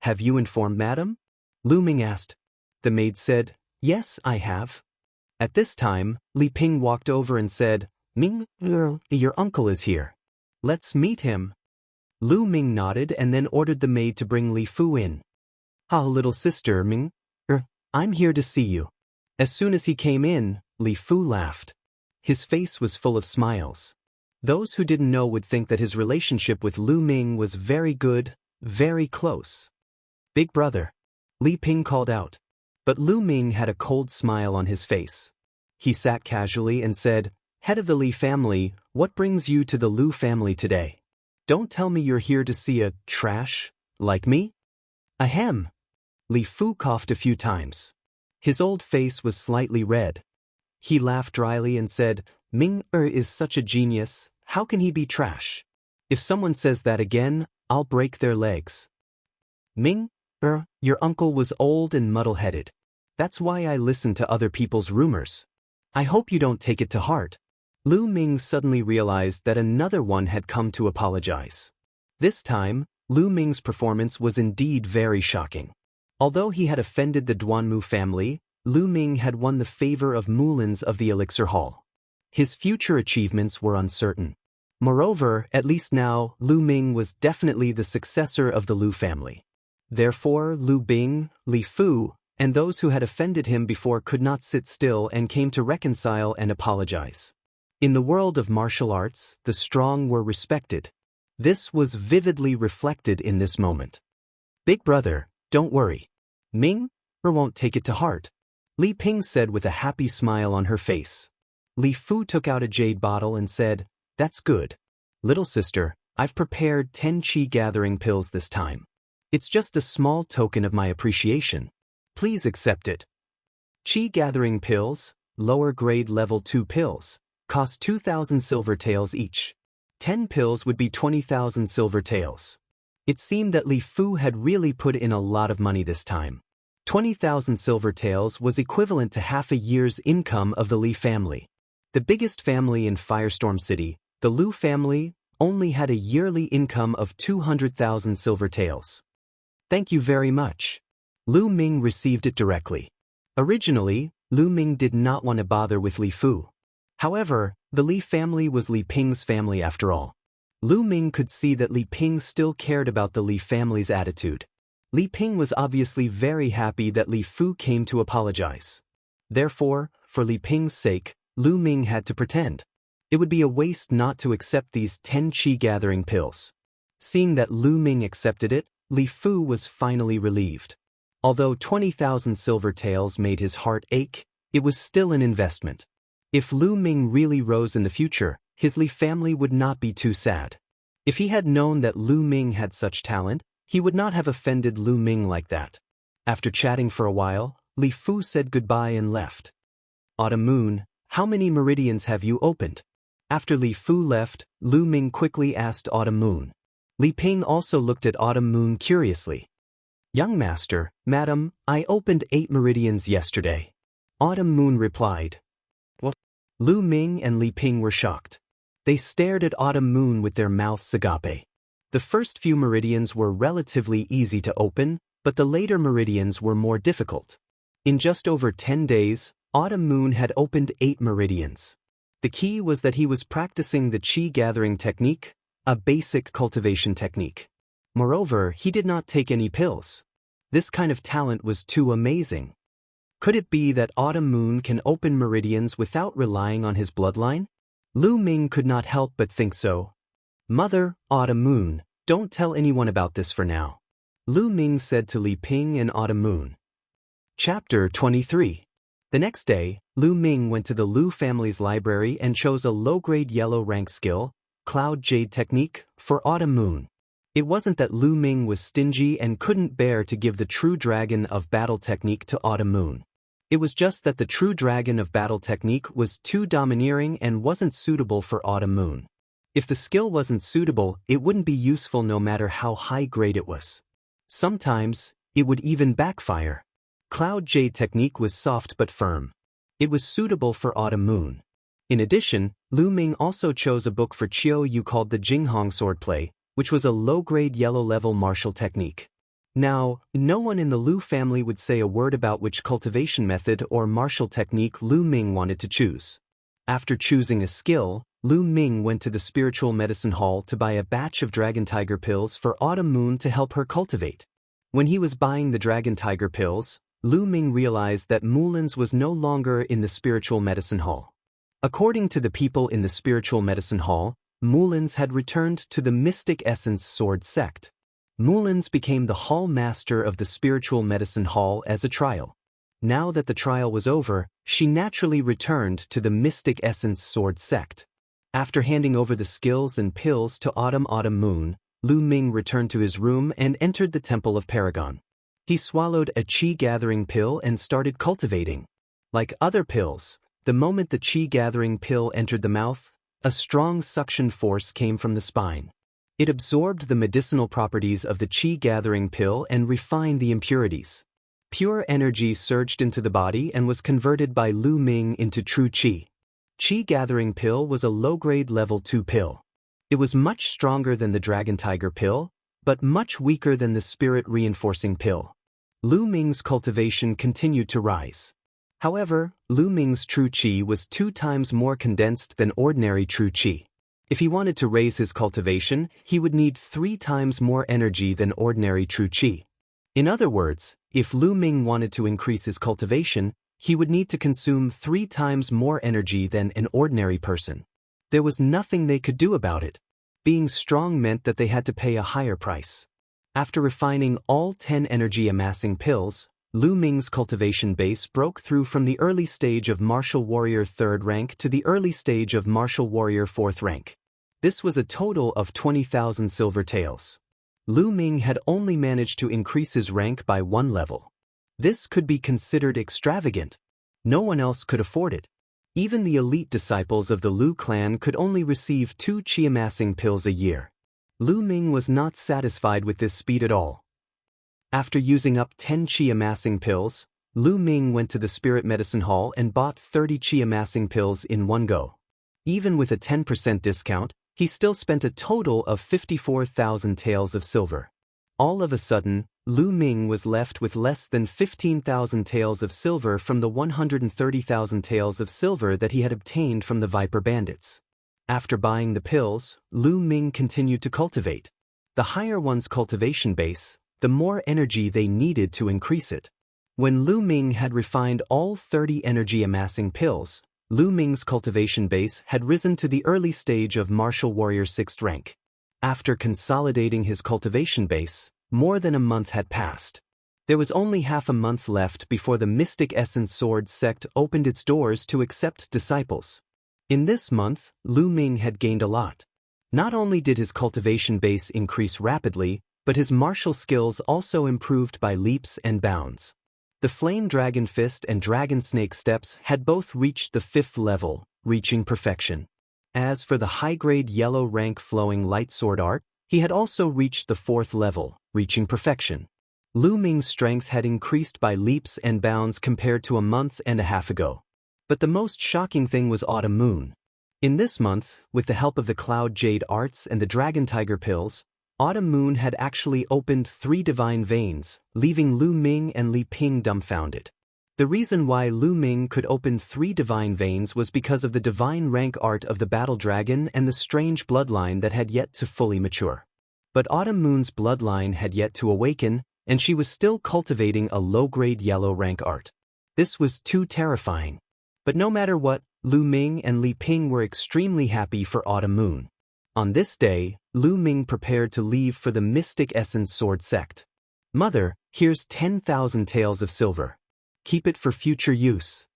"Have you informed madam?" Lu Ming asked. The maid said, "Yes, I have." At this time, Li Ping walked over and said, "Ming, your uncle is here. Let's meet him." Lu Ming nodded and then ordered the maid to bring Li Fu in. "Ah, little sister Ming, I'm here to see you." As soon as he came in, Li Fu laughed. His face was full of smiles. Those who didn't know would think that his relationship with Lu Ming was very good, very close. "Big brother," Li Ping called out. But Lu Ming had a cold smile on his face. He sat casually and said, "Head of the Li family, what brings you to the Lu family today? Don't tell me you're here to see a trash like me?" "Ahem." Li Fu coughed a few times. His old face was slightly red. He laughed dryly and said, "Ming is such a genius, how can he be trash? If someone says that again, I'll break their legs." "Ming, your uncle was old and muddle-headed. That's why I listen to other people's rumors. I hope you don't take it to heart." Lu Ming suddenly realized that another one had come to apologize. This time, Lu Ming's performance was indeed very shocking. Although he had offended the Duanmu family, Lu Ming had won the favor of Mulins of the Elixir Hall. His future achievements were uncertain. Moreover, at least now, Lu Ming was definitely the successor of the Lu family. Therefore, Lu Bing, Li Fu, and those who had offended him before could not sit still and came to reconcile and apologize. In the world of martial arts, the strong were respected. This was vividly reflected in this moment. Big brother, don't worry. Ming, won't take it to heart, Li Ping said with a happy smile on her face. Li Fu took out a jade bottle and said, "That's good. Little sister, I've prepared 10 qi gathering pills this time. It's just a small token of my appreciation. Please accept it." Qi gathering pills, lower grade level 2 pills, cost 2,000 silver taels each. 10 pills would be 20,000 silver taels. It seemed that Li Fu had really put in a lot of money this time. 20,000 silver taels was equivalent to half a year's income of the Li family. The biggest family in Firestorm City, the Lu family, only had a yearly income of 200,000 silver taels. Thank you very much. Lu Ming received it directly. Originally, Lu Ming did not want to bother with Li Fu. However, the Li family was Li Ping's family after all. Lu Ming could see that Li Ping still cared about the Li family's attitude. Li Ping was obviously very happy that Li Fu came to apologize. Therefore, for Li Ping's sake, Lu Ming had to pretend. It would be a waste not to accept these 10 qi gathering pills. Seeing that Lu Ming accepted it, Li Fu was finally relieved. Although 20,000 silver taels made his heart ache, it was still an investment. If Lu Ming really rose in the future, his Li family would not be too sad. If he had known that Lu Ming had such talent, he would not have offended Lu Ming like that. After chatting for a while, Li Fu said goodbye and left. Autumn Moon, how many meridians have you opened? After Li Fu left, Lu Ming quickly asked Autumn Moon. Li Ping also looked at Autumn Moon curiously. Young master, madam, I opened 8 meridians yesterday. Autumn Moon replied. What? Lu Ming and Li Ping were shocked. They stared at Autumn Moon with their mouths agape. The first few meridians were relatively easy to open, but the later meridians were more difficult. In just over 10 days, Autumn Moon had opened 8 meridians. The key was that he was practicing the qi gathering technique, a basic cultivation technique. Moreover, he did not take any pills. This kind of talent was too amazing. Could it be that Autumn Moon can open meridians without relying on his bloodline? Lu Ming could not help but think so. Mother, Autumn Moon, don't tell anyone about this for now, Lu Ming said to Li Ping and Autumn Moon. Chapter 23. The next day, Lu Ming went to the Lu family's library and chose a low-grade yellow rank skill, Cloud Jade Technique, for Autumn Moon. It wasn't that Lu Ming was stingy and couldn't bear to give the True Dragon of Battle Technique to Autumn Moon. It was just that the True Dragon of Battle Technique was too domineering and wasn't suitable for Autumn Moon. If the skill wasn't suitable, it wouldn't be useful no matter how high grade it was. Sometimes, it would even backfire. Cloud Jade Technique was soft but firm. It was suitable for Autumn Moon. In addition, Lu Ming also chose a book for Chiao Yu called the Jinghong Swordplay, which was a low-grade yellow-level martial technique. Now, no one in the Lu family would say a word about which cultivation method or martial technique Lu Ming wanted to choose. After choosing a skill, Lu Ming went to the spiritual medicine hall to buy a batch of Dragon Tiger pills for Autumn Moon to help her cultivate. When he was buying the Dragon Tiger pills, Lu Ming realized that Mulins was no longer in the spiritual medicine hall. According to the people in the spiritual medicine hall, Mulins had returned to the Mystic Essence Sword sect. Mulins became the hall master of the spiritual medicine hall as a trial. Now that the trial was over, she naturally returned to the Mystic Essence Sword sect. After handing over the skills and pills to Autumn Moon, Lu Ming returned to his room and entered the Temple of Paragon. He swallowed a qi gathering pill and started cultivating. Like other pills, the moment the qi gathering pill entered the mouth, a strong suction force came from the spine. It absorbed the medicinal properties of the qi gathering pill and refined the impurities. Pure energy surged into the body and was converted by Lu Ming into true qi. Qi gathering pill was a low-grade level 2 pill. It was much stronger than the Dragon Tiger pill, but much weaker than the spirit-reinforcing pill. Lu Ming's cultivation continued to rise. However, Lu Ming's true qi was 2 times more condensed than ordinary true qi. If he wanted to raise his cultivation, he would need 3 times more energy than ordinary true qi. In other words, if Lu Ming wanted to increase his cultivation, he would need to consume 3 times more energy than an ordinary person. There was nothing they could do about it. Being strong meant that they had to pay a higher price. After refining all 10 energy-amassing pills, Lu Ming's cultivation base broke through from the early stage of Martial Warrior 3rd rank to the early stage of Martial Warrior 4th rank. This was a total of 20,000 silver taels. Lu Ming had only managed to increase his rank by 1 level. This could be considered extravagant. No one else could afford it. Even the elite disciples of the Lu clan could only receive 2 qi-amassing pills a year. Lu Ming was not satisfied with this speed at all. After using up 10 qi-amassing pills, Lu Ming went to the spirit medicine hall and bought 30 qi-amassing pills in one go. Even with a 10% discount, he still spent a total of 54,000 taels of silver. All of a sudden, Lu Ming was left with less than 15,000 taels of silver from the 130,000 taels of silver that he had obtained from the Viper Bandits. After buying the pills, Lu Ming continued to cultivate. The higher one's cultivation base, the more energy they needed to increase it. When Lu Ming had refined all 30 energy-amassing pills, Lu Ming's cultivation base had risen to the early stage of Martial Warrior 6th rank. After consolidating his cultivation base, more than a month had passed. There was only half a month left before the Mystic Essence Sword sect opened its doors to accept disciples. In this month, Lu Ming had gained a lot. Not only did his cultivation base increase rapidly, but his martial skills also improved by leaps and bounds. The Flame Dragon Fist and Dragon Snake Steps had both reached the 5th level, reaching perfection. As for the high-grade yellow rank Flowing Light Sword art, he had also reached the 4th level, reaching perfection. Lu Ming's strength had increased by leaps and bounds compared to a month and a half ago. But the most shocking thing was Autumn Moon. In this month, with the help of the Cloud Jade arts and the Dragon Tiger pills, Autumn Moon had actually opened 3 divine veins, leaving Lu Ming and Li Ping dumbfounded. The reason why Lu Ming could open 3 divine veins was because of the divine rank art of the Battle Dragon and the strange bloodline that had yet to fully mature. But Autumn Moon's bloodline had yet to awaken, and she was still cultivating a low-grade yellow rank art. This was too terrifying. But no matter what, Lu Ming and Li Ping were extremely happy for Autumn Moon. On this day, Lu Ming prepared to leave for the Mystic Essence Sword sect. "Mother, here's 10,000 taels of silver. Keep it for future use."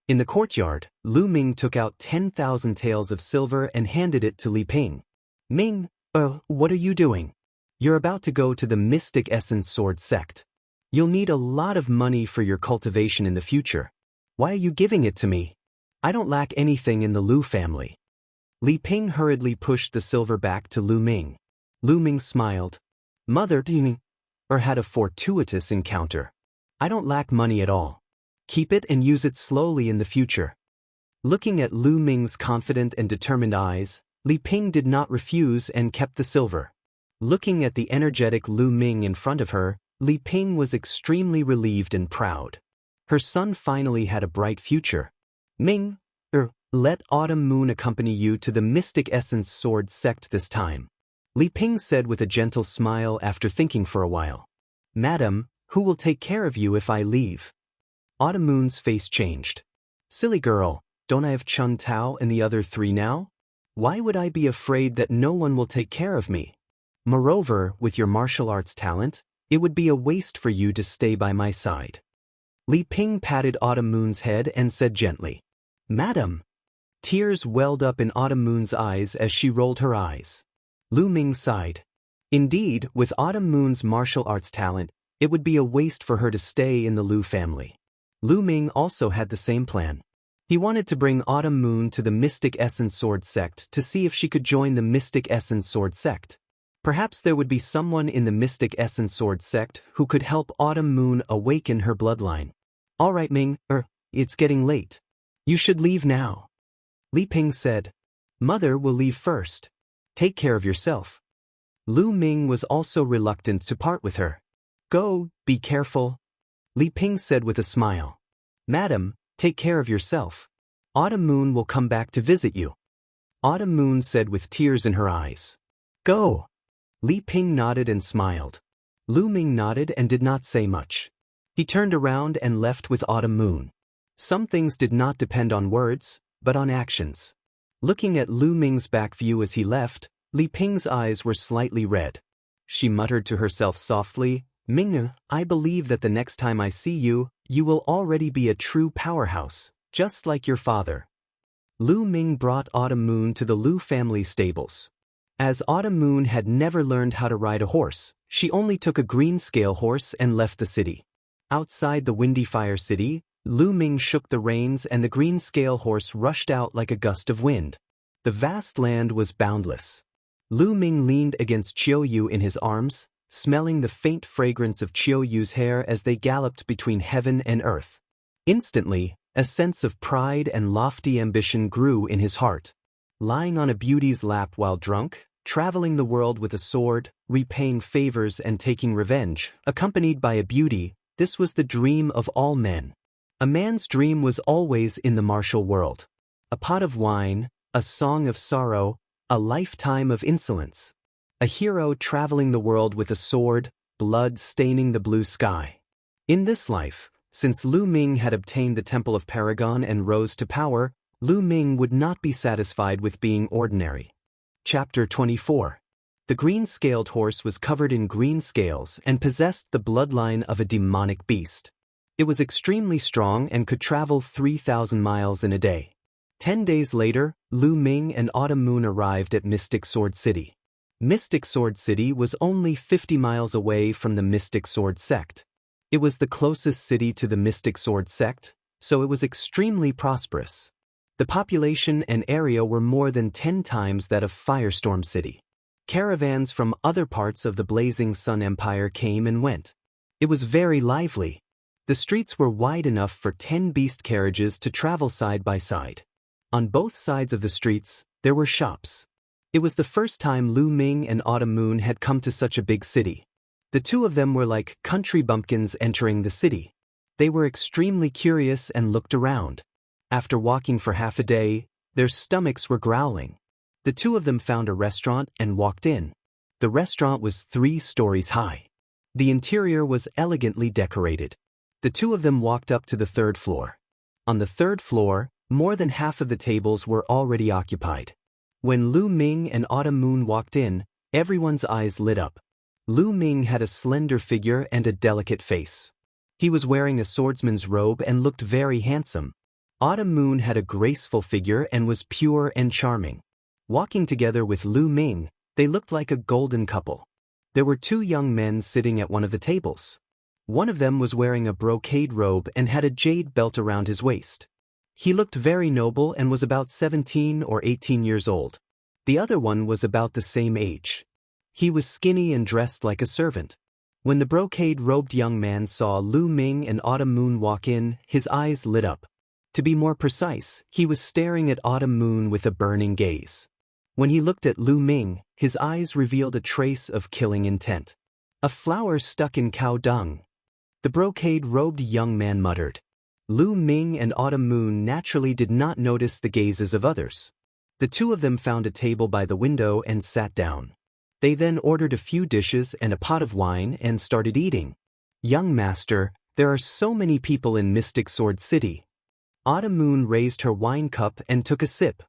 In the courtyard, Lu Ming took out 10,000 taels of silver and handed it to Li Ping. "Ming, what are you doing? You're about to go to the Mystic Essence Sword sect. You'll need a lot of money for your cultivation in the future. Why are you giving it to me? I don't lack anything in the Lu family." Li Ping hurriedly pushed the silver back to Lu Ming. Lu Ming smiled. "Mother, had a fortuitous encounter. I don't lack money at all. Keep it and use it slowly in the future." Looking at Lu Ming's confident and determined eyes, Li Ping did not refuse and kept the silver. Looking at the energetic Lu Ming in front of her, Li Ping was extremely relieved and proud. Her son finally had a bright future. "Ming, let Autumn Moon accompany you to the Mystic Essence Sword sect this time," Li Ping said with a gentle smile after thinking for a while. "Madam, who will take care of you if I leave?" Autumn Moon's face changed. "Silly girl, don't I have Chun Tao and the other 3 now? Why would I be afraid that no one will take care of me? Moreover, with your martial arts talent, it would be a waste for you to stay by my side." Li Ping patted Autumn Moon's head and said gently, "Madam." Tears welled up in Autumn Moon's eyes as she rolled her eyes. Lu Ming sighed. Indeed, with Autumn Moon's martial arts talent, it would be a waste for her to stay in the Lu family. Lu Ming also had the same plan. He wanted to bring Autumn Moon to the Mystic Essence Sword sect to see if she could join the Mystic Essence Sword sect. Perhaps there would be someone in the Mystic Essence Sword sect who could help Autumn Moon awaken her bloodline. "All right, Ming, it's getting late. You should leave now." Li Ping said. "Mother will leave first. Take care of yourself." Lu Ming was also reluctant to part with her. Go, be careful, Li Ping said with a smile. Madam, take care of yourself. Autumn Moon will come back to visit you. Autumn Moon said with tears in her eyes. Go. Li Ping nodded and smiled. Lu Ming nodded and did not say much. He turned around and left with Autumn Moon. Some things did not depend on words, but on actions. Looking at Lu Ming's back view as he left, Li Ping's eyes were slightly red. She muttered to herself softly, Ming, I believe that the next time I see you, you will already be a true powerhouse, just like your father. Lu Ming brought Autumn Moon to the Lu family stables. As Autumn Moon had never learned how to ride a horse, she only took a green scale horse and left the city. Outside the windy fire city, Lu Ming shook the reins and the green scale horse rushed out like a gust of wind. The vast land was boundless. Lu Ming leaned against Qiu Yu in his arms, smelling the faint fragrance of Qiu Yu's hair as they galloped between heaven and earth. Instantly, a sense of pride and lofty ambition grew in his heart. Lying on a beauty's lap while drunk, traveling the world with a sword, repaying favors and taking revenge, accompanied by a beauty, this was the dream of all men. A man's dream was always in the martial world. A pot of wine, a song of sorrow, a lifetime of insolence. A hero traveling the world with a sword, blood staining the blue sky. In this life, since Lu Ming had obtained the Temple of Paragon and rose to power, Lu Ming would not be satisfied with being ordinary. Chapter 24. The green-scaled horse was covered in green scales and possessed the bloodline of a demonic beast. It was extremely strong and could travel 3,000 miles in a day. 10 days later, Lu Ming and Autumn Moon arrived at Mystic Sword City. Mystic Sword City was only 50 miles away from the Mystic Sword Sect. It was the closest city to the Mystic Sword Sect, so it was extremely prosperous. The population and area were more than 10 times that of Firestorm City. Caravans from other parts of the Blazing Sun Empire came and went. It was very lively. The streets were wide enough for 10 beast carriages to travel side by side. On both sides of the streets, there were shops. It was the first time Lu Ming and Autumn Moon had come to such a big city. The two of them were like country bumpkins entering the city. They were extremely curious and looked around. After walking for half a day, their stomachs were growling. The two of them found a restaurant and walked in. The restaurant was 3 stories high. The interior was elegantly decorated. The two of them walked up to the 3rd floor. On the 3rd floor, more than half of the tables were already occupied. When Lu Ming and Autumn Moon walked in, everyone's eyes lit up. Lu Ming had a slender figure and a delicate face. He was wearing a swordsman's robe and looked very handsome. Autumn Moon had a graceful figure and was pure and charming. Walking together with Lu Ming, they looked like a golden couple. There were 2 young men sitting at one of the tables. One of them was wearing a brocade robe and had a jade belt around his waist. He looked very noble and was about 17 or 18 years old. The other one was about the same age. He was skinny and dressed like a servant. When the brocade-robed young man saw Lu Ming and Autumn Moon walk in, his eyes lit up. To be more precise, he was staring at Autumn Moon with a burning gaze. When he looked at Lu Ming, his eyes revealed a trace of killing intent. A flower stuck in cow dung. The brocade-robed young man muttered. Lu Ming and Autumn Moon naturally did not notice the gazes of others. The two of them found a table by the window and sat down. They then ordered a few dishes and a pot of wine and started eating. Young master, there are so many people in Mystic Sword City. Autumn Moon raised her wine cup and took a sip.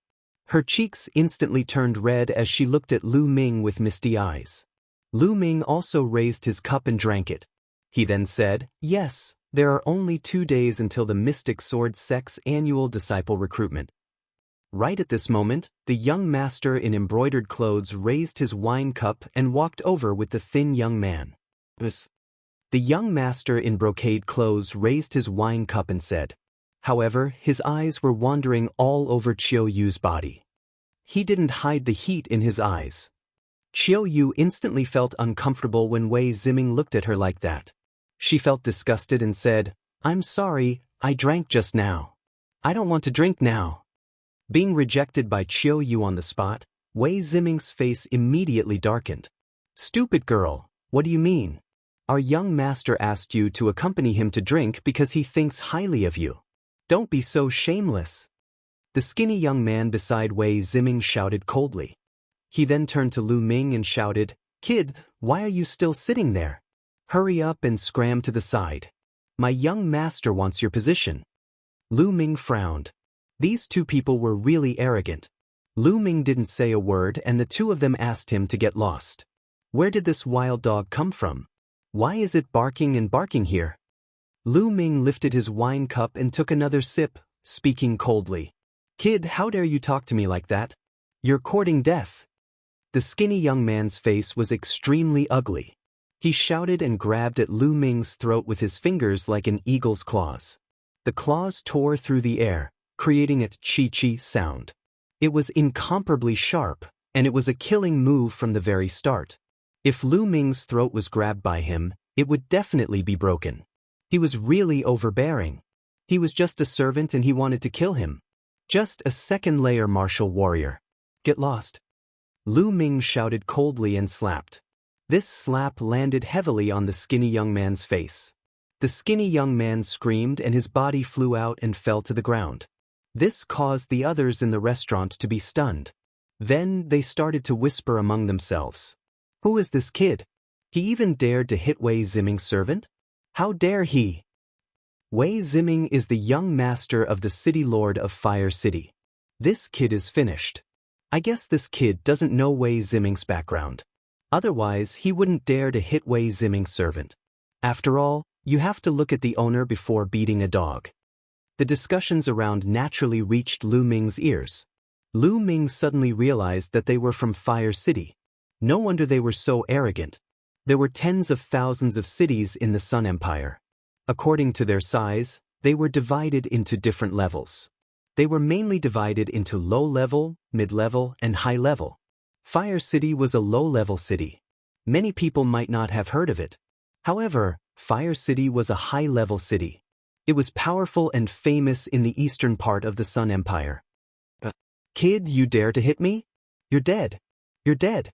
Her cheeks instantly turned red as she looked at Lu Ming with misty eyes. Lu Ming also raised his cup and drank it. He then said, Yes. There are only 2 days until the Mystic Sword Sect's annual disciple recruitment. Right at this moment, the young master in embroidered clothes raised his wine cup and walked over with the thin young man. The young master in brocade clothes raised his wine cup and said. However, his eyes were wandering all over Qiu Yu's body. He didn't hide the heat in his eyes. Qiu Yu instantly felt uncomfortable when Wei Ziming looked at her like that. She felt disgusted and said, I'm sorry, I drank just now. I don't want to drink now. Being rejected by Qiu Yu on the spot, Wei Ziming's face immediately darkened. Stupid girl, what do you mean? Our young master asked you to accompany him to drink because he thinks highly of you. Don't be so shameless. The skinny young man beside Wei Ziming shouted coldly. He then turned to Lu Ming and shouted, Kid, why are you still sitting there? Hurry up and scram to the side. My young master wants your position. Lu Ming frowned. These two people were really arrogant. Lu Ming didn't say a word and the two of them asked him to get lost. Where did this wild dog come from? Why is it barking and barking here? Lu Ming lifted his wine cup and took another sip, speaking coldly. Kid, how dare you talk to me like that? You're courting death. The skinny young man's face was extremely ugly. He shouted and grabbed at Lu Ming's throat with his fingers like an eagle's claws. The claws tore through the air, creating a chi-chi sound. It was incomparably sharp, and it was a killing move from the very start. If Lu Ming's throat was grabbed by him, it would definitely be broken. He was really overbearing. He was just a servant and he wanted to kill him. Just a second-layer martial warrior. Get lost. Lu Ming shouted coldly and slapped. This slap landed heavily on the skinny young man's face. The skinny young man screamed and his body flew out and fell to the ground. This caused the others in the restaurant to be stunned. Then they started to whisper among themselves. Who is this kid? He even dared to hit Wei Ziming's servant? How dare he? Wei Ziming is the young master of the city lord of Fire City. This kid is finished. I guess this kid doesn't know Wei Ziming's background. Otherwise, he wouldn't dare to hit Wei Ziming's servant. After all, you have to look at the owner before beating a dog. The discussions around naturally reached Lu Ming's ears. Lu Ming suddenly realized that they were from Fire City. No wonder they were so arrogant. There were tens of thousands of cities in the Sun Empire. According to their size, they were divided into different levels. They were mainly divided into low-level, mid-level, and high-level. Fire City was a low-level city. Many people might not have heard of it. However, Fire City was a high-level city. It was powerful and famous in the eastern part of the Sun Empire. Kid, you dare to hit me? You're dead. You're dead.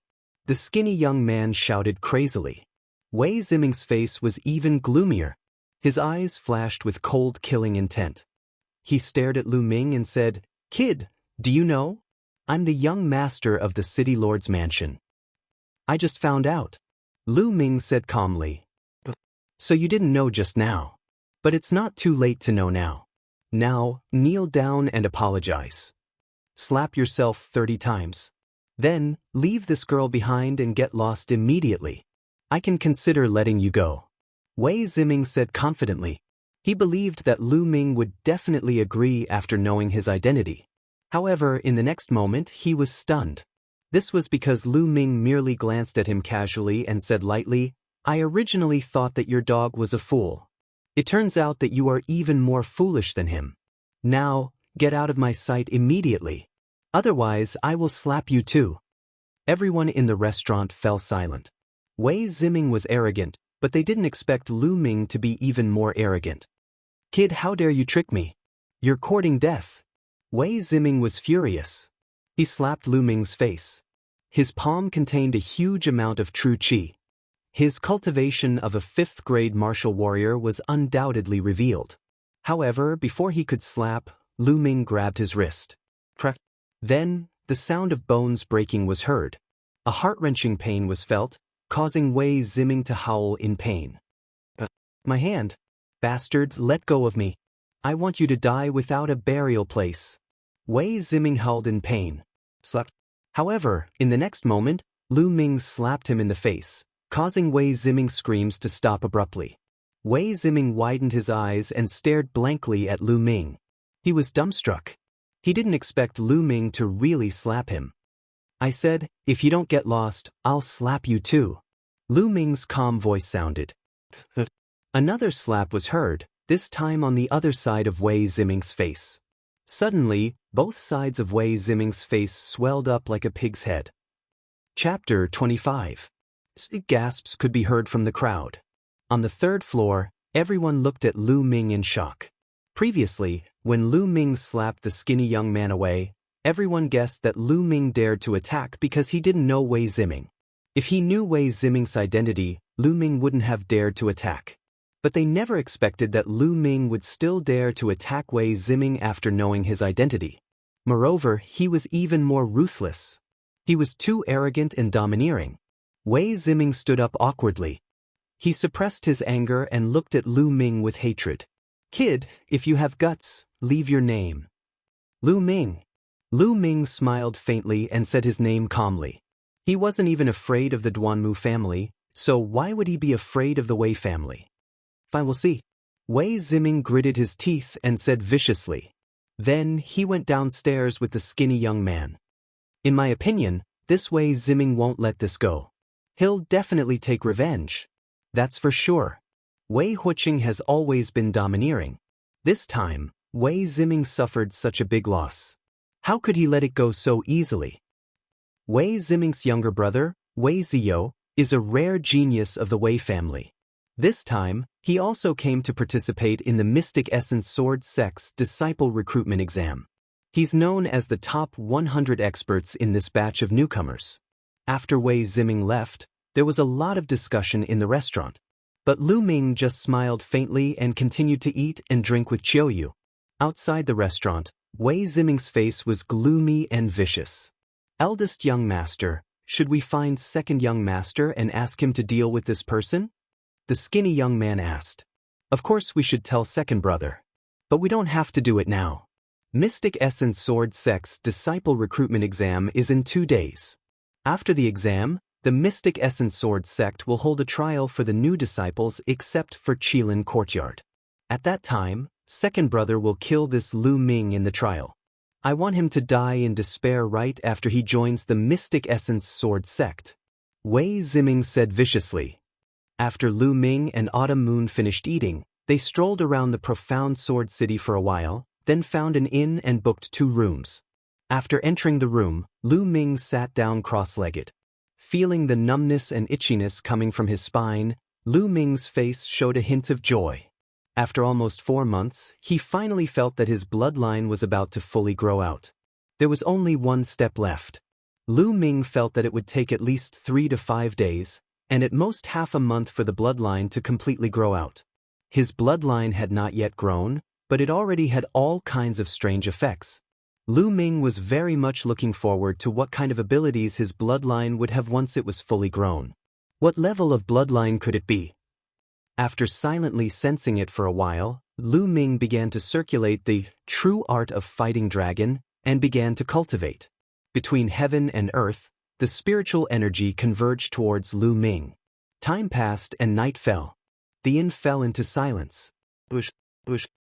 The skinny young man shouted crazily. Wei Ziming's face was even gloomier. His eyes flashed with cold killing intent. He stared at Lu Ming and said, Kid, do you know? I'm the young master of the city lord's mansion. I just found out. Lu Ming said calmly. So you didn't know just now. But it's not too late to know now. Now, kneel down and apologize. Slap yourself 30 times. Then, leave this girl behind and get lost immediately. I can consider letting you go. Wei Ziming said confidently. He believed that Lu Ming would definitely agree after knowing his identity. However, in the next moment, he was stunned. This was because Lu Ming merely glanced at him casually and said lightly, I originally thought that your dog was a fool. It turns out that you are even more foolish than him. Now, get out of my sight immediately. Otherwise, I will slap you too. Everyone in the restaurant fell silent. Wei Ziming was arrogant, but they didn't expect Lu Ming to be even more arrogant. Kid, how dare you trick me? You're courting death. Wei Ziming was furious. He slapped Lu Ming's face. His palm contained a huge amount of true qi. His cultivation of a 5th-grade martial warrior was undoubtedly revealed. However, before he could slap, Lu Ming grabbed his wrist. Crack. Then, the sound of bones breaking was heard. A heart-wrenching pain was felt, causing Wei Ziming to howl in pain. My hand. Bastard, let go of me. I want you to die without a burial place. Wei Ziming howled in pain. Slap. However, in the next moment, Lu Ming slapped him in the face, causing Wei Ziming's screams to stop abruptly. Wei Ziming widened his eyes and stared blankly at Lu Ming. He was dumbstruck. He didn't expect Lu Ming to really slap him. I said, if you don't get lost, I'll slap you too. Lu Ming's calm voice sounded. Another slap was heard, this time on the other side of Wei Ziming's face. Suddenly, both sides of Wei Ziming's face swelled up like a pig's head. Chapter 25. Gasps could be heard from the crowd. On the 3rd floor, everyone looked at Lu Ming in shock. Previously, when Lu Ming slapped the skinny young man away, everyone guessed that Lu Ming dared to attack because he didn't know Wei Ziming. If he knew Wei Ziming's identity, Lu Ming wouldn't have dared to attack. But they never expected that Lu Ming would still dare to attack Wei Ziming after knowing his identity. Moreover, he was even more ruthless. He was too arrogant and domineering. Wei Ziming stood up awkwardly. He suppressed his anger and looked at Lu Ming with hatred. "Kid, if you have guts, leave your name." "Lu Ming." Lu Ming smiled faintly and said his name calmly. He wasn't even afraid of the Duanmu family, so why would he be afraid of the Wei family? "I will see." Wei Ziming gritted his teeth and said viciously. Then he went downstairs with the skinny young man. "In my opinion, this Wei Ziming won't let this go. He'll definitely take revenge. That's for sure." Wei Huqing has always been domineering. This time, Wei Ziming suffered such a big loss. How could he let it go so easily? Wei Ziming's younger brother, Wei Ziyou, is a rare genius of the Wei family. This time, he also came to participate in the Mystic Essence Sword Sect's disciple recruitment exam. He's known as the top 100 experts in this batch of newcomers. After Wei Ziming left, there was a lot of discussion in the restaurant. But Lu Ming just smiled faintly and continued to eat and drink with Qiuyu. Outside the restaurant, Wei Ziming's face was gloomy and vicious. "Eldest young master, should we find second young master and ask him to deal with this person?" The skinny young man asked. "Of course we should tell second brother. But we don't have to do it now. Mystic Essence Sword Sect's disciple recruitment exam is in 2 days. After the exam, the Mystic Essence Sword Sect will hold a trial for the new disciples except for Qilin Courtyard. At that time, second brother will kill this Lu Ming in the trial. I want him to die in despair right after he joins the Mystic Essence Sword Sect," Wei Ziming said viciously. After Lu Ming and Autumn Moon finished eating, they strolled around the profound Sword City for a while, then found an inn and booked 2 rooms. After entering the room, Lu Ming sat down cross-legged. Feeling the numbness and itchiness coming from his spine, Lu Ming's face showed a hint of joy. After almost 4 months, he finally felt that his bloodline was about to fully grow out. There was only 1 step left. Lu Ming felt that it would take at least 3 to 5 days, and at most half a month for the bloodline to completely grow out. His bloodline had not yet grown, but it already had all kinds of strange effects. Lu Ming was very much looking forward to what kind of abilities his bloodline would have once it was fully grown. What level of bloodline could it be? After silently sensing it for a while, Lu Ming began to circulate the true art of fighting dragon and began to cultivate. Between heaven and earth, the spiritual energy converged towards Lu Ming. Time passed and night fell. The inn fell into silence.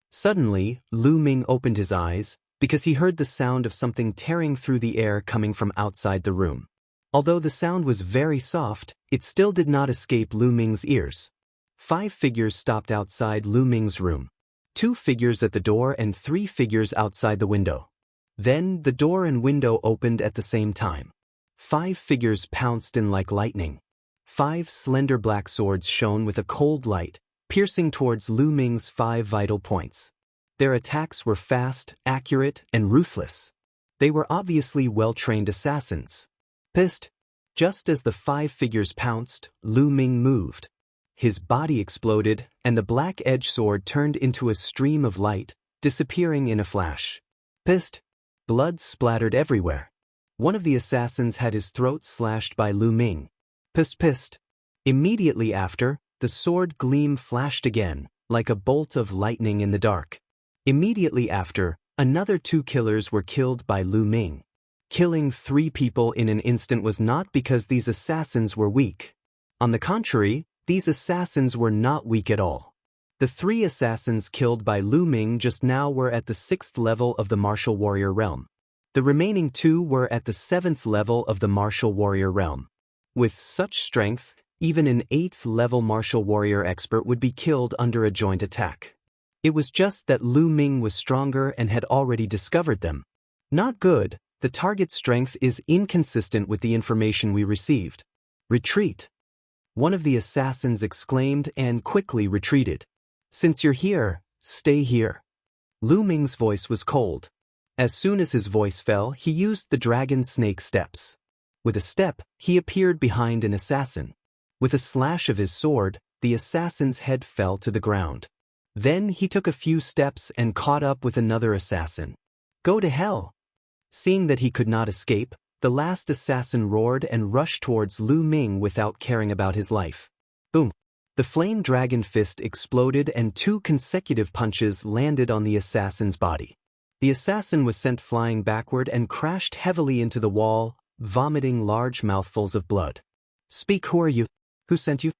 Suddenly, Lu Ming opened his eyes, because he heard the sound of something tearing through the air coming from outside the room. Although the sound was very soft, it still did not escape Lu Ming's ears. 5 figures stopped outside Lu Ming's room. 2 figures at the door and 3 figures outside the window. Then the door and window opened at the same time. 5 figures pounced in like lightning. 5 slender black swords shone with a cold light, piercing towards Lu Ming's 5 vital points. Their attacks were fast, accurate, and ruthless. They were obviously well-trained assassins. Pissed. Just as the 5 figures pounced, Lu Ming moved. His body exploded, and the black edge sword turned into a stream of light, disappearing in a flash. Pissed. Blood splattered everywhere. One of the assassins had his throat slashed by Lu Ming. Pissed. Immediately after, the sword gleam flashed again, like a bolt of lightning in the dark. Immediately after, another 2 killers were killed by Lu Ming. Killing 3 people in an instant was not because these assassins were weak. On the contrary, these assassins were not weak at all. The 3 assassins killed by Lu Ming just now were at the 6th level of the martial warrior realm. The remaining 2 were at the 7th level of the martial warrior realm. With such strength, even an 8th level martial warrior expert would be killed under a joint attack. It was just that Lu Ming was stronger and had already discovered them. Not good, the target's strength is inconsistent with the information we received. Retreat. One of the assassins exclaimed and quickly retreated. Since you're here, stay here. Lu Ming's voice was cold. As soon as his voice fell, he used the dragon snake steps. With a step, he appeared behind an assassin. With a slash of his sword, the assassin's head fell to the ground. Then he took a few steps and caught up with another assassin. Go to hell! Seeing that he could not escape, the last assassin roared and rushed towards Lu Ming without caring about his life. Boom! The flame dragon fist exploded and 2 consecutive punches landed on the assassin's body. The assassin was sent flying backward and crashed heavily into the wall, vomiting large mouthfuls of blood. Speak, who are you? Who sent you?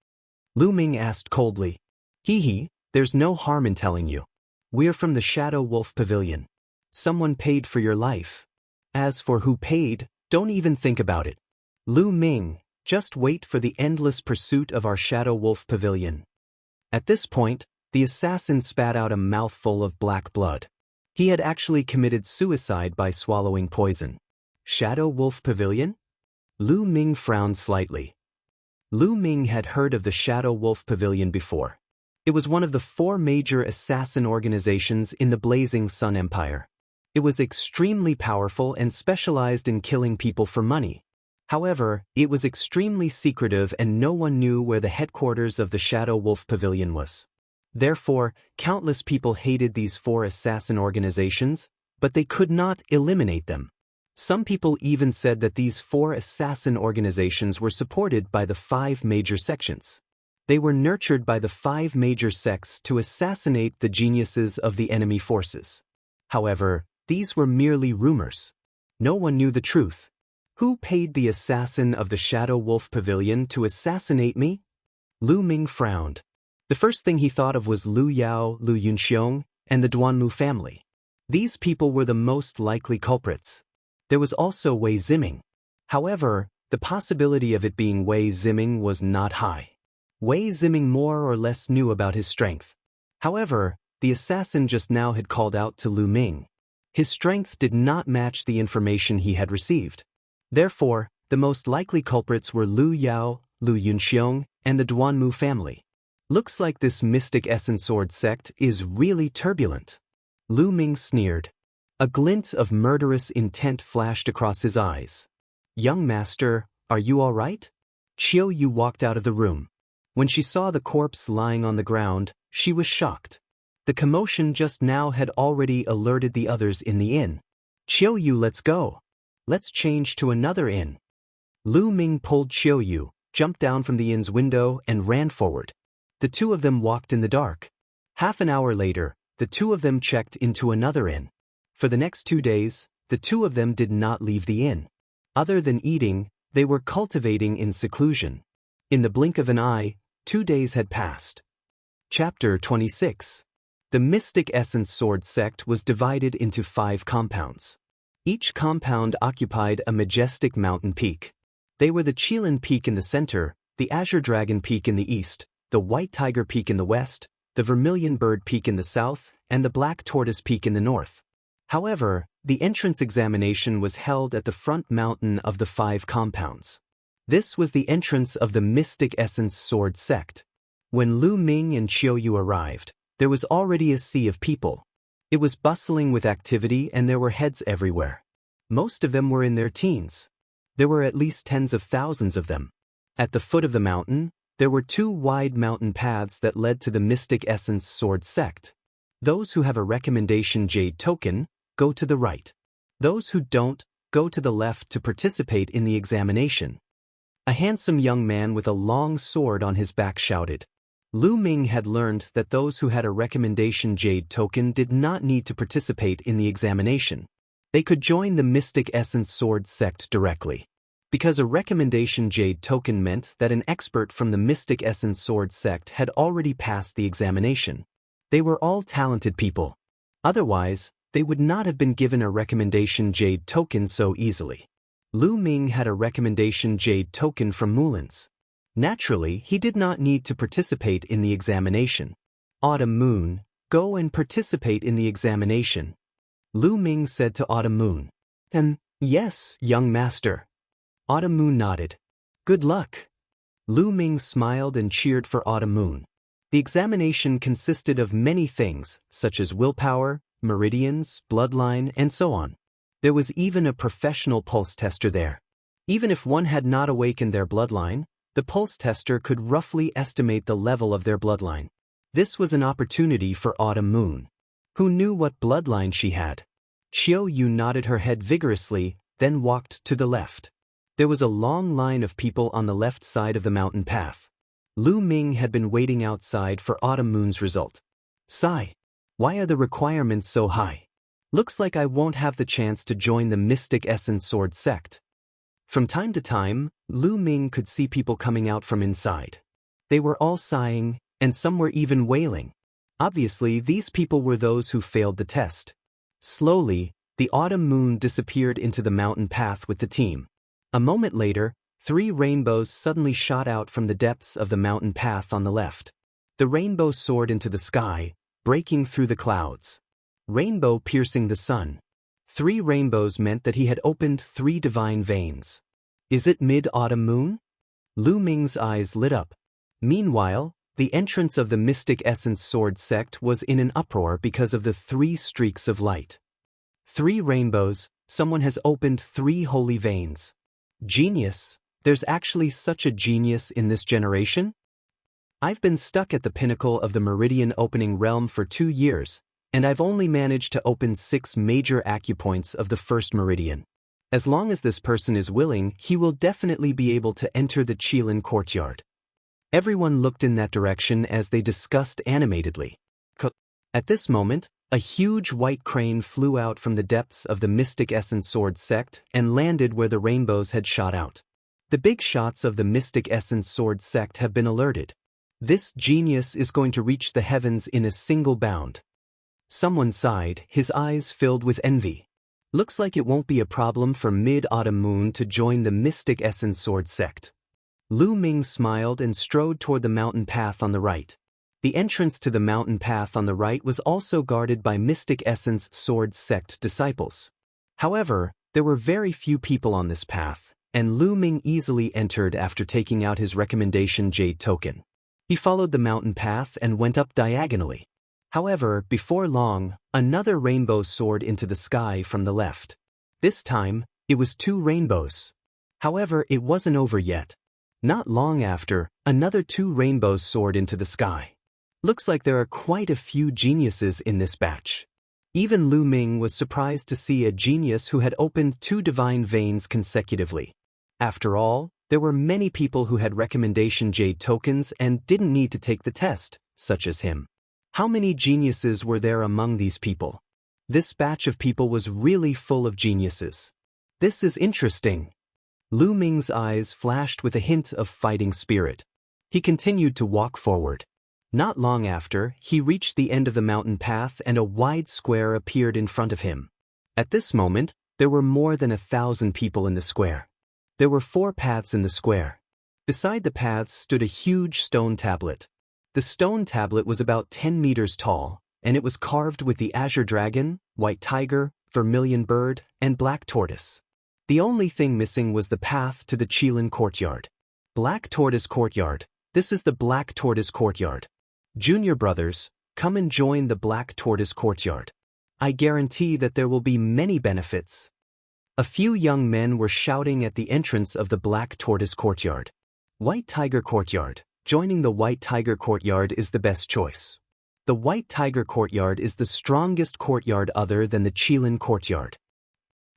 Lu Ming asked coldly. Hee, there's no harm in telling you. We're from the Shadow Wolf Pavilion. Someone paid for your life. As for who paid, don't even think about it. Lu Ming, just wait for the endless pursuit of our Shadow Wolf Pavilion. At this point, the assassin spat out a mouthful of black blood. He had actually committed suicide by swallowing poison. Shadow Wolf Pavilion? Lu Ming frowned slightly. Lu Ming had heard of the Shadow Wolf Pavilion before. It was one of the 4 major assassin organizations in the Blazing Sun Empire. It was extremely powerful and specialized in killing people for money. However, it was extremely secretive and no one knew where the headquarters of the Shadow Wolf Pavilion was. Therefore, countless people hated these 4 assassin organizations, but they could not eliminate them. Some people even said that these 4 assassin organizations were supported by the 5 major sections. They were nurtured by the 5 major sects to assassinate the geniuses of the enemy forces. However, these were merely rumors. No one knew the truth. Who paid the assassin of the Shadow Wolf Pavilion to assassinate me? Lu Ming frowned. The first thing he thought of was Lu Yao, Lu Yunxiong, and the Duanmu family. These people were the most likely culprits. There was also Wei Ziming. However, the possibility of it being Wei Ziming was not high. Wei Ziming more or less knew about his strength. However, the assassin just now had called out to Lu Ming. His strength did not match the information he had received. Therefore, the most likely culprits were Lu Yao, Lu Yunxiong, and the Duanmu family. Looks like this Mystic Essence Sword sect is really turbulent. Lu Ming sneered. A glint of murderous intent flashed across his eyes. Young master, are you all right? Qiu Yu walked out of the room. When she saw the corpse lying on the ground, she was shocked. The commotion just now had already alerted the others in the inn. Qiu Yu, let's go. Let's change to another inn. Lu Ming pulled Qiu Yu, jumped down from the inn's window and ran forward. The 2 of them walked in the dark. Half an hour later, the 2 of them checked into another inn. For the next 2 days, the 2 of them did not leave the inn. Other than eating, they were cultivating in seclusion. In the blink of an eye, 2 days had passed. Chapter 26. The Mystic Essence Sword sect was divided into 5 compounds. Each compound occupied a majestic mountain peak. They were the Qilin Peak in the center, the Azure Dragon Peak in the east, the White Tiger Peak in the west, the Vermilion Bird Peak in the south, and the Black Tortoise Peak in the north. However, the entrance examination was held at the front mountain of the 5 compounds. This was the entrance of the Mystic Essence Sword sect. When Lu Ming and Qiu Yu arrived, there was already a sea of people. It was bustling with activity and there were heads everywhere. Most of them were in their teens. There were at least tens of thousands of them. At the foot of the mountain, there were 2 wide mountain paths that led to the Mystic Essence Sword sect. Those who have a recommendation jade token, go to the right. Those who don't, go to the left to participate in the examination. A handsome young man with a long sword on his back shouted. Lu Ming had learned that those who had a recommendation jade token did not need to participate in the examination. They could join the Mystic Essence Sword sect directly. Because a recommendation jade token meant that an expert from the Mystic Essence Sword sect had already passed the examination. They were all talented people. Otherwise, they would not have been given a recommendation jade token so easily. Lu Ming had a recommendation jade token from Mulin's. Naturally, he did not need to participate in the examination. Autumn Moon, go and participate in the examination. Lu Ming said to Autumn Moon. Yes, young master. Autumn Moon nodded. Good luck. Lu Ming smiled and cheered for Autumn Moon. The examination consisted of many things, such as willpower, meridians, bloodline, and so on. There was even a professional pulse tester there. Even if one had not awakened their bloodline, the pulse tester could roughly estimate the level of their bloodline. This was an opportunity for Autumn Moon. Who knew what bloodline she had? Xiao Yu nodded her head vigorously, then walked to the left. There was a long line of people on the left side of the mountain path. Lu Ming had been waiting outside for Autumn Moon's result. Sigh. Why are the requirements so high? Looks like I won't have the chance to join the Mystic Essence Sword sect. From time to time, Lu Ming could see people coming out from inside. They were all sighing, and some were even wailing. Obviously, these people were those who failed the test. Slowly, the Autumn Moon disappeared into the mountain path with the team. A moment later, 3 rainbows suddenly shot out from the depths of the mountain path on the left. The rainbow soared into the sky, breaking through the clouds. Rainbow piercing the sun. 3 rainbows meant that he had opened 3 divine veins. Is it mid-autumn moon? Lu Ming's eyes lit up. Meanwhile, the entrance of the Mystic Essence Sword sect was in an uproar because of the 3 streaks of light. 3 rainbows, someone has opened 3 holy veins. Genius, there's actually such a genius in this generation? I've been stuck at the pinnacle of the meridian opening realm for 2 years, and I've only managed to open 6 major acupoints of the first meridian. As long as this person is willing, he will definitely be able to enter the Qilin courtyard. Everyone looked in that direction as they discussed animatedly. At this moment, a huge white crane flew out from the depths of the Mystic Essence Sword sect and landed where the rainbows had shot out. The big shots of the Mystic Essence Sword sect have been alerted. This genius is going to reach the heavens in a single bound. Someone sighed, his eyes filled with envy. Looks like it won't be a problem for Mid-Autumn Moon to join the Mystic Essence Sword sect. Lu Ming smiled and strode toward the mountain path on the right. The entrance to the mountain path on the right was also guarded by Mystic Essence Sword sect disciples. However, there were very few people on this path, and Lu Ming easily entered after taking out his recommendation jade token. He followed the mountain path and went up diagonally. However, before long, another rainbow soared into the sky from the left. This time, it was 2 rainbows. However, it wasn't over yet. Not long after, another 2 rainbows soared into the sky. Looks like there are quite a few geniuses in this batch. Even Lu Ming was surprised to see a genius who had opened 2 divine veins consecutively. After all, there were many people who had recommendation jade tokens and didn't need to take the test, such as him. How many geniuses were there among these people? This batch of people was really full of geniuses. This is interesting. Lu Ming's eyes flashed with a hint of fighting spirit. He continued to walk forward. Not long after, he reached the end of the mountain path and a wide square appeared in front of him. At this moment, there were more than 1,000 people in the square. There were 4 paths in the square. Beside the paths stood a huge stone tablet. The stone tablet was about 10 meters tall, and it was carved with the azure dragon, white tiger, vermilion bird, and black tortoise. The only thing missing was the path to the Qilin courtyard. Black Tortoise Courtyard. This is the Black Tortoise Courtyard. Junior brothers, come and join the Black Tortoise Courtyard. I guarantee that there will be many benefits. A few young men were shouting at the entrance of the Black Tortoise Courtyard. White Tiger Courtyard. Joining the White Tiger Courtyard is the best choice. The White Tiger Courtyard is the strongest courtyard other than the Qilin Courtyard.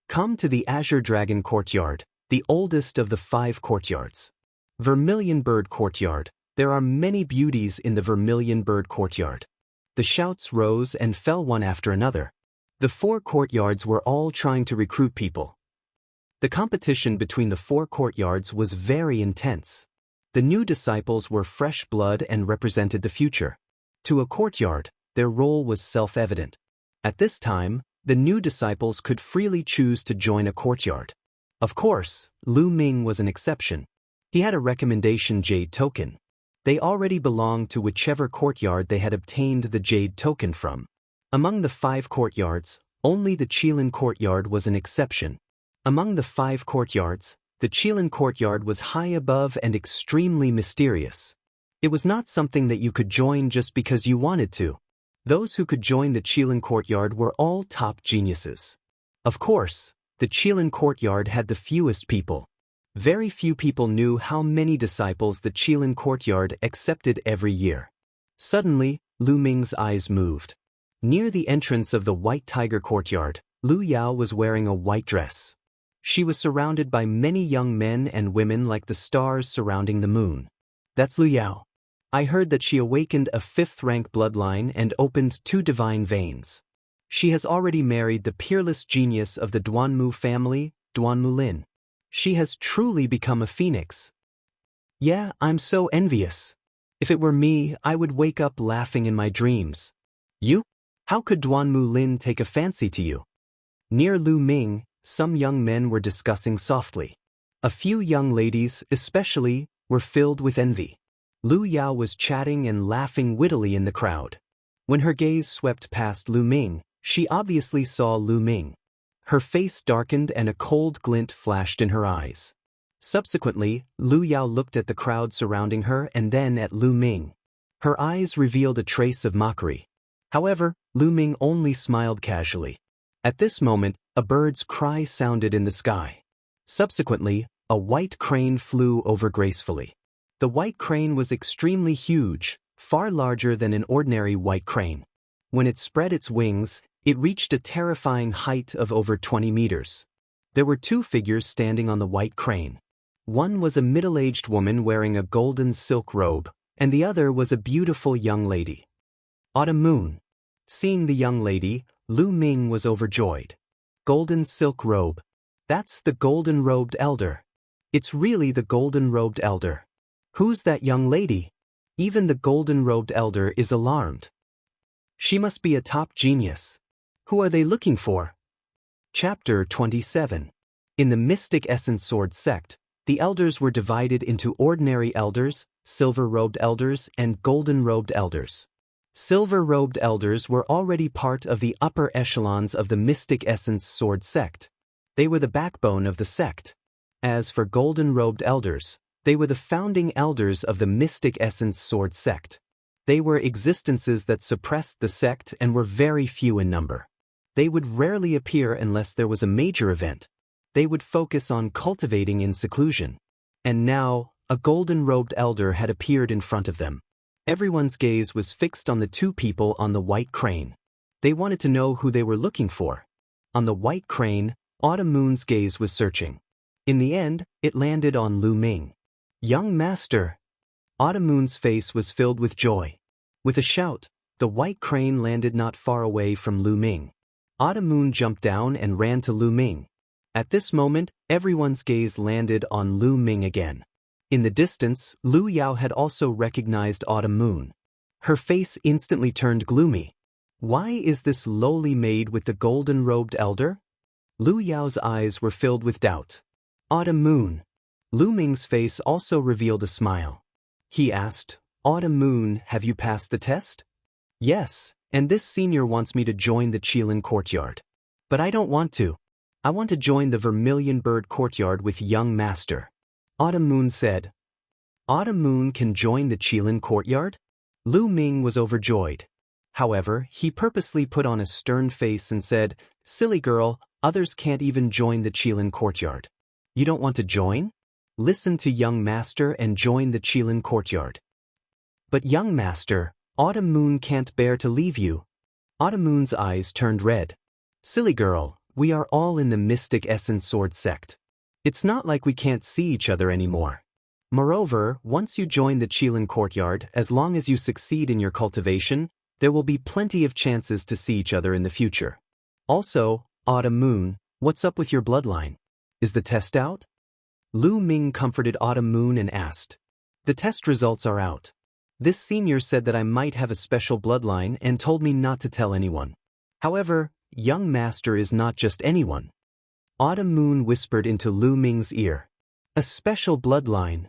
Come to the Azure Dragon Courtyard, the oldest of the 5 courtyards. Vermilion Bird Courtyard. There are many beauties in the Vermilion Bird Courtyard. The shouts rose and fell one after another. The 4 courtyards were all trying to recruit people. The competition between the 4 courtyards was very intense. The new disciples were fresh blood and represented the future. To a courtyard, their role was self-evident. At this time, the new disciples could freely choose to join a courtyard. Of course, Lu Ming was an exception. He had a recommendation jade token. They already belonged to whichever courtyard they had obtained the jade token from. Among the 5 courtyards, only the Qilin courtyard was an exception. Among the 5 courtyards, the Qilin courtyard was high above and extremely mysterious. It was not something that you could join just because you wanted to. Those who could join the Qilin courtyard were all top geniuses. Of course, the Qilin courtyard had the fewest people. Very few people knew how many disciples the Qilin courtyard accepted every year. Suddenly, Lu Ming's eyes moved. Near the entrance of the White Tiger courtyard, Lu Yao was wearing a white dress. She was surrounded by many young men and women like the stars surrounding the moon. That's Lu Yao. I heard that she awakened a 5th-rank bloodline and opened 2 divine veins. She has already married the peerless genius of the Duanmu family, Wang Lin. She has truly become a phoenix. Yeah, I'm so envious. If it were me, I would wake up laughing in my dreams. You? How could Duanmu Lin take a fancy to you? Near Lu Ming, some young men were discussing softly. A few young ladies, especially, were filled with envy. Lu Yao was chatting and laughing wittily in the crowd. When her gaze swept past Lu Ming, she obviously saw Lu Ming. Her face darkened and a cold glint flashed in her eyes. Subsequently, Lu Yao looked at the crowd surrounding her and then at Lu Ming. Her eyes revealed a trace of mockery. However, Lu Ming only smiled casually. At this moment, a bird's cry sounded in the sky. Subsequently, a white crane flew over gracefully. The white crane was extremely huge, far larger than an ordinary white crane. When it spread its wings, it reached a terrifying height of over 20 meters. There were 2 figures standing on the white crane. One was a middle-aged woman wearing a golden silk robe, and the other was a beautiful young lady. Autumn Moon. Seeing the young lady, Lu Ming was overjoyed. Golden silk robe. That's the golden-robed elder. It's really the golden-robed elder. Who's that young lady? Even the golden-robed elder is alarmed. She must be a top genius. Who are they looking for? Chapter 27. In the Mystic Essence Sword sect, the elders were divided into ordinary elders, silver-robed elders, and golden-robed elders. Silver-robed elders were already part of the upper echelons of the Mystic Essence Sword sect. They were the backbone of the sect. As for golden-robed elders, they were the founding elders of the Mystic Essence Sword sect. They were existences that suppressed the sect and were very few in number. They would rarely appear unless there was a major event. They would focus on cultivating in seclusion. And now, a golden-robed elder had appeared in front of them. Everyone's gaze was fixed on the 2 people on the white crane. They wanted to know who they were looking for. On the white crane, Autumn Moon's gaze was searching. In the end, it landed on Lu Ming. Young master! Autumn Moon's face was filled with joy. With a shout, the white crane landed not far away from Lu Ming. Autumn Moon jumped down and ran to Lu Ming. At this moment, everyone's gaze landed on Lu Ming again. In the distance, Lu Yao had also recognized Autumn Moon. Her face instantly turned gloomy. Why is this lowly maid with the golden-robed elder? Lu Yao's eyes were filled with doubt. Autumn Moon. Lu Ming's face also revealed a smile. He asked, Autumn Moon, have you passed the test? Yes, and this senior wants me to join the Qilin courtyard. But I don't want to. I want to join the Vermilion Bird courtyard with young master. Autumn Moon said. Autumn Moon can join the Qilin courtyard? Lu Ming was overjoyed. However, he purposely put on a stern face and said, Silly girl, others can't even join the Qilin courtyard. You don't want to join? Listen to young master and join the Qilin courtyard. But young master, Autumn Moon can't bear to leave you. Autumn Moon's eyes turned red. Silly girl, we are all in the Mystic Essence Sword sect. It's not like we can't see each other anymore. Moreover, once you join the Qilin courtyard, as long as you succeed in your cultivation, there will be plenty of chances to see each other in the future. Also, Autumn Moon, what's up with your bloodline? Is the test out? Lu Ming comforted Autumn Moon and asked. The test results are out. This senior said that I might have a special bloodline and told me not to tell anyone. However, young master is not just anyone. Autumn Moon whispered into Lu Ming's ear. A special bloodline.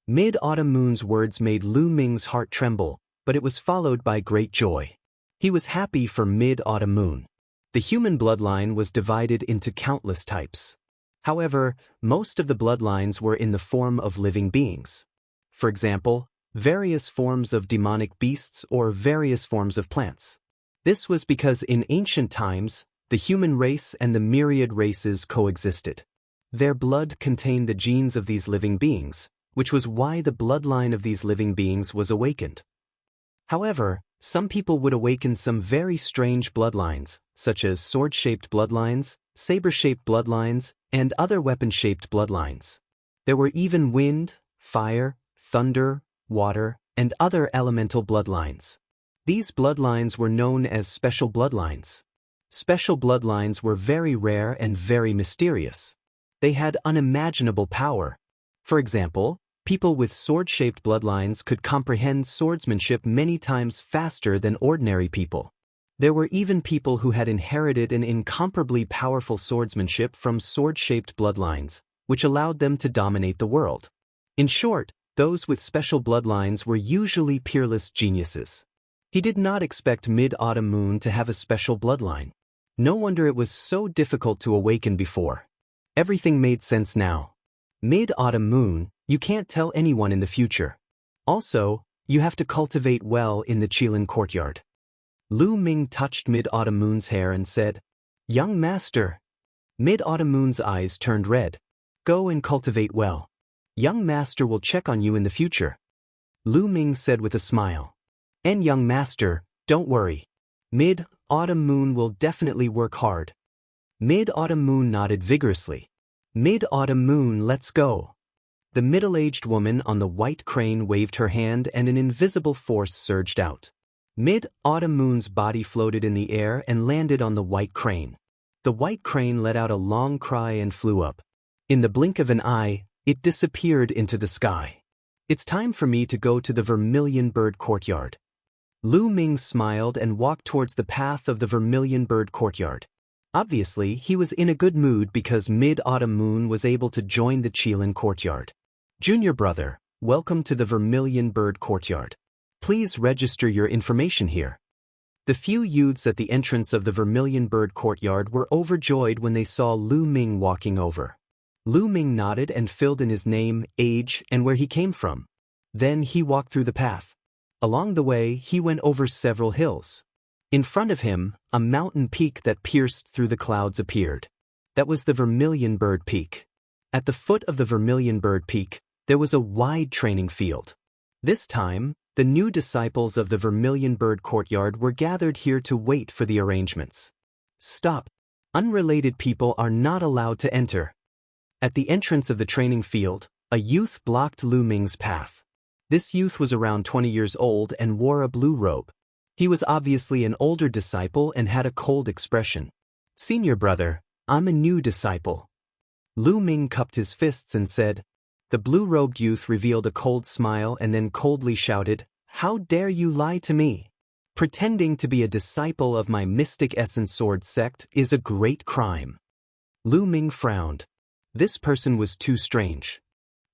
Mid-Autumn Moon's words made Lu Ming's heart tremble, but it was followed by great joy. He was happy for Mid-Autumn Moon. The human bloodline was divided into countless types. However, most of the bloodlines were in the form of living beings. For example, various forms of demonic beasts or various forms of plants. This was because in ancient times, the human race and the myriad races coexisted. Their blood contained the genes of these living beings, which was why the bloodline of these living beings was awakened. However, some people would awaken some very strange bloodlines, such as sword-shaped bloodlines, saber-shaped bloodlines, and other weapon-shaped bloodlines. There were even wind, fire, thunder, water, and other elemental bloodlines. These bloodlines were known as special bloodlines. Special bloodlines were very rare and very mysterious. They had unimaginable power. For example, people with sword-shaped bloodlines could comprehend swordsmanship many times faster than ordinary people. There were even people who had inherited an incomparably powerful swordsmanship from sword-shaped bloodlines, which allowed them to dominate the world. In short, those with special bloodlines were usually peerless geniuses. He did not expect Mid-Autumn Moon to have a special bloodline. No wonder it was so difficult to awaken before. Everything made sense now. Mid-Autumn Moon, you can't tell anyone in the future. Also, you have to cultivate well in the Qilin courtyard. Lu Ming touched Mid-Autumn Moon's hair and said, "Young master." Mid-Autumn Moon's eyes turned red. "Go and cultivate well. Young master will check on you in the future." Lu Ming said with a smile. "And young master, don't worry. Mid-Autumn Moon will definitely work hard." Mid-Autumn Moon nodded vigorously. "Mid-Autumn Moon, let's go." The middle-aged woman on the white crane waved her hand and an invisible force surged out. Mid-Autumn Moon's body floated in the air and landed on the white crane. The white crane let out a long cry and flew up. In the blink of an eye, it disappeared into the sky. "It's time for me to go to the Vermilion Bird Courtyard." Lu Ming smiled and walked towards the path of the Vermilion Bird Courtyard. Obviously, he was in a good mood because Mid-Autumn Moon was able to join the Qilin courtyard. "Junior brother, welcome to the Vermilion Bird Courtyard. Please register your information here." The few youths at the entrance of the Vermilion Bird Courtyard were overjoyed when they saw Lu Ming walking over. Lu Ming nodded and filled in his name, age, and where he came from. Then he walked through the path. Along the way, he went over several hills. In front of him, a mountain peak that pierced through the clouds appeared. That was the Vermilion Bird Peak. At the foot of the Vermilion Bird Peak, there was a wide training field. This time, the new disciples of the Vermilion Bird Courtyard were gathered here to wait for the arrangements. "Stop. Unrelated people are not allowed to enter." At the entrance of the training field, a youth blocked Lu Ming's path. This youth was around 20 years old and wore a blue robe. He was obviously an older disciple and had a cold expression. "Senior brother, I'm a new disciple." Lu Ming cupped his fists and said. The blue-robed youth revealed a cold smile and then coldly shouted, "How dare you lie to me? Pretending to be a disciple of my Mystic Essence Sword sect is a great crime." Lu Ming frowned. This person was too strange.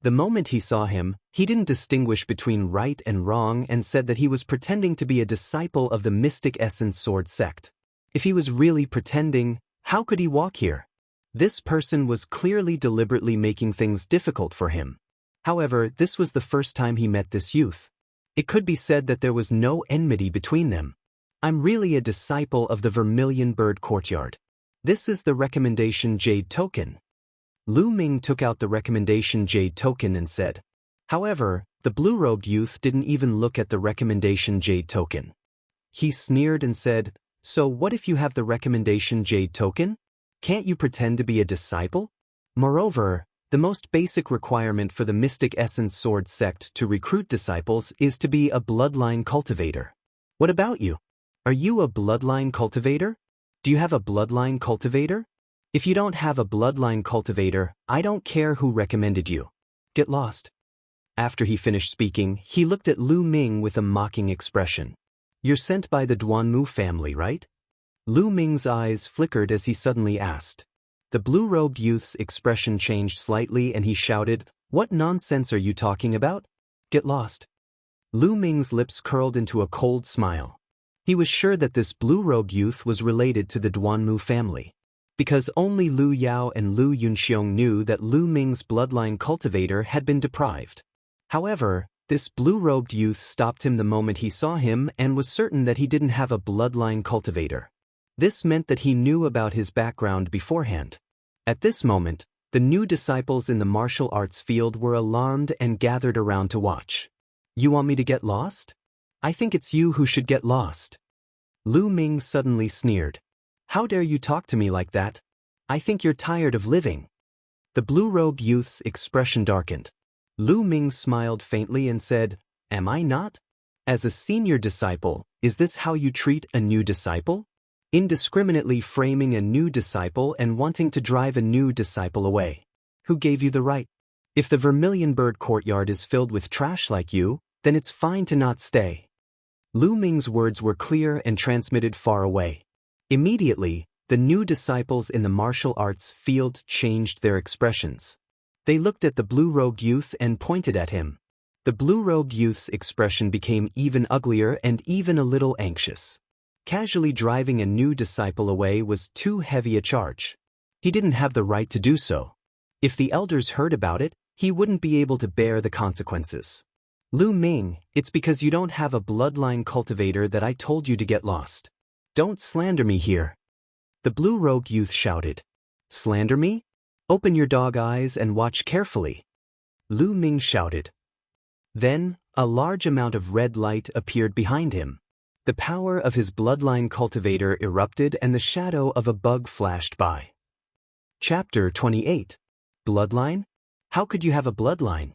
The moment he saw him, he didn't distinguish between right and wrong and said that he was pretending to be a disciple of the Mystic Essence Sword sect. If he was really pretending, how could he walk here? This person was clearly deliberately making things difficult for him. However, this was the first time he met this youth. It could be said that there was no enmity between them. "I'm really a disciple of the Vermilion Bird Courtyard. This is the recommendation jade token." Lu Ming took out the recommendation jade token and said. However, the blue-robed youth didn't even look at the recommendation jade token. He sneered and said, "So what if you have the recommendation jade token? Can't you pretend to be a disciple? Moreover, the most basic requirement for the Mystic Essence Sword sect to recruit disciples is to be a bloodline cultivator. What about you? Are you a bloodline cultivator? Do you have a bloodline cultivator? If you don't have a bloodline cultivator, I don't care who recommended you. Get lost." After he finished speaking, he looked at Lu Ming with a mocking expression. "You're sent by the Duanmu family, right?" Lu Ming's eyes flickered as he suddenly asked. The blue-robed youth's expression changed slightly and he shouted, "What nonsense are you talking about? Get lost." Lu Ming's lips curled into a cold smile. He was sure that this blue-robed youth was related to the Duanmu family. Because only Lu Yao and Lu Yunxiong knew that Lu Ming's bloodline cultivator had been deprived. However, this blue-robed youth stopped him the moment he saw him and was certain that he didn't have a bloodline cultivator. This meant that he knew about his background beforehand. At this moment, The new disciples in the martial arts field were alarmed and gathered around to watch. You want me to get lost? I think it's you who should get lost. Lu Ming suddenly sneered. How dare you talk to me like that? I think you're tired of living. The blue-robed youth's expression darkened. Lu Ming smiled faintly and said, Am I not? As a senior disciple, is this how you treat a new disciple? Indiscriminately framing a new disciple and wanting to drive a new disciple away. Who gave you the right? If the Vermilion Bird courtyard is filled with trash like you, then it's fine to not stay. Lu Ming's words were clear and transmitted far away. Immediately, the new disciples in the martial arts field changed their expressions. They looked at the blue-robed youth and pointed at him. The blue-robed youth's expression became even uglier and even a little anxious. Casually driving a new disciple away was too heavy a charge. He didn't have the right to do so. If the elders heard about it, he wouldn't be able to bear the consequences. Lu Ming, it's because you don't have a bloodline cultivator that I told you to get lost. Don't slander me here. The blue-robed youth shouted. Slander me? Open your dog eyes and watch carefully. Lu Ming shouted. Then, a large amount of red light appeared behind him. The power of his bloodline cultivator erupted and the shadow of a bug flashed by. Chapter 28. Bloodline? How could you have a bloodline?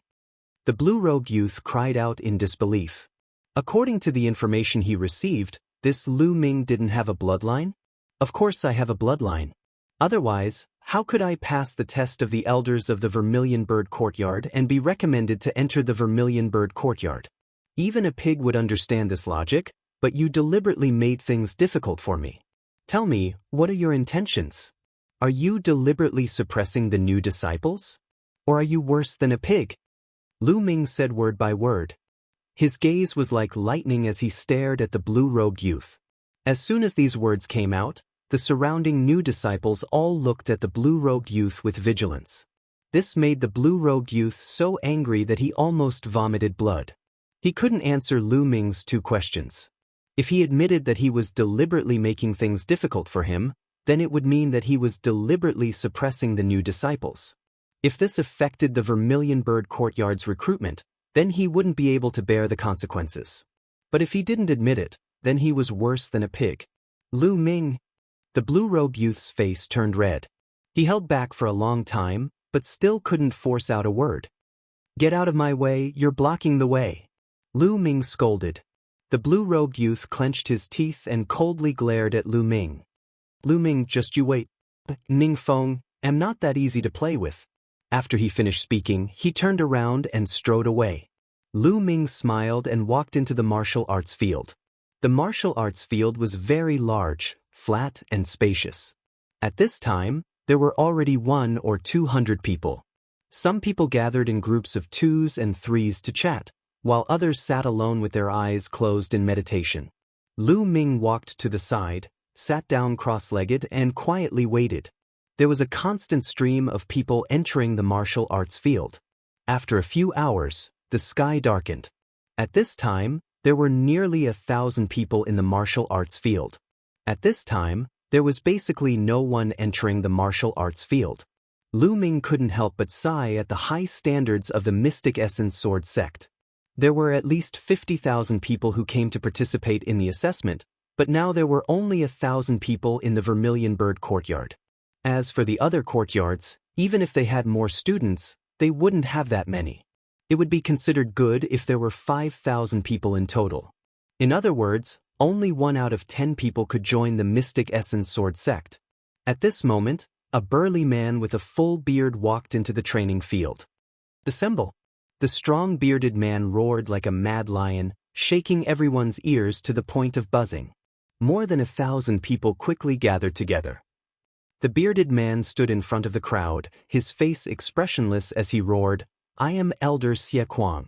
The blue-robed youth cried out in disbelief. According to the information he received, this Lu Ming didn't have a bloodline? Of course I have a bloodline. Otherwise, how could I pass the test of the elders of the Vermilion Bird courtyard and be recommended to enter the Vermilion Bird courtyard? Even a pig would understand this logic, but you deliberately made things difficult for me. Tell me, what are your intentions? Are you deliberately suppressing the new disciples? Or are you worse than a pig? Lu Ming said word by word. His gaze was like lightning as he stared at the blue-robed youth. As soon as these words came out, the surrounding new disciples all looked at the blue-robed youth with vigilance. This made the blue-robed youth so angry that he almost vomited blood. He couldn't answer Lu Ming's two questions. If he admitted that he was deliberately making things difficult for him, then it would mean that he was deliberately suppressing the new disciples. If this affected the Vermilion Bird courtyard's recruitment, then he wouldn't be able to bear the consequences. But if he didn't admit it, then he was worse than a pig. Lu Ming. The blue-robed youth's face turned red. He held back for a long time, but still couldn't force out a word. Get out of my way, you're blocking the way. Lu Ming scolded. The blue-robed youth clenched his teeth and coldly glared at Lu Ming. Lu Ming, just you wait. Ning Feng, am not that easy to play with. After he finished speaking, he turned around and strode away. Lu Ming smiled and walked into the martial arts field. The martial arts field was very large, flat, and spacious. At this time, there were already 100 or 200 people. Some people gathered in groups of 2s and 3s to chat, while others sat alone with their eyes closed in meditation. Lu Ming walked to the side, sat down cross-legged, and quietly waited. There was a constant stream of people entering the martial arts field. After a few hours, the sky darkened. At this time, there were nearly 1,000 people in the martial arts field. At this time, there was basically no one entering the martial arts field. Lu Ming couldn't help but sigh at the high standards of the Mystic Essence Sword sect. There were at least 50,000 people who came to participate in the assessment, but now there were only 1,000 people in the Vermilion Bird courtyard. As for the other courtyards, even if they had more students, they wouldn't have that many. It would be considered good if there were 5,000 people in total. In other words, only 1 out of 10 people could join the Mystic Essence Sword sect. At this moment, a burly man with a full beard walked into the training field. Assemble! The strong bearded man roared like a mad lion, shaking everyone's ears to the point of buzzing. More than 1,000 people quickly gathered together. The bearded man stood in front of the crowd, his face expressionless as he roared, I am Elder Xie Kuang.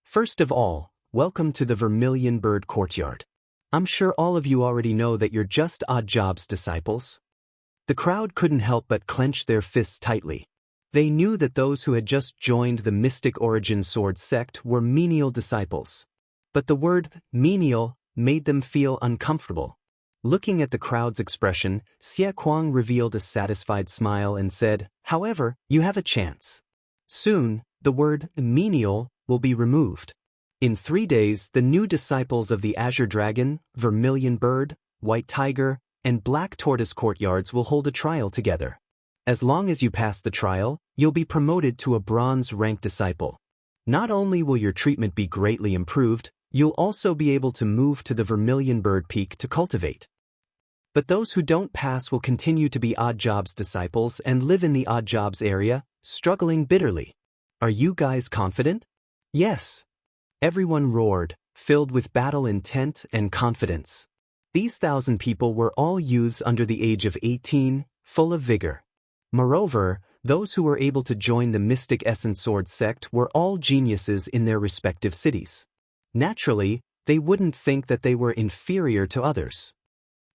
First of all, welcome to the Vermilion Bird courtyard. I'm sure all of you already know that you're just odd jobs disciples. The crowd couldn't help but clench their fists tightly. They knew that those who had just joined the Mystic Origin Sword sect were menial disciples. But the word menial made them feel uncomfortable. Looking at the crowd's expression, Xiaoquang revealed a satisfied smile and said, "However, you have a chance. Soon, the word menial will be removed. In 3 days, the new disciples of the Azure Dragon, Vermilion Bird, White Tiger, and Black Tortoise courtyards will hold a trial together. As long as you pass the trial, you'll be promoted to a bronze rank disciple. Not only will your treatment be greatly improved, you'll also be able to move to the Vermilion Bird Peak to cultivate. But those who don't pass will continue to be odd jobs disciples and live in the odd jobs area, struggling bitterly. Are you guys confident?" "Yes." Everyone roared, filled with battle intent and confidence. These 1,000 people were all youths under the age of 18, full of vigor. Moreover, those who were able to join the Mystic Essence Sword sect were all geniuses in their respective cities. Naturally, they wouldn't think that they were inferior to others.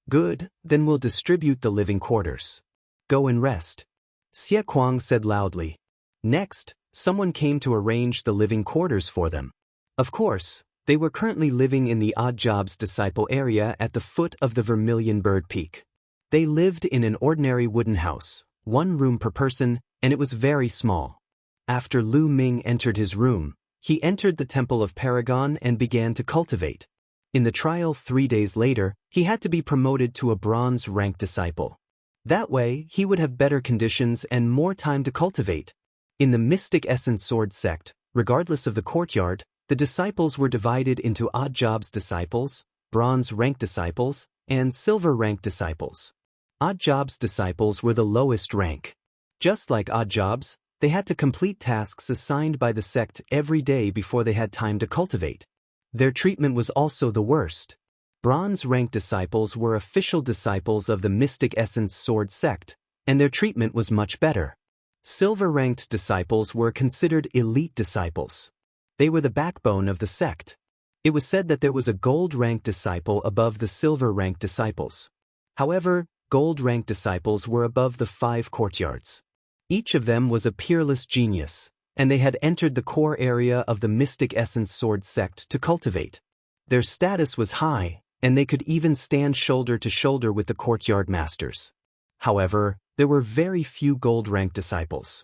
"Good, then we'll distribute the living quarters. Go and rest," Xiaoquang said loudly. Next, someone came to arrange the living quarters for them. Of course, they were currently living in the Odd Jobs Disciple area at the foot of the Vermilion Bird Peak. They lived in an ordinary wooden house, 1 room per person, and it was very small. After Lu Ming entered his room, he entered the Temple of Paragon and began to cultivate. In the trial 3 days later, he had to be promoted to a bronze rank disciple. That way, he would have better conditions and more time to cultivate. In the Mystic Essence Sword sect, regardless of the courtyard, the disciples were divided into odd jobs disciples, bronze rank disciples, and silver rank disciples. Odd jobs disciples were the lowest rank. Just like odd jobs, they had to complete tasks assigned by the sect every day before they had time to cultivate. Their treatment was also the worst. Bronze rank disciples were official disciples of the Mystic Essence Sword sect, and their treatment was much better. Silver-ranked disciples were considered elite disciples. They were the backbone of the sect. It was said that there was a gold-ranked disciple above the silver-ranked disciples. However, gold-ranked disciples were above the 5 courtyards. Each of them was a peerless genius, and they had entered the core area of the Mystic Essence Sword sect to cultivate. Their status was high, and they could even stand shoulder to shoulder with the courtyard masters. However, there were very few gold-ranked disciples.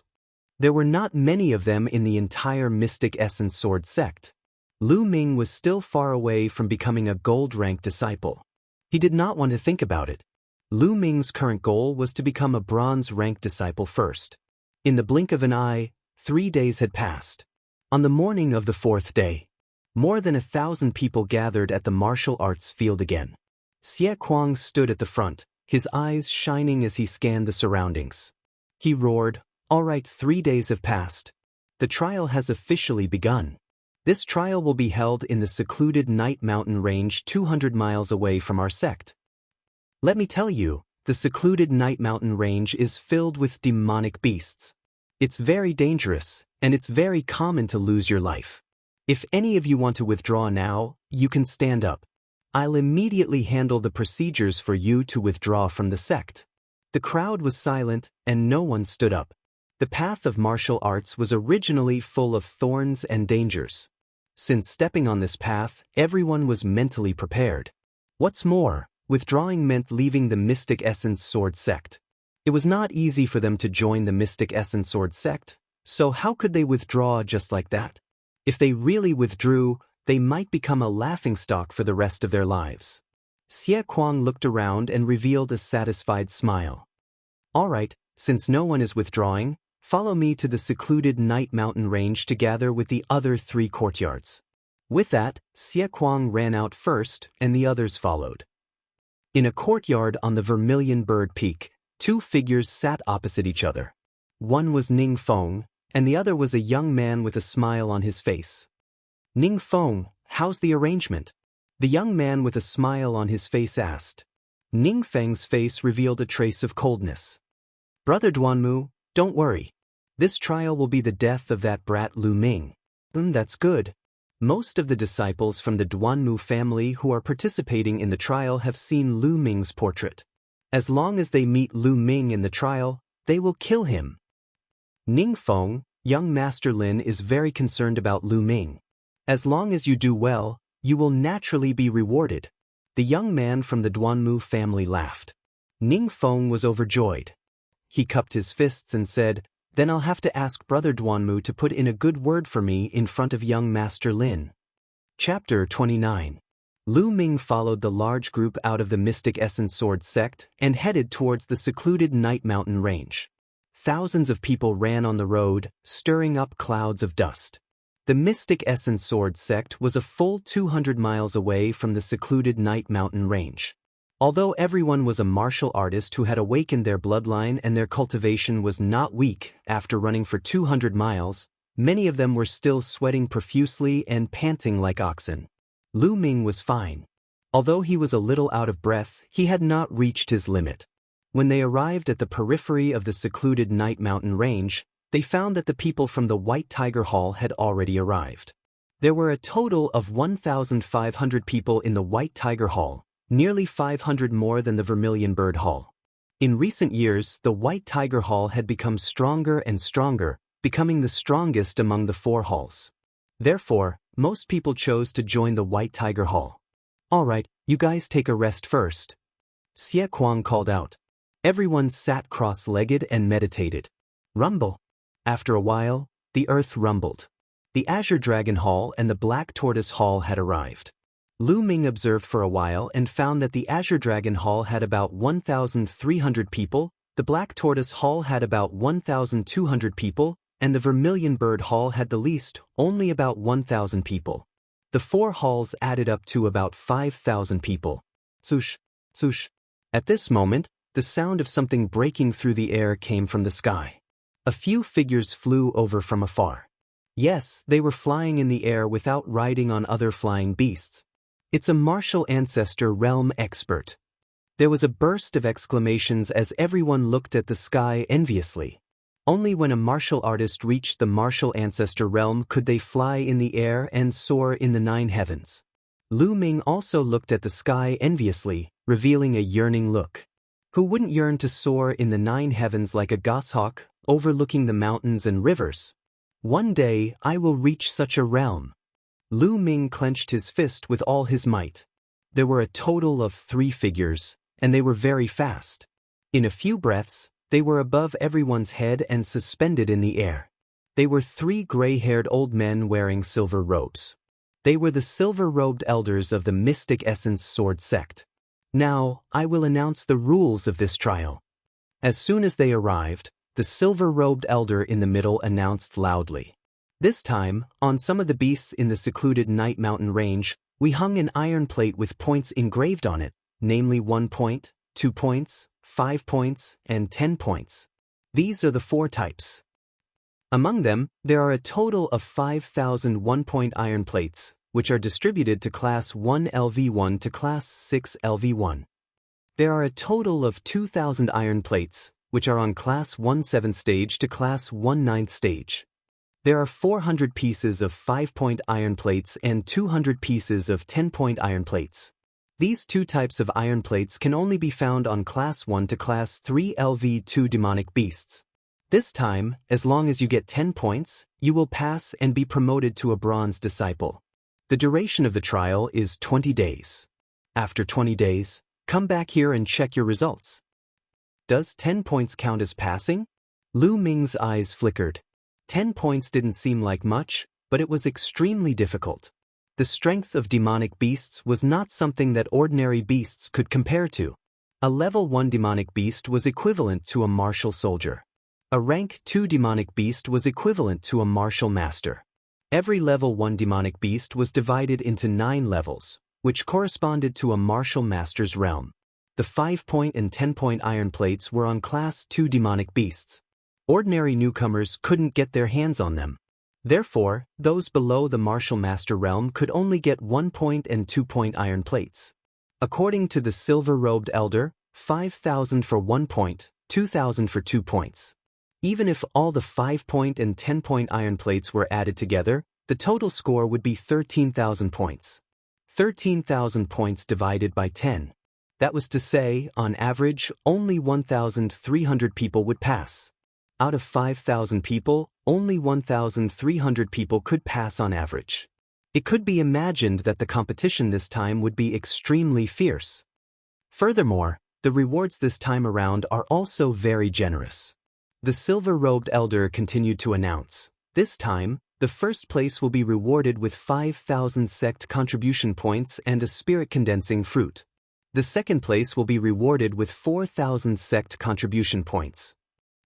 There were not many of them in the entire Mystic Essence Sword sect. Lu Ming was still far away from becoming a gold-ranked disciple. He did not want to think about it. Lu Ming's current goal was to become a bronze-ranked disciple first. In the blink of an eye, 3 days had passed. On the morning of the 4th day, more than 1,000 people gathered at the martial arts field again. Xiaoquang stood at the front, his eyes shining as he scanned the surroundings. He roared, "All right, 3 days have passed. The trial has officially begun. This trial will be held in the secluded Night Mountain range 200 miles away from our sect. Let me tell you, the secluded Night Mountain range is filled with demonic beasts. It's very dangerous, and it's very common to lose your life. If any of you want to withdraw now, you can stand up. I'll immediately handle the procedures for you to withdraw from the sect." The crowd was silent, and no one stood up. The path of martial arts was originally full of thorns and dangers. Since stepping on this path, everyone was mentally prepared. What's more, withdrawing meant leaving the Mystic Essence Sword sect. It was not easy for them to join the Mystic Essence Sword sect, so how could they withdraw just like that? If they really withdrew, they might become a laughingstock for the rest of their lives. Xiaoquang looked around and revealed a satisfied smile. "All right, since no one is withdrawing, follow me to the secluded Night Mountain range to gather with the other 3 courtyards." With that, Xiaoquang ran out first, and the others followed. In a courtyard on the Vermilion Bird Peak, 2 figures sat opposite each other. One was Ning Feng, and the other was a young man with a smile on his face. "Ning Feng, how's the arrangement?" the young man with a smile on his face asked. Ning Feng's face revealed a trace of coldness. "Brother Duanmu, don't worry. This trial will be the death of that brat Lu Ming." That's good. Most of the disciples from the Duanmu family who are participating in the trial have seen Lu Ming's portrait. As long as they meet Lu Ming in the trial, they will kill him. Ning Feng, young Master Lin, is very concerned about Lu Ming. As long as you do well, you will naturally be rewarded. The young man from the Duanmu family laughed. Ning Feng was overjoyed. He cupped his fists and said, "Then I'll have to ask Brother Duanmu to put in a good word for me in front of young Master Lin." Chapter 29. Lu Ming followed the large group out of the Mystic Essence Sword sect and headed towards the secluded Night Mountain range. Thousands of people ran on the road, stirring up clouds of dust. The Mystic Essence Sword sect was a full 200 miles away from the secluded Night Mountain range. Although everyone was a martial artist who had awakened their bloodline and their cultivation was not weak after running for 200 miles, many of them were still sweating profusely and panting like oxen. Lu Ming was fine. Although he was a little out of breath, he had not reached his limit. When they arrived at the periphery of the secluded Night Mountain range, they found that the people from the White Tiger Hall had already arrived. There were a total of 1,500 people in the White Tiger Hall, nearly 500 more than the Vermilion Bird Hall. In recent years, the White Tiger Hall had become stronger and stronger, becoming the strongest among the 4 halls. Therefore, most people chose to join the White Tiger Hall. "All right, you guys take a rest first," Xie Kuang called out. Everyone sat cross-legged and meditated. Rumble. After a while, the earth rumbled. The Azure Dragon Hall and the Black Tortoise Hall had arrived. Lu Ming observed for a while and found that the Azure Dragon Hall had about 1,300 people, the Black Tortoise Hall had about 1,200 people, and the Vermilion Bird Hall had the least, only about 1,000 people. The 4 halls added up to about 5,000 people. Swoosh, swoosh. At this moment, the sound of something breaking through the air came from the sky. A few figures flew over from afar. Yes, they were flying in the air without riding on other flying beasts. "It's a martial ancestor realm expert." There was a burst of exclamations as everyone looked at the sky enviously. Only when a martial artist reached the martial ancestor realm could they fly in the air and soar in the 9 heavens. Lu Ming also looked at the sky enviously, revealing a yearning look. Who wouldn't yearn to soar in the 9 heavens like a goshawk, overlooking the mountains and rivers? One day I will reach such a realm. Lu Ming clenched his fist with all his might. There were a total of 3 figures, and they were very fast. In a few breaths, they were above everyone's head and suspended in the air. They were 3 gray-haired old men wearing silver robes. They were the silver-robed elders of the Mystic Essence Sword sect. Now, I will announce the rules of this trial. As soon as they arrived, the silver-robed elder in the middle announced loudly. This time, on some of the beasts in the secluded Night Mountain range, we hung an iron plate with points engraved on it, namely 1 point, 2 points, 5 points, and 10 points. These are the 4 types. Among them, there are a total of 5,000 1-point iron plates, which are distributed to Class 1 LV1 to Class 6 LV1. There are a total of 2,000 iron plates, which are on Class 1 7th stage to Class 1 9th stage. There are 400 pieces of 5-point iron plates and 200 pieces of 10-point iron plates. These 2 types of iron plates can only be found on Class 1 to Class 3 LV2 demonic beasts. This time, as long as you get 10 points, you will pass and be promoted to a bronze disciple. The duration of the trial is 20 days. After 20 days, come back here and check your results. Does 10 points count as passing? Lu Ming's eyes flickered. 10 points didn't seem like much, but it was extremely difficult. The strength of demonic beasts was not something that ordinary beasts could compare to. A level 1 demonic beast was equivalent to a martial soldier. A rank 2 demonic beast was equivalent to a martial master. Every level 1 demonic beast was divided into 9 levels, which corresponded to a martial master's realm. The 5-point and 10-point iron plates were on Class 2 demonic beasts. Ordinary newcomers couldn't get their hands on them. Therefore, those below the martial master realm could only get 1-point and 2-point iron plates. According to the silver-robed elder, 5,000 for 1 point, 2,000 for 2 points. Even if all the 5-point and 10-point iron plates were added together, the total score would be 13,000 points. 13,000 points divided by 10. That was to say, on average, only 1,300 people would pass. Out of 5,000 people, only 1,300 people could pass on average. It could be imagined that the competition this time would be extremely fierce. Furthermore, the rewards this time around are also very generous. The silver-robed elder continued to announce, this time, the first place will be rewarded with 5,000 sect contribution points and a spirit-condensing fruit. The second place will be rewarded with 4,000 sect contribution points.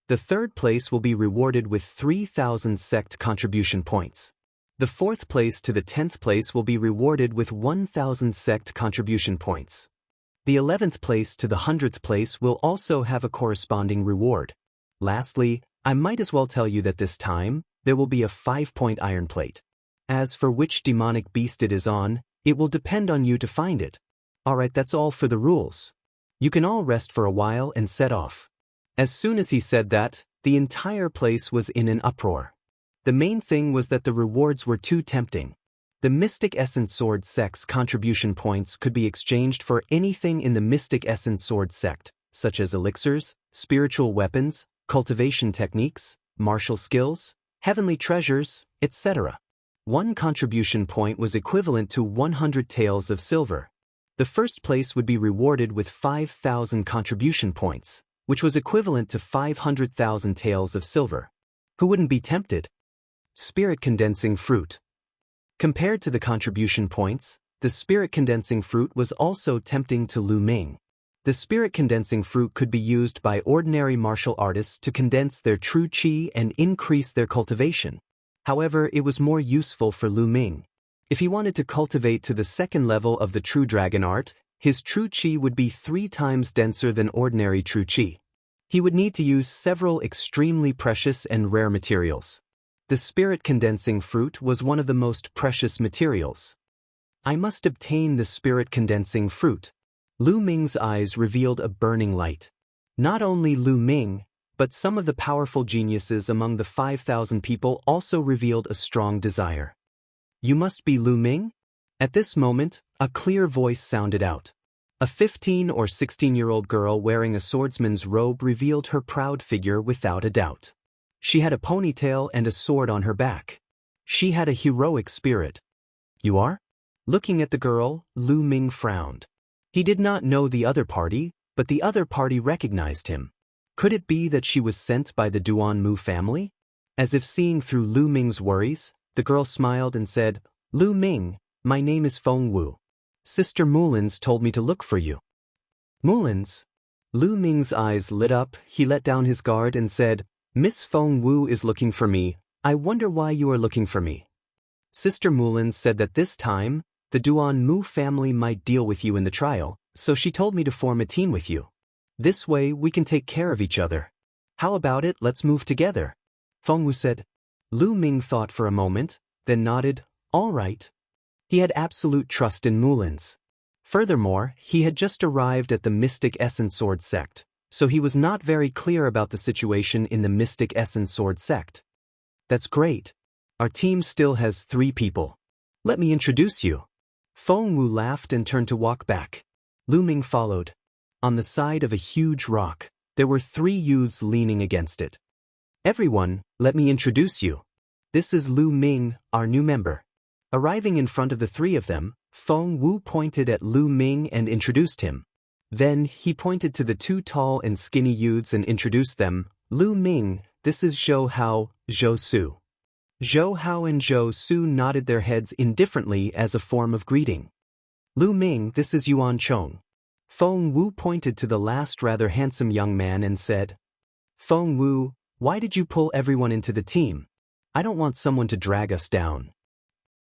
The third place will be rewarded with 3,000 sect contribution points. The fourth place to the 10th place will be rewarded with 1,000 sect contribution points. The 11th place to the 100th place will also have a corresponding reward. Lastly, I might as well tell you that this time, there will be a 5-point iron plate. As for which demonic beast it is on, it will depend on you to find it. Alright, that's all for the rules. You can all rest for a while and set off. As soon as he said that, the entire place was in an uproar. The main thing was that the rewards were too tempting. The Mystic Essence Sword sect's contribution points could be exchanged for anything in the Mystic Essence Sword sect, such as elixirs, spiritual weapons, cultivation techniques, martial skills, heavenly treasures, etc. One contribution point was equivalent to 100 taels of silver. The first place would be rewarded with 5,000 contribution points, which was equivalent to 500,000 taels of silver. Who wouldn't be tempted? Spirit-condensing fruit. Compared to the contribution points, the spirit-condensing fruit was also tempting to Lu Ming. The spirit-condensing fruit could be used by ordinary martial artists to condense their true qi and increase their cultivation. However, it was more useful for Lu Ming. If he wanted to cultivate to the second level of the true dragon art, his true qi would be 3 times denser than ordinary true qi. He would need to use several extremely precious and rare materials. The spirit-condensing fruit was one of the most precious materials. I must obtain the spirit-condensing fruit. Lu Ming's eyes revealed a burning light. Not only Lu Ming, but some of the powerful geniuses among the 5,000 people also revealed a strong desire. You must be Lu Ming? At this moment, a clear voice sounded out. A 15 or 16-year-old girl wearing a swordsman's robe revealed her proud figure without a doubt. She had a ponytail and a sword on her back. She had a heroic spirit. You are? Looking at the girl, Lu Ming frowned. He did not know the other party, but the other party recognized him. Could it be that she was sent by the Duan Mu family? As if seeing through Lu Ming's worries, the girl smiled and said, Lu Ming, my name is Feng Wu. Sister Mulin's told me to look for you. Mulin's? Lu Ming's eyes lit up, he let down his guard and said, Miss Feng Wu is looking for me. I wonder why you are looking for me. Sister Mulin said that this time, the Duan Mu family might deal with you in the trial, so she told me to form a team with you. This way we can take care of each other. How about it, let's move together? Feng Wu said. Lu Ming thought for a moment, then nodded, all right. He had absolute trust in Mulin's. Furthermore, he had just arrived at the Mystic Essence Sword sect, so he was not very clear about the situation in the Mystic Essence Sword sect. That's great. Our team still has 3 people. Let me introduce you. Feng Wu laughed and turned to walk back. Lu Ming followed. On the side of a huge rock, there were 3 youths leaning against it. Everyone, let me introduce you. This is Lu Ming, our new member. Arriving in front of the 3 of them, Feng Wu pointed at Lu Ming and introduced him. Then, he pointed to the 2 tall and skinny youths and introduced them. Lu Ming, this is Zhou Hao, Zhou Su. Zhou Hao and Zhou Su nodded their heads indifferently as a form of greeting. Lu Ming, this is Yuan Chong. Feng Wu pointed to the last rather handsome young man and said, Feng Wu, why did you pull everyone into the team? I don't want someone to drag us down.